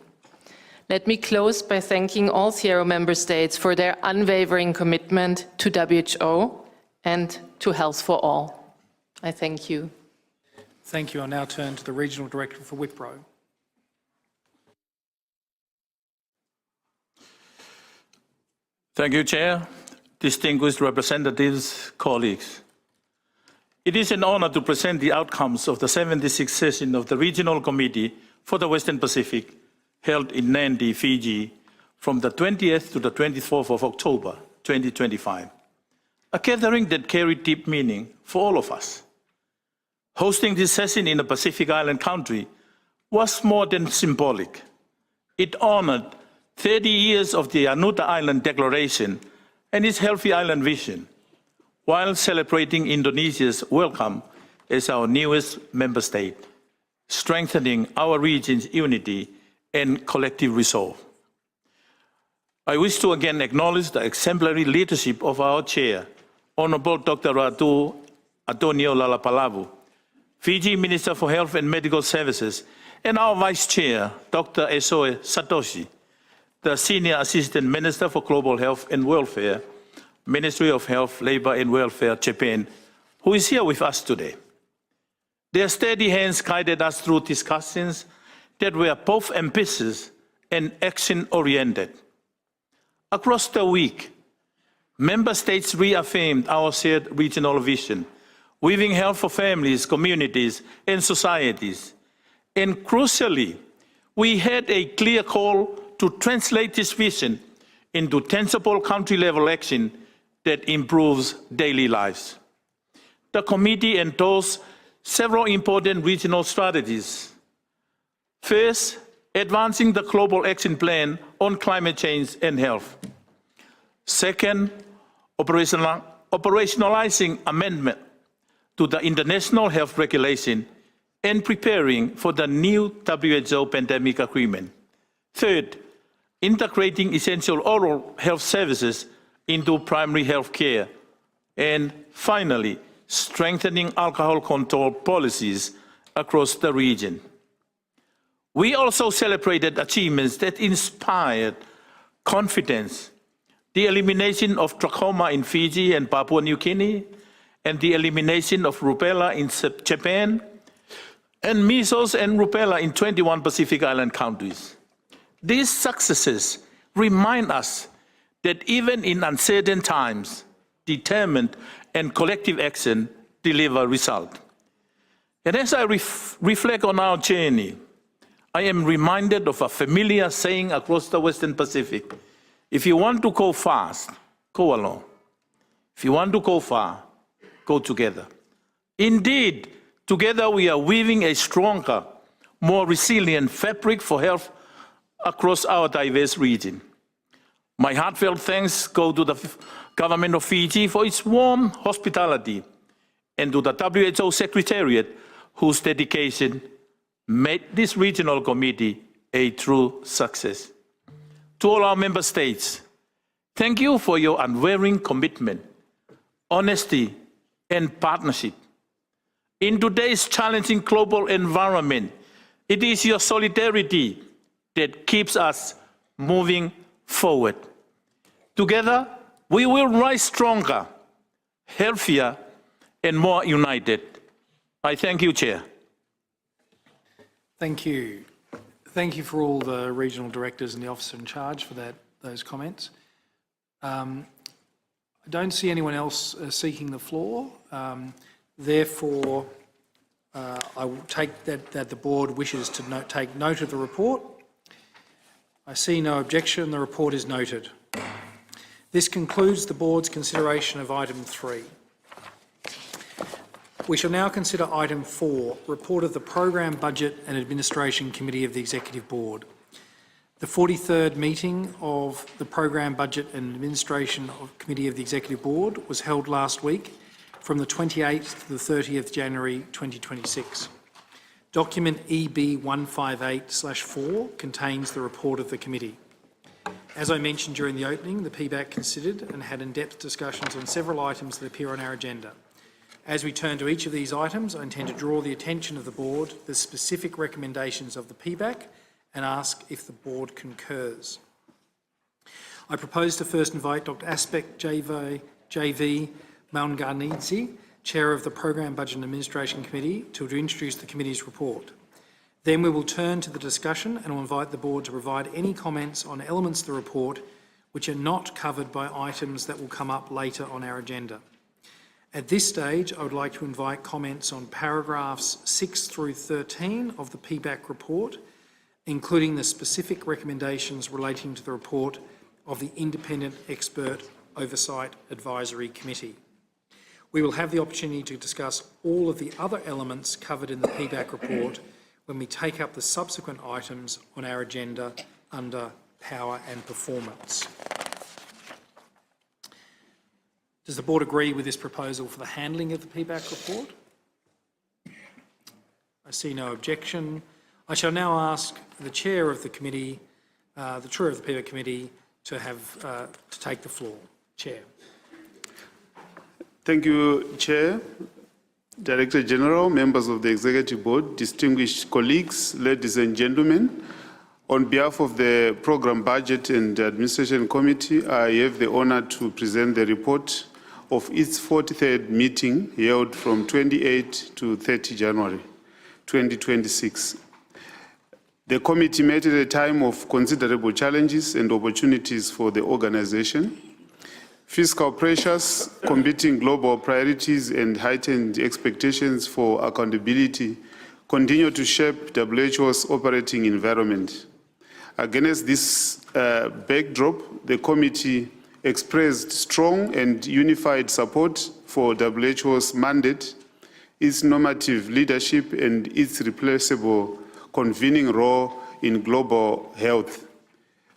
Let me close by thanking all CRO member states for their unwavering commitment to WHO and to health for all. I thank you. Thank you. I now turn to the Regional Director for Wipro. Thank you, Chair, distinguished representatives, colleagues. It is an honor to present the outcomes of the 76th session of the Regional Committee for the Western Pacific, held in Nadi, Fiji, from the 20th to the 24th of October, 2025. A gathering that carried deep meaning for all of us. Hosting this session in a Pacific Island country was more than symbolic. It honored 30 years of the Anuta Island Declaration and its Healthy Island Vision, while celebrating Indonesia's welcome as our newest member state, strengthening our region's unity and collective resolve. I wish to again acknowledge the exemplary leadership of our chair, Honorable Dr. Ratu Antonio Lalapalavu, Fiji Minister for Health and Medical Services, and our Vice Chair, Dr. Esoe Satoshi, the Senior Assistant Minister for Global Health and Welfare, Ministry of Health, Labour and Welfare, Japan, who is here with us today. Their steady hands guided us through discussions that were both ambitious and action-oriented. Across the week, member states reaffirmed our shared regional vision, weaving health for families, communities, and societies. And crucially, we had a clear call to translate this vision into tangible country-level action that improves daily lives. The committee endorsed several important regional strategies. First, advancing the Global Action Plan on Climate Change and Health. Second, operationalizing amendment to the International Health Regulation and preparing for the new WHO Pandemic Agreement. Third, integrating essential oral health services into primary health care. And finally, strengthening alcohol control policies across the region. We also celebrated achievements that inspired confidence: the elimination of trachoma in Fiji and Papua New Guinea, and the elimination of rubella in Japan, and measles and rubella in 21 Pacific Island countries. These successes remind us that even in uncertain times, determined and collective action deliver result. And as I reflect on our journey, I am reminded of a familiar saying across the Western Pacific: if you want to go fast, go alone. If you want to go far, go together. Indeed, together we are weaving a stronger, more resilient fabric for health across our diverse region. My heartfelt thanks go to the Government of Fiji for its warm hospitality, and to the WHO Secretariat, whose dedication made this regional committee a true success. To all our member states, thank you for your unwavering commitment, honesty, and partnership. In today's challenging global environment, it is your solidarity that keeps us moving forward. Together, we will rise stronger, healthier, and more united. I thank you, Chair. Thank you. Thank you for all the regional directors and the officer in charge for those comments. I don't see anyone else seeking the floor. Therefore, I will take that the board wishes to take note of the report. I see no objection. The report is noted. This concludes the board's consideration of item 3. We shall now consider item 4, report of the Program Budget and Administration Committee of the Executive Board. The 43rd meeting of the Program Budget and Administration Committee of the Executive Board was held last week from the 28th to the 30th January 2026. Document EB 158/4 contains the report of the committee. As I mentioned during the opening, the PBAC considered and had in-depth discussions on several items that appear on our agenda. As we turn to each of these items, I intend to draw the attention of the board to the specific recommendations of the PBAC and ask if the board concurs. I propose to first invite Dr. Aspect JV Maunganidze, Chair of the Program Budget and Administration Committee, to introduce the committee's report. Then we will turn to the discussion and will invite the board to provide any comments on elements of the report which are not covered by items that will come up later on our agenda. At this stage, I would like to invite comments on paragraphs 6 through 13 of the PBAC report, including the specific recommendations relating to the report of the Independent Expert Oversight Advisory Committee. We will have the opportunity to discuss all of the other elements covered in the PBAC report when we take up the subsequent items on our agenda under Power and Performance. Does the board agree with this proposal for the handling of the PBAC report? I see no objection. I shall now ask the chair of the committee, the chair of the PBAC committee, to take the floor. Chair. Thank you, Chair, Director General, members of the Executive Board, distinguished colleagues, ladies and gentlemen. On behalf of the Program Budget and Administration Committee, I have the honour to present the report of its 43rd meeting held from 28 to 30 January 2026. The committee met at a time of considerable challenges and opportunities for the organization. Fiscal pressures, competing global priorities, and heightened expectations for accountability continue to shape WHO's operating environment. Against this backdrop, the committee expressed strong and unified support for WHO's mandate, its normative leadership, and its replaceable convening role in global health.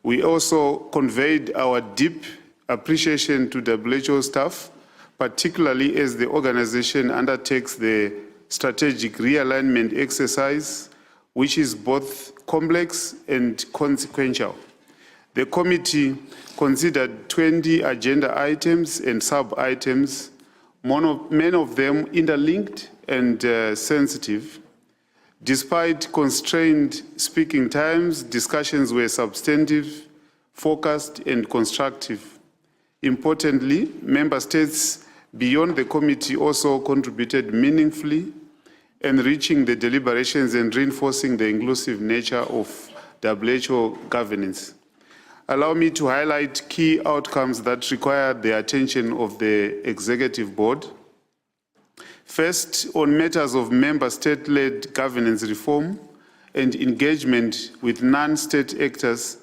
We also conveyed our deep appreciation to WHO staff, particularly as the organization undertakes the strategic realignment exercise, which is both complex and consequential. The committee considered 20 agenda items and sub-items, many of them interlinked and sensitive. Despite constrained speaking times, discussions were substantive, focused, and constructive. Importantly, member states beyond the committee also contributed meaningfully, enriching the deliberations and reinforcing the inclusive nature of WHO governance. Allow me to highlight key outcomes that require the attention of the Executive Board. First, on matters of member state-led governance reform and engagement with non-state actors,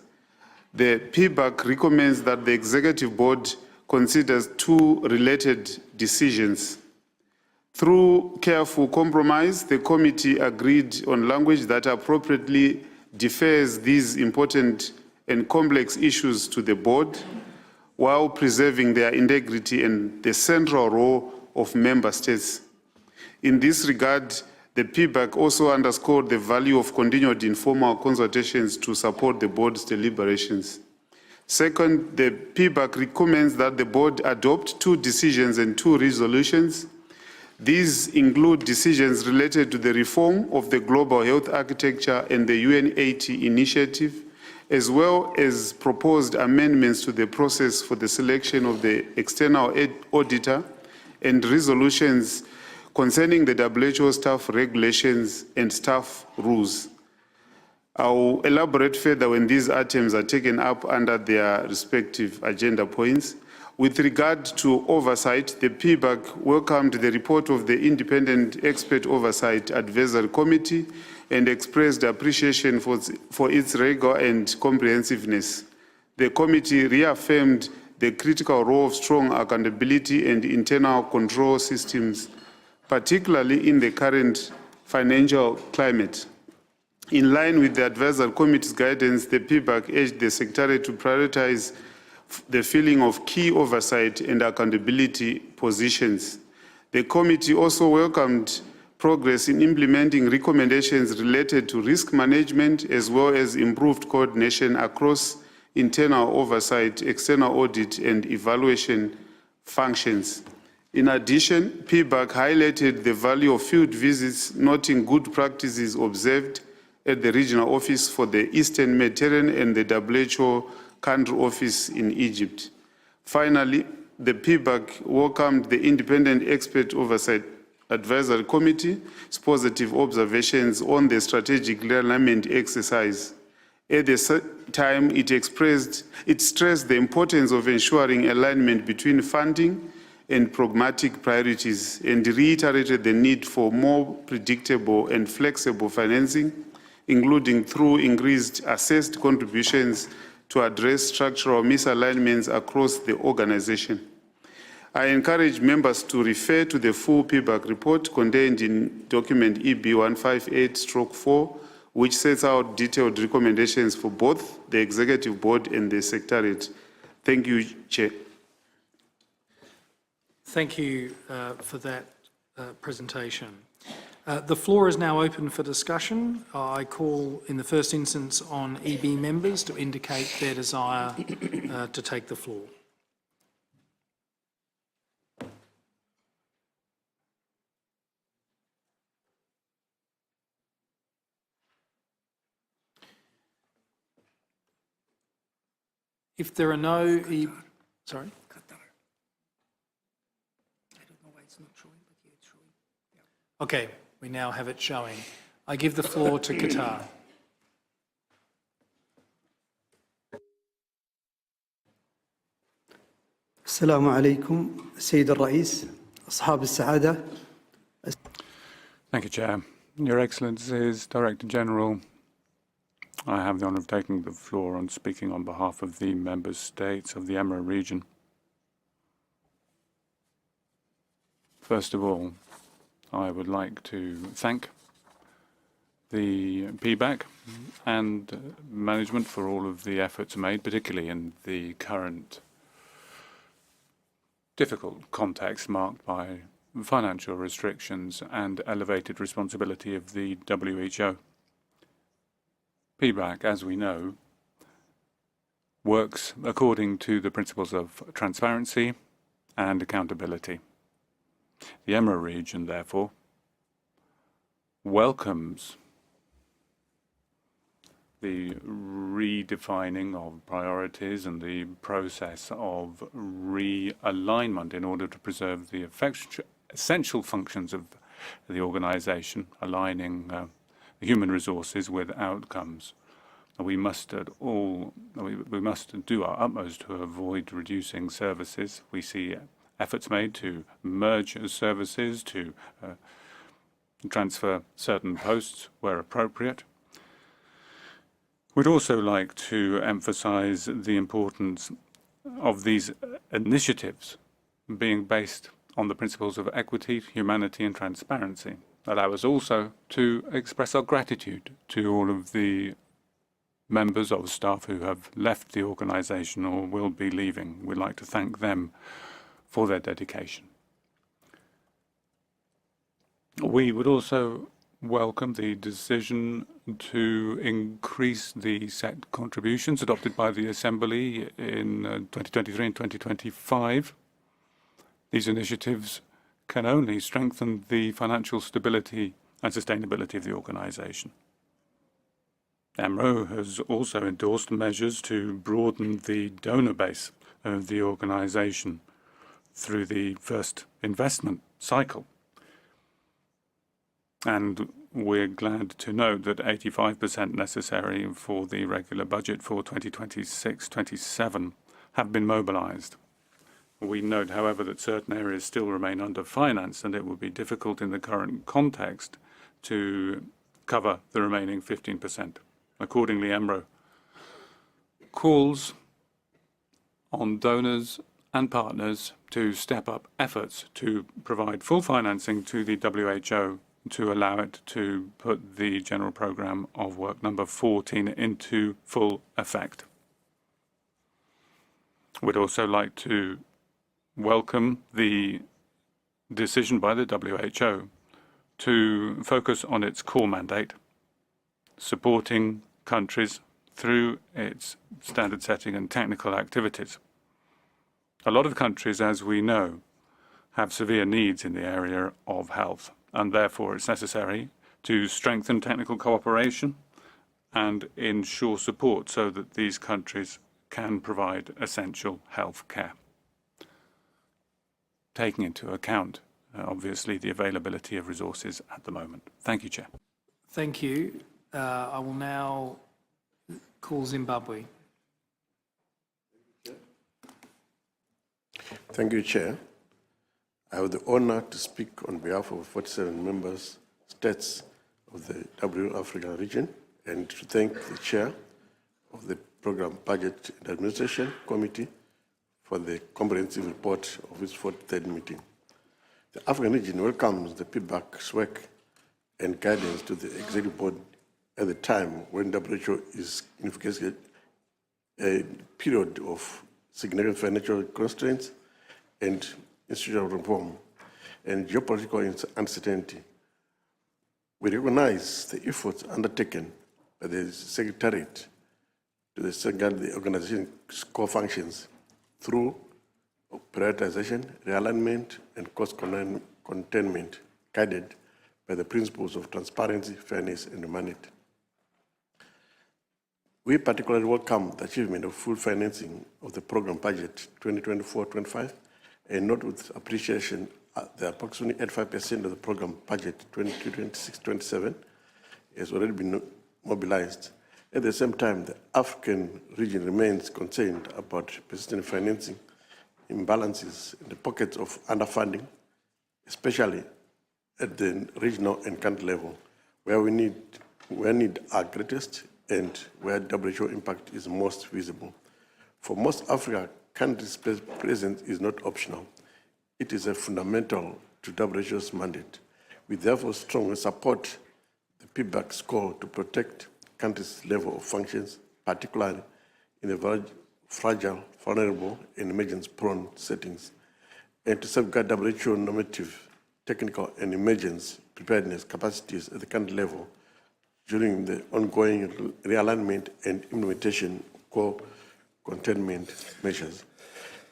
the PBAC recommends that the Executive Board considers two related decisions. Through careful compromise, the committee agreed on language that appropriately defers these important and complex issues to the board while preserving their integrity and the central role of member states. In this regard, The PBAC also underscored the value of continued informal consultations to support the board's deliberations. Second, the PBAC recommends that the board adopt 2 decisions and 2 resolutions. These include decisions related to the reform of the global health architecture and the UN80 initiative, as well as proposed amendments to the process for the selection of the external auditor and resolutions concerning the WHO staff regulations and staff rules. I'll elaborate further when these items are taken up under their respective agenda points. With regard to oversight, the PBAC welcomed the report of the Independent Expert Oversight Advisory Committee and expressed appreciation for its rigor and comprehensiveness. The committee reaffirmed the critical role of strong accountability and internal control systems, particularly in the current financial climate. In line with the Advisory Committee's guidance, the PBAC urged the Secretariat to prioritize the filling of key oversight and accountability positions. The committee also welcomed progress in implementing recommendations related to risk management as well as improved coordination across internal oversight, external audit, and evaluation functions. In addition, PBAC highlighted the value of field visits, noting good practices observed at the regional office for the Eastern Mediterranean and the WHO country office in Egypt. Finally, the PBAC welcomed the Independent Expert Oversight Advisory Committee's positive observations on the strategic realignment exercise. At the same time, it stressed the importance of ensuring alignment between funding and pragmatic priorities and reiterated the need for more predictable and flexible financing, including through increased assessed contributions to address structural misalignments across the organization. I encourage members to refer to the full PBAC report contained in document EB 158/4, which sets out detailed recommendations for both the Executive Board and the Secretariat. Thank you, Chair. Thank you for that presentation. The floor is now open for discussion. I call in the first instance on EB members to indicate their desire to take the floor. If there are no sorry? Okay, we now have it showing. I give the floor to Qatar. السلام عليكم سيد الرئيس أصحاب السعادة. Thank you, Chair. Your Excellencies, Director General, I have the honour of taking the floor and speaking on behalf of the member states of the Emira region. First of all, I would like to thank the PBAC and management for all of the efforts made, particularly in the current difficult context marked by financial restrictions and elevated responsibility of the WHO. PBAC, as we know, works according to the principles of transparency and accountability. The Emira region, therefore, welcomes the redefining of priorities and the process of realignment in order to preserve the essential functions of the organization, aligning the human resources with outcomes. We must do our utmost to avoid reducing services. We see efforts made to merge services, to transfer certain posts where appropriate. We'd also like to emphasize the importance of these initiatives being based on the principles of equity, humanity, and transparency. Allow us also to express our gratitude to all of the members of staff who have left the organization or will be leaving. We'd like to thank them for their dedication. We would also welcome the decision to increase the set contributions adopted by the Assembly in 2023 and 2025. These initiatives can only strengthen the financial stability and sustainability of the organisation. EMRO has also endorsed measures to broaden the donor base of the organisation through the first investment cycle. And we're glad to note that 85% necessary for the regular budget for 2026-27 have been mobilised. We note, however, that certain areas still remain under-financed, and it will be difficult in the current context to cover the remaining 15%. Accordingly, EMRO calls on donors and partners to step up efforts to provide full financing to the WHO to allow it to put the General Programme of Work number 14 into full effect. We'd also like to welcome the decision by the WHO to focus on its core mandate, supporting countries through its standard setting and technical activities. A lot of countries, as we know, have severe needs in the area of health, and therefore it's necessary to strengthen technical cooperation and ensure support so that these countries can provide essential health care, taking into account, obviously, the availability of resources at the moment. Thank you, Chair. Thank you. I will now call Zimbabwe. Thank you, Chair. I have the honor to speak on behalf of 47 member states of the W-African region and to thank the Chair of the Programme Budget and Administration Committee for the comprehensive report of its 43rd meeting. The African region welcomes the feedback's work and guidance to the Executive Board at the time when WHO is in a period of significant financial constraints and institutional reform and geopolitical uncertainty. We recognize the efforts undertaken by the Secretariat to safeguard the organization's core functions through prioritization, realignment, and cost containment, guided by the principles of transparency, fairness, and humanity. We particularly welcome the achievement of full financing of the program budget 2024-25, and note with appreciation that approximately 85% of the program budget 2026-27 has already been mobilized. At the same time, the African region remains concerned about persistent financing imbalances in the pockets of underfunding, especially at the regional and country level, where need are greatest and where WHO impact is most visible. For most Africa, countries' presence is not optional. It is a fundamental to WHO's mandate. We therefore strongly support the feedback's call to protect countries' level of functions, particularly in the fragile, vulnerable, and emergence-prone settings, and to safeguard WHO normative, technical, and emergency preparedness capacities at the country level during the ongoing realignment and implementation of core containment measures.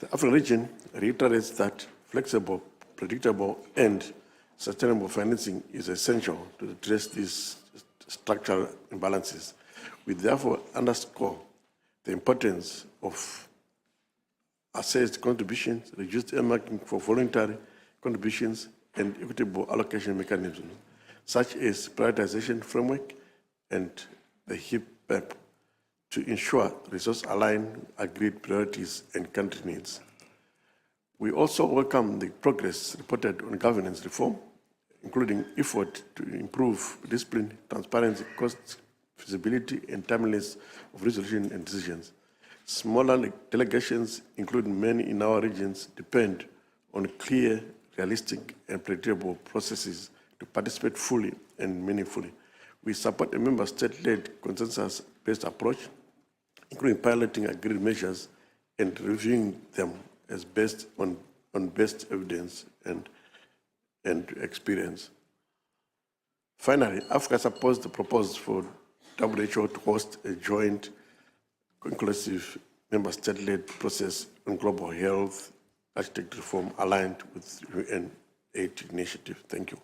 The African region reiterates that flexible, predictable, and sustainable financing is essential to address these structural imbalances. We therefore underscore the importance of assessed contributions, reduced earmarking for voluntary contributions, and equitable allocation mechanisms, such as prioritization framework and the HIP-PEP, to ensure resource-aligned agreed priorities and country needs. We also welcome the progress reported on governance reform, including effort to improve discipline, transparency, cost feasibility, and timeliness of resolution and decisions. Smaller delegations, including many in our regions, depend on clear, realistic, and predictable processes to participate fully and meaningfully. We support a member state-led consensus-based approach, including piloting agreed measures and reviewing them as based on best evidence and experience. Finally, Africa supports the proposal for WHO to host a joint, inclusive, member state-led process on global health architecture reform aligned with UN AIDS initiative. Thank you.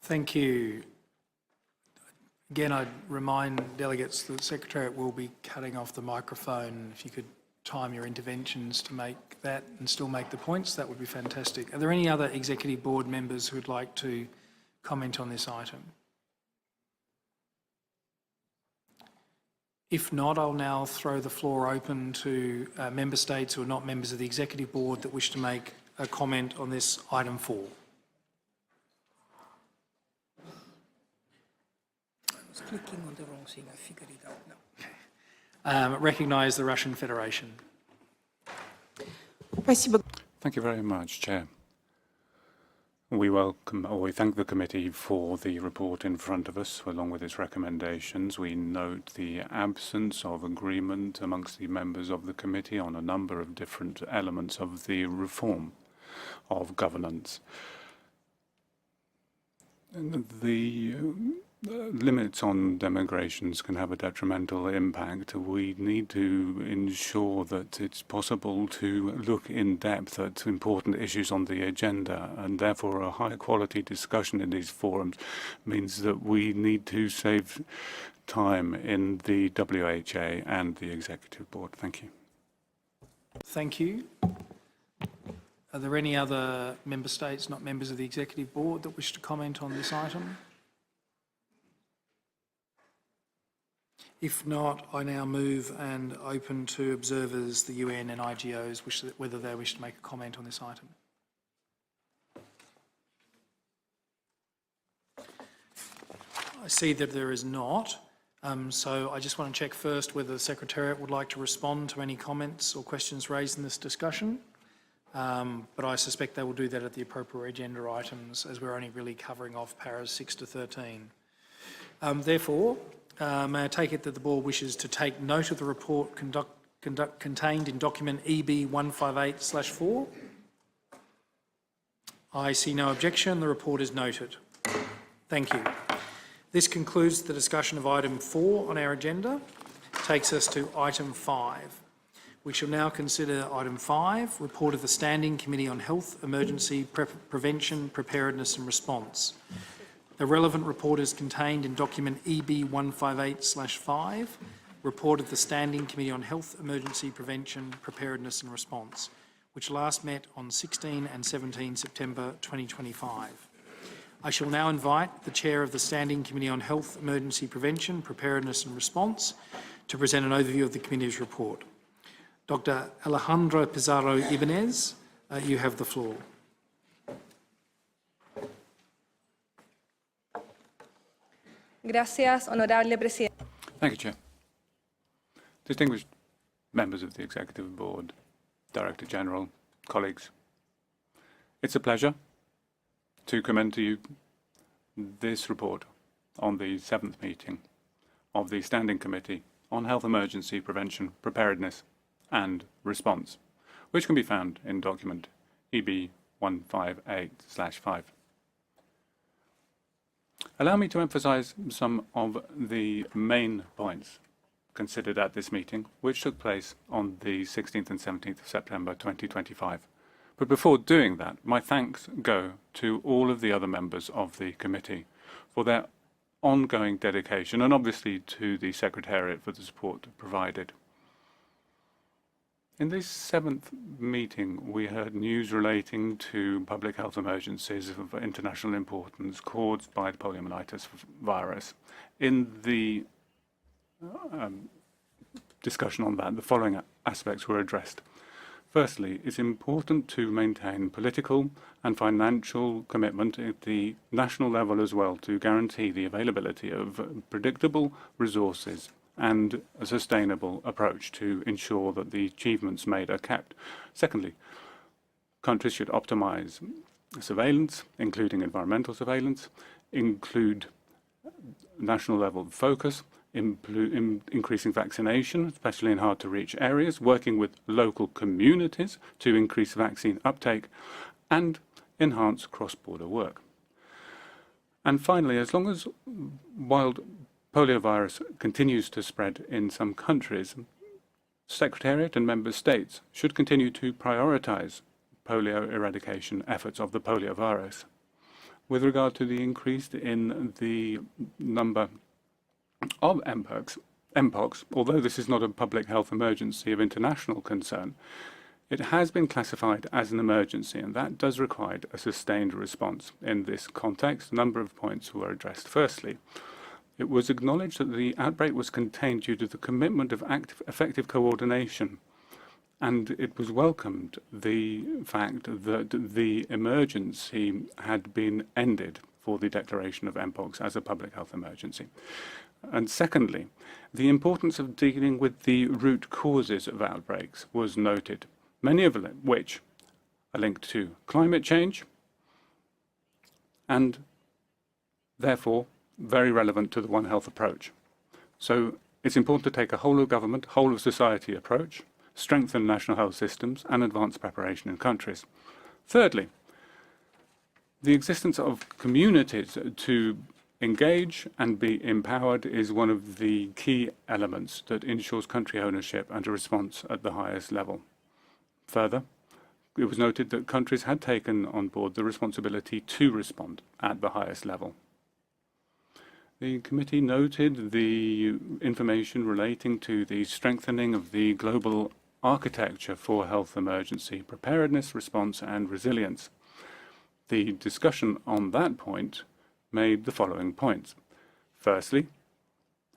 Thank you. Again, I'd remind delegates that the Secretariat will be cutting off the microphone. If you could time your interventions to make that and still make the points, that would be fantastic. Are there any other Executive Board members who would like to comment on this item? If not, I'll now throw the floor open to member states who are not members of the Executive Board that wish to make a comment on this item 4. Clicking on the wrong thing, I figured it out now. Recognise the Russian Federation. Thank you very much, Chair. We thank the committee for the report in front of us, along with its recommendations. We note the absence of agreement amongst the members of the committee on a number of different elements of the reform of governance. The limits on demonstrations can have a detrimental impact. We need to ensure that it's possible to look in depth at important issues on the agenda, and therefore a high quality discussion in these forums means that we need to save time in the WHA and the Executive Board. Thank you. Thank you. Are there any other member states not members of the Executive Board that wish to comment on this item? If not, I now move and open to observers, the UN and IGOs, whether they wish to make a comment on this item. I see that there is not, so I just want to check first whether the Secretariat would like to respond to any comments or questions raised in this discussion, but I suspect they will do that at the appropriate agenda items, as we're only really covering off paras 6 to 13. Therefore, may I take it that the Board wishes to take note of the report contained in document EB 158/4? I see no objection. The report is noted. Thank you. This concludes the discussion of item 4 on our agenda. Takes us to item 5. We shall now consider item 5, report of the Standing Committee on Health, Emergency Prevention, Preparedness and Response. The relevant report is contained in document EB 158/5, report of the Standing Committee on Health, Emergency Prevention, Preparedness and Response, which last met on 16 and 17 September 2025. I shall now invite the Chair of the Standing Committee on Health, Emergency Prevention, Preparedness and Response to present an overview of the committee's report. Dr. Alejandra Pizarro Ibanez, you have the floor. Gracias, honorable presidente. Thank you, Chair. Distinguished members of the Executive Board, Director General, colleagues, it's a pleasure to commend to you this report on the 7th meeting of the Standing Committee on Health Emergency Prevention, Preparedness and Response, which can be found in document EB 158/5. Allow me to emphasise some of the main points considered at this meeting, which took place on the 16th and 17th of September 2025. But before doing that, my thanks go to all of the other members of the committee for their ongoing dedication, and obviously to the Secretariat for the support provided. In this 7th meeting, we heard news relating to public health emergencies of international importance caused by the poliomyelitis virus. In the discussion on that, the following aspects were addressed. Firstly, it's important to maintain political and financial commitment at the national level as well to guarantee the availability of predictable resources and a sustainable approach to ensure that the achievements made are kept. Secondly, countries should optimize surveillance, including environmental surveillance, include national level focus, increasing vaccination, especially in hard-to-reach areas, working with local communities to increase vaccine uptake, and enhance cross-border work. And finally, as long as wild poliovirus continues to spread in some countries, Secretariat and Member States should continue to prioritise polio eradication efforts of the poliovirus. With regard to the increase in the number of Mpox, although this is not a public health emergency of international concern, it has been classified as an emergency, and that does require a sustained response. In this context, a number of points were addressed. Firstly, it was acknowledged that the outbreak was contained due to the commitment of effective coordination, and it was welcomed the fact that the emergency had been ended for the declaration of Mpox as a public health emergency. And secondly, the importance of dealing with the root causes of outbreaks was noted, many of which are linked to climate change and therefore very relevant to the One Health approach. So it's important to take a whole of government, whole of society approach, strengthen national health systems and advance preparation in countries. Thirdly, the existence of communities to engage and be empowered is one of the key elements that ensures country ownership and a response at the highest level. Further, it was noted that countries had taken on board the responsibility to respond at the highest level. The committee noted the information relating to the strengthening of the global architecture for health emergency preparedness, response and resilience. The discussion on that point made the following points. Firstly,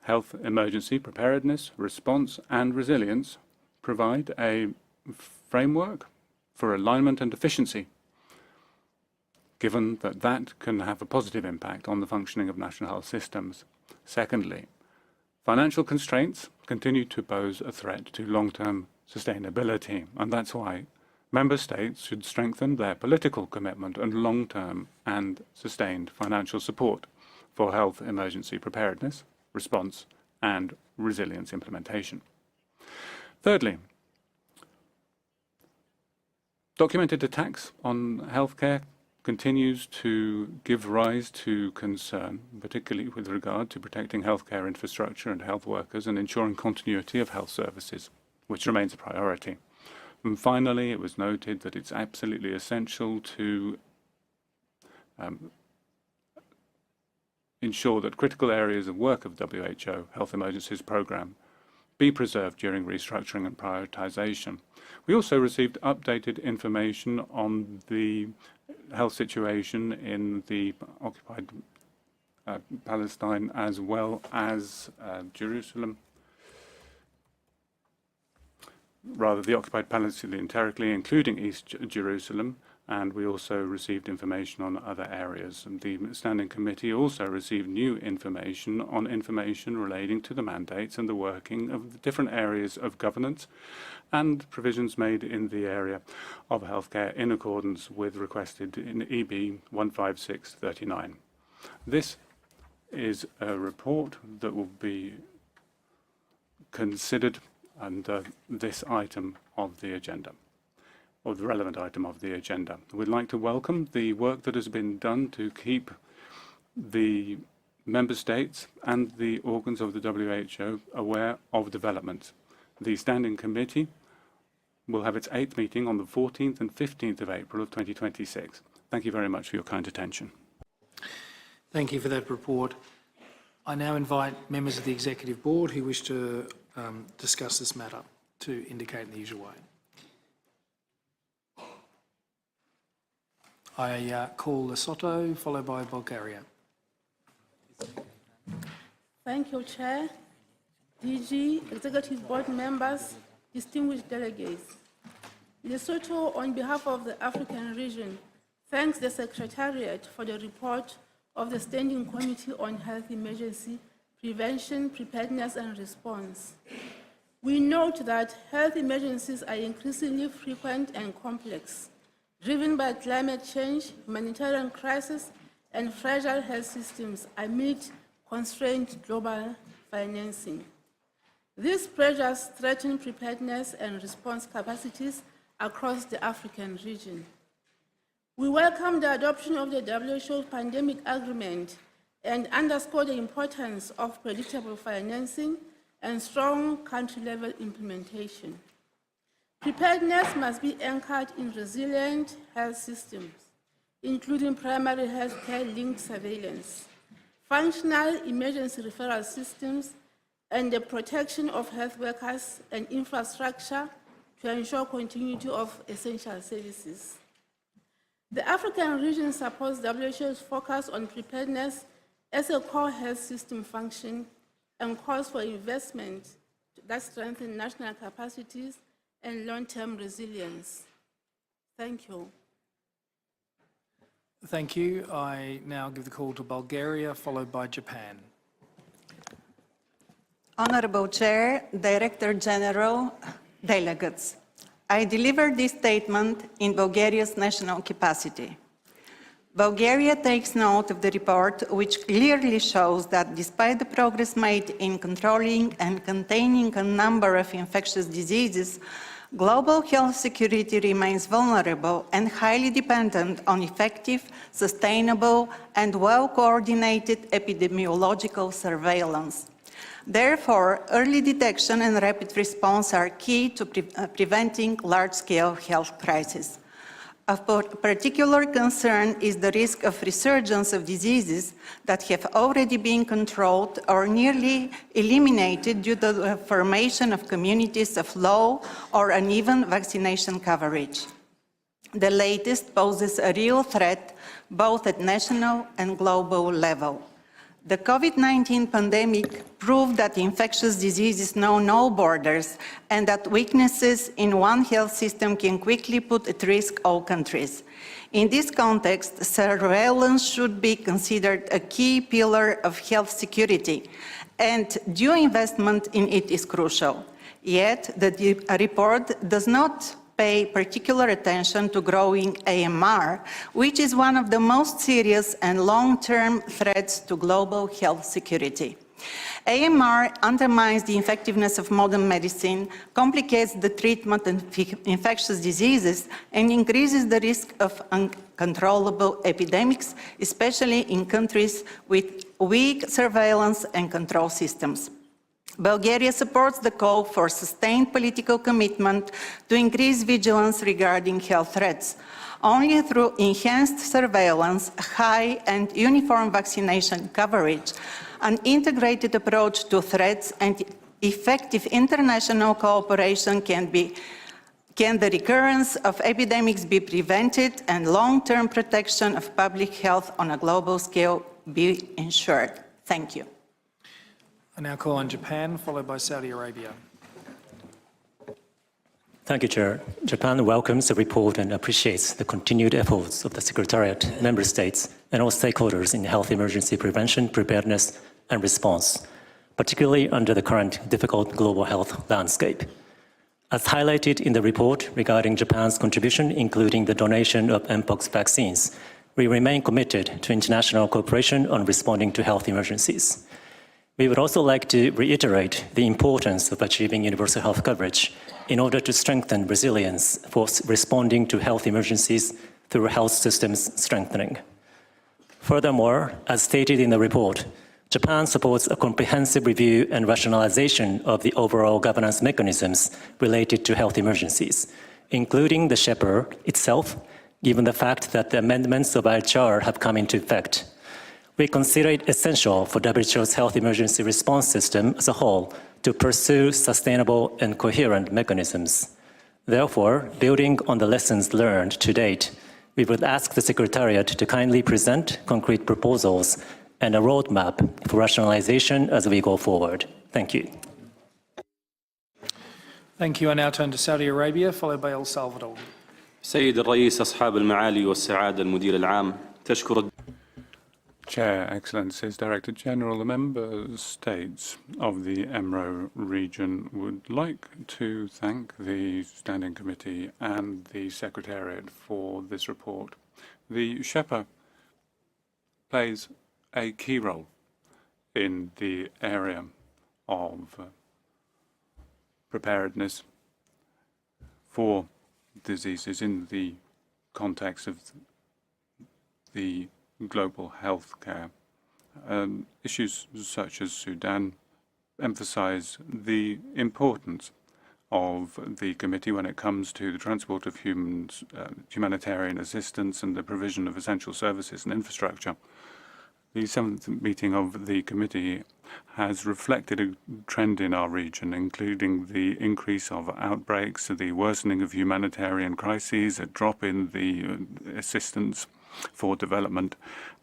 health emergency preparedness, response and resilience provide a framework for alignment and efficiency, given that that can have a positive impact on the functioning of national health systems. Secondly, financial constraints continue to pose a threat to long-term sustainability, and that's why Member States should strengthen their political commitment and long-term and sustained financial support for health emergency preparedness, response and resilience implementation. Thirdly, documented attacks on healthcare continues to give rise to concern, particularly with regard to protecting healthcare infrastructure and health workers and ensuring continuity of health services, which remains a priority. And finally, it was noted that it's absolutely essential to ensure that critical areas of work of WHO Health Emergencies Programme be preserved during restructuring and prioritisation. We also received updated information on the health situation in the occupied Palestine as well as Jerusalem, rather the occupied Palestinian territory, including East Jerusalem, and we also received information on other areas. And the Standing Committee also received new information on information relating to the mandates and the working of the different areas of governance and provisions made in the area of healthcare in accordance with requested in EB 15639. This is a report that will be considered under this item of the agenda, or the relevant item of the agenda. We'd like to welcome the work that has been done to keep the member states and the organs of the WHO aware of developments. The Standing Committee will have its 8th meeting on the 14th and 15th of April of 2026. Thank you very much for your kind attention. Thank you for that report. I now invite members of the Executive Board who wish to discuss this matter to indicate in the usual way. I call Lesotho, followed by Bulgaria. Thank you, Chair, DG, Executive Board members, distinguished delegates. Lesotho, on behalf of the African region, thanks the Secretariat for the report of the Standing Committee on Health Emergency Prevention, Preparedness and Response. We note that health emergencies are increasingly frequent and complex, driven by climate change, humanitarian crisis, and fragile health systems amid constrained global financing. These pressures threaten preparedness and response capacities across the African region. We welcome the adoption of the WHO pandemic agreement and underscore the importance of predictable financing and strong country-level implementation. Preparedness must be anchored in resilient health systems, including primary health care-linked surveillance, functional emergency referral systems, and the protection of health workers and infrastructure to ensure continuity of essential services. The African region supports WHO's focus on preparedness as a core health system function and calls for investment that strengthen national capacities and long-term resilience. Thank you. Thank you. I now give the call to Bulgaria, followed by Japan. Honorable Chair, Director General, delegates. I deliver this statement in Bulgaria's national capacity. Bulgaria takes note of the report, which clearly shows that despite the progress made in controlling and containing a number of infectious diseases, global health security remains vulnerable and highly dependent on effective, sustainable, and well-coordinated epidemiological surveillance. Therefore, early detection and rapid response are key to preventing large-scale health crises. Of particular concern is the risk of resurgence of diseases that have already been controlled or nearly eliminated due to the formation of communities of low or uneven vaccination coverage. The latest poses a real threat both at national and global level. The COVID-19 pandemic proved that infectious diseases know no borders and that weaknesses in one health system can quickly put at risk all countries. In this context, surveillance should be considered a key pillar of health security, and due investment in it is crucial. Yet, the report does not pay particular attention to growing AMR, which is one of the most serious and long-term threats to global health security. AMR undermines the effectiveness of modern medicine, complicates the treatment of infectious diseases, and increases the risk of uncontrollable epidemics, especially in countries with weak surveillance and control systems. Bulgaria supports the call for sustained political commitment to increase vigilance regarding health threats. Only through enhanced surveillance, high and uniform vaccination coverage, an integrated approach to threats, and effective international cooperation can the recurrence of epidemics be prevented and long-term protection of public health on a global scale be ensured. Thank you. I now call on Japan, followed by Saudi Arabia. Thank you, Chair. Japan welcomes the report and appreciates the continued efforts of the Secretariat, Member States, and all stakeholders in health emergency prevention, preparedness, and response, particularly under the current difficult global health landscape. As highlighted in the report regarding Japan's contribution, including the donation of Mpox vaccines, we remain committed to international cooperation on responding to health emergencies. We would also like to reiterate the importance of achieving universal health coverage in order to strengthen resilience for responding to health emergencies through health systems strengthening. Furthermore, as stated in the report, Japan supports a comprehensive review and rationalization of the overall governance mechanisms related to health emergencies, including the SHEPR itself, given the fact that the amendments of IHR have come into effect. We consider it essential for WHO's health emergency response system as a whole to pursue sustainable and coherent mechanisms. Therefore, building on the lessons learned to date, we would ask the Secretariat to kindly present concrete proposals and a roadmap for rationalization as we go forward. Thank you. Thank you. I now turn to Saudi Arabia, followed by El Salvador. سيد الرئيس أصحاب المعالي والسعادة المدير العام تشكر Chair, Excellencies, Director General, the Member States of the EMRO region would like to thank the Standing Committee and the Secretariat for this report. The SHEPA plays a key role in the area of preparedness for diseases in the context of the global health care. Issues such as Sudan emphasize the importance of the committee when it comes to the transport of humanitarian assistance and the provision of essential services and infrastructure. The 7th meeting of the committee has reflected a trend in our region, including the increase of outbreaks, the worsening of humanitarian crises, a drop in the assistance for development,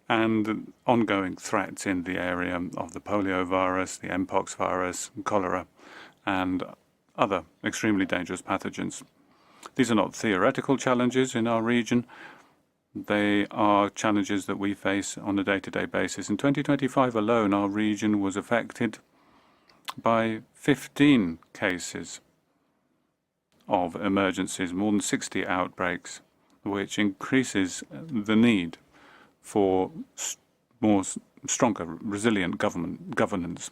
and ongoing threats in the area of the polio virus, the mpox virus, cholera, and other extremely dangerous pathogens. These are not theoretical challenges in our region. They are challenges that we face on a day-to-day basis. In 2025 alone, our region was affected by 15 cases of emergencies, more than 60 outbreaks, which increases the need for stronger, resilient governance.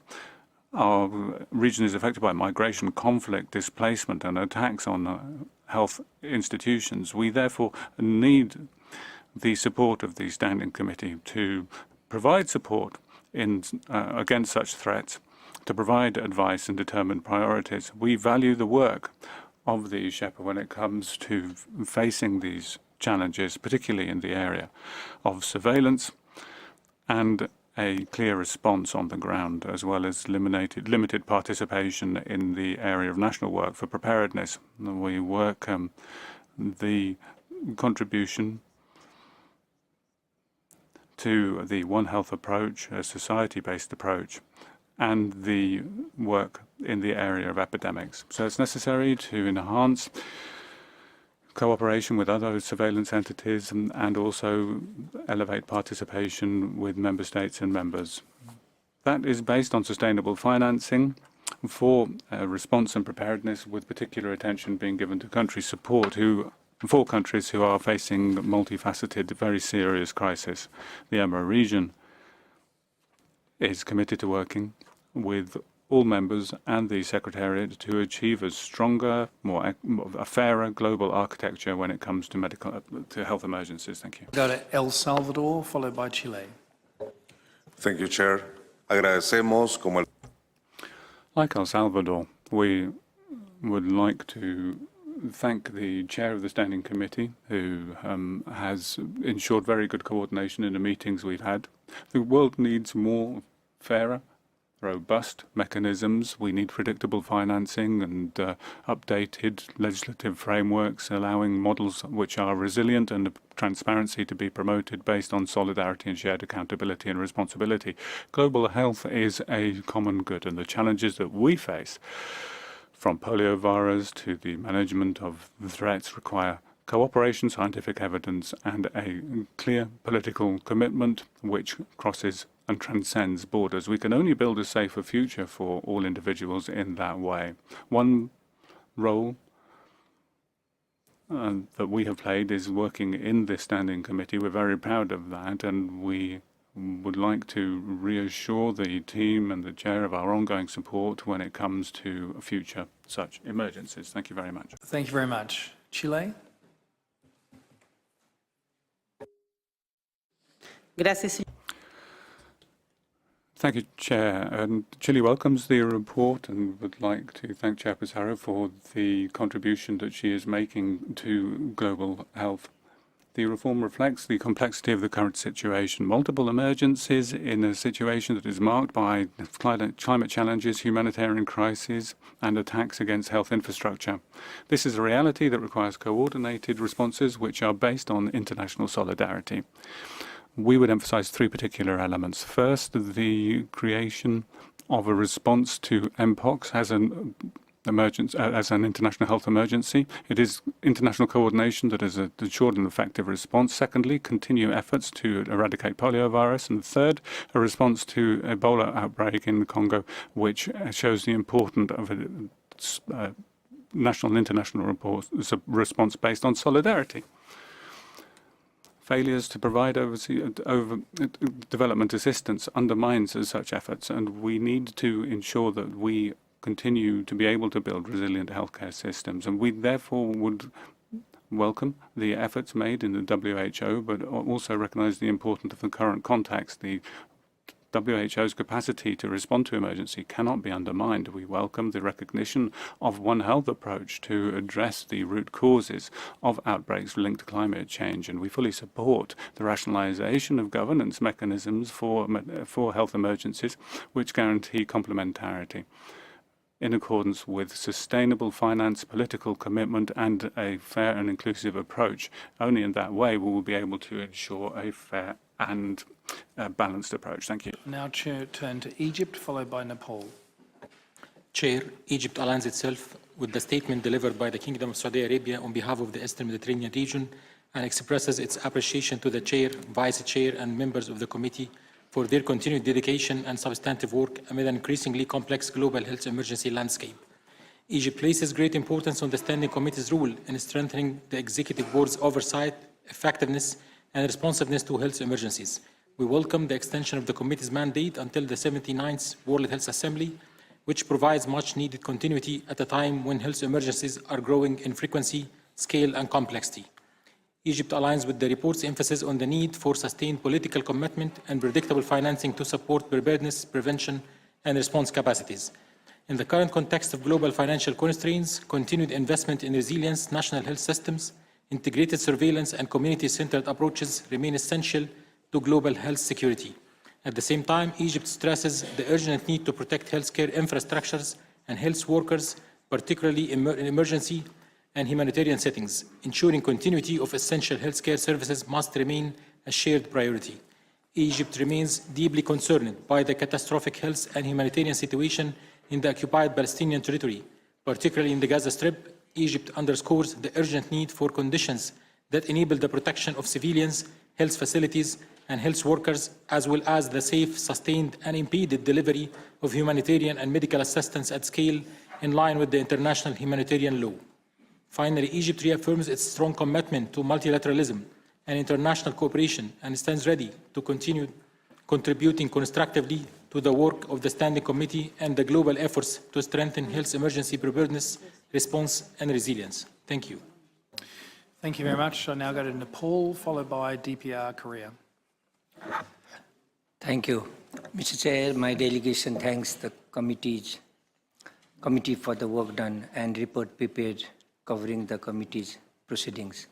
Our region is affected by migration, conflict, displacement, and attacks on health institutions. We therefore need the support of the Standing Committee to provide support against such threats, to provide advice and determine priorities. We value the work of the SHEPA when it comes to facing these challenges, particularly in the area of surveillance and a clear response on the ground, as well as limited participation in the area of national work for preparedness. We work the contribution to the One Health approach, a society-based approach, and the work in the area of epidemics. So it's necessary to enhance cooperation with other surveillance entities and also elevate participation with member states and members. That is based on sustainable financing for response and preparedness, with particular attention being given to country support for countries who are facing multifaceted, very serious crisis. The EMRA region is committed to working with all members and the Secretariat to achieve a stronger, a fairer global architecture when it comes to health emergencies. Thank you. Go to El Salvador, followed by Chile. Thank you, Chair. Agradecemos como el... Like El Salvador, we would like to thank the Chair of the Standing Committee, who has ensured very good coordination in the meetings we've had. The world needs more fairer, robust mechanisms. We need predictable financing and updated legislative frameworks, allowing models which are resilient and transparency to be promoted based on solidarity and shared accountability and responsibility. Global health is a common good, and the challenges that we face, from poliovirus to the management of the threats, require cooperation, scientific evidence, and a clear political commitment which crosses and transcends borders. We can only build a safer future for all individuals in that way. One role that we have played is working in this Standing Committee. We're very proud of that, and we would like to reassure the team and the Chair of our ongoing support when it comes to future such emergencies. Thank you very much. Thank you very much. Chile? Gracias. Thank you, Chair. And Chile welcomes the report and would like to thank Chair Pizarro for the contribution that she is making to global health. The reform reflects the complexity of the current situation. Multiple emergencies in a situation that is marked by climate challenges, humanitarian crises, and attacks against health infrastructure. This is a reality that requires coordinated responses which are based on international solidarity. We would emphasize three particular elements. First, the creation of a response to mpox as an international health emergency. It is international coordination that has ensured an effective response. Secondly, continue efforts to eradicate poliovirus. And third, a response to Ebola outbreak in the Congo, which shows the importance of a national and international response based on solidarity. Failures to provide development assistance undermines such efforts, and we need to ensure that we continue to be able to build resilient healthcare systems. And we therefore would welcome the efforts made in the WHO, but also recognise the importance of the current context. The WHO's capacity to respond to emergency cannot be undermined. We welcome the recognition of One Health approach to address the root causes of outbreaks linked to climate change, and we fully support the rationalization of governance mechanisms for health emergencies, which guarantee complementarity in accordance with sustainable finance, political commitment, and a fair and inclusive approach. Only in that way will we be able to ensure a fair and balanced approach. Thank you. Now turn to Egypt, followed by Nepal. Chair, Egypt aligns itself with the statement delivered by the Kingdom of Saudi Arabia on behalf of the Eastern Mediterranean region and expresses its appreciation to the Chair, Vice Chair, and members of the committee for their continued dedication and substantive work amid an increasingly complex global health emergency landscape. Egypt places great importance on the Standing Committee's role in strengthening the Executive Board's oversight, effectiveness, and responsiveness to health emergencies. We welcome the extension of the committee's mandate until the 79th World Health Assembly, which provides much-needed continuity at a time when health emergencies are growing in frequency, scale, and complexity. Egypt aligns with the report's emphasis on the need for sustained political commitment and predictable financing to support preparedness, prevention, and response capacities. In the current context of global financial constraints, continued investment in resilience, national health systems, integrated surveillance, and community-centered approaches remain essential to global health security. At the same time, Egypt stresses the urgent need to protect healthcare infrastructures and health workers, particularly in emergency and humanitarian settings. Ensuring continuity of essential healthcare services must remain a shared priority. Egypt remains deeply concerned by the catastrophic health and humanitarian situation in the occupied Palestinian territory, particularly in the Gaza Strip. Egypt underscores the urgent need for conditions that enable the protection of civilians, health facilities, and health workers, as well as the safe, sustained, and unimpeded delivery of humanitarian and medical assistance at scale in line with the international humanitarian law. Finally, Egypt reaffirms its strong commitment to multilateralism and international cooperation and stands ready to continue contributing constructively to the work of the Standing Committee and the global efforts to strengthen health emergency preparedness, response, and resilience. Thank you. Thank you very much. I now go to Nepal, followed by DPR Korea. Thank you. Mr. Chair, my delegation thanks the committee for the work done and report prepared covering the committee's proceedings.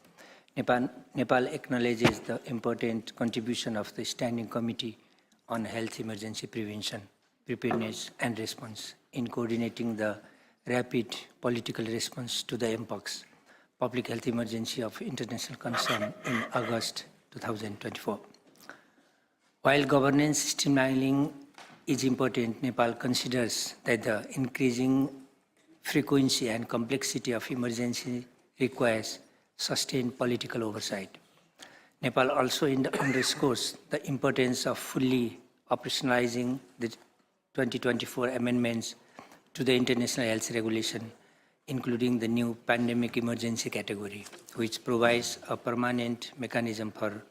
Nepal acknowledges the important contribution of the Standing Committee on Health Emergency Prevention, Preparedness and Response in coordinating the rapid political response to the MPOX, public health emergency of international concern in August 2024. While governance streamlining is important, Nepal considers that the increasing frequency and complexity of emergency requires sustained political oversight. Nepal also underscores the importance of fully operationalizing the 2024 amendments to the International Health Regulation, including the new pandemic emergency category, which provides a permanent mechanism for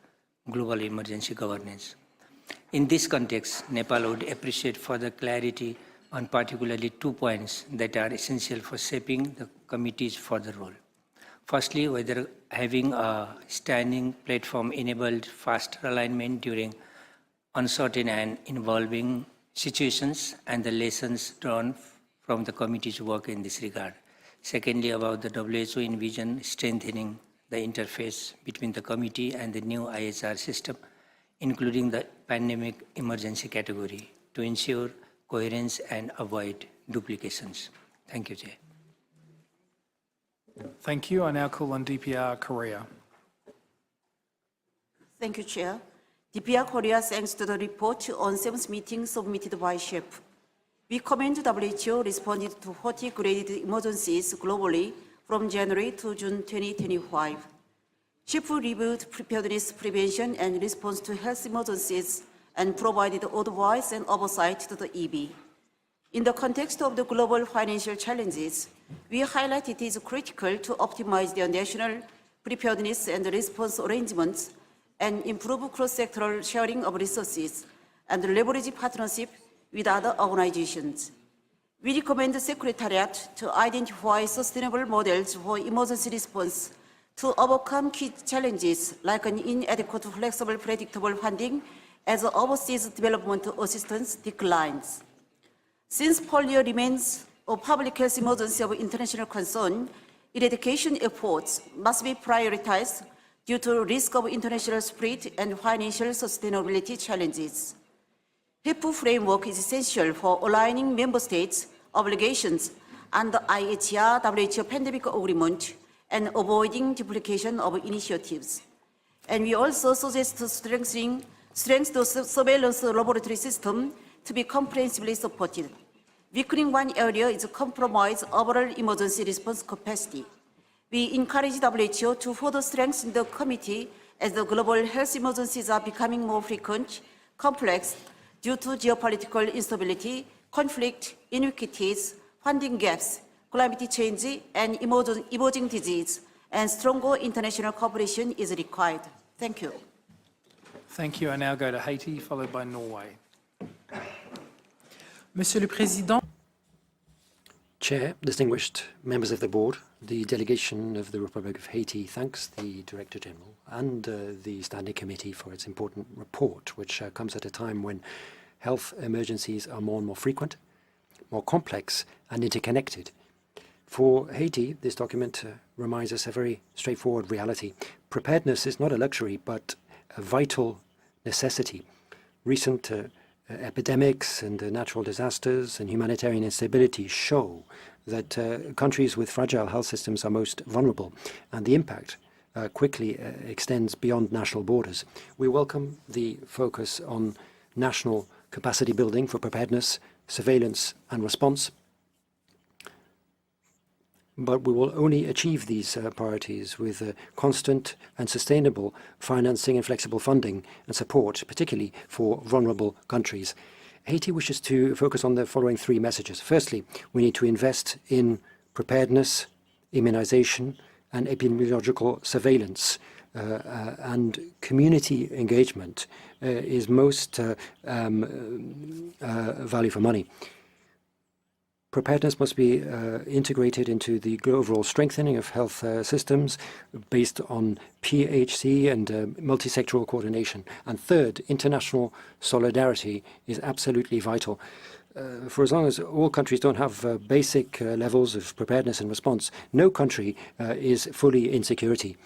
global emergency governance. In this context, Nepal would appreciate further clarity on particularly 2 points that are essential for shaping the committee's further role. Firstly, whether having a standing platform enabled faster alignment during uncertain and involving situations and the lessons drawn from the committee's work in this regard. Secondly, about the WHO envision strengthening the interface between the committee and the new IHR system, including the pandemic emergency category, to ensure coherence and avoid duplications. Thank you, Chair. Thank you. I now call on DPR Korea. Thank you, Chair. DPR Korea thanks to the report on 7th meeting submitted by SHEP. We commend WHO responded to 40 graded emergencies globally from January to June 2025. SHEP reviewed preparedness, prevention, and response to health emergencies and provided advice and oversight to the EB. In the context of the global financial challenges, we highlight it is critical to optimize their national preparedness and response arrangements and improve cross-sectoral sharing of resources and leverage partnership with other organizations. We recommend the Secretariat to identify sustainable models for emergency response to overcome key challenges like an inadequate, flexible, predictable funding as overseas development assistance declines. Since polio remains a public health emergency of international concern, eradication efforts must be prioritized due to risk of international spread and financial sustainability challenges. HIPAA framework is essential for aligning member states' obligations under IHR WHO pandemic agreement and avoiding duplication of initiatives. And we also suggest strengthening the surveillance laboratory system to be comprehensively supported. Weakening one area is a compromise overall emergency response capacity. We encourage WHO to further strengthen the committee as the global health emergencies are becoming more frequent, complex, due to geopolitical instability, conflict, inequities, funding gaps, climate change, and emerging disease, and stronger international cooperation is required. Thank you. Thank you. I now go to Haiti, followed by Norway. Monsieur le Président. Chair, distinguished members of the board, the delegation of the Republic of Haiti thanks the Director General and the Standing Committee for its important report, which comes at a time when health emergencies are more and more frequent, more complex and interconnected. For Haiti, this document reminds us a very straightforward reality. Preparedness is not a luxury, but a vital necessity. Recent epidemics and natural disasters and humanitarian instability show that countries with fragile health systems are most vulnerable, and the impact quickly extends beyond national borders. We welcome the focus on national capacity building for preparedness, surveillance and response. But we will only achieve these priorities with constant and sustainable financing and flexible funding and support, particularly for vulnerable countries. Haiti wishes to focus on the following three messages. Firstly, we need to invest in preparedness, immunization, and epidemiological surveillance. And community engagement is most value for money. Preparedness must be integrated into the overall strengthening of health systems based on PHC and multi-sectoral coordination. And third, international solidarity is absolutely vital. For as long as all countries don't have basic levels of preparedness and response, no country is fully in security.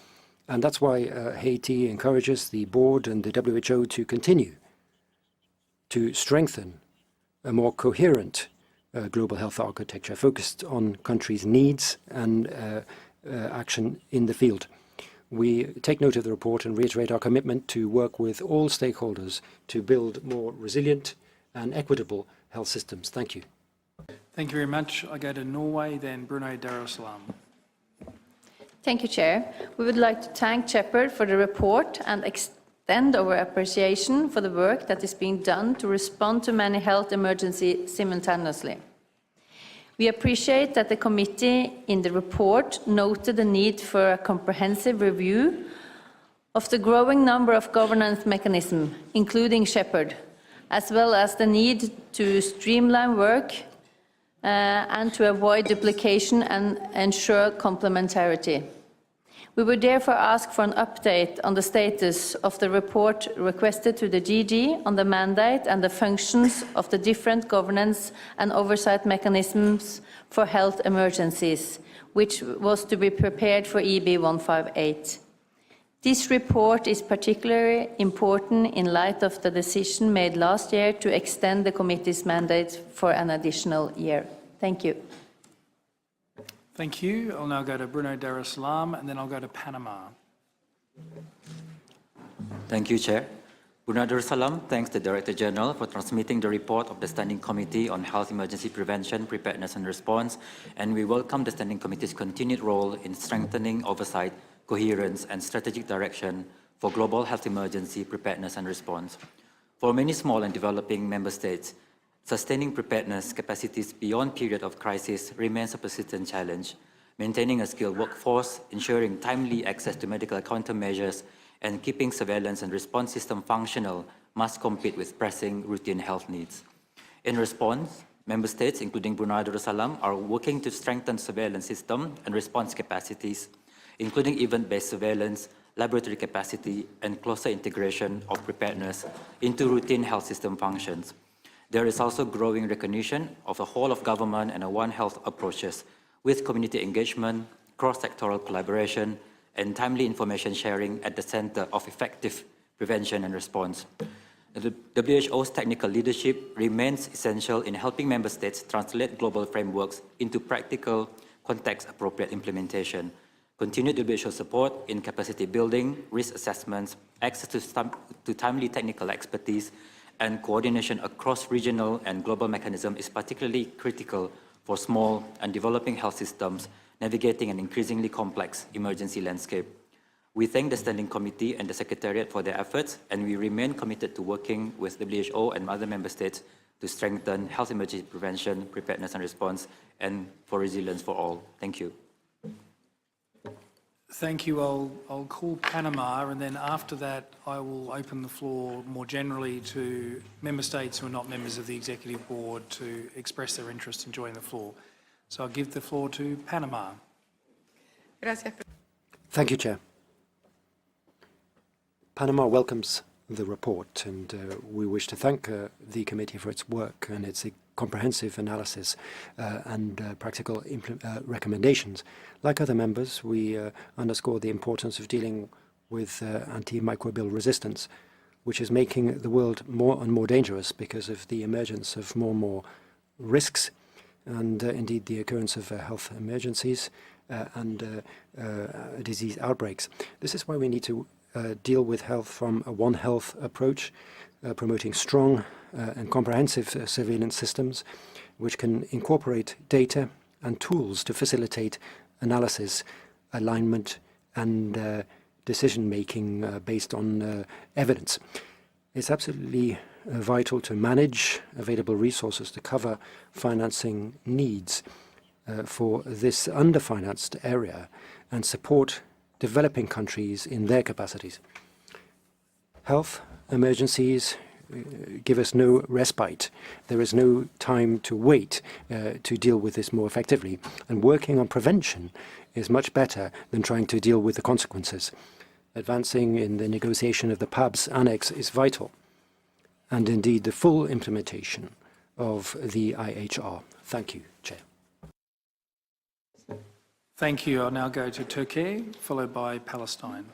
And that's why Haiti encourages the board and the WHO to continue to strengthen a more coherent global health architecture focused on countries' needs and action in the field. We take note of the report and reiterate our commitment to work with all stakeholders to build more resilient and equitable health systems. Thank you. Thank you very much. I go to Norway, then Brunei Darussalam. Thank you, Chair. We would like to thank Shepard for the report and extend our appreciation for the work that is being done to respond to many health emergencies simultaneously. We appreciate that the committee in the report noted the need for a comprehensive review of the growing number of governance mechanisms, including Shepard, as well as the need to streamline work and to avoid duplication and ensure complementarity. We would therefore ask for an update on the status of the report requested to the DG on the mandate and the functions of the different governance and oversight mechanisms for health emergencies, which was to be prepared for EB 158. This report is particularly important in light of the decision made last year to extend the committee's mandate for an additional year. Thank you. Thank you. I'll now go to Brunei Darussalam, and then I'll go to Panama. Thank you, Chair. Brunei Darussalam thanks the Director General for transmitting the report of the Standing Committee on Health Emergency Prevention, Preparedness and Response, and we welcome the Standing Committee's continued role in strengthening oversight, coherence and strategic direction for global health emergency preparedness and response. For many small and developing member states, sustaining preparedness capacities beyond period of crisis remains a persistent challenge. Maintaining a skilled workforce, ensuring timely access to medical countermeasures, and keeping surveillance and response system functional must compete with pressing routine health needs. In response, member states, including Brunei Darussalam, are working to strengthen surveillance system and response capacities. including event-based surveillance, laboratory capacity, and closer integration of preparedness into routine health system functions. There is also growing recognition of a whole-of-government and a One Health approaches with community engagement, cross-sectoral collaboration, and timely information sharing at the center of effective prevention and response. The WHO's technical leadership remains essential in helping member states translate global frameworks into practical, context-appropriate implementation. Continued WHO support in capacity building, risk assessments, access to timely technical expertise, and coordination across regional and global mechanisms is particularly critical for small and developing health systems navigating an increasingly complex emergency landscape. We thank the Standing Committee and the Secretariat for their efforts, and we remain committed to working with WHO and other member states to strengthen health emergency prevention, preparedness and response, and for resilience for all. Thank you. Thank you. I'll call Panama, and then after that, I will open the floor more generally to member states who are not members of the Executive Board to express their interest in joining the floor. So I'll give the floor to Panama. Thank you, Chair. Panama welcomes the report, and we wish to thank the committee for its work and its comprehensive analysis and practical recommendations. Like other members, we underscore the importance of dealing with antimicrobial resistance, which is making the world more and more dangerous because of the emergence of more and more risks and indeed the occurrence of health emergencies and disease outbreaks. This is why we need to deal with health from a One Health approach, promoting strong and comprehensive surveillance systems which can incorporate data and tools to facilitate analysis, alignment and decision-making based on evidence. It's absolutely vital to manage available resources to cover financing needs for this underfinanced area and support developing countries in their capacities. Health emergencies give us no respite. There is no time to wait to deal with this more effectively. And working on prevention is much better than trying to deal with the consequences. Advancing in the negotiation of the PABS Annex is vital, and indeed the full implementation of the IHR. Thank you, Chair. Thank you. I'll now go to Turkey, followed by Palestine.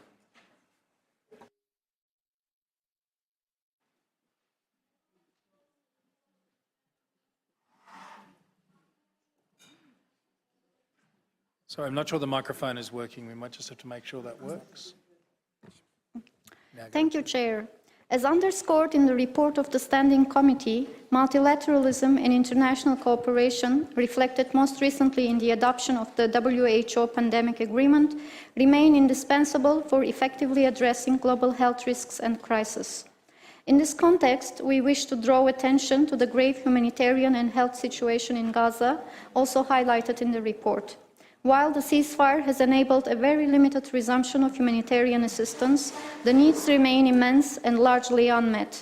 Sorry, I'm not sure the microphone is working. We might just have to make sure that works. Thank you, Chair. As underscored in the report of the Standing Committee, multilateralism and international cooperation, reflected most recently in the adoption of the WHO Pandemic Agreement, remain indispensable for effectively addressing global health risks and crises. In this context, we wish to draw attention to the grave humanitarian and health situation in Gaza, also highlighted in the report. While the ceasefire has enabled a very limited resumption of humanitarian assistance, the needs remain immense and largely unmet.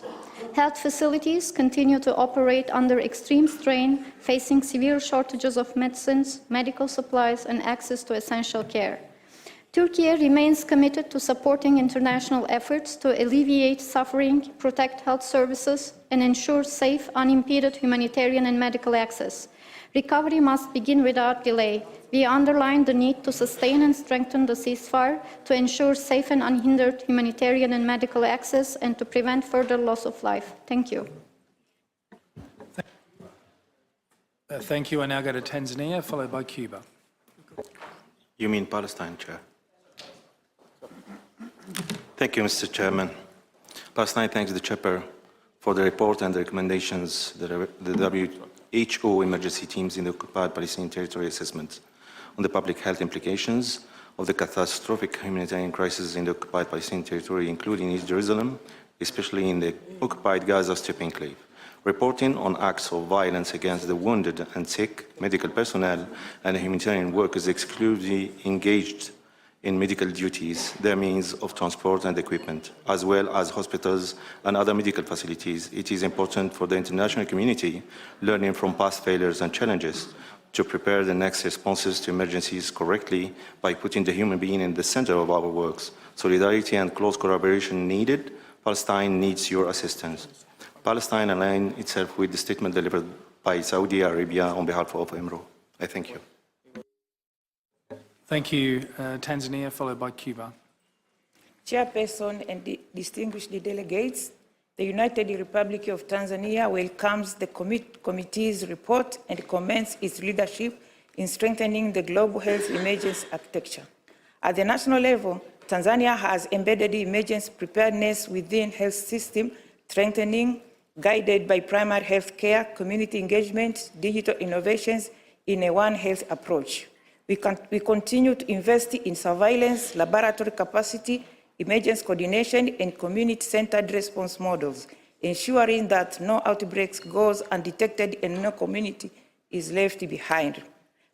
Health facilities continue to operate under extreme strain, facing severe shortages of medicines, medical supplies, and access to essential care. Turkey remains committed to supporting international efforts to alleviate suffering, protect health services, and ensure safe, unimpeded humanitarian and medical access. Recovery must begin without delay. We underline the need to sustain and strengthen the ceasefire to ensure safe and unhindered humanitarian and medical access and to prevent further loss of life. Thank you. Thank you. I now go to Tanzania, followed by Cuba. You mean Palestine, Chair? Thank you, Mr. Chairman. Palestine thanks the Chair for the report and the recommendations, the WHO emergency teams in the occupied Palestinian territory assessment on the public health implications of the catastrophic humanitarian crisis in the occupied Palestinian territory, including East Jerusalem, especially in the occupied Gaza Strip enclave. Reporting on acts of violence against the wounded and sick, medical personnel, and humanitarian workers exclusively engaged in medical duties, their means of transport and equipment, as well as hospitals and other medical facilities. It is important for the international community, learning from past failures and challenges, to prepare the next responses to emergencies correctly by putting the human being in the center of our works. Solidarity and close collaboration needed. Palestine needs your assistance. Palestine aligns itself with the statement delivered by Saudi Arabia on behalf of UNRWA. I thank you. Thank you. Tanzania, followed by Cuba. Chairperson and the distinguished delegates, the United Republic of Tanzania welcomes the committee's report and commends its leadership in strengthening the global health emergency architecture. At the national level, Tanzania has embedded emergency preparedness within health system, strengthening, guided by primary health care, community engagement, digital innovations in a One Health approach. We continue to invest in surveillance, laboratory capacity, emergency coordination, and community-centered response models, ensuring that no outbreaks goes undetected and no community is left behind.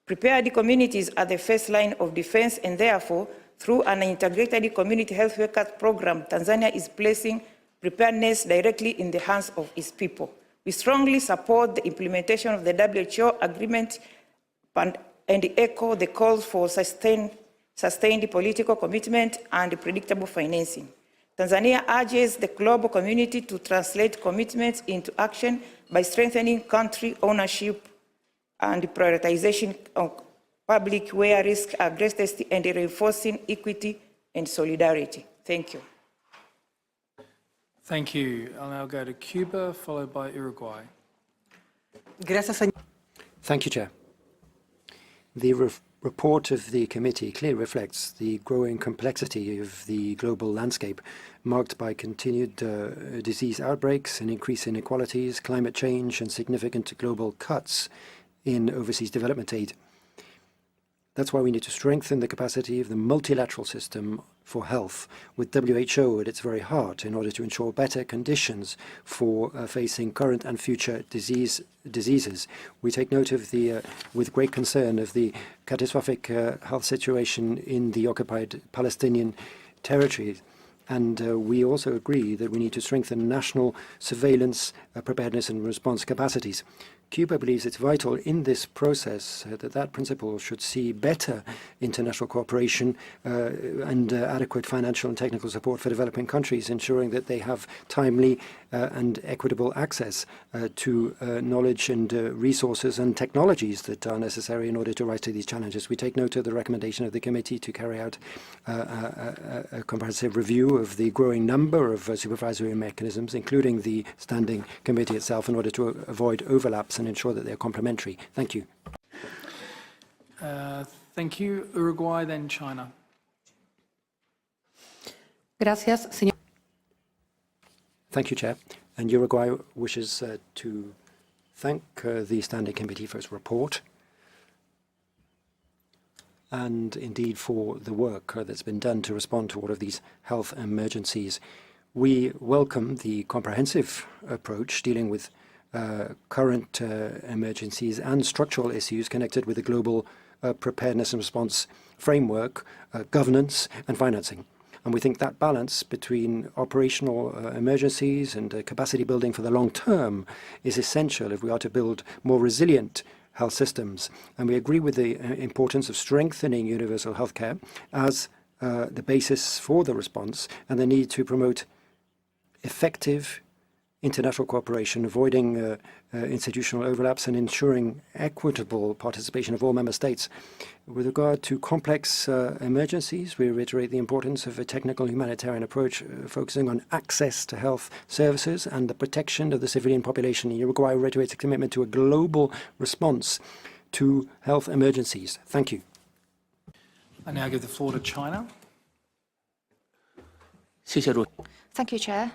Prepared communities are the first line of defense, and therefore, through an integrated community health workers program, Tanzania is placing preparedness directly in the hands of its people. We strongly support the implementation of the WHO agreement and echo the calls for sustained political commitment and predictable financing. Tanzania urges the global community to translate commitments into action by strengthening country ownership and prioritization of public where risks are greatest and reinforcing equity and solidarity. Thank you. Thank you. I'll now go to Cuba, followed by Uruguay. Thank you, Chair. The report of the committee clearly reflects the growing complexity of the global landscape, marked by continued disease outbreaks, an increase in inequalities, climate change, and significant global cuts in overseas development aid. That's why we need to strengthen the capacity of the multilateral system for health, with WHO at its very heart, in order to ensure better conditions for facing current and future diseases. We take note of with great concern of the catastrophic health situation in the occupied Palestinian territories. And we also agree that we need to strengthen national surveillance, preparedness and response capacities. Cuba believes it's vital in this process that principle should see better international cooperation and adequate financial and technical support for developing countries, ensuring that they have timely and equitable access to knowledge and resources and technologies that are necessary in order to rise to these challenges. We take note of the recommendation of the committee to carry out a comprehensive review of the growing number of supervisory mechanisms, including the standing committee itself, in order to avoid overlaps and ensure that they are complementary. Thank you. Thank you. Uruguay, then China. Gracias, señor. Thank you, Chair. And Uruguay wishes to thank the Standing Committee for its report and indeed for the work that's been done to respond to all of these health emergencies. We welcome the comprehensive approach dealing with current emergencies and structural issues connected with the global preparedness and response framework, governance and financing. And we think that balance between operational emergencies and capacity building for the long term is essential if we are to build more resilient health systems. And we agree with the importance of strengthening universal health care as the basis for the response, and the need to promote effective international cooperation, avoiding institutional overlaps and ensuring equitable participation of all member states. With regard to complex emergencies, we reiterate the importance of a technical humanitarian approach focusing on access to health services and the protection of the civilian population. Uruguay reiterates a commitment to a global response to health emergencies. Thank you. I now give the floor to China. Thank you, Chair.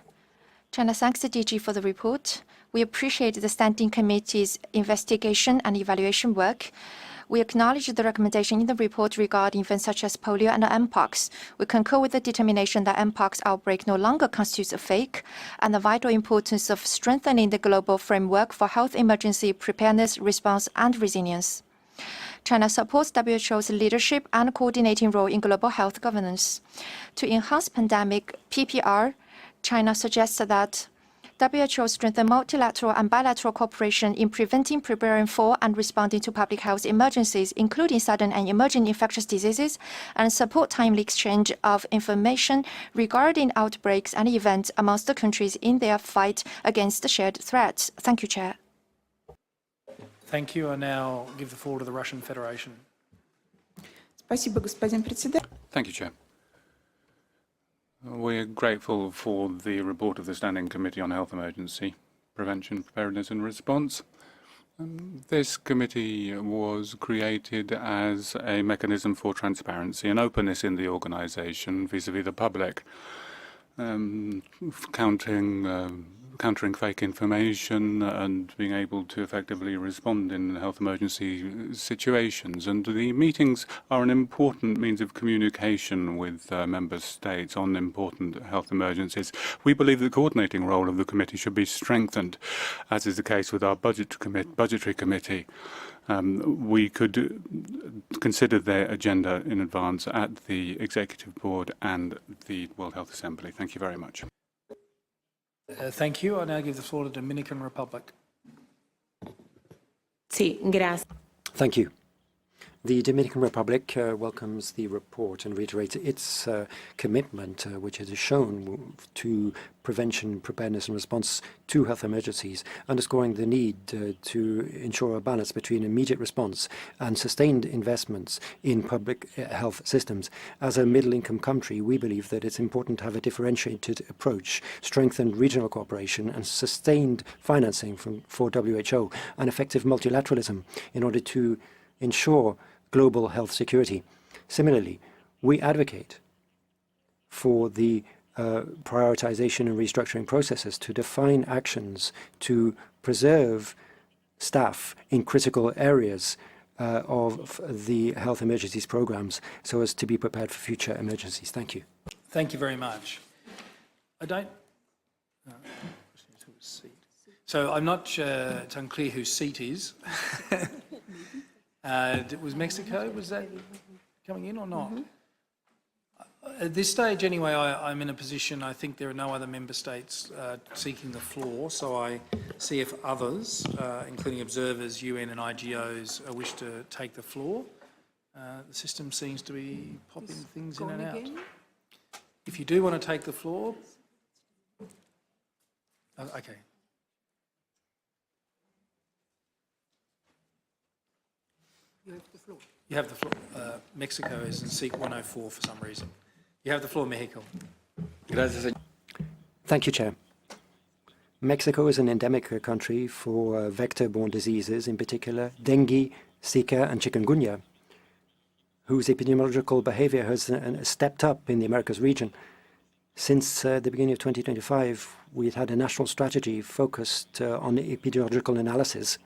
China thanks the DG for the report. We appreciate the Standing Committee's investigation and evaluation work. We acknowledge the recommendation in the report regarding events such as polio and mpox. We concur with the determination that mpox outbreak no longer constitutes a fake, and the vital importance of strengthening the global framework for health emergency preparedness, response, and resilience. China supports WHO's leadership and coordinating role in global health governance. To enhance pandemic PPR, China suggests that WHO strengthen multilateral and bilateral cooperation in preventing, preparing for, and responding to public health emergencies, including sudden and emerging infectious diseases, and support timely exchange of information regarding outbreaks and events amongst the countries in their fight against the shared threats. Thank you, Chair. Thank you. I now give the floor to the Russian Federation. Thank you, Chair. We're grateful for the report of the Standing Committee on Health Emergency Prevention, Preparedness and Response. This committee was created as a mechanism for transparency and openness in the organisation vis-à-vis the public, countering fake information and being able to effectively respond in health emergency situations. And the meetings are an important means of communication with member states on important health emergencies. We believe the coordinating role of the committee should be strengthened, as is the case with our budgetary committee. We could consider their agenda in advance at the Executive Board and the World Health Assembly. Thank you very much. Thank you. I now give the floor to the Dominican Republic. Thank you. The Dominican Republic welcomes the report and reiterates its commitment, which it has shown to prevention, preparedness and response to health emergencies, underscoring the need to ensure a balance between immediate response and sustained investments in public health systems. As a middle-income country, we believe that it's important to have a differentiated approach, strengthened regional cooperation and sustained financing for WHO, and effective multilateralism in order to ensure global health security. Similarly, we advocate for the prioritization and restructuring processes to define actions to preserve staff in critical areas of the health emergencies programs so as to be prepared for future emergencies. Thank you. Thank you very much. So I'm not sure, it's unclear whose seat is. Was Mexico, was that coming in or not? At this stage anyway, I'm in a position, I think there are no other member states seeking the floor, so I see if others, including observers, UN and IGOs, wish to take the floor. The system seems to be popping things in and out. If you do want to take the floor, okay. You have the floor. You have the floor. Mexico is in seat 104 for some reason. You have the floor, Mexico. Thank you, Chair. Mexico is an endemic country for vector-borne diseases, in particular dengue, Zika, and chikungunya, whose epidemiological behavior has stepped up in the Americas region. Since the beginning of 2025, we've had a national strategy focused on epidemiological analysis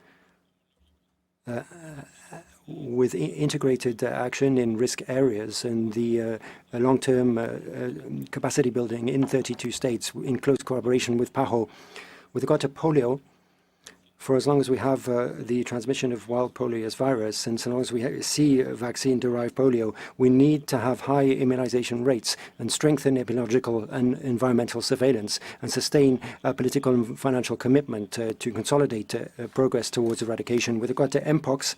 with integrated action in risk areas and the long-term capacity building in 32 states in close collaboration with PAHO. With regard to polio, for as long as we have the transmission of wild polio virus, and so long as we see vaccine-derived polio, we need to have high immunization rates and strengthen epidemiological and environmental surveillance and sustain political and financial commitment to consolidate progress towards eradication. With regard to Mpox,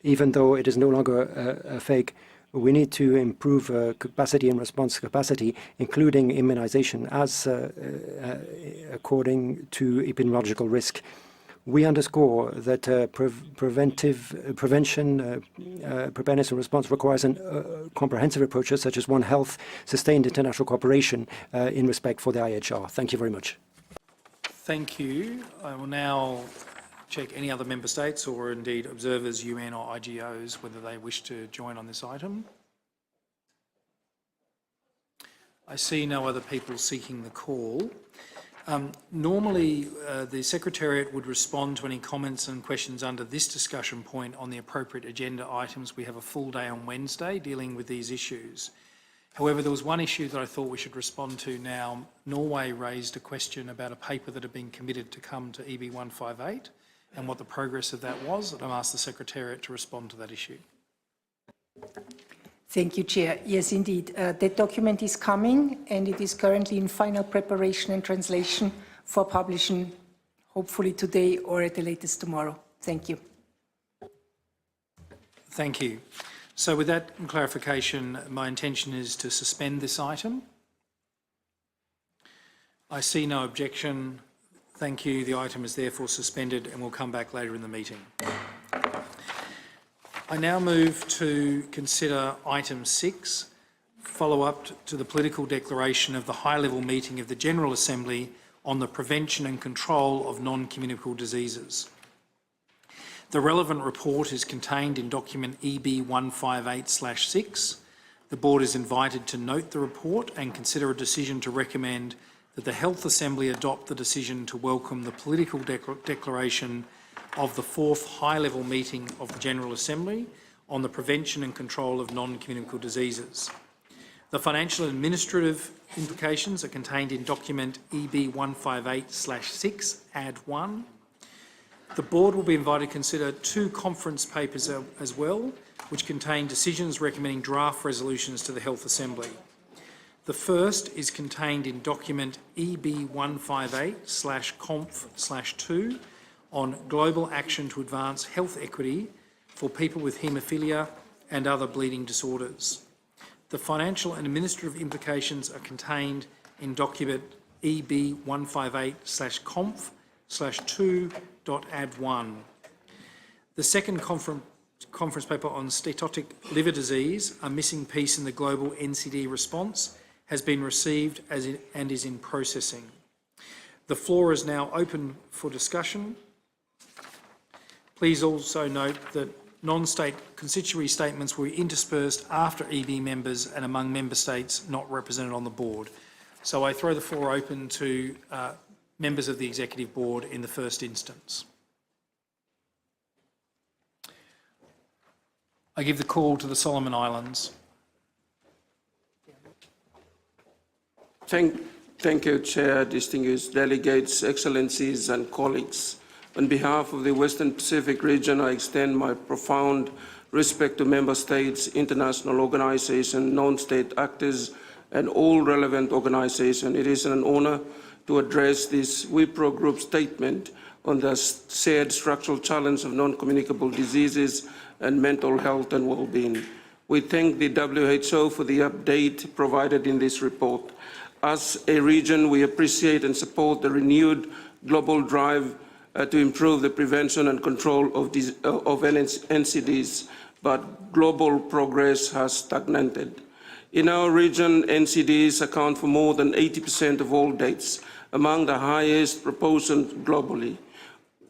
even though it is no longer a fake, we need to improve capacity and response capacity, including immunization, as according to epidemiological risk. We underscore that prevention, preparedness and response requires comprehensive approaches such as One Health, sustained international cooperation in respect for the IHR. Thank you very much. Thank you. I will now check any other member states or indeed observers, UN or IGOs, whether they wish to join on this item. I see no other people seeking the call. Normally, the Secretariat would respond to any comments and questions under this discussion point on the appropriate agenda items. We have a full day on Wednesday dealing with these issues. However, there was one issue that I thought we should respond to now. Norway raised a question about a paper that had been committed to come to EB 158 and what the progress of that was. And I've asked the Secretariat to respond to that issue. Thank you, Chair. Yes, indeed. That document is coming and it is currently in final preparation and translation for publishing, hopefully today or at the latest tomorrow. Thank you. Thank you. So with that clarification, my intention is to suspend this item. I see no objection. Thank you. The item is therefore suspended and will come back later in the meeting. I now move to consider item 6, follow-up to the political declaration of the high-level meeting of the General Assembly on the prevention and control of non-communicable diseases. The relevant report is contained in document EB 158/6. The Board is invited to note the report and consider a decision to recommend that the Health Assembly adopt the decision to welcome the political declaration of the 4th high-level meeting of the General Assembly on the prevention and control of non-communicable diseases. The financial and administrative implications are contained in document EB 158/6, add 1. The Board will be invited to consider 2 conference papers as well, which contain decisions recommending draft resolutions to the Health Assembly. The first is contained in document EB 158/conf/2 on global action to advance health equity for people with haemophilia and other bleeding disorders. The financial and administrative implications are contained in document EB 158/conf/2.add1. The second conference paper on steatotic liver disease, a missing piece in the global NCD response, has been received and is in processing. The floor is now open for discussion. Please also note that non-state constituency statements will be interspersed after EB members and among member states not represented on the Board. So I throw the floor open to members of the Executive Board in the first instance. I give the call to the Solomon Islands. Thank you, Chair, distinguished delegates, excellencies and colleagues. On behalf of the Western Pacific region, I extend my profound respect to member states, international organizations, non-state actors, and all relevant organizations. It is an honor to address this WIPRO group statement on the shared structural challenge of non-communicable diseases and mental health and well-being. We thank the WHO for the update provided in this report. As a region, we appreciate and support the renewed global drive to improve the prevention and control of NCDs, but global progress has stagnated. In our region, NCDs account for more than 80% of all deaths, among the highest proportion globally.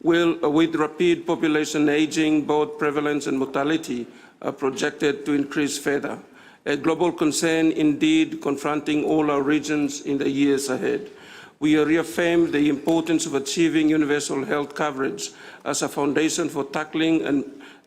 With rapid population aging, both prevalence and mortality are projected to increase further. A global concern indeed confronting all our regions in the years ahead. We reaffirm the importance of achieving universal health coverage as a foundation for tackling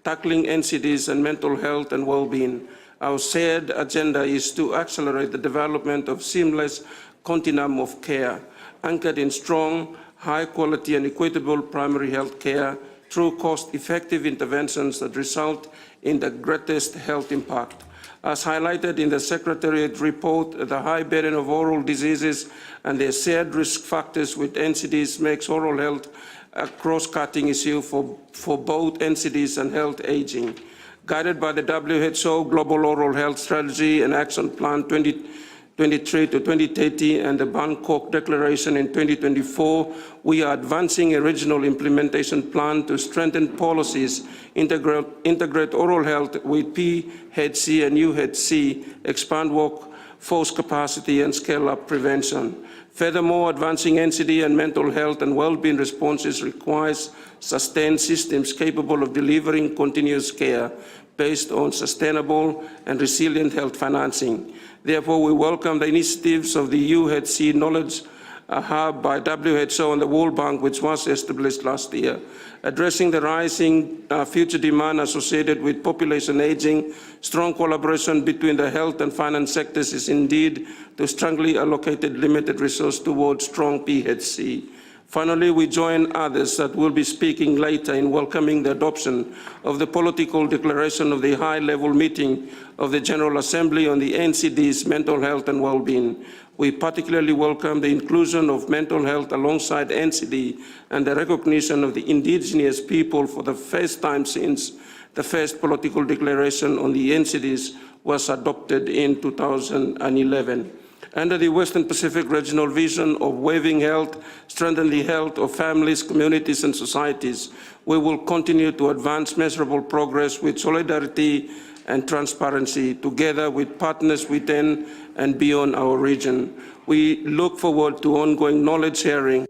NCDs and mental health and well-being. Our shared agenda is to accelerate the development of seamless continuum of care, anchored in strong, high-quality and equitable primary health care through cost-effective interventions that result in the greatest health impact. As highlighted in the Secretariat report, the high burden of oral diseases and their shared risk factors with NCDs makes oral health a cross-cutting issue for both NCDs and health aging. Guided by the WHO Global Oral Health Strategy and Action Plan 2023 to 2030 and the Bangkok Declaration in 2024, we are advancing a regional implementation plan to strengthen policies, integrate oral health with PHC and UHC, expand workforce capacity and scale up prevention. Furthermore, advancing NCD and mental health and well-being responses requires sustained systems capable of delivering continuous care based on sustainable and resilient health financing. Therefore, we welcome the initiatives of the UHC Knowledge Hub by WHO and the World Bank, which was established last year. Addressing the rising future demand associated with population aging, strong collaboration between the health and finance sectors is indeed to strongly allocated limited resource towards strong PHC. Finally, we join others that will be speaking later in welcoming the adoption of the political declaration of the high-level meeting of the General Assembly on the NCD's mental health and well-being. We particularly welcome the inclusion of mental health alongside NCD and the recognition of the indigenous people for the first time since the first political declaration on the NCDs was adopted in 2011. Under the Western Pacific Regional Vision of waiving health, strengthening the health of families, communities, and societies, we will continue to advance measurable progress with solidarity and transparency, together with partners within and beyond our region. We look forward to ongoing knowledge sharing.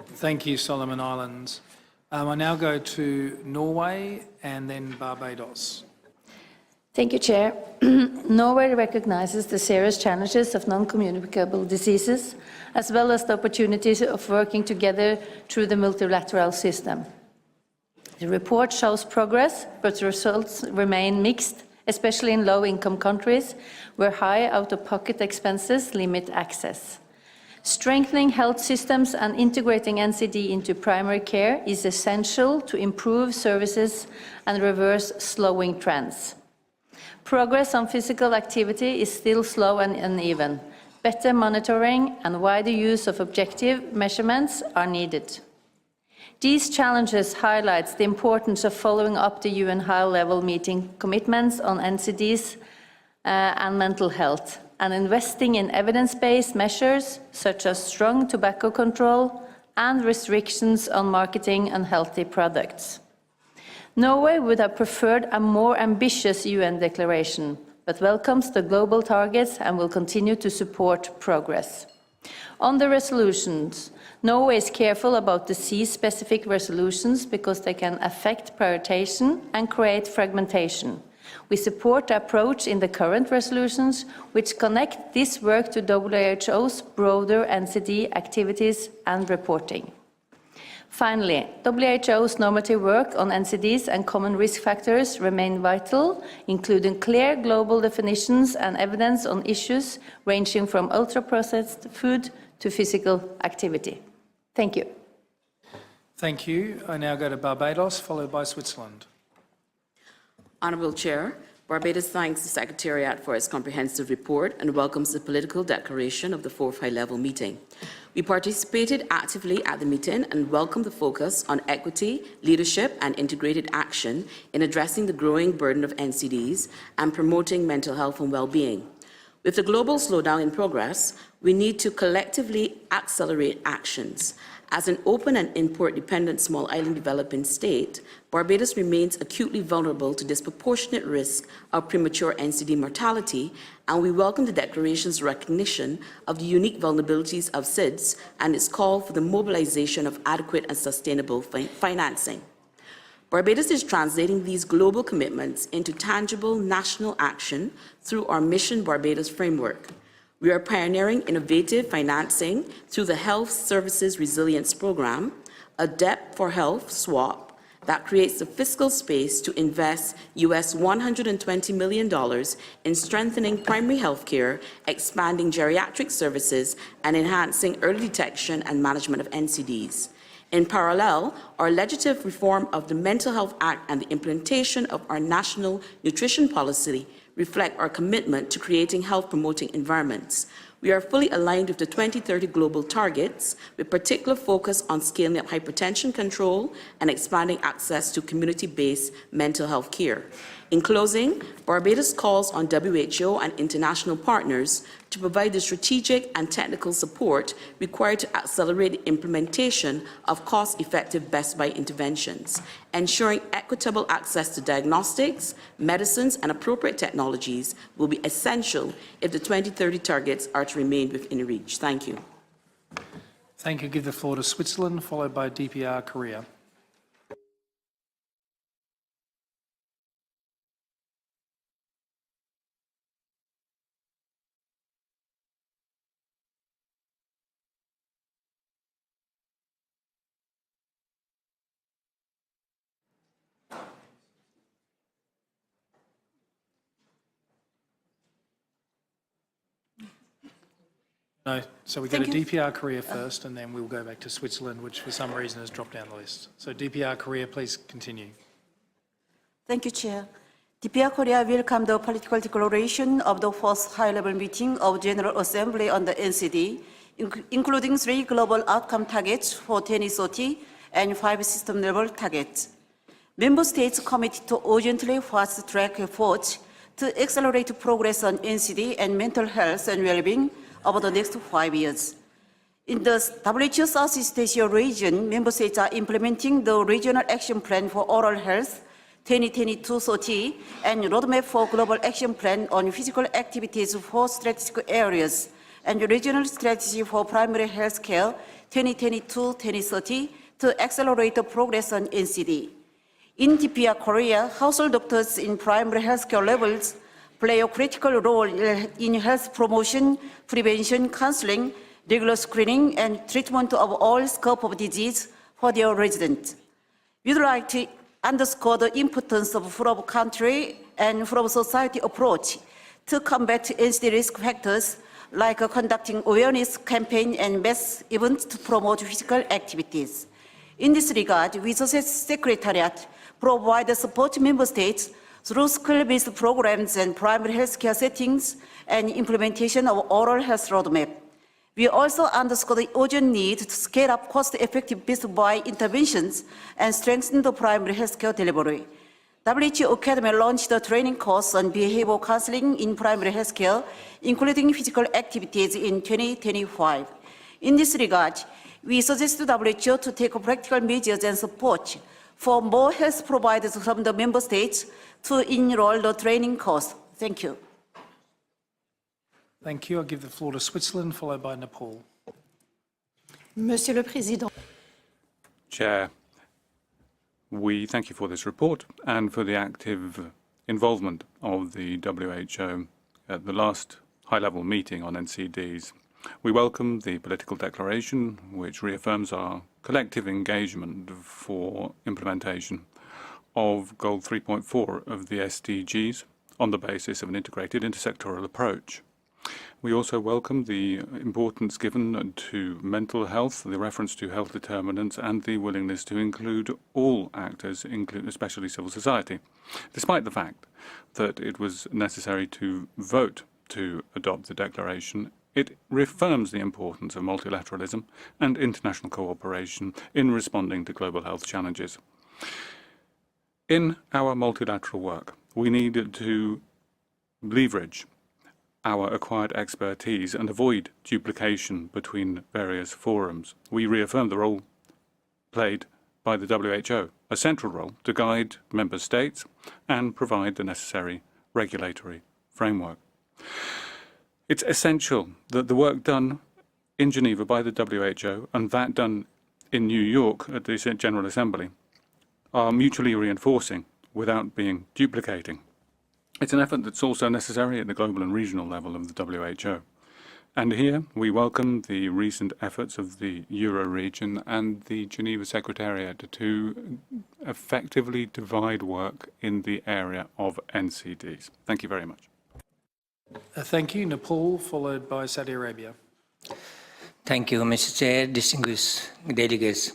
Thank you, Solomon Islands. I now go to Norway and then Barbados. Thank you, Chair. Norway recognizes the serious challenges of non-communicable diseases, as well as the opportunities of working together through the multilateral system. The report shows progress, but the results remain mixed, especially in low-income countries, where high out-of-pocket expenses limit access. Strengthening health systems and integrating NCD into primary care is essential to improve services and reverse slowing trends. Progress on physical activity is still slow and uneven. Better monitoring and wider use of objective measurements are needed. These challenges highlight the importance of following up the UN high-level meeting commitments on NCDs and mental health, and investing in evidence-based measures such as strong tobacco control and restrictions on marketing unhealthy products. Norway would have preferred a more ambitious UN declaration, but welcomes the global targets and will continue to support progress. On the resolutions, Norway is careful about the disease-specific resolutions because they can affect prioritization and create fragmentation. We support the approach in the current resolutions, which connect this work to WHO's broader NCD activities and reporting. Finally, WHO's normative work on NCDs and common risk factors remain vital, including clear global definitions and evidence on issues ranging from ultra-processed food to physical activity. Thank you. Thank you. I now go to Barbados, followed by Switzerland. Honourable Chair, Barbados thanks the Secretariat for its comprehensive report and welcomes the political declaration of the fourth high-level meeting. We participated actively at the meeting and welcome the focus on equity, leadership and integrated action in addressing the growing burden of NCDs and promoting mental health and well-being. With the global slowdown in progress, we need to collectively accelerate actions. As an open and import-dependent small island developing state, Barbados remains acutely vulnerable to disproportionate risk of premature NCD mortality, and we welcome the Declaration's recognition of the unique vulnerabilities of SIDS and its call for the mobilization of adequate and sustainable financing. Barbados is translating these global commitments into tangible national action through our Mission Barbados framework. We are pioneering innovative financing through the Health Services Resilience Program, a Debt for Health swap that creates the fiscal space to invest US $120 million in strengthening primary health care, expanding geriatric services, and enhancing early detection and management of NCDs. In parallel, our legislative reform of the Mental Health Act and the implementation of our national nutrition policy reflect our commitment to creating health-promoting environments. We are fully aligned with the 2030 global targets, with particular focus on scaling up hypertension control and expanding access to community-based mental health care. In closing, Barbados calls on WHO and international partners to provide the strategic and technical support required to accelerate the implementation of cost-effective best-buy interventions, ensuring equitable access to diagnostics, medicines, and appropriate technologies will be essential if the 2030 targets are to remain within reach. Thank you. Thank you. Give the floor to Switzerland, followed by DPR Korea. No, so we go to DPR Korea first, and then we'll go back to Switzerland, which for some reason has dropped down the list. So DPR Korea, please continue. Thank you, Chair. DPR Korea welcomed the political declaration of the first high-level meeting of General Assembly on the NCD, including 3 global outcome targets for 2030 and 5 system-level targets. Member states committed to urgently fast-track efforts to accelerate progress on NCD and mental health and well-being over the next 5 years. In the WHO Southeast Asia region, member states are implementing the Regional Action Plan for Oral Health 2022-30 and Roadmap for Global Action Plan on Physical Activities for Strategic Areas and Regional Strategy for Primary Health Care 2022-2030 to accelerate the progress on NCD. In DPR Korea, household doctors in primary healthcare levels play a critical role in health promotion, prevention, counseling, regular screening, and treatment of all scope of disease for their residents. We would like to underscore the importance of from country and from society approach to combat NCD risk factors like conducting awareness campaign and mass events to promote physical activities. In this regard, we suggest Secretariat provide support to member states through skill-based programs and primary healthcare settings and implementation of oral health roadmap. We also underscore the urgent need to scale up cost-effective best-buy interventions and strengthen the primary healthcare delivery. WHO Academy launched a training course on behavioral counseling in primary healthcare, including physical activities in 2025. In this regard, we suggest to WHO to take practical measures and support for more health providers from the member states to enroll the training course. Thank you. Thank you. I'll give the floor to Switzerland, followed by Nepal. Monsieur le Président. Chair, we thank you for this report and for the active involvement of the WHO at the last high-level meeting on NCDs. We welcome the political declaration, which reaffirms our collective engagement for implementation of Goal 3.4 of the SDGs on the basis of an integrated intersectoral approach. We also welcome the importance given to mental health, the reference to health determinants, and the willingness to include all actors, especially civil society, despite the fact that it was necessary to vote to adopt the declaration. It reaffirms the importance of multilateralism and international cooperation in responding to global health challenges. In our multilateral work, we need to leverage our acquired expertise and avoid duplication between various forums. We reaffirm the role played by the WHO, a central role to guide member states and provide the necessary regulatory framework. It's essential that the work done in Geneva by the WHO and that done in New York at the General Assembly are mutually reinforcing without being duplicating. It's an effort that's also necessary at the global and regional level of the WHO. And here we welcome the recent efforts of the Euro region and the Geneva Secretariat to effectively divide work in the area of NCDs. Thank you very much. Thank you. Nepal, followed by Saudi Arabia. Thank you, Mr. Chair, distinguished delegates.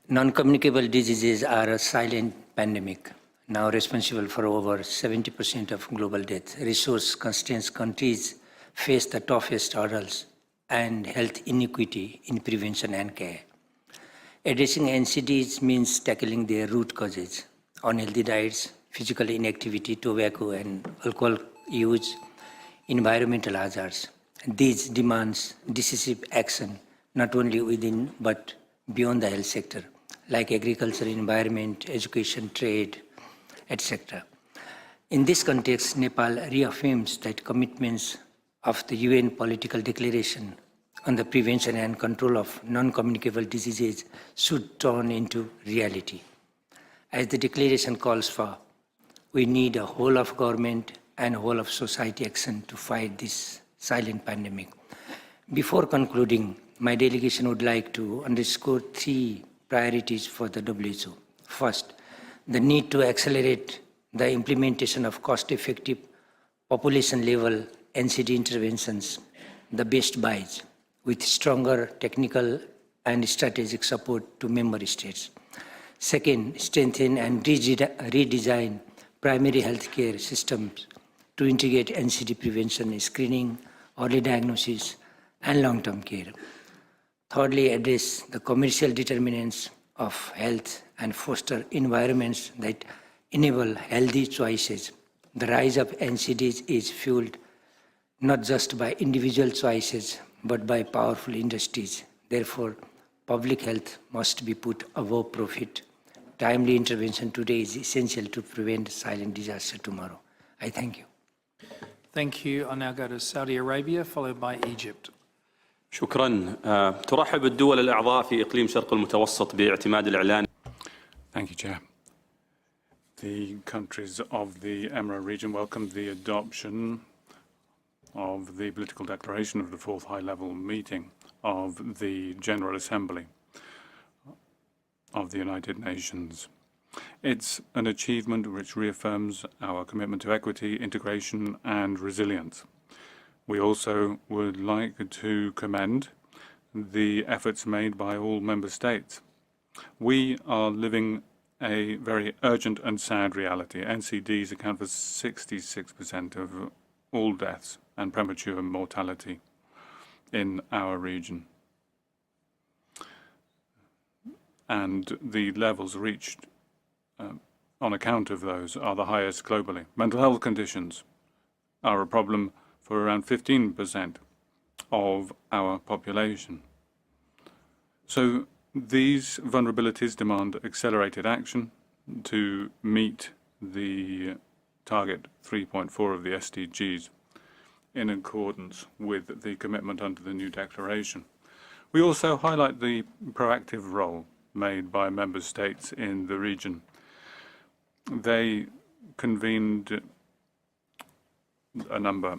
Non-communicable diseases are a silent pandemic, now responsible for over 70% of global death. Resource-constrained countries face the toughest hurdles and health inequity in prevention and care. Addressing NCDs means tackling their root causes: unhealthy diets, physical inactivity, tobacco and alcohol use, environmental hazards. These demands decisive action not only within but beyond the health sector, like agriculture, environment, education, trade, etc. In this context, Nepal reaffirms that commitments of the UN Political Declaration on the prevention and control of non-communicable diseases should turn into reality. As the declaration calls for, we need a whole of government and whole of society action to fight this silent pandemic. Before concluding, my delegation would like to underscore 3 priorities for the WHO. First, the need to accelerate the implementation of cost-effective, population-level NCD interventions, the best buys, with stronger technical and strategic support to member states. Second, strengthen and redesign primary healthcare systems to integrate NCD prevention, screening, early diagnosis, and long-term care. Thirdly, address the commercial determinants of health and foster environments that enable healthy choices. The rise of NCDs is fueled not just by individual choices, but by powerful industries. Therefore, public health must be put above profit. Timely intervention today is essential to prevent silent disaster tomorrow. I thank you. Thank you. I'll now go to Saudi Arabia, followed by Egypt. شكرا. ترحب الدول الأعضاء في إقليم شرق المتوسط باعتماد الإعلان. Thank you, Chair. The countries of the Emirate region welcomed the adoption of the political declaration of the fourth high-level meeting of the General Assembly of the United Nations. It's an achievement which reaffirms our commitment to equity, integration, and resilience. We also would like to commend the efforts made by all member states. We are living a very urgent and sad reality. NCDs account for 66% of all deaths and premature mortality in our region. And the levels reached on account of those are the highest globally. Mental health conditions are a problem for around 15% of our population. So these vulnerabilities demand accelerated action to meet the target 3.4 of the SDGs in accordance with the commitment under the new declaration. We also highlight the proactive role made by member states in the region. They convened a number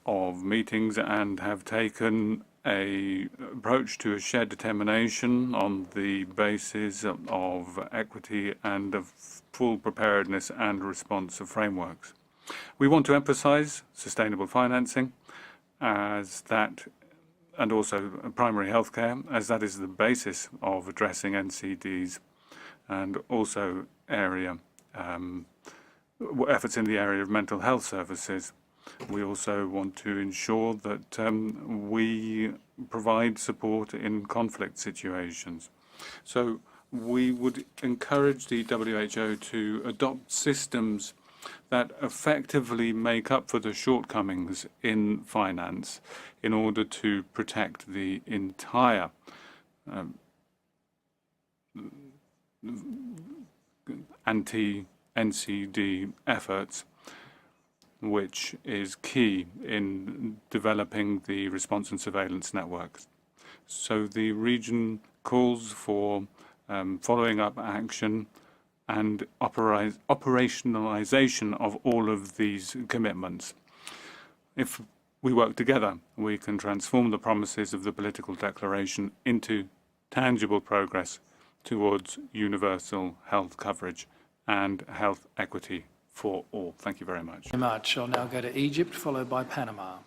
of meetings and have taken an approach to a shared determination on the basis of equity and of full preparedness and response frameworks. We want to emphasize sustainable financing as that, and also primary healthcare, as that is the basis of addressing NCDs, and also efforts in the area of mental health services. We also want to ensure that we provide support in conflict situations. So we would encourage the WHO to adopt systems that effectively make up for the shortcomings in finance in order to protect the entire anti-NCD efforts, which is key in developing the response and surveillance networks. So the region calls for following up action and operationalization of all of these commitments. If we work together, we can transform the promises of the political declaration into tangible progress towards universal health coverage and health equity for all. Thank you very much. I'll now go to Egypt, followed by Panama.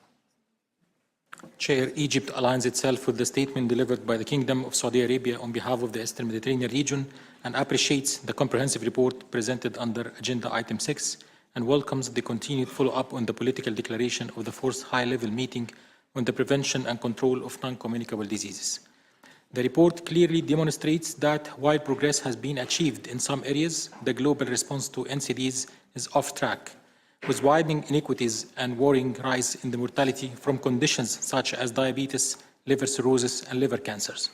Chair, Egypt aligns itself with the statement delivered by the Kingdom of Saudi Arabia on behalf of the Eastern Mediterranean region and appreciates the comprehensive report presented under Agenda Item 6 and welcomes the continued follow-up on the political declaration of the fourth high-level meeting on the prevention and control of non-communicable diseases. The report clearly demonstrates that while progress has been achieved in some areas, the global response to NCDs is off track, with widening inequities and worrying rise in the mortality from conditions such as diabetes, liver cirrhosis, and liver cancers.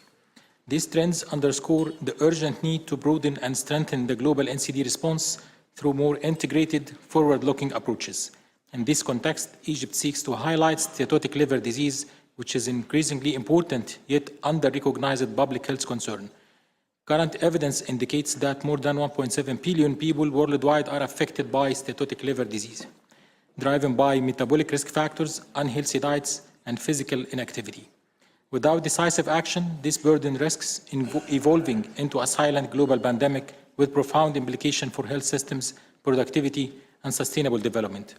These trends underscore the urgent need to broaden and strengthen the global NCD response through more integrated, forward-looking approaches. In this context, Egypt seeks to highlight steatotic liver disease, which is increasingly important yet under-recognized public health concern. Current evidence indicates that more than 1.7 billion people worldwide are affected by steatotic liver disease, driven by metabolic risk factors, unhealthy diets, and physical inactivity. Without decisive action, this burden risks evolving into a silent global pandemic with profound implications for health systems, productivity, and sustainable development.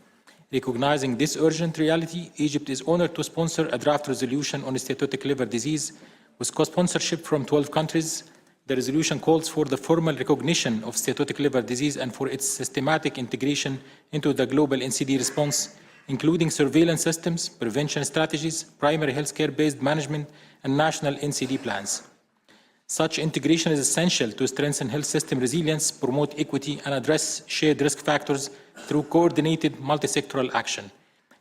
Recognizing this urgent reality, Egypt is honored to sponsor a draft resolution on steatotic liver disease with co-sponsorship from 12 countries, The resolution calls for the formal recognition of steatotic liver disease and for its systematic integration into the global NCD response, including surveillance systems, prevention strategies, primary healthcare-based management, and national NCD plans. Such integration is essential to strengthen health system resilience, promote equity, and address shared risk factors through coordinated multi-sectoral action.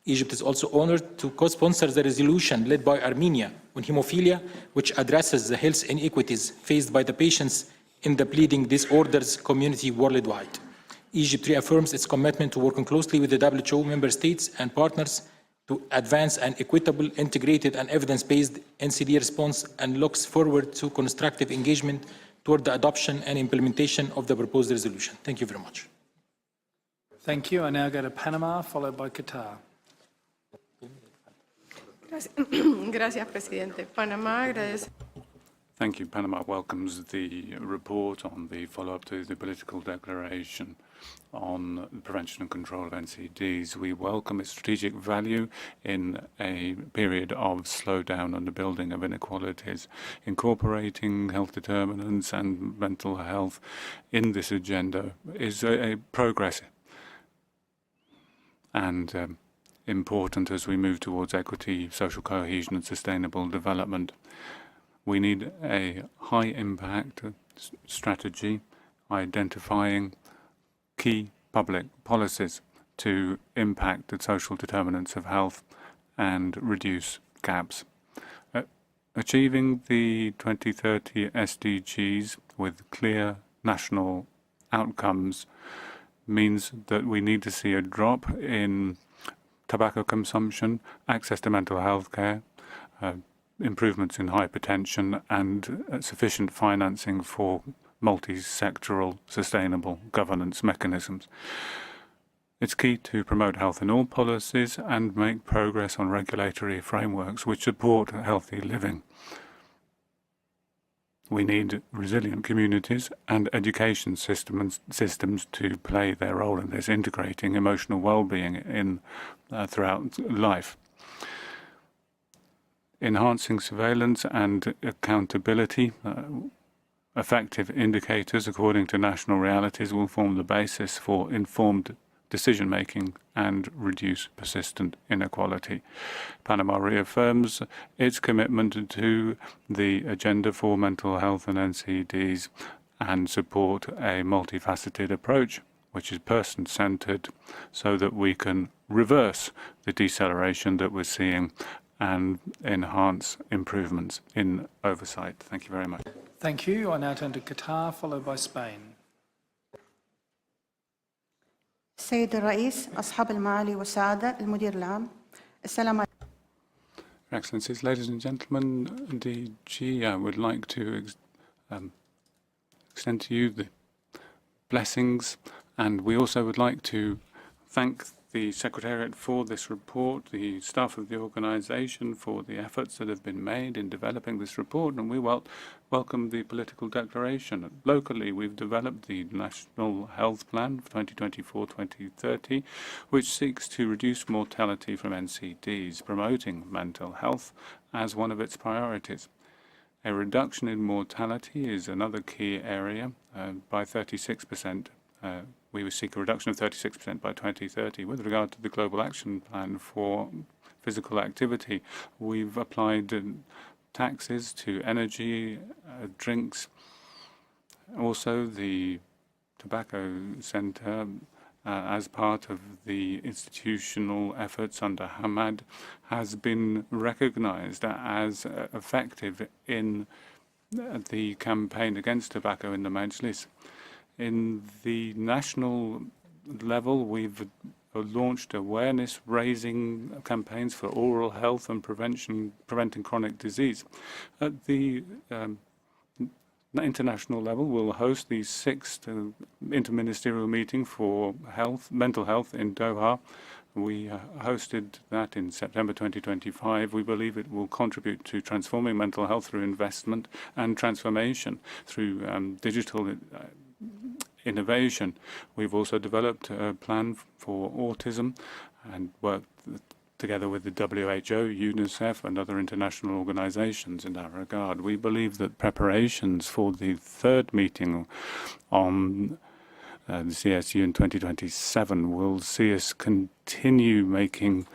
Egypt is also honored to co-sponsor the resolution led by Armenia on hemophilia, which addresses the health inequities faced by the patients in the bleeding disorders community worldwide. Egypt reaffirms its commitment to working closely with the WHO member states and partners to advance an equitable, integrated, and evidence-based NCD response and looks forward to constructive engagement toward the adoption and implementation of the proposed resolution. Thank you very much. Thank you. I now go to Panama, followed by Qatar. Gracias, Presidente. Panamá agradece. Thank you. Panama welcomes the report on the follow-up to the political declaration on the prevention and control of NCDs. We welcome its strategic value in a period of slowdown and the building of inequalities. Incorporating health determinants and mental health in this agenda is a progress and important as we move towards equity, social cohesion and sustainable development. We need a high-impact strategy identifying key public policies to impact the social determinants of health and reduce gaps. Achieving the 2030 SDGs with clear national outcomes means that we need to see a drop in tobacco consumption, access to mental health care, improvements in hypertension, and sufficient financing for multi-sectoral sustainable governance mechanisms. It's key to promote health in all policies and make progress on regulatory frameworks which support healthy living. We need resilient communities and education systems to play their role in this, integrating emotional well-being throughout life. Enhancing surveillance and accountability, effective indicators according to national realities will form the basis for informed decision-making and reduce persistent inequality. Panama reaffirms its commitment to the agenda for mental health and NCDs and support a multifaceted approach which is person-centered so that we can reverse the deceleration that we're seeing and enhance improvements in oversight. Thank you very much. Thank you. I now turn to Qatar, followed by Spain. السيد الرئيس، أصحاب المعالي والسعادة، المدير العام، السلام عليكم. Excellencies, ladies and gentlemen, DG, I would like to extend to you the blessings, and we also would like to thank the Secretariat for this report, the staff of the organisation for the efforts that have been made in developing this report, and we welcome the political declaration. Locally, we've developed the National Health Plan for 2024-2030, which seeks to reduce mortality from NCDs, promoting mental health as one of its priorities. A reduction in mortality is another key area by 36%. We will seek a reduction of 36% by 2030. With regard to the Global Action Plan for physical activity, we've applied taxes to energy, drinks. Also, the Tobacco Centre, as part of the institutional efforts under Hamad, has been recognized as effective in the campaign against tobacco in the Majlis. In the national level, we've launched awareness-raising campaigns for oral health and preventing chronic disease. At the international level, we'll host the 6th interministerial meeting for mental health in Doha. We hosted that in September 2025. We believe it will contribute to transforming mental health through investment and transformation through digital innovation. We've also developed a plan for autism and worked together with the WHO, UNICEF, and other international organizations in that regard. We believe that preparations for the third meeting on the CSU in 2027 will see us continue making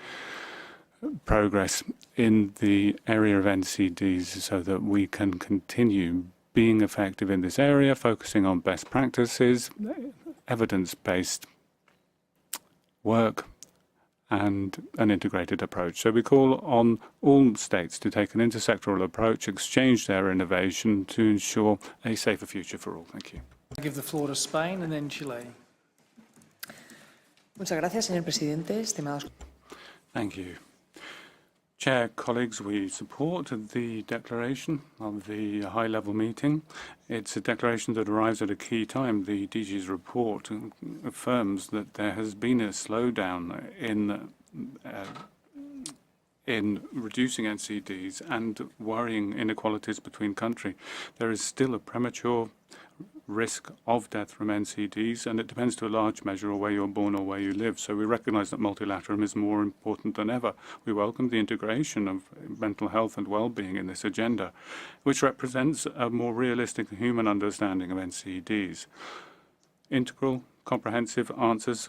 progress in the area of NCDs so that we can continue being effective in this area, focusing on best practices, evidence-based work, and an integrated approach. So we call on all states to take an intersectoral approach, exchange their innovation to ensure a safer future for all. Thank you. I give the floor to Spain and then Chile. Muchas gracias, señor presidente. Estimados. Thank you. Chair, colleagues, we support the declaration of the high-level meeting. It's a declaration that arrives at a key time. The DG's report affirms that there has been a slowdown in reducing NCDs and worrying inequalities between countries. There is still a premature risk of death from NCDs, and it depends to a large measure on where you're born or where you live. So we recognize that multilateralism is more important than ever. We welcome the integration of mental health and well-being in this agenda, which represents a more realistic human understanding of NCDs. Integral, comprehensive answers,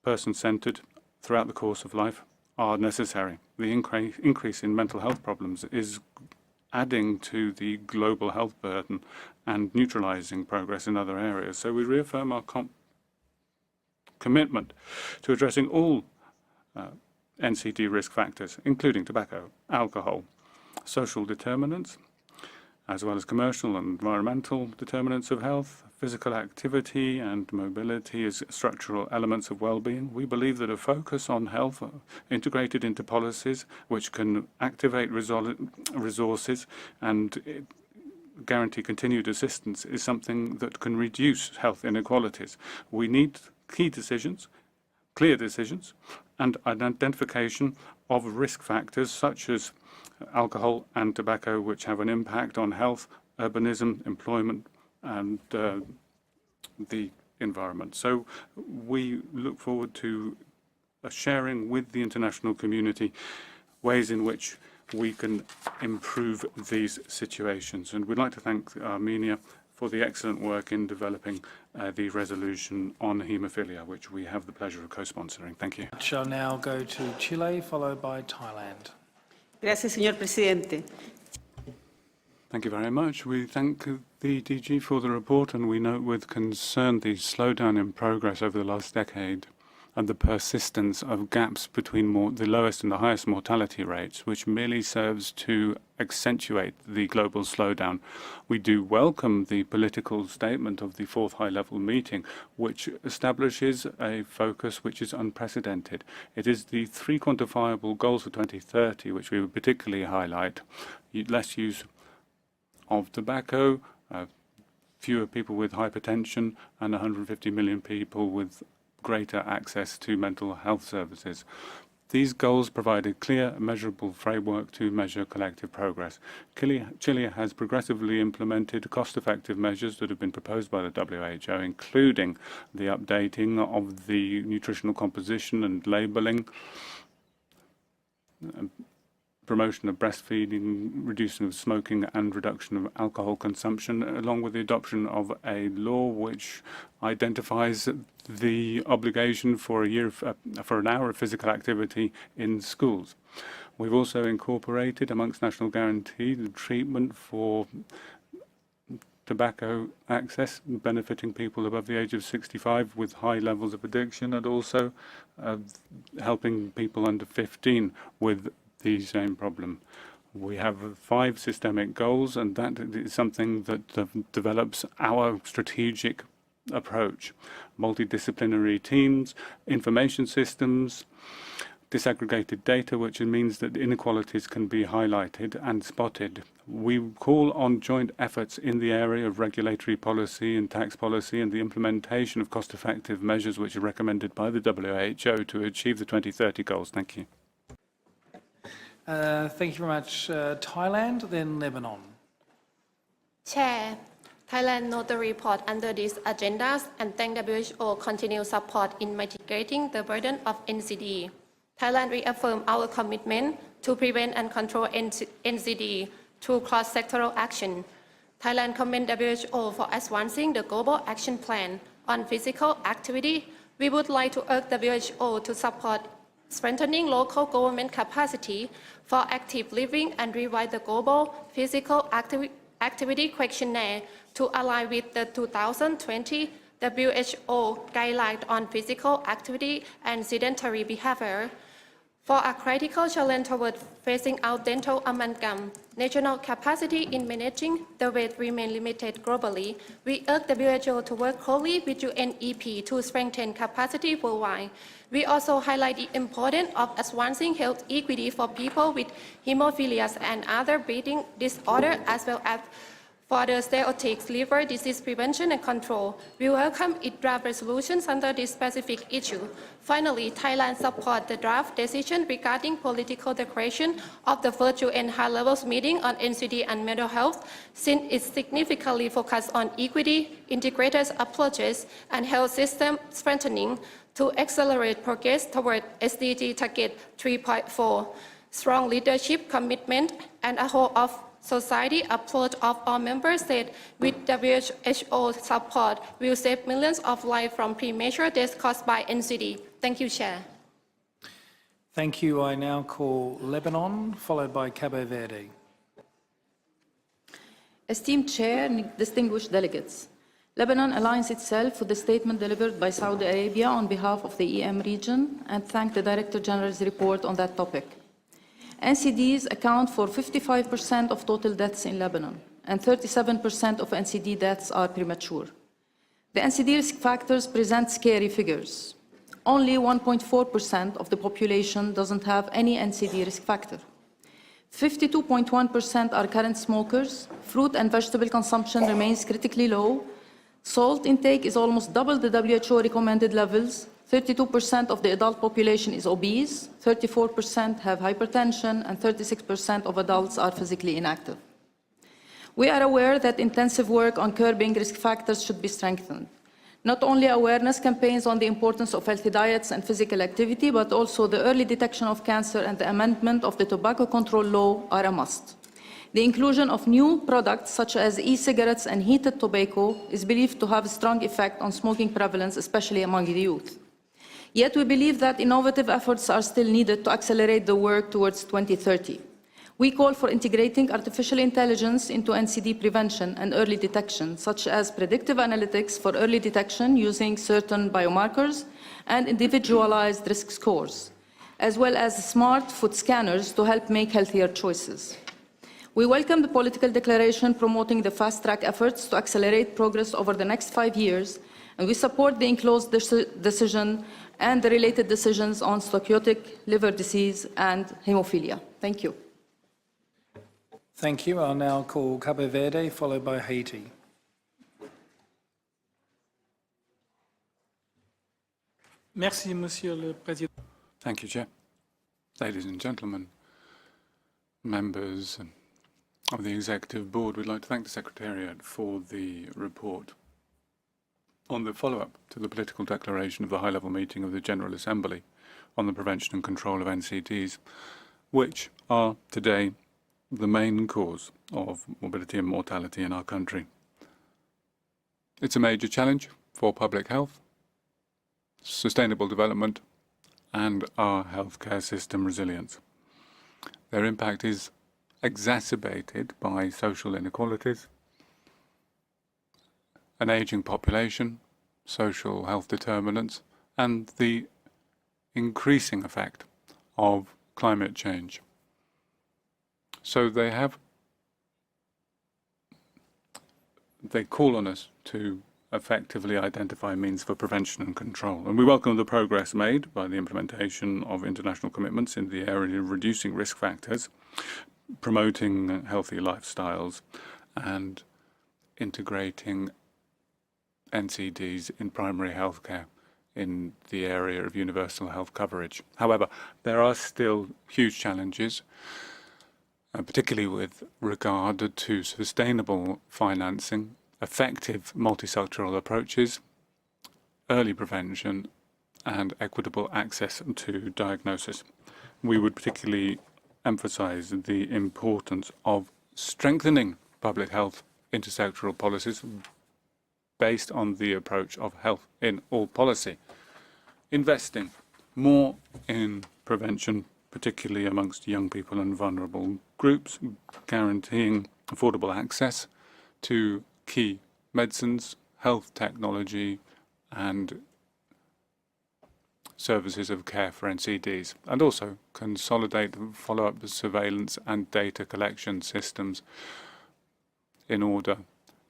person-centered throughout the course of life are necessary. The increase in mental health problems is adding to the global health burden and neutralizing progress in other areas. So we reaffirm our commitment to addressing all NCD risk factors, including tobacco, alcohol, social determinants, as well as commercial and environmental determinants of health, physical activity and mobility as structural elements of well-being. We believe that a focus on health integrated into policies which can activate resources and guarantee continued assistance is something that can reduce health inequalities. We need key decisions, clear decisions, and an identification of risk factors such as alcohol and tobacco, which have an impact on health, urbanism, employment, and the environment. So we look forward to sharing with the international community ways in which we can improve these situations. And we'd like to thank Armenia for the excellent work in developing the resolution on haemophilia, which we have the pleasure of co-sponsoring. Thank you. I shall now go to Chile, followed by Thailand. Gracias, señor presidente. Thank you very much. We thank the DG for the report, and we note with concern the slowdown in progress over the last decade and the persistence of gaps between the lowest and the highest mortality rates, which merely serves to accentuate the global slowdown. We do welcome the political statement of the fourth high-level meeting, which establishes a focus which is unprecedented. It is the three quantifiable goals for 2030, which we would particularly highlight: less use of tobacco, fewer people with hypertension, and 150 million people with greater access to mental health services. These goals provide a clear, measurable framework to measure collective progress. Chile has progressively implemented cost-effective measures that have been proposed by the WHO, including the updating of the nutritional composition and labeling, promotion of breastfeeding, reducing of smoking, and reduction of alcohol consumption, along with the adoption of a law which identifies the obligation for an hour of physical activity in schools. We've also incorporated, amongst national guarantee, the treatment for tobacco access, benefiting people above the age of 65 with high levels of addiction, and also helping people under 15 with the same problem. We have 5 systemic goals, and that is something that develops our strategic approach. Multidisciplinary teams, information systems, disaggregated data, which means that inequalities can be highlighted and spotted. We call on joint efforts in the area of regulatory policy and tax policy and the implementation of cost-effective measures which are recommended by the WHO to achieve the 2030 goals. Thank you. Thank you very much. Thailand, then Lebanon. Chair, Thailand note the report under these agendas and thank WHO continued support in mitigating the burden of NCD. Thailand reaffirms our commitment to prevent and control NCD through cross-sectoral action. Thailand commends WHO for advancing the Global Action Plan on Physical Activity. We would like to urge WHO to support strengthening local government capacity for active living and revise the Global Physical Activity Questionnaire to align with the 2020 WHO guidelines on physical activity and sedentary behavior. For a critical challenge toward phasing out dental amalgam, national capacity in managing the waste remains limited globally. We urge WHO to work closely with UNEP to strengthen capacity worldwide. We also highlight the importance of advancing health equity for people with hemophilia and other breathing disorders, as well as for the steatotics, liver disease prevention and control. We welcome its draft resolutions under this specific issue. Finally, Thailand supports the draft decision regarding political declaration of the first UN high-level meeting on NCD and mental health, since it significantly focuses on equity, integrated approaches, and health system strengthening to accelerate progress toward SDG target 3.4. Strong leadership, commitment, and a whole of society approach of all member states with WHO support will save millions of lives from premature deaths caused by NCD. Thank you, Chair. Thank you. I now call Lebanon, followed by Cabo Verde. Esteemed Chair, distinguished delegates, Lebanon aligns itself with the statement delivered by Saudi Arabia on behalf of the EM region and thank the Director General's report on that topic. NCDs account for 55% of total deaths in Lebanon, and 37% of NCD deaths are premature. The NCD risk factors present scary figures. Only 1.4% of the population doesn't have any NCD risk factor. 52.1% are current smokers. Fruit and vegetable consumption remains critically low. Salt intake is almost double the WHO recommended levels. 32% of the adult population is obese, 34% have hypertension, and 36% of adults are physically inactive. We are aware that intensive work on curbing risk factors should be strengthened. Not only awareness campaigns on the importance of healthy diets and physical activity, but also the early detection of cancer and the amendment of the tobacco control law are a must. The inclusion of new products such as e-cigarettes and heated tobacco is believed to have a strong effect on smoking prevalence, especially among the youth. Yet we believe that innovative efforts are still needed to accelerate the work towards 2030. We call for integrating artificial intelligence into NCD prevention and early detection, such as predictive analytics for early detection using certain biomarkers and individualized risk scores, as well as smart foot scanners to help make healthier choices. We welcome the political declaration promoting the fast-track efforts to accelerate progress over the next 5 years, and we support the enclosed decision and the related decisions on stoichiotic liver disease and hemophilia. Thank you. Thank you. I'll now call Cabo Verde, followed by Haiti. Merci, Monsieur le Président. Thank you, Chair. Ladies and gentlemen, members of the Executive Board, we'd like to thank the Secretariat for the report on the follow-up to the political declaration of the high-level meeting of the General Assembly on the prevention and control of NCDs, which are today the main cause of morbidity and mortality in our country. It's a major challenge for public health, sustainable development, and our healthcare system resilience. Their impact is exacerbated by social inequalities, an aging population, social health determinants, and the increasing effect of climate change. So they call on us to effectively identify means for prevention and control. And we welcome the progress made by the implementation of international commitments in the area of reducing risk factors, promoting healthy lifestyles, and integrating NCDs in primary healthcare in the area of universal health coverage. However, there are still huge challenges, particularly with regard to sustainable financing, effective multisectoral approaches, early prevention, and equitable access to diagnosis. We would particularly emphasize the importance of strengthening public health intersectoral policies based on the approach of health in all policy, investing more in prevention, particularly amongst young people and vulnerable groups, guaranteeing affordable access to key medicines, health technology, and services of care for NCDs, and also consolidate follow-up surveillance and data collection systems in order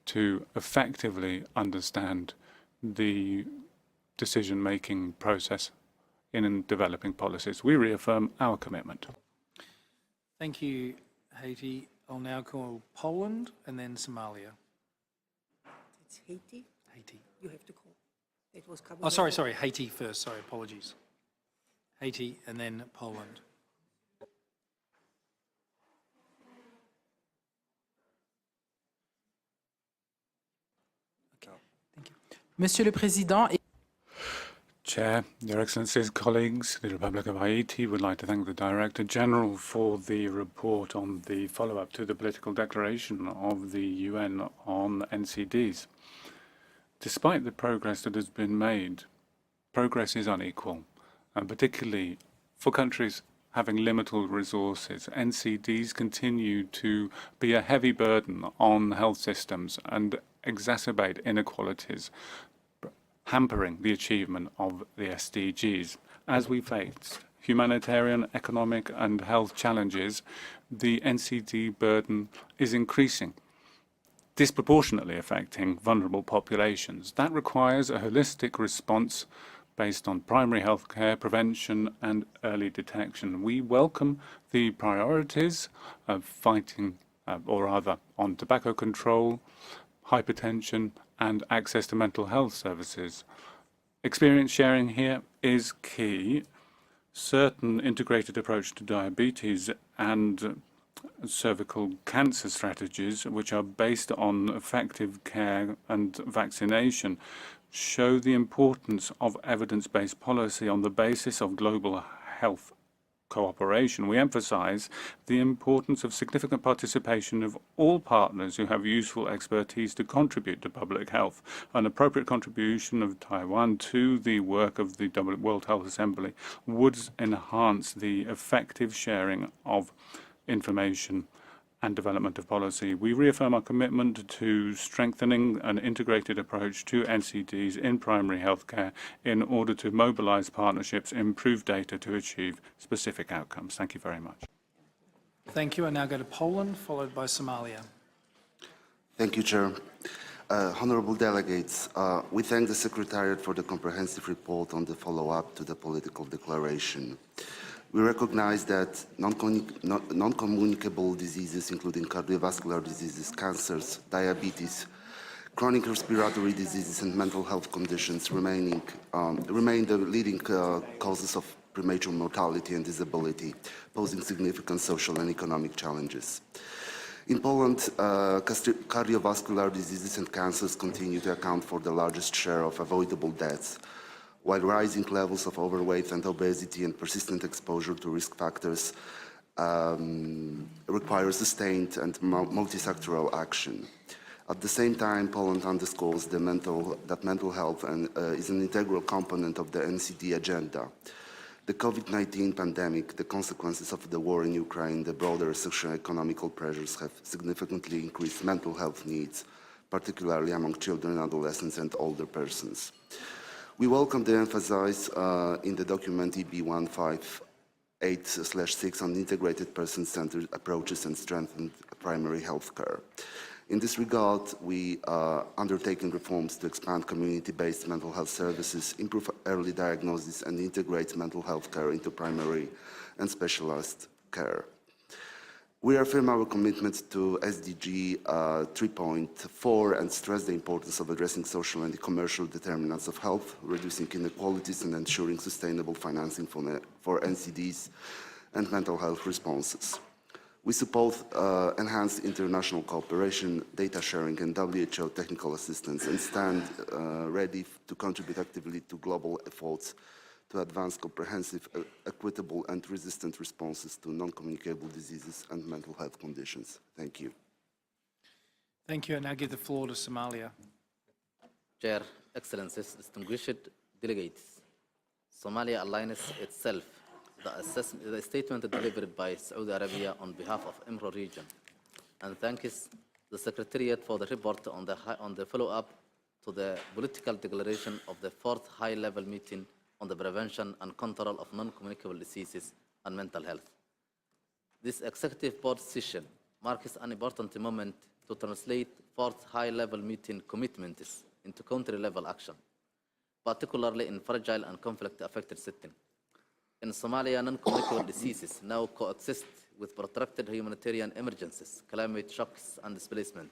to effectively understand the decision-making process in developing policies. We reaffirm our commitment. Thank you, Haiti. I'll now call Poland and then Somalia. It's Haiti. Haiti. You have to call. It was covered. Oh, sorry, Haiti first. Sorry, apologies. Haiti and then Poland. Okay. Thank you. Monsieur le Président. Chair, Your Excellencies, colleagues, the Republic of Haiti would like to thank the Director General for the report on the follow-up to the political declaration of the UN on NCDs. Despite the progress that has been made, progress is unequal, and particularly for countries having limited resources. NCDs continue to be a heavy burden on health systems and exacerbate inequalities, hampering the achievement of the SDGs. As we face humanitarian, economic and health challenges, the NCD burden is increasing, disproportionately affecting vulnerable populations. That requires a holistic response based on primary health care, prevention and early detection. We welcome the priorities of fighting, or rather on tobacco control, hypertension and access to mental health services. Experience sharing here is key. Certain integrated approach to diabetes and cervical cancer strategies, which are based on effective care and vaccination, show the importance of evidence-based policy on the basis of global health cooperation. We emphasize the importance of significant participation of all partners who have useful expertise to contribute to public health. An appropriate contribution of Taiwan to the work of the World Health Assembly would enhance the effective sharing of information and development of policy. We reaffirm our commitment to strengthening an integrated approach to NCDs in primary healthcare in order to mobilize partnerships, improve data to achieve specific outcomes. Thank you very much. Thank you. I now go to Poland, followed by Somalia. Thank you, Chair. Honourable delegates, we thank the Secretariat for the comprehensive report on the follow-up to the political declaration. We recognize that non-communicable diseases, including cardiovascular diseases, cancers, diabetes, chronic respiratory diseases, and mental health conditions remain the leading causes of premature mortality and disability, posing significant social and economic challenges. In Poland, cardiovascular diseases and cancers continue to account for the largest share of avoidable deaths, while rising levels of overweight and obesity and persistent exposure to risk factors require sustained and multisectoral action. At the same time, Poland underscores that mental health is an integral component of the NCD agenda. The COVID-19 pandemic, the consequences of the war in Ukraine, the broader socio-economical pressures have significantly increased mental health needs, particularly among children, adolescents, and older persons. We welcome the emphasis in the document EB 158/6 on integrated person-centered approaches and strengthened primary health care. In this regard, we are undertaking reforms to expand community-based mental health services, improve early diagnosis, and integrate mental health care into primary and specialized care. We affirm our commitment to SDG 3.4 and stress the importance of addressing social and commercial determinants of health, reducing inequalities, and ensuring sustainable financing for NCDs and mental health responses. We support enhanced international cooperation, data sharing, and WHO technical assistance, and stand ready to contribute actively to global efforts to advance comprehensive, equitable, and resistant responses to non-communicable diseases and mental health conditions. Thank you. Thank you. I now give the floor to Somalia. Chair, Excellencies, distinguished delegates, Somalia aligns itself the statement delivered by Saudi Arabia on behalf of EMRO region and thanks the Secretariat for the report on the follow-up to the political declaration of the fourth high-level meeting on the prevention and control of non-communicable diseases and mental health. This executive board session marks an important moment to translate fourth high-level meeting commitments into country-level action, particularly in fragile and conflict-affected settings. In Somalia, non-communicable diseases now coexist with protracted humanitarian emergencies, climate shocks, and displacement,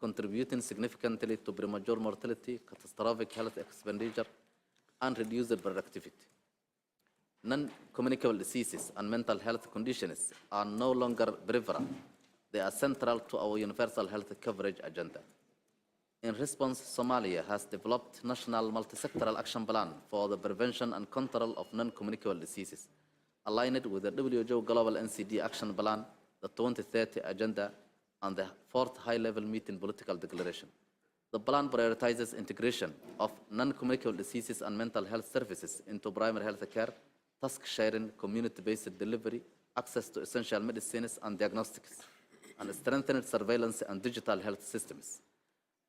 contributing significantly to premature mortality, catastrophic health expenditure, and reduced productivity. Non-communicable diseases and mental health conditions are no longer peripheral. They are central to our universal health coverage agenda. In response, Somalia has developed national multi-sectoral action plan for the prevention and control of non-communicable diseases, aligned with the WHO Global NCD Action Plan, the 2030 Agenda, and the fourth high-level meeting political declaration. The plan prioritizes integration of non-communicable diseases and mental health services into primary health care, task sharing, community-based delivery, access to essential medicines and diagnostics, and strengthened surveillance and digital health systems.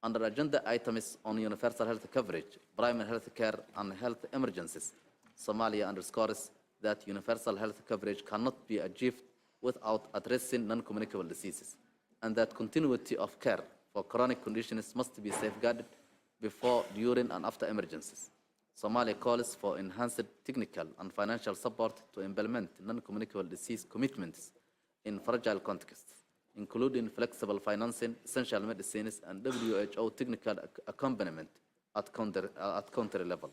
Under agenda items on universal health coverage, primary health care, and health emergencies, Somalia underscores that universal health coverage cannot be achieved without addressing non-communicable diseases, and that continuity of care for chronic conditions must be safeguarded before, during, and after emergencies. Somalia calls for enhanced technical and financial support to implement non-communicable disease commitments in fragile contexts, including flexible financing, essential medicines, and WHO technical accompaniment at country level.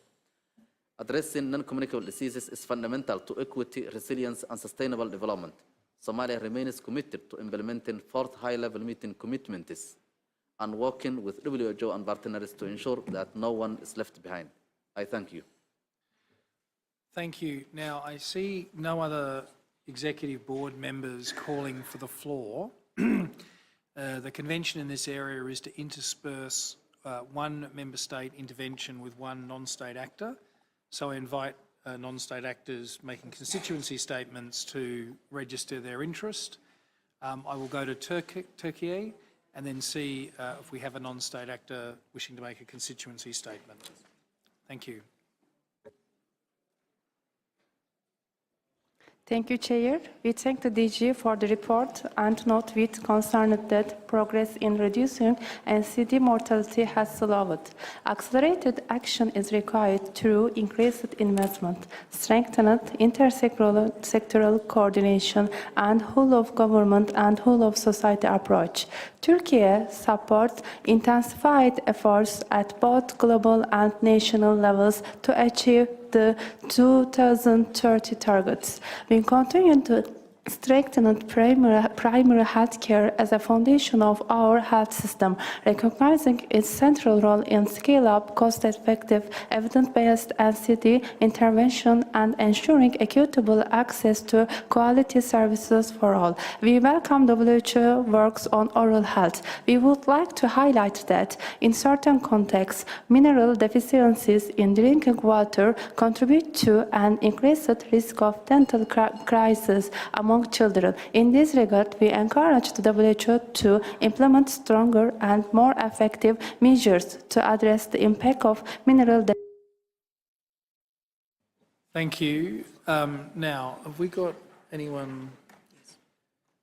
Addressing non-communicable diseases is fundamental to equity, resilience, and sustainable development. Somalia remains committed to implementing fourth high-level meeting commitments and working with WHO and partners to ensure that no one is left behind. I thank you. Thank you. Now, I see no other executive board members calling for the floor. The convention in this area is to intersperse one member state intervention with one non-state actor. So I invite non-state actors making constituency statements to register their interest. I will go to Turkey and then see if we have a non-state actor wishing to make a constituency statement. Thank you. Thank you, Chair. We thank the DG for the report and note with concern that progress in reducing NCD mortality has slowed. Accelerated action is required through increased investment, strengthened intersectoral coordination, and whole of government and whole of society approach. Turkey supports intensified efforts at both global and national levels to achieve the 2030 targets. We continue to strengthen primary health care as a foundation of our health system, recognizing its central role in scale-up, cost-effective, evidence-based NCD intervention and ensuring equitable access to quality services for all. We welcome WHO works on oral health. We would like to highlight that in certain contexts, mineral deficiencies in drinking water contribute to an increased risk of dental crisis among children. In this regard, we encourage the WHO to implement stronger and more effective measures to address the impact of mineral deficiencies. Thank you. Now, have we got anyone?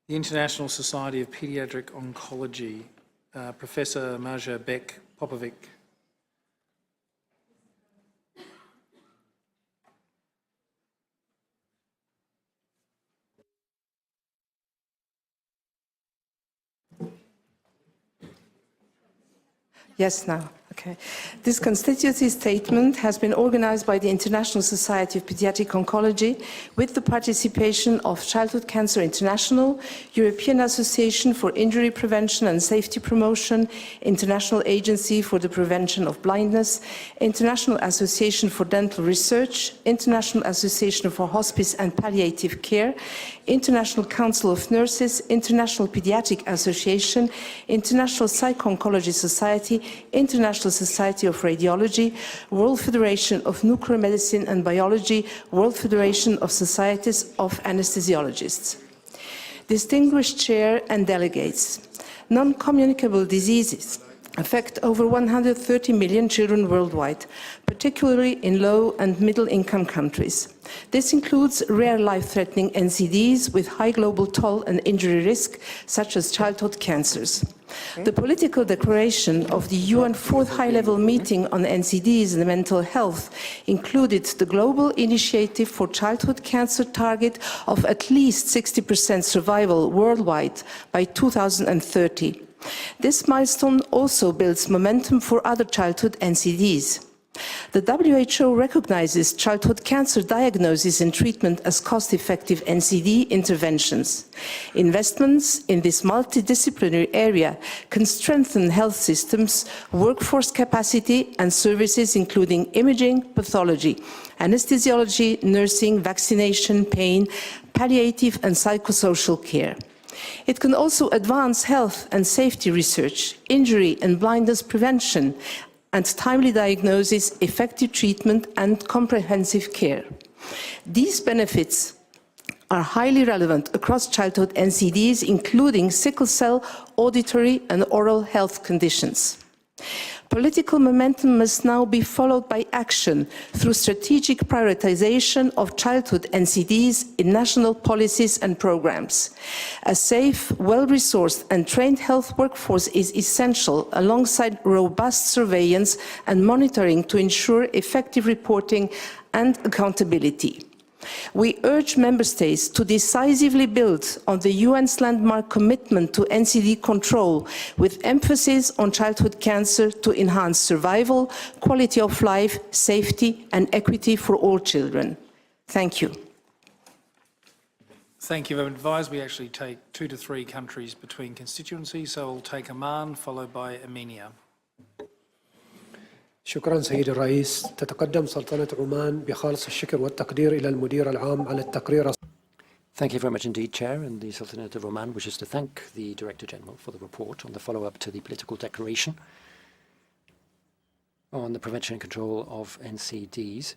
The International Society of Pediatric Oncology, Professor Maja Beck-Popovic. Yes, now. Okay. This constituency statement has been organized by the International Society of Pediatric Oncology with the participation of Childhood Cancer International, European Association for Injury Prevention and Safety Promotion, International Agency for the Prevention of Blindness, International Association for Dental Research, International Association for Hospice and Palliative Care, International Council of Nurses, International Pediatric Association, International Psycho-Oncology Society, International Society of Radiology, World Federation of Nuclear Medicine and Biology, World Federation of Societies of Anesthesiologists. Distinguished Chair and delegates, non-communicable diseases affect over 130 million children worldwide, particularly in low and middle-income countries. This includes rare life-threatening NCDs with high global toll and injury risk, such as childhood cancers. The political declaration of the UN Fourth High-Level Meeting on NCDs and mental health included the global initiative for childhood cancer target of at least 60% survival worldwide by 2030. This milestone also builds momentum for other childhood NCDs. The WHO recognizes childhood cancer diagnosis and treatment as cost-effective NCD interventions. Investments in this multidisciplinary area can strengthen health systems, workforce capacity and services including imaging, pathology, anesthesiology, nursing, vaccination, pain, palliative and psychosocial care. It can also advance health and safety research, injury and blindness prevention, and timely diagnosis, effective treatment, and comprehensive care. These benefits are highly relevant across childhood NCDs, including sickle cell, auditory, and oral health conditions. Political momentum must now be followed by action through strategic prioritization of childhood NCDs in national policies and programs. A safe, well-resourced and trained health workforce is essential alongside robust surveillance and monitoring to ensure effective reporting and accountability. We urge Member States to decisively build on the UN's landmark commitment to NCD control, with emphasis on childhood cancer to enhance survival, quality of life, safety and equity for all children. Thank you. Thank you. I'm advised we actually take 2 to 3 countries between constituencies, so we'll take Oman, followed by Armenia. شكرا سيد الرئيس. تتقدم سلطنة عمان بخالص الشكر والتقدير إلى المدير العام على التقرير. Thank you very much indeed, Chair, and the Sultanate of Oman wishes to thank the Director General for the report on the follow-up to the political declaration on the prevention and control of NCDs.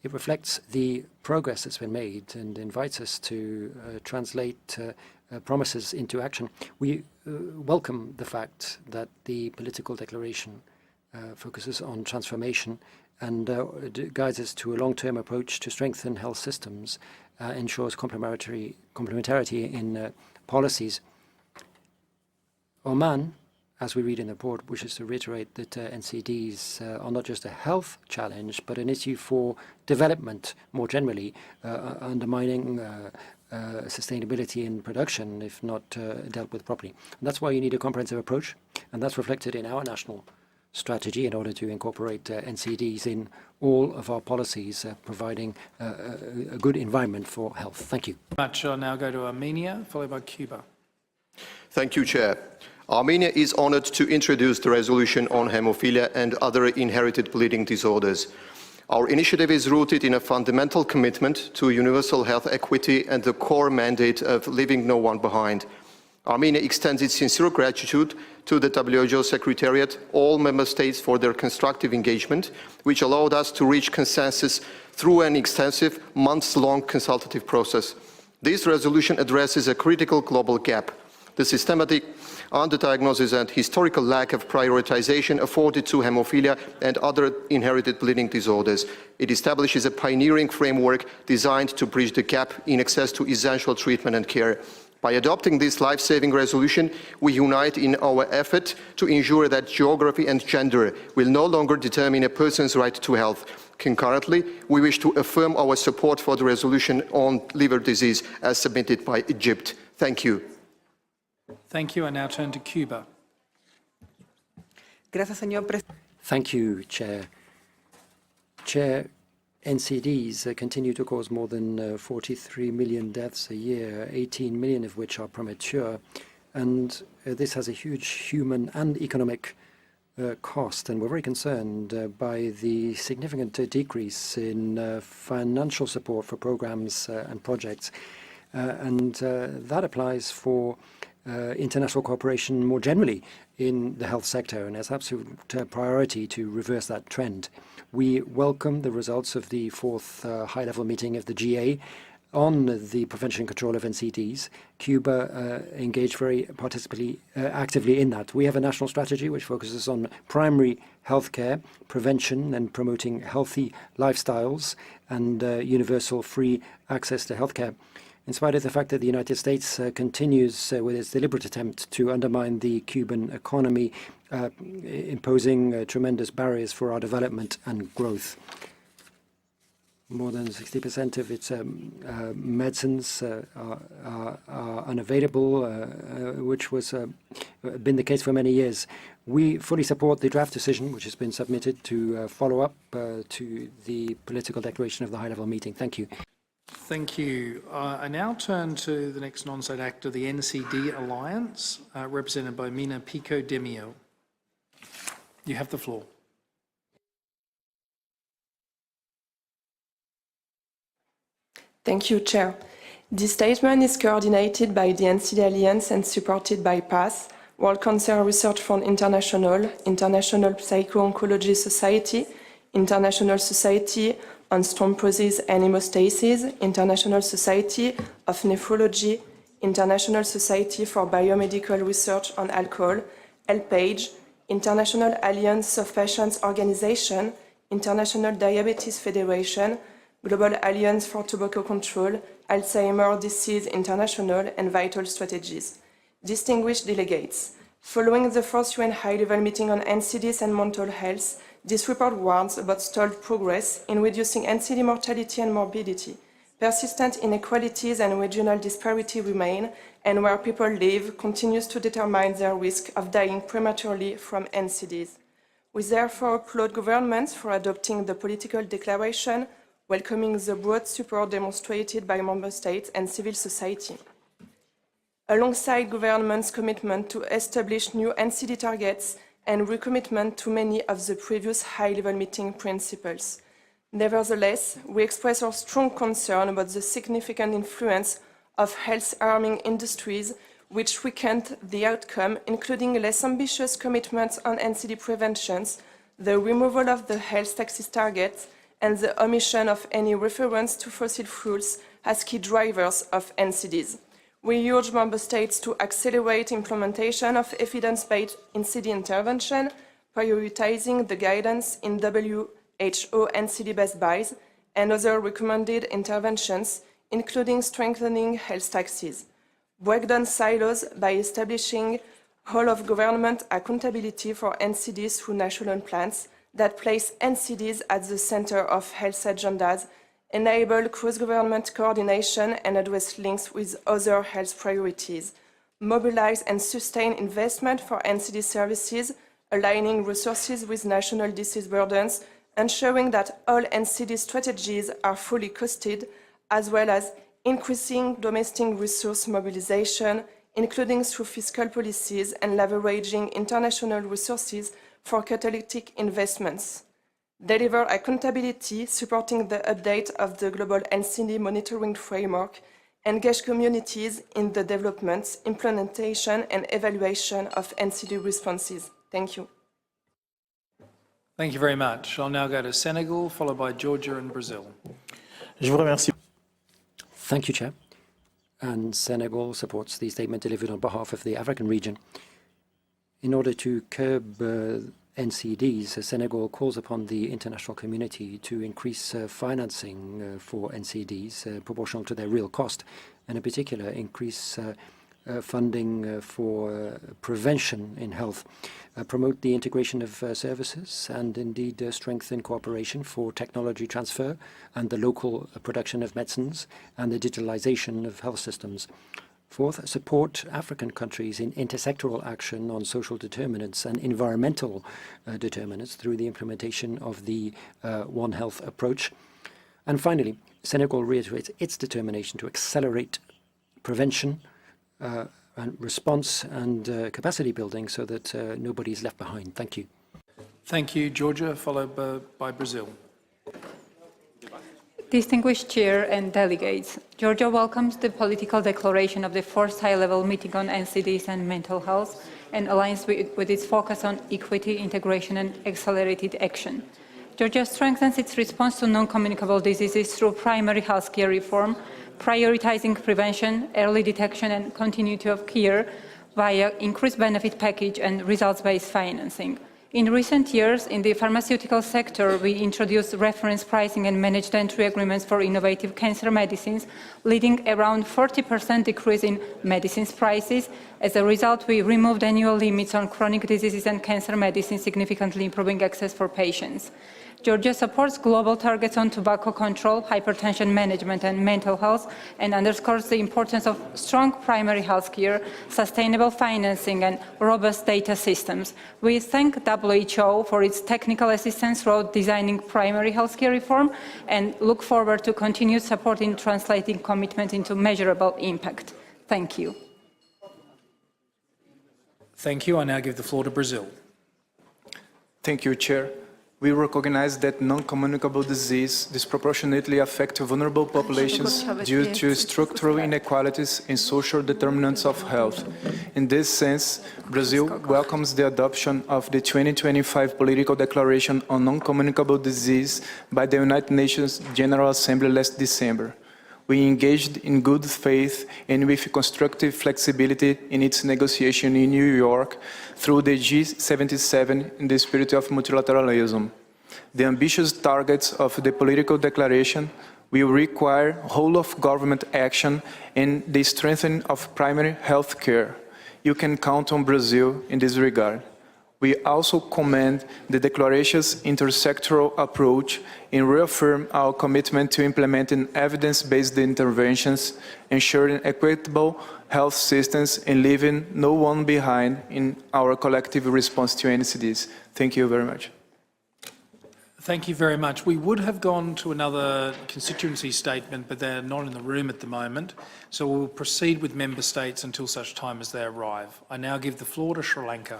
It reflects the progress that's been made and invites us to translate promises into action. We welcome the fact that the political declaration focuses on transformation and guides us to a long-term approach to strengthen health systems, ensures complementarity in policies. Oman, as we read in the report, wishes to reiterate that NCDs are not just a health challenge, but an issue for development more generally, undermining sustainability in production if not dealt with properly. And that's why you need a comprehensive approach, and that's reflected in our national strategy in order to incorporate NCDs in all of our policies, providing a good environment for health. Thank you. I'll now go to Armenia, followed by Cuba. Thank you, Chair. Armenia is honored to introduce the resolution on hemophilia and other inherited bleeding disorders. Our initiative is rooted in a fundamental commitment to universal health equity and the core mandate of leaving no one behind. Armenia extends its sincere gratitude to the WHO Secretariat, all member states for their constructive engagement, which allowed us to reach consensus through an extensive, months-long consultative process. This resolution addresses a critical global gap: the systematic underdiagnosis and historical lack of prioritization afforded to hemophilia and other inherited bleeding disorders. It establishes a pioneering framework designed to bridge the gap in access to essential treatment and care. By adopting this life-saving resolution, we unite in our effort to ensure that geography and gender will no longer determine a person's right to health. Concurrently, we wish to affirm our support for the resolution on liver disease as submitted by Egypt. Thank you. Thank you. I now turn to Cuba. Gracias, señor presidente. Thank you, Chair. Chair, NCDs continue to cause more than 43 million deaths a year, 18 million of which are premature. And this has a huge human and economic cost. And we're very concerned by the significant decrease in financial support for programs and projects. And that applies for international cooperation more generally in the health sector, and as absolute priority to reverse that trend. We welcome the results of the fourth high-level meeting of the GA on the prevention and control of NCDs. Cuba engaged very actively in that. We have a national strategy which focuses on primary healthcare, prevention, and promoting healthy lifestyles and universal free access to healthcare. In spite of the fact that the United States continues with its deliberate attempt to undermine the Cuban economy, imposing tremendous barriers for our development and growth. More than 60% of its medicines are unavailable, which was been the case for many years. We fully support the draft decision which has been submitted to follow up to the political declaration of the high-level meeting. Thank you. Thank you. I now turn to the next non-state actor, the NCD Alliance, represented by Mina Pico-Demiel. You have the floor. Thank you, Chair. This statement is coordinated by the NCD Alliance and supported by PASS, World Cancer Research Fund International, International Psycho-Oncology Society, International Society on Thrombosis and Hemostasis, International Society of Nephrology, International Society for Biomedical Research on Alcohol, HealthPage, International Alliance of Patients Organization, International Diabetes Federation, Global Alliance for Tobacco Control, Alzheimer's Disease International, and Vital Strategies. Distinguished delegates, following the first UN high-level meeting on NCDs and mental health, this report warns about stalled progress in reducing NCD mortality and morbidity. Persistent inequalities and regional disparity remain, and where people live continues to determine their risk of dying prematurely from NCDs. We therefore applaud governments for adopting the political declaration, welcoming the broad support demonstrated by member states and civil society. Alongside governments' commitment to establish new NCD targets and recommitment to many of the previous high-level meeting principles. Nevertheless, we express our strong concern about the significant influence of health-harming industries, which weakened the outcome, including less ambitious commitments on NCD preventions, the removal of the health taxes targets, and the omission of any reference to fossil fuels as key drivers of NCDs. We urge Member States to accelerate implementation of evidence-based NCD intervention, prioritizing the guidance in WHO NCD-based buys and other recommended interventions, including strengthening health taxes. Break down silos by establishing whole-of-government accountability for NCDs through national plans that place NCDs at the center of health agendas, enable cross-government coordination and address links with other health priorities, mobilize and sustain investment for NCD services, aligning resources with national disease burdens, ensuring that all NCD strategies are fully costed, as well as increasing domestic resource mobilization, including through fiscal policies and leveraging international resources for catalytic investments. Deliver accountability, supporting the update of the global NCD monitoring framework, engage communities in the development, implementation, and evaluation of NCD responses. Thank you. Thank you very much. I'll now go to Senegal, followed by Georgia and Brazil. Je vous remercie. Thank you, Chair. And Senegal supports the statement delivered on behalf of the African region. In order to curb NCDs, Senegal calls upon the international community to increase financing for NCDs proportional to their real cost, and in particular increase funding for prevention in health, promote the integration of services, and indeed strengthen cooperation for technology transfer and the local production of medicines and the digitalization of health systems. Fourth, support African countries in intersectoral action on social determinants and environmental determinants through the implementation of the One Health approach. And finally, Senegal reiterates its determination to accelerate prevention and response and capacity building so that nobody is left behind. Thank you. Thank you, Georgia, followed by Brazil. Distinguished Chair and delegates, Georgia welcomes the political declaration of the first high-level meeting on NCDs and mental health and aligns with its focus on equity, integration and accelerated action. Georgia strengthens its response to non-communicable diseases through primary health care reform, prioritizing prevention, early detection and continuity of care via increased benefit package and results-based financing. In recent years, in the pharmaceutical sector, we introduced reference pricing and managed entry agreements for innovative cancer medicines, leading around 40% decrease in medicines prices. As a result, we removed annual limits on chronic diseases and cancer medicines, significantly improving access for patients. Georgia supports global targets on tobacco control, hypertension management and mental health, and underscores the importance of strong primary health care, sustainable financing and robust data systems. We thank WHO for its technical assistance throughout designing primary health care reform and look forward to continued support in translating commitment into measurable impact. Thank you. Thank you. I now give the floor to Brazil. Thank you, Chair. We recognize that non-communicable disease disproportionately affect vulnerable populations due to structural inequalities and social determinants of health. In this sense, Brazil welcomes the adoption of the 2025 Political Declaration on Non-Communicable Disease by the United Nations General Assembly last December. We engaged in good faith and with constructive flexibility in its negotiation in New York through the G77 in the spirit of multilateralism. The ambitious targets of the political declaration will require whole-of-government action and the strengthening of primary health care. You can count on Brazil in this regard. We also commend the Declaration's intersectoral approach and reaffirm our commitment to implementing evidence-based interventions, ensuring equitable health systems and leaving no one behind in our collective response to NCDs. Thank you very much. Thank you very much. We would have gone to another constituency statement, but they're not in the room at the moment. So we'll proceed with member states until such time as they arrive. I now give the floor to Sri Lanka.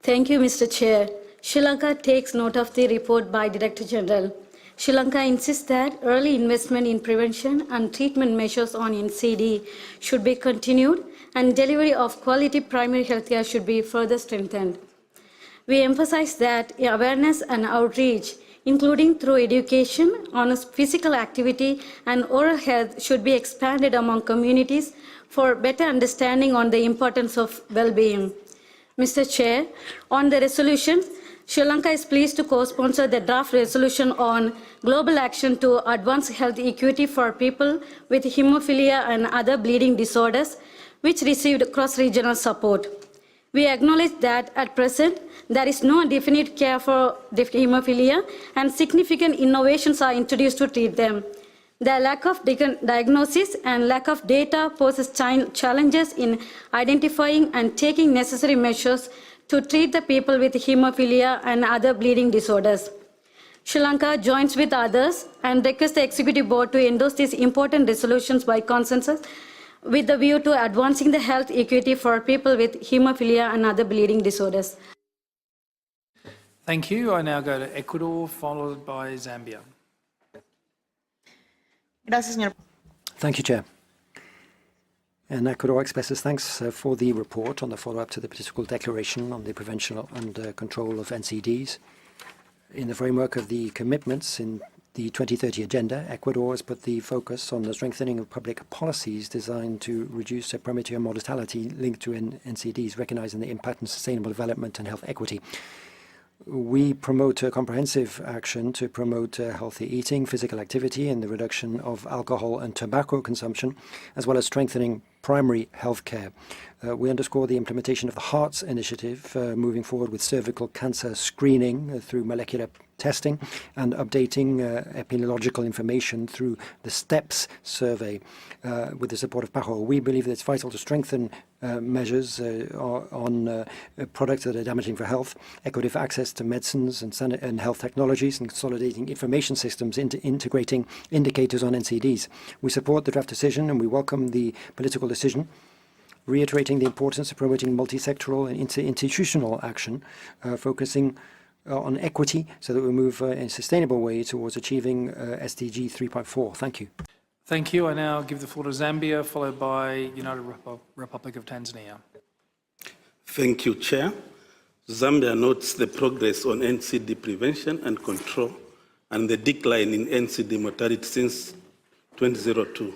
Thank you, Mr. Chair. Sri Lanka takes note of the report by Director General. Sri Lanka insists that early investment in prevention and treatment measures on NCD should be continued and delivery of quality primary health care should be further strengthened. We emphasize that awareness and outreach, including through education on physical activity and oral health, should be expanded among communities for better understanding on the importance of well-being. Mr. Chair, on the resolution, Sri Lanka is pleased to co-sponsor the draft resolution on global action to advance health equity for people with hemophilia and other bleeding disorders, which received cross-regional support. We acknowledge that at present, there is no definite care for hemophilia and significant innovations are introduced to treat them. The lack of diagnosis and lack of data poses challenges in identifying and taking necessary measures to treat the people with hemophilia and other bleeding disorders. Sri Lanka joins with others and requests the Executive Board to endorse these important resolutions by consensus with the view to advancing the health equity for people with hemophilia and other bleeding disorders. Thank you. I now go to Ecuador, followed by Zambia. Thank you, Chair. And Ecuador expresses thanks for the report on the follow-up to the political declaration on the prevention and control of NCDs. In the framework of the commitments in the 2030 Agenda, Ecuador has put the focus on the strengthening of public policies designed to reduce premature mortality linked to NCDs, recognizing the impact on sustainable development and health equity. We promote comprehensive action to promote healthy eating, physical activity, and the reduction of alcohol and tobacco consumption, as well as strengthening primary health care. We underscore the implementation of the Hearts Initiative, moving forward with cervical cancer screening through molecular testing and updating epidemiological information through the STEPS survey with the support of PAHO. We believe that it's vital to strengthen measures on products that are damaging for health, equitable access to medicines and health technologies, and consolidating information systems into integrating indicators on NCDs. We support the draft decision and we welcome the political decision, reiterating the importance of promoting multi-sectoral and institutional action, focusing on equity so that we move in a sustainable way towards achieving SDG 3.4. Thank you. Thank you. I now give the floor to Zambia, followed by United Republic of Tanzania. Thank you, Chair. Zambia notes the progress on NCD prevention and control and the decline in NCD mortality since 2002.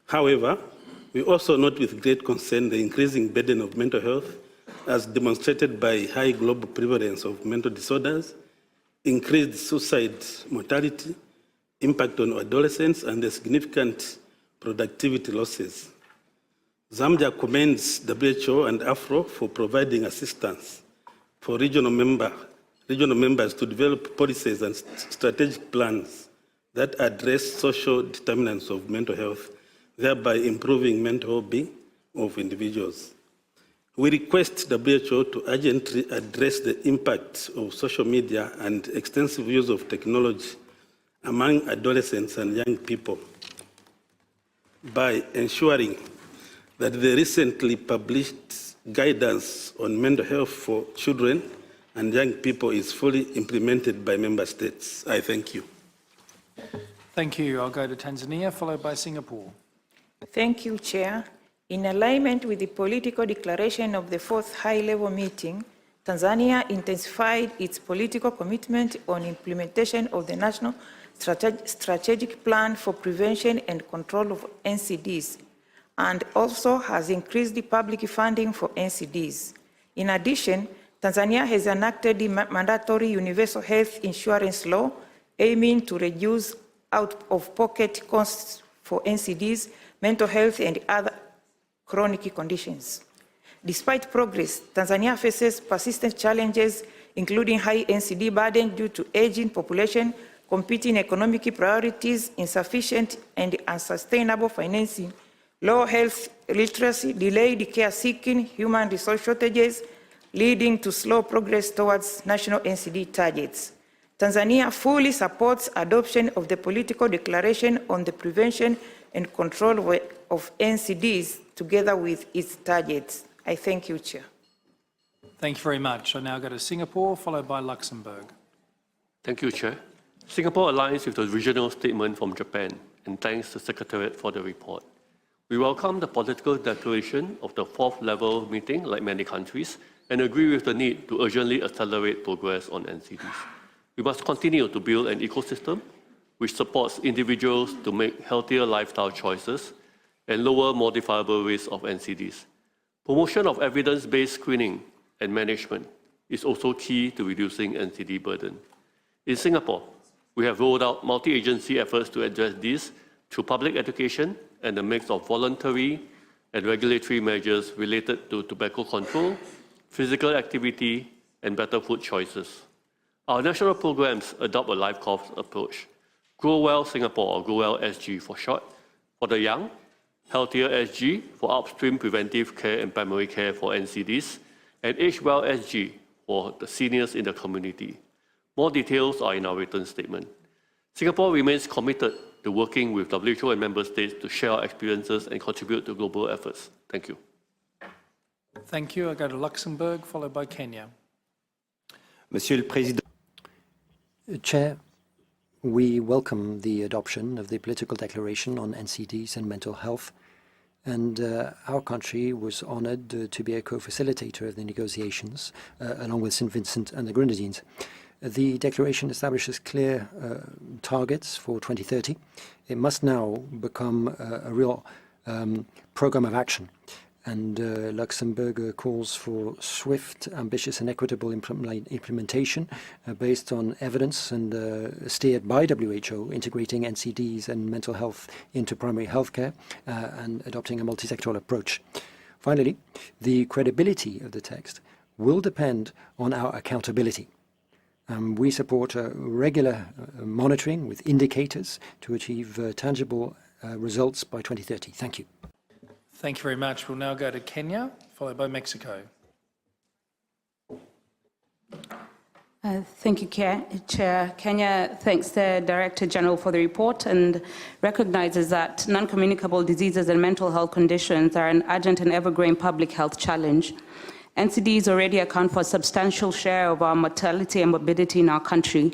However, we also note with great concern the increasing burden of mental health as demonstrated by high global prevalence of mental disorders, increased suicide mortality, impact on adolescents, and the significant productivity losses. Zambia commends WHO and AFRO for providing assistance for regional members to develop policies and strategic plans that address social determinants of mental health, thereby improving mental well-being of individuals. We request WHO to urgently address the impact of social media and extensive use of technology among adolescents and young people by ensuring that the recently published guidance on mental health for children and young people is fully implemented by member states. I thank you. Thank you. I'll go to Tanzania, followed by Singapore. Thank you, Chair. In alignment with the political declaration of the fourth high-level meeting, Tanzania intensified its political commitment on implementation of the National Strategic Plan for Prevention and Control of NCDs, and also has increased the public funding for NCDs. In addition, Tanzania has enacted the mandatory universal health insurance law, aiming to reduce out-of-pocket costs for NCDs, mental health, and other chronic conditions. Despite progress, Tanzania faces persistent challenges, including high NCD burden due to aging population, competing economic priorities, insufficient and unsustainable financing, low health literacy, delayed care seeking, human resource shortages, leading to slow progress towards national NCD targets. Tanzania fully supports adoption of the political declaration on the prevention and control of NCDs together with its targets. I thank you, Chair. Thank you very much. I now go to Singapore, followed by Luxembourg. Thank you, Chair. Singapore aligns with the regional statement from Japan and thanks the Secretariat for the report. We welcome the political declaration of the fourth level meeting, like many countries, and agree with the need to urgently accelerate progress on NCDs. We must continue to build an ecosystem which supports individuals to make healthier lifestyle choices and lower modifiable risks of NCDs. Promotion of evidence-based screening and management is also key to reducing NCD burden. In Singapore, we have rolled out multi-agency efforts to address this through public education and a mix of voluntary and regulatory measures related to tobacco control, physical activity, and better food choices. Our national programs adopt a life course approach. Grow Well Singapore, or Grow Well SG for short, for the young, Healthier SG for upstream preventive care and primary care for NCDs, and Age Well SG for the seniors in the community. More details are in our written statement. Singapore remains committed to working with WHO and member states to share our experiences and contribute to global efforts. Thank you. Thank you. I go to Luxembourg, followed by Kenya. Monsieur le Président. Chair, we welcome the adoption of the political declaration on NCDs and mental health, and our country was honoured to be a co-facilitator of the negotiations, along with St. Vincent and the Grenadines. The declaration establishes clear targets for 2030. It must now become a real programme of action. And Luxembourg calls for swift, ambitious and equitable implementation based on evidence and steered by WHO, integrating NCDs and mental health into primary healthcare and adopting a multi-sectoral approach. Finally, the credibility of the text will depend on our accountability. We support regular monitoring with indicators to achieve tangible results by 2030. Thank you. Thank you very much. We'll now go to Kenya, followed by Mexico. Thank you, Chair. Kenya thanks the Director General for the report and recognizes that non-communicable diseases and mental health conditions are an urgent and ever-growing public health challenge. NCDs already account for a substantial share of our mortality and morbidity in our country,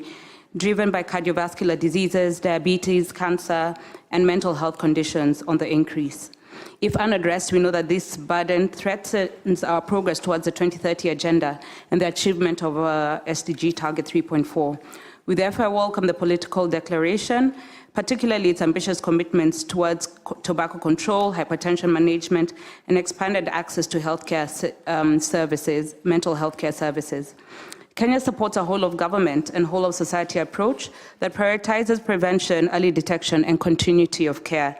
driven by cardiovascular diseases, diabetes, cancer, and mental health conditions on the increase. If unaddressed, we know that this burden threatens our progress towards the 2030 agenda and the achievement of SDG target 3.4. We therefore welcome the political declaration, particularly its ambitious commitments towards tobacco control, hypertension management, and expanded access to healthcare services, mental health care services. Kenya supports a whole-of-government and whole-of-society approach that prioritizes prevention, early detection, and continuity of care.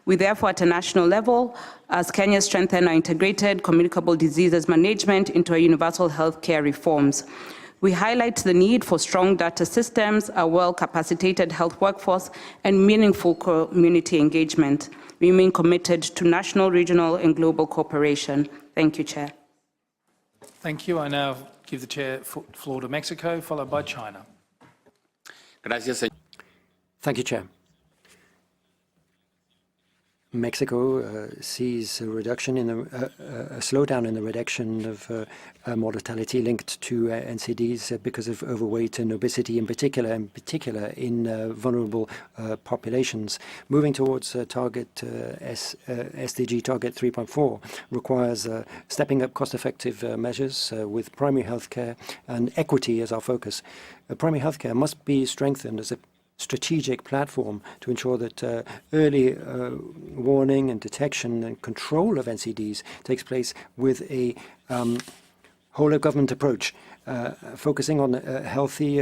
We therefore, at a national level, as Kenya strengthen our integrated communicable diseases management into our universal health care reforms. We highlight the need for strong data systems, a well-capacitated health workforce, and meaningful community engagement. We remain committed to national, regional, and global cooperation. Thank you, Chair. Thank you. I now give the floor to Mexico, followed by China. Thank you, Chair. Mexico sees a reduction in a slowdown in the reduction of mortality linked to NCDs because of overweight and obesity in particular in vulnerable populations. Moving towards SDG target 3.4 requires stepping up cost-effective measures with primary healthcare and equity as our focus. Primary healthcare must be strengthened as a strategic platform to ensure that early warning and detection and control of NCDs takes place with a whole-of-government approach, focusing on healthy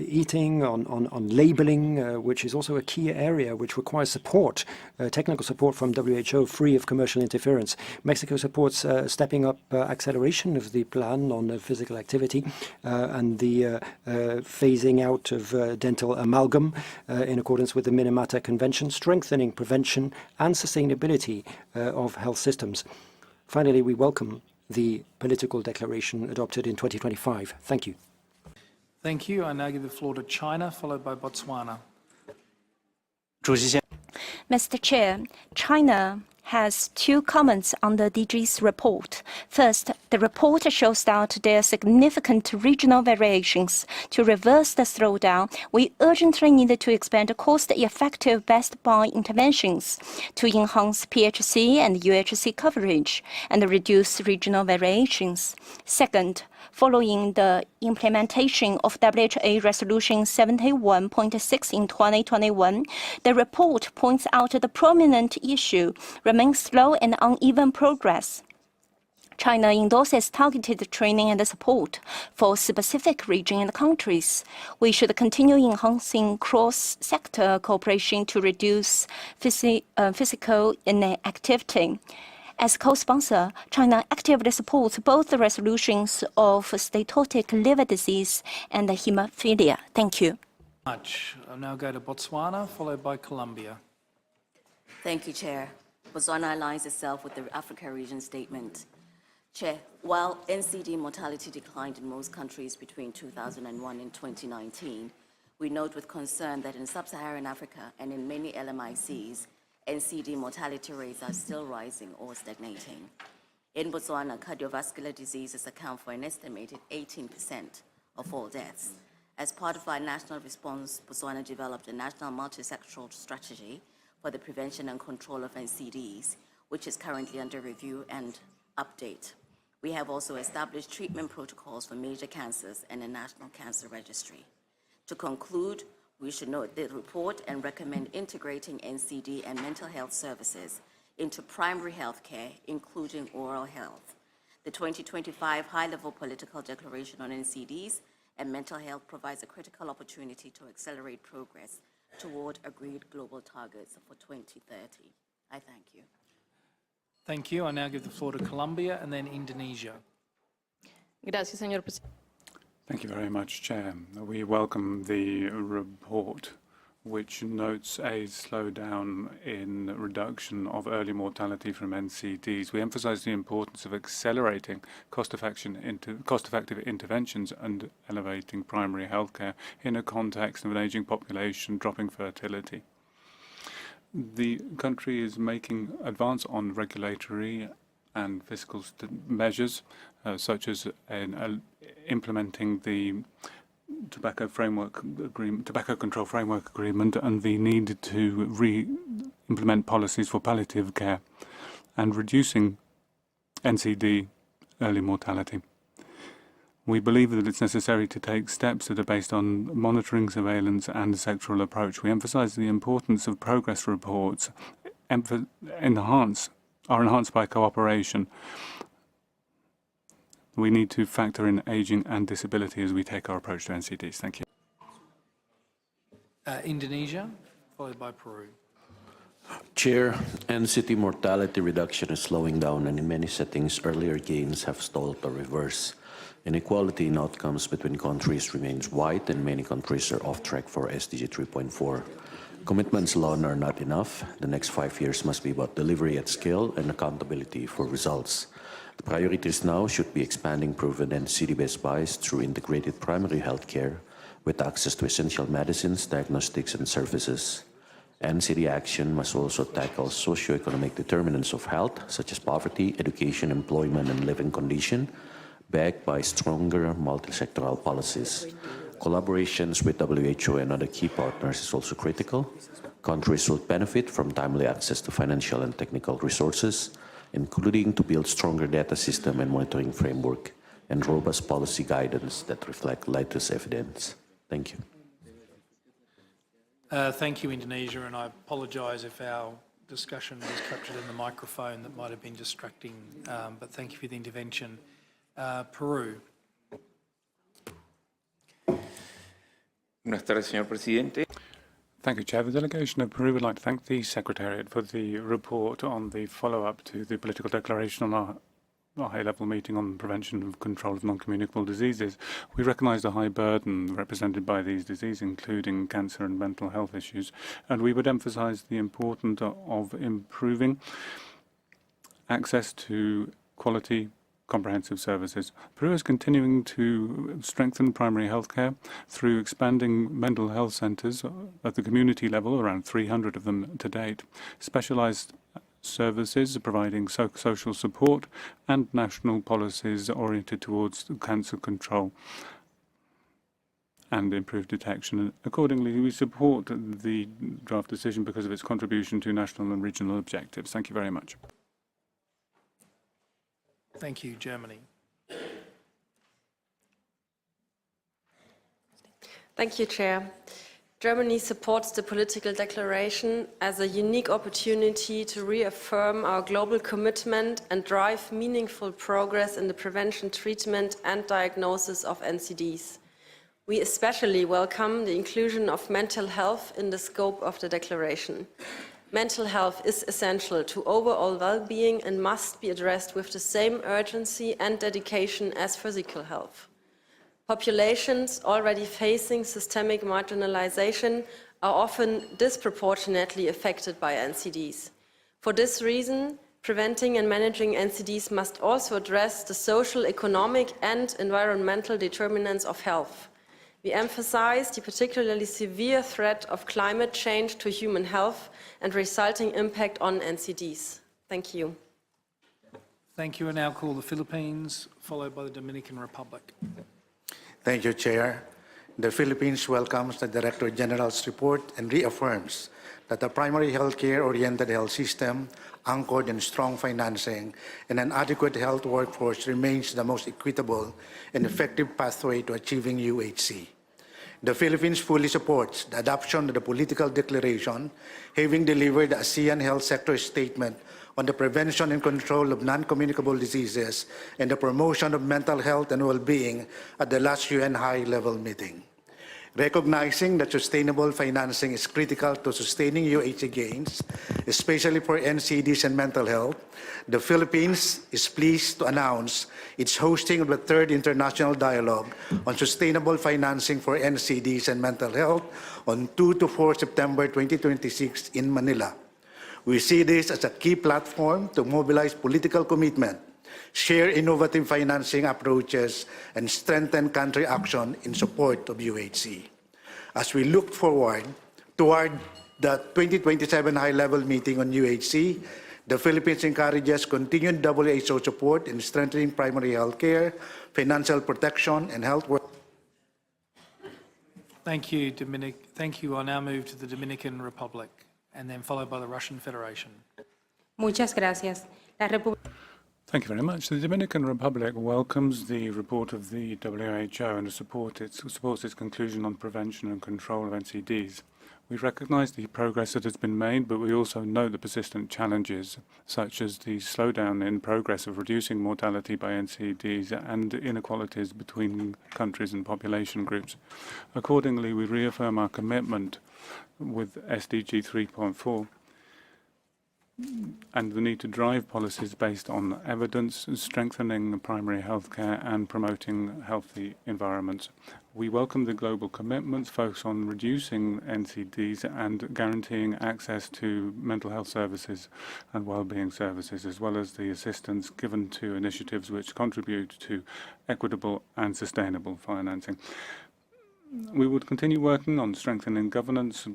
eating, on labeling, which is also a key area which requires support, technical support from WHO, free of commercial interference. Mexico supports stepping up acceleration of the plan on physical activity and the phasing out of dental amalgam in accordance with the Minamata Convention, strengthening prevention and sustainability of health systems. Finally, we welcome the political declaration adopted in 2025. Thank you. Thank you. I now give the floor to China, followed by Botswana. Mr. Chair, China has two comments on the DG's report. First, the report shows that there are significant regional variations. To reverse the slowdown, we urgently needed to expand cost-effective best-buy interventions to enhance PHC and UHC coverage and reduce regional variations. Second, following the implementation of WHO Resolution 71.6 in 2021, the report points out the prominent issue remains slow and uneven progress. China endorses targeted training and support for specific regions and countries. We should continue enhancing cross-sector cooperation to reduce physical inactivity. As co-sponsor, China actively supports both the resolutions of steatotic liver disease and hemophilia. Thank you. I'll now go to Botswana, followed by Colombia. Thank you, Chair. Botswana aligns itself with the Africa Region Statement. Chair, while NCD mortality declined in most countries between 2001 and 2019, we note with concern that in sub-Saharan Africa and in many LMICs, NCD mortality rates are still rising or stagnating. In Botswana, cardiovascular diseases account for an estimated 18% of all deaths. As part of our national response, Botswana developed a national multi-sectoral strategy for the prevention and control of NCDs, which is currently under review and update. We have also established treatment protocols for major cancers and a national cancer registry. To conclude, we should note the report and recommend integrating NCD and mental health services into primary health care, including oral health. The 2025 high-level political declaration on NCDs and mental health provides a critical opportunity to accelerate progress toward agreed global targets for 2030. I thank you. Thank you. I now give the floor to Colombia and then Indonesia. Gracias, señor presidente. Thank you very much, Chair. We welcome the report, which notes a slowdown in reduction of early mortality from NCDs. We emphasize the importance of accelerating cost-effective interventions and elevating primary healthcare in a context of an aging population, dropping fertility. The country is making advance on regulatory and fiscal measures, such as implementing the Tobacco Control Framework Agreement and the need to re-implement policies for palliative care and reducing NCD early mortality. We believe that it's necessary to take steps that are based on monitoring, surveillance and a sectoral approach. We emphasize the importance of progress reports are enhanced by cooperation. We need to factor in aging and disability as we take our approach to NCDs. Thank you. Indonesia, followed by Peru. Chair, NCD mortality reduction is slowing down, and in many settings, earlier gains have stalled or reversed. Inequality in outcomes between countries remains wide, and many countries are off track for SDG 3.4. Commitments alone are not enough. The next 5 years must be about delivery at scale and accountability for results. The priorities now should be expanding proven NCD-based buys through integrated primary health care with access to essential medicines, diagnostics, and services. NCD action must also tackle socioeconomic determinants of health, such as poverty, education, employment, and living condition, backed by stronger multi-sectoral policies. Collaborations with WHO and other key partners is also critical. Countries will benefit from timely access to financial and technical resources, including to build stronger data system and monitoring framework and robust policy guidance that reflect latest evidence. Thank you. Thank you, Indonesia, and I apologise if our discussion was captured in the microphone that might have been distracting, but thank you for the intervention. Peru. Buenas tardes, señor presidente. Thank you, Chair. The delegation of Peru would like to thank the Secretariat for the report on the follow-up to the political declaration on our high-level meeting on prevention and control of non-communicable diseases. We recognise the high burden represented by these diseases, including cancer and mental health issues, and we would emphasise the importance of improving access to quality comprehensive services. Peru is continuing to strengthen primary health care through expanding mental health centres at the community level, around 300 of them to date, specialised services providing social support, and national policies oriented towards cancer control and improved detection. Accordingly, we support the draft decision because of its contribution to national and regional objectives. Thank you very much. Thank you, Germany. Thank you, Chair. Germany supports the political declaration as a unique opportunity to reaffirm our global commitment and drive meaningful progress in the prevention, treatment, and diagnosis of NCDs. We especially welcome the inclusion of mental health in the scope of the declaration. Mental health is essential to overall well-being and must be addressed with the same urgency and dedication as physical health. Populations already facing systemic marginalization are often disproportionately affected by NCDs. For this reason, preventing and managing NCDs must also address the social, economic, and environmental determinants of health. We emphasize the particularly severe threat of climate change to human health and resulting impact on NCDs. Thank you. Thank you. I now call the Philippines, followed by the Dominican Republic. Thank you, Chair. The Philippines welcomes the Director General's report and reaffirms that a primary healthcare-oriented health system anchored in strong financing and an adequate health workforce remains the most equitable and effective pathway to achieving UHC. The Philippines fully supports the adoption of the political declaration, having delivered the ASEAN Health Sector Statement on the prevention and control of non-communicable diseases and the promotion of mental health and well-being at the last UN high-level meeting. Recognizing that sustainable financing is critical to sustaining UHC gains, especially for NCDs and mental health, the Philippines is pleased to announce its hosting of the 3rd International Dialogue on Sustainable Financing for NCDs and Mental Health on 2 to 4 September 2026 in Manila. We see this as a key platform to mobilize political commitment, share innovative financing approaches, and strengthen country action in support of UHC. As we look forward toward the 2027 high-level meeting on UHC, the Philippines encourages continued WHO support in strengthening primary health care, financial protection, and health work. Thank you, Dominic. Thank you. I'll now move to the Dominican Republic and then followed by the Russian Federation. Muchas gracias. Thank you very much. The Dominican Republic welcomes the report of the WHO and supports its conclusion on prevention and control of NCDs. We recognise the progress that has been made, but we also note the persistent challenges, such as the slowdown in progress of reducing mortality by NCDs and inequalities between countries and population groups. Accordingly, we reaffirm our commitment with SDG 3.4 and the need to drive policies based on evidence, strengthening primary health care and promoting healthy environments. We welcome the global commitments focused on reducing NCDs and guaranteeing access to mental health services and well-being services, as well as the assistance given to initiatives which contribute to equitable and sustainable financing. We would continue working on strengthening governance,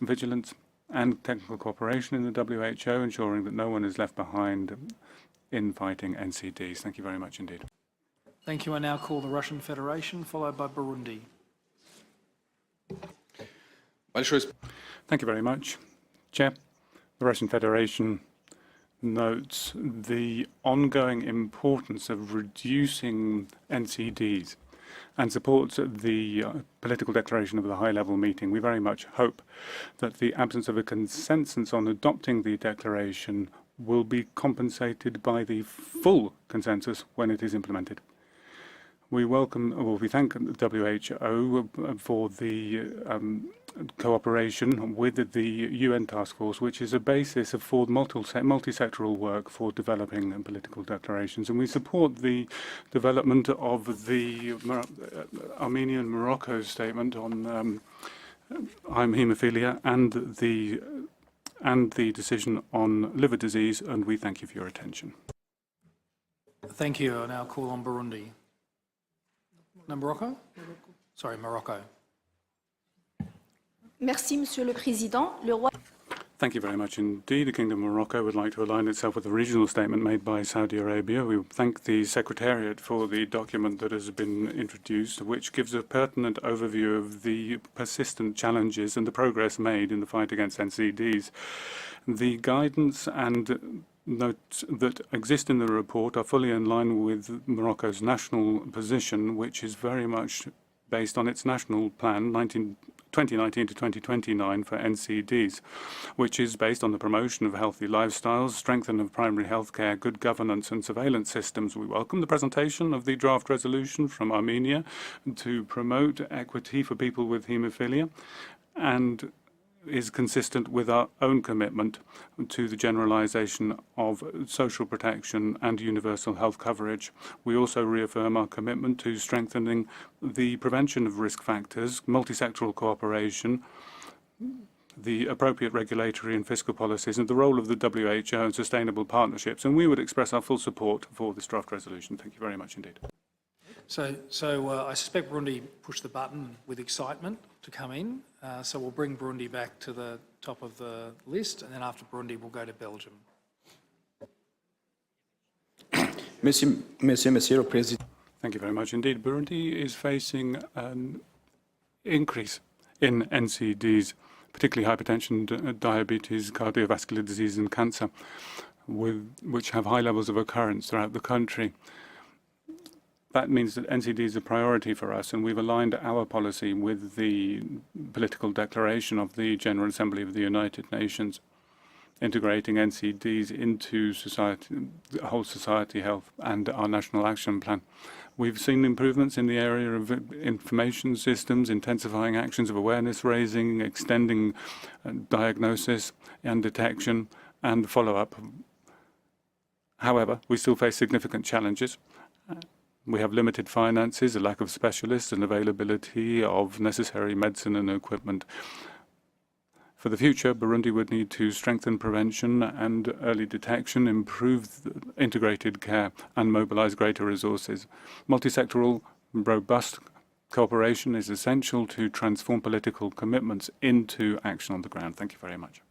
vigilance, and technical cooperation in the WHO, ensuring that no one is left behind in fighting NCDs. Thank you very much indeed. Thank you. I now call the Russian Federation, followed by Burundi. Thank you very much. Chair, the Russian Federation notes the ongoing importance of reducing NCDs and supports the political declaration of the high-level meeting. We very much hope that the absence of a consensus on adopting the declaration will be compensated by the full consensus when it is implemented. We thank the WHO for the cooperation with the UN task force, which is a basis for multi-sectoral work for developing political declarations. And we support the development of the Armenia-Morocco statement on haemophilia and the decision on liver disease, and we thank you for your attention. Thank you. I now call on Burundi. No, Morocco? Sorry, Morocco. Merci, Monsieur le Président. Le roi... Thank you very much indeed. The Kingdom of Morocco would like to align itself with the regional statement made by Saudi Arabia. We thank the Secretariat for the document that has been introduced, which gives a pertinent overview of the persistent challenges and the progress made in the fight against NCDs. The guidance and notes that exist in the report are fully in line with Morocco's national position, which is very much based on its national plan 2019 to 2029 for NCDs, which is based on the promotion of healthy lifestyles, strengthening of primary health care, good governance and surveillance systems. We welcome the presentation of the draft resolution from Armenia to promote equity for people with haemophilia and is consistent with our own commitment to the generalization of social protection and universal health coverage. We also reaffirm our commitment to strengthening the prevention of risk factors, multi-sectoral cooperation, the appropriate regulatory and fiscal policies, and the role of the WHO in sustainable partnerships. And we would express our full support for this draft resolution. Thank you very much indeed. So I suspect Burundi pushed the button with excitement to come in. So we'll bring Burundi back to the top of the list, and then after Burundi, we'll go to Belgium. Monsieur le Président. Thank you very much indeed. Burundi is facing an increase in NCDs, particularly hypertension, diabetes, cardiovascular disease, and cancer, which have high levels of occurrence throughout the country. That means that NCD is a priority for us, and we've aligned our policy with the political declaration of the General Assembly of the United Nations, integrating NCDs into society, whole society health and our national action plan. We've seen improvements in the area of information systems, intensifying actions of awareness raising, extending diagnosis and detection and follow-up. However, we still face significant challenges. We have limited finances, a lack of specialists and availability of necessary medicine and equipment. For the future, Burundi would need to strengthen prevention and early detection, improve integrated care, and mobilize greater resources. Multi-sectoral, robust cooperation is essential to transform political commitments into action on the ground. Thank you very much.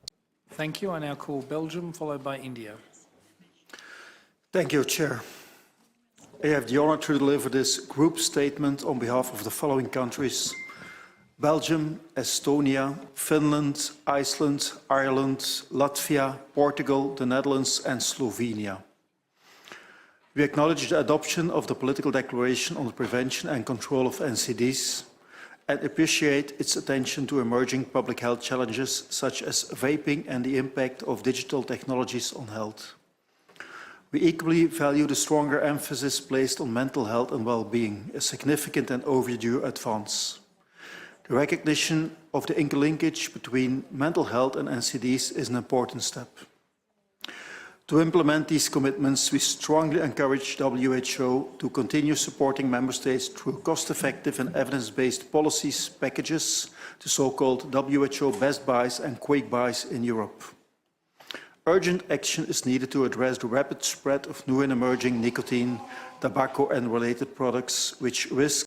Thank you. I now call Belgium, followed by India. Thank you, Chair. I have the honor to deliver this group statement on behalf of the following countries: Belgium, Estonia, Finland, Iceland, Ireland, Latvia, Portugal, the Netherlands, and Slovenia. We acknowledge the adoption of the political declaration on the prevention and control of NCDs and appreciate its attention to emerging public health challenges such as vaping and the impact of digital technologies on health. We equally value the stronger emphasis placed on mental health and well-being, a significant and overdue advance. The recognition of the interlinkage between mental health and NCDs is an important step. To implement these commitments, we strongly encourage WHO to continue supporting member states through cost-effective and evidence-based policies packages, the so-called WHO best buys and quick buys in Europe. Urgent action is needed to address the rapid spread of new and emerging nicotine, tobacco and related products which risk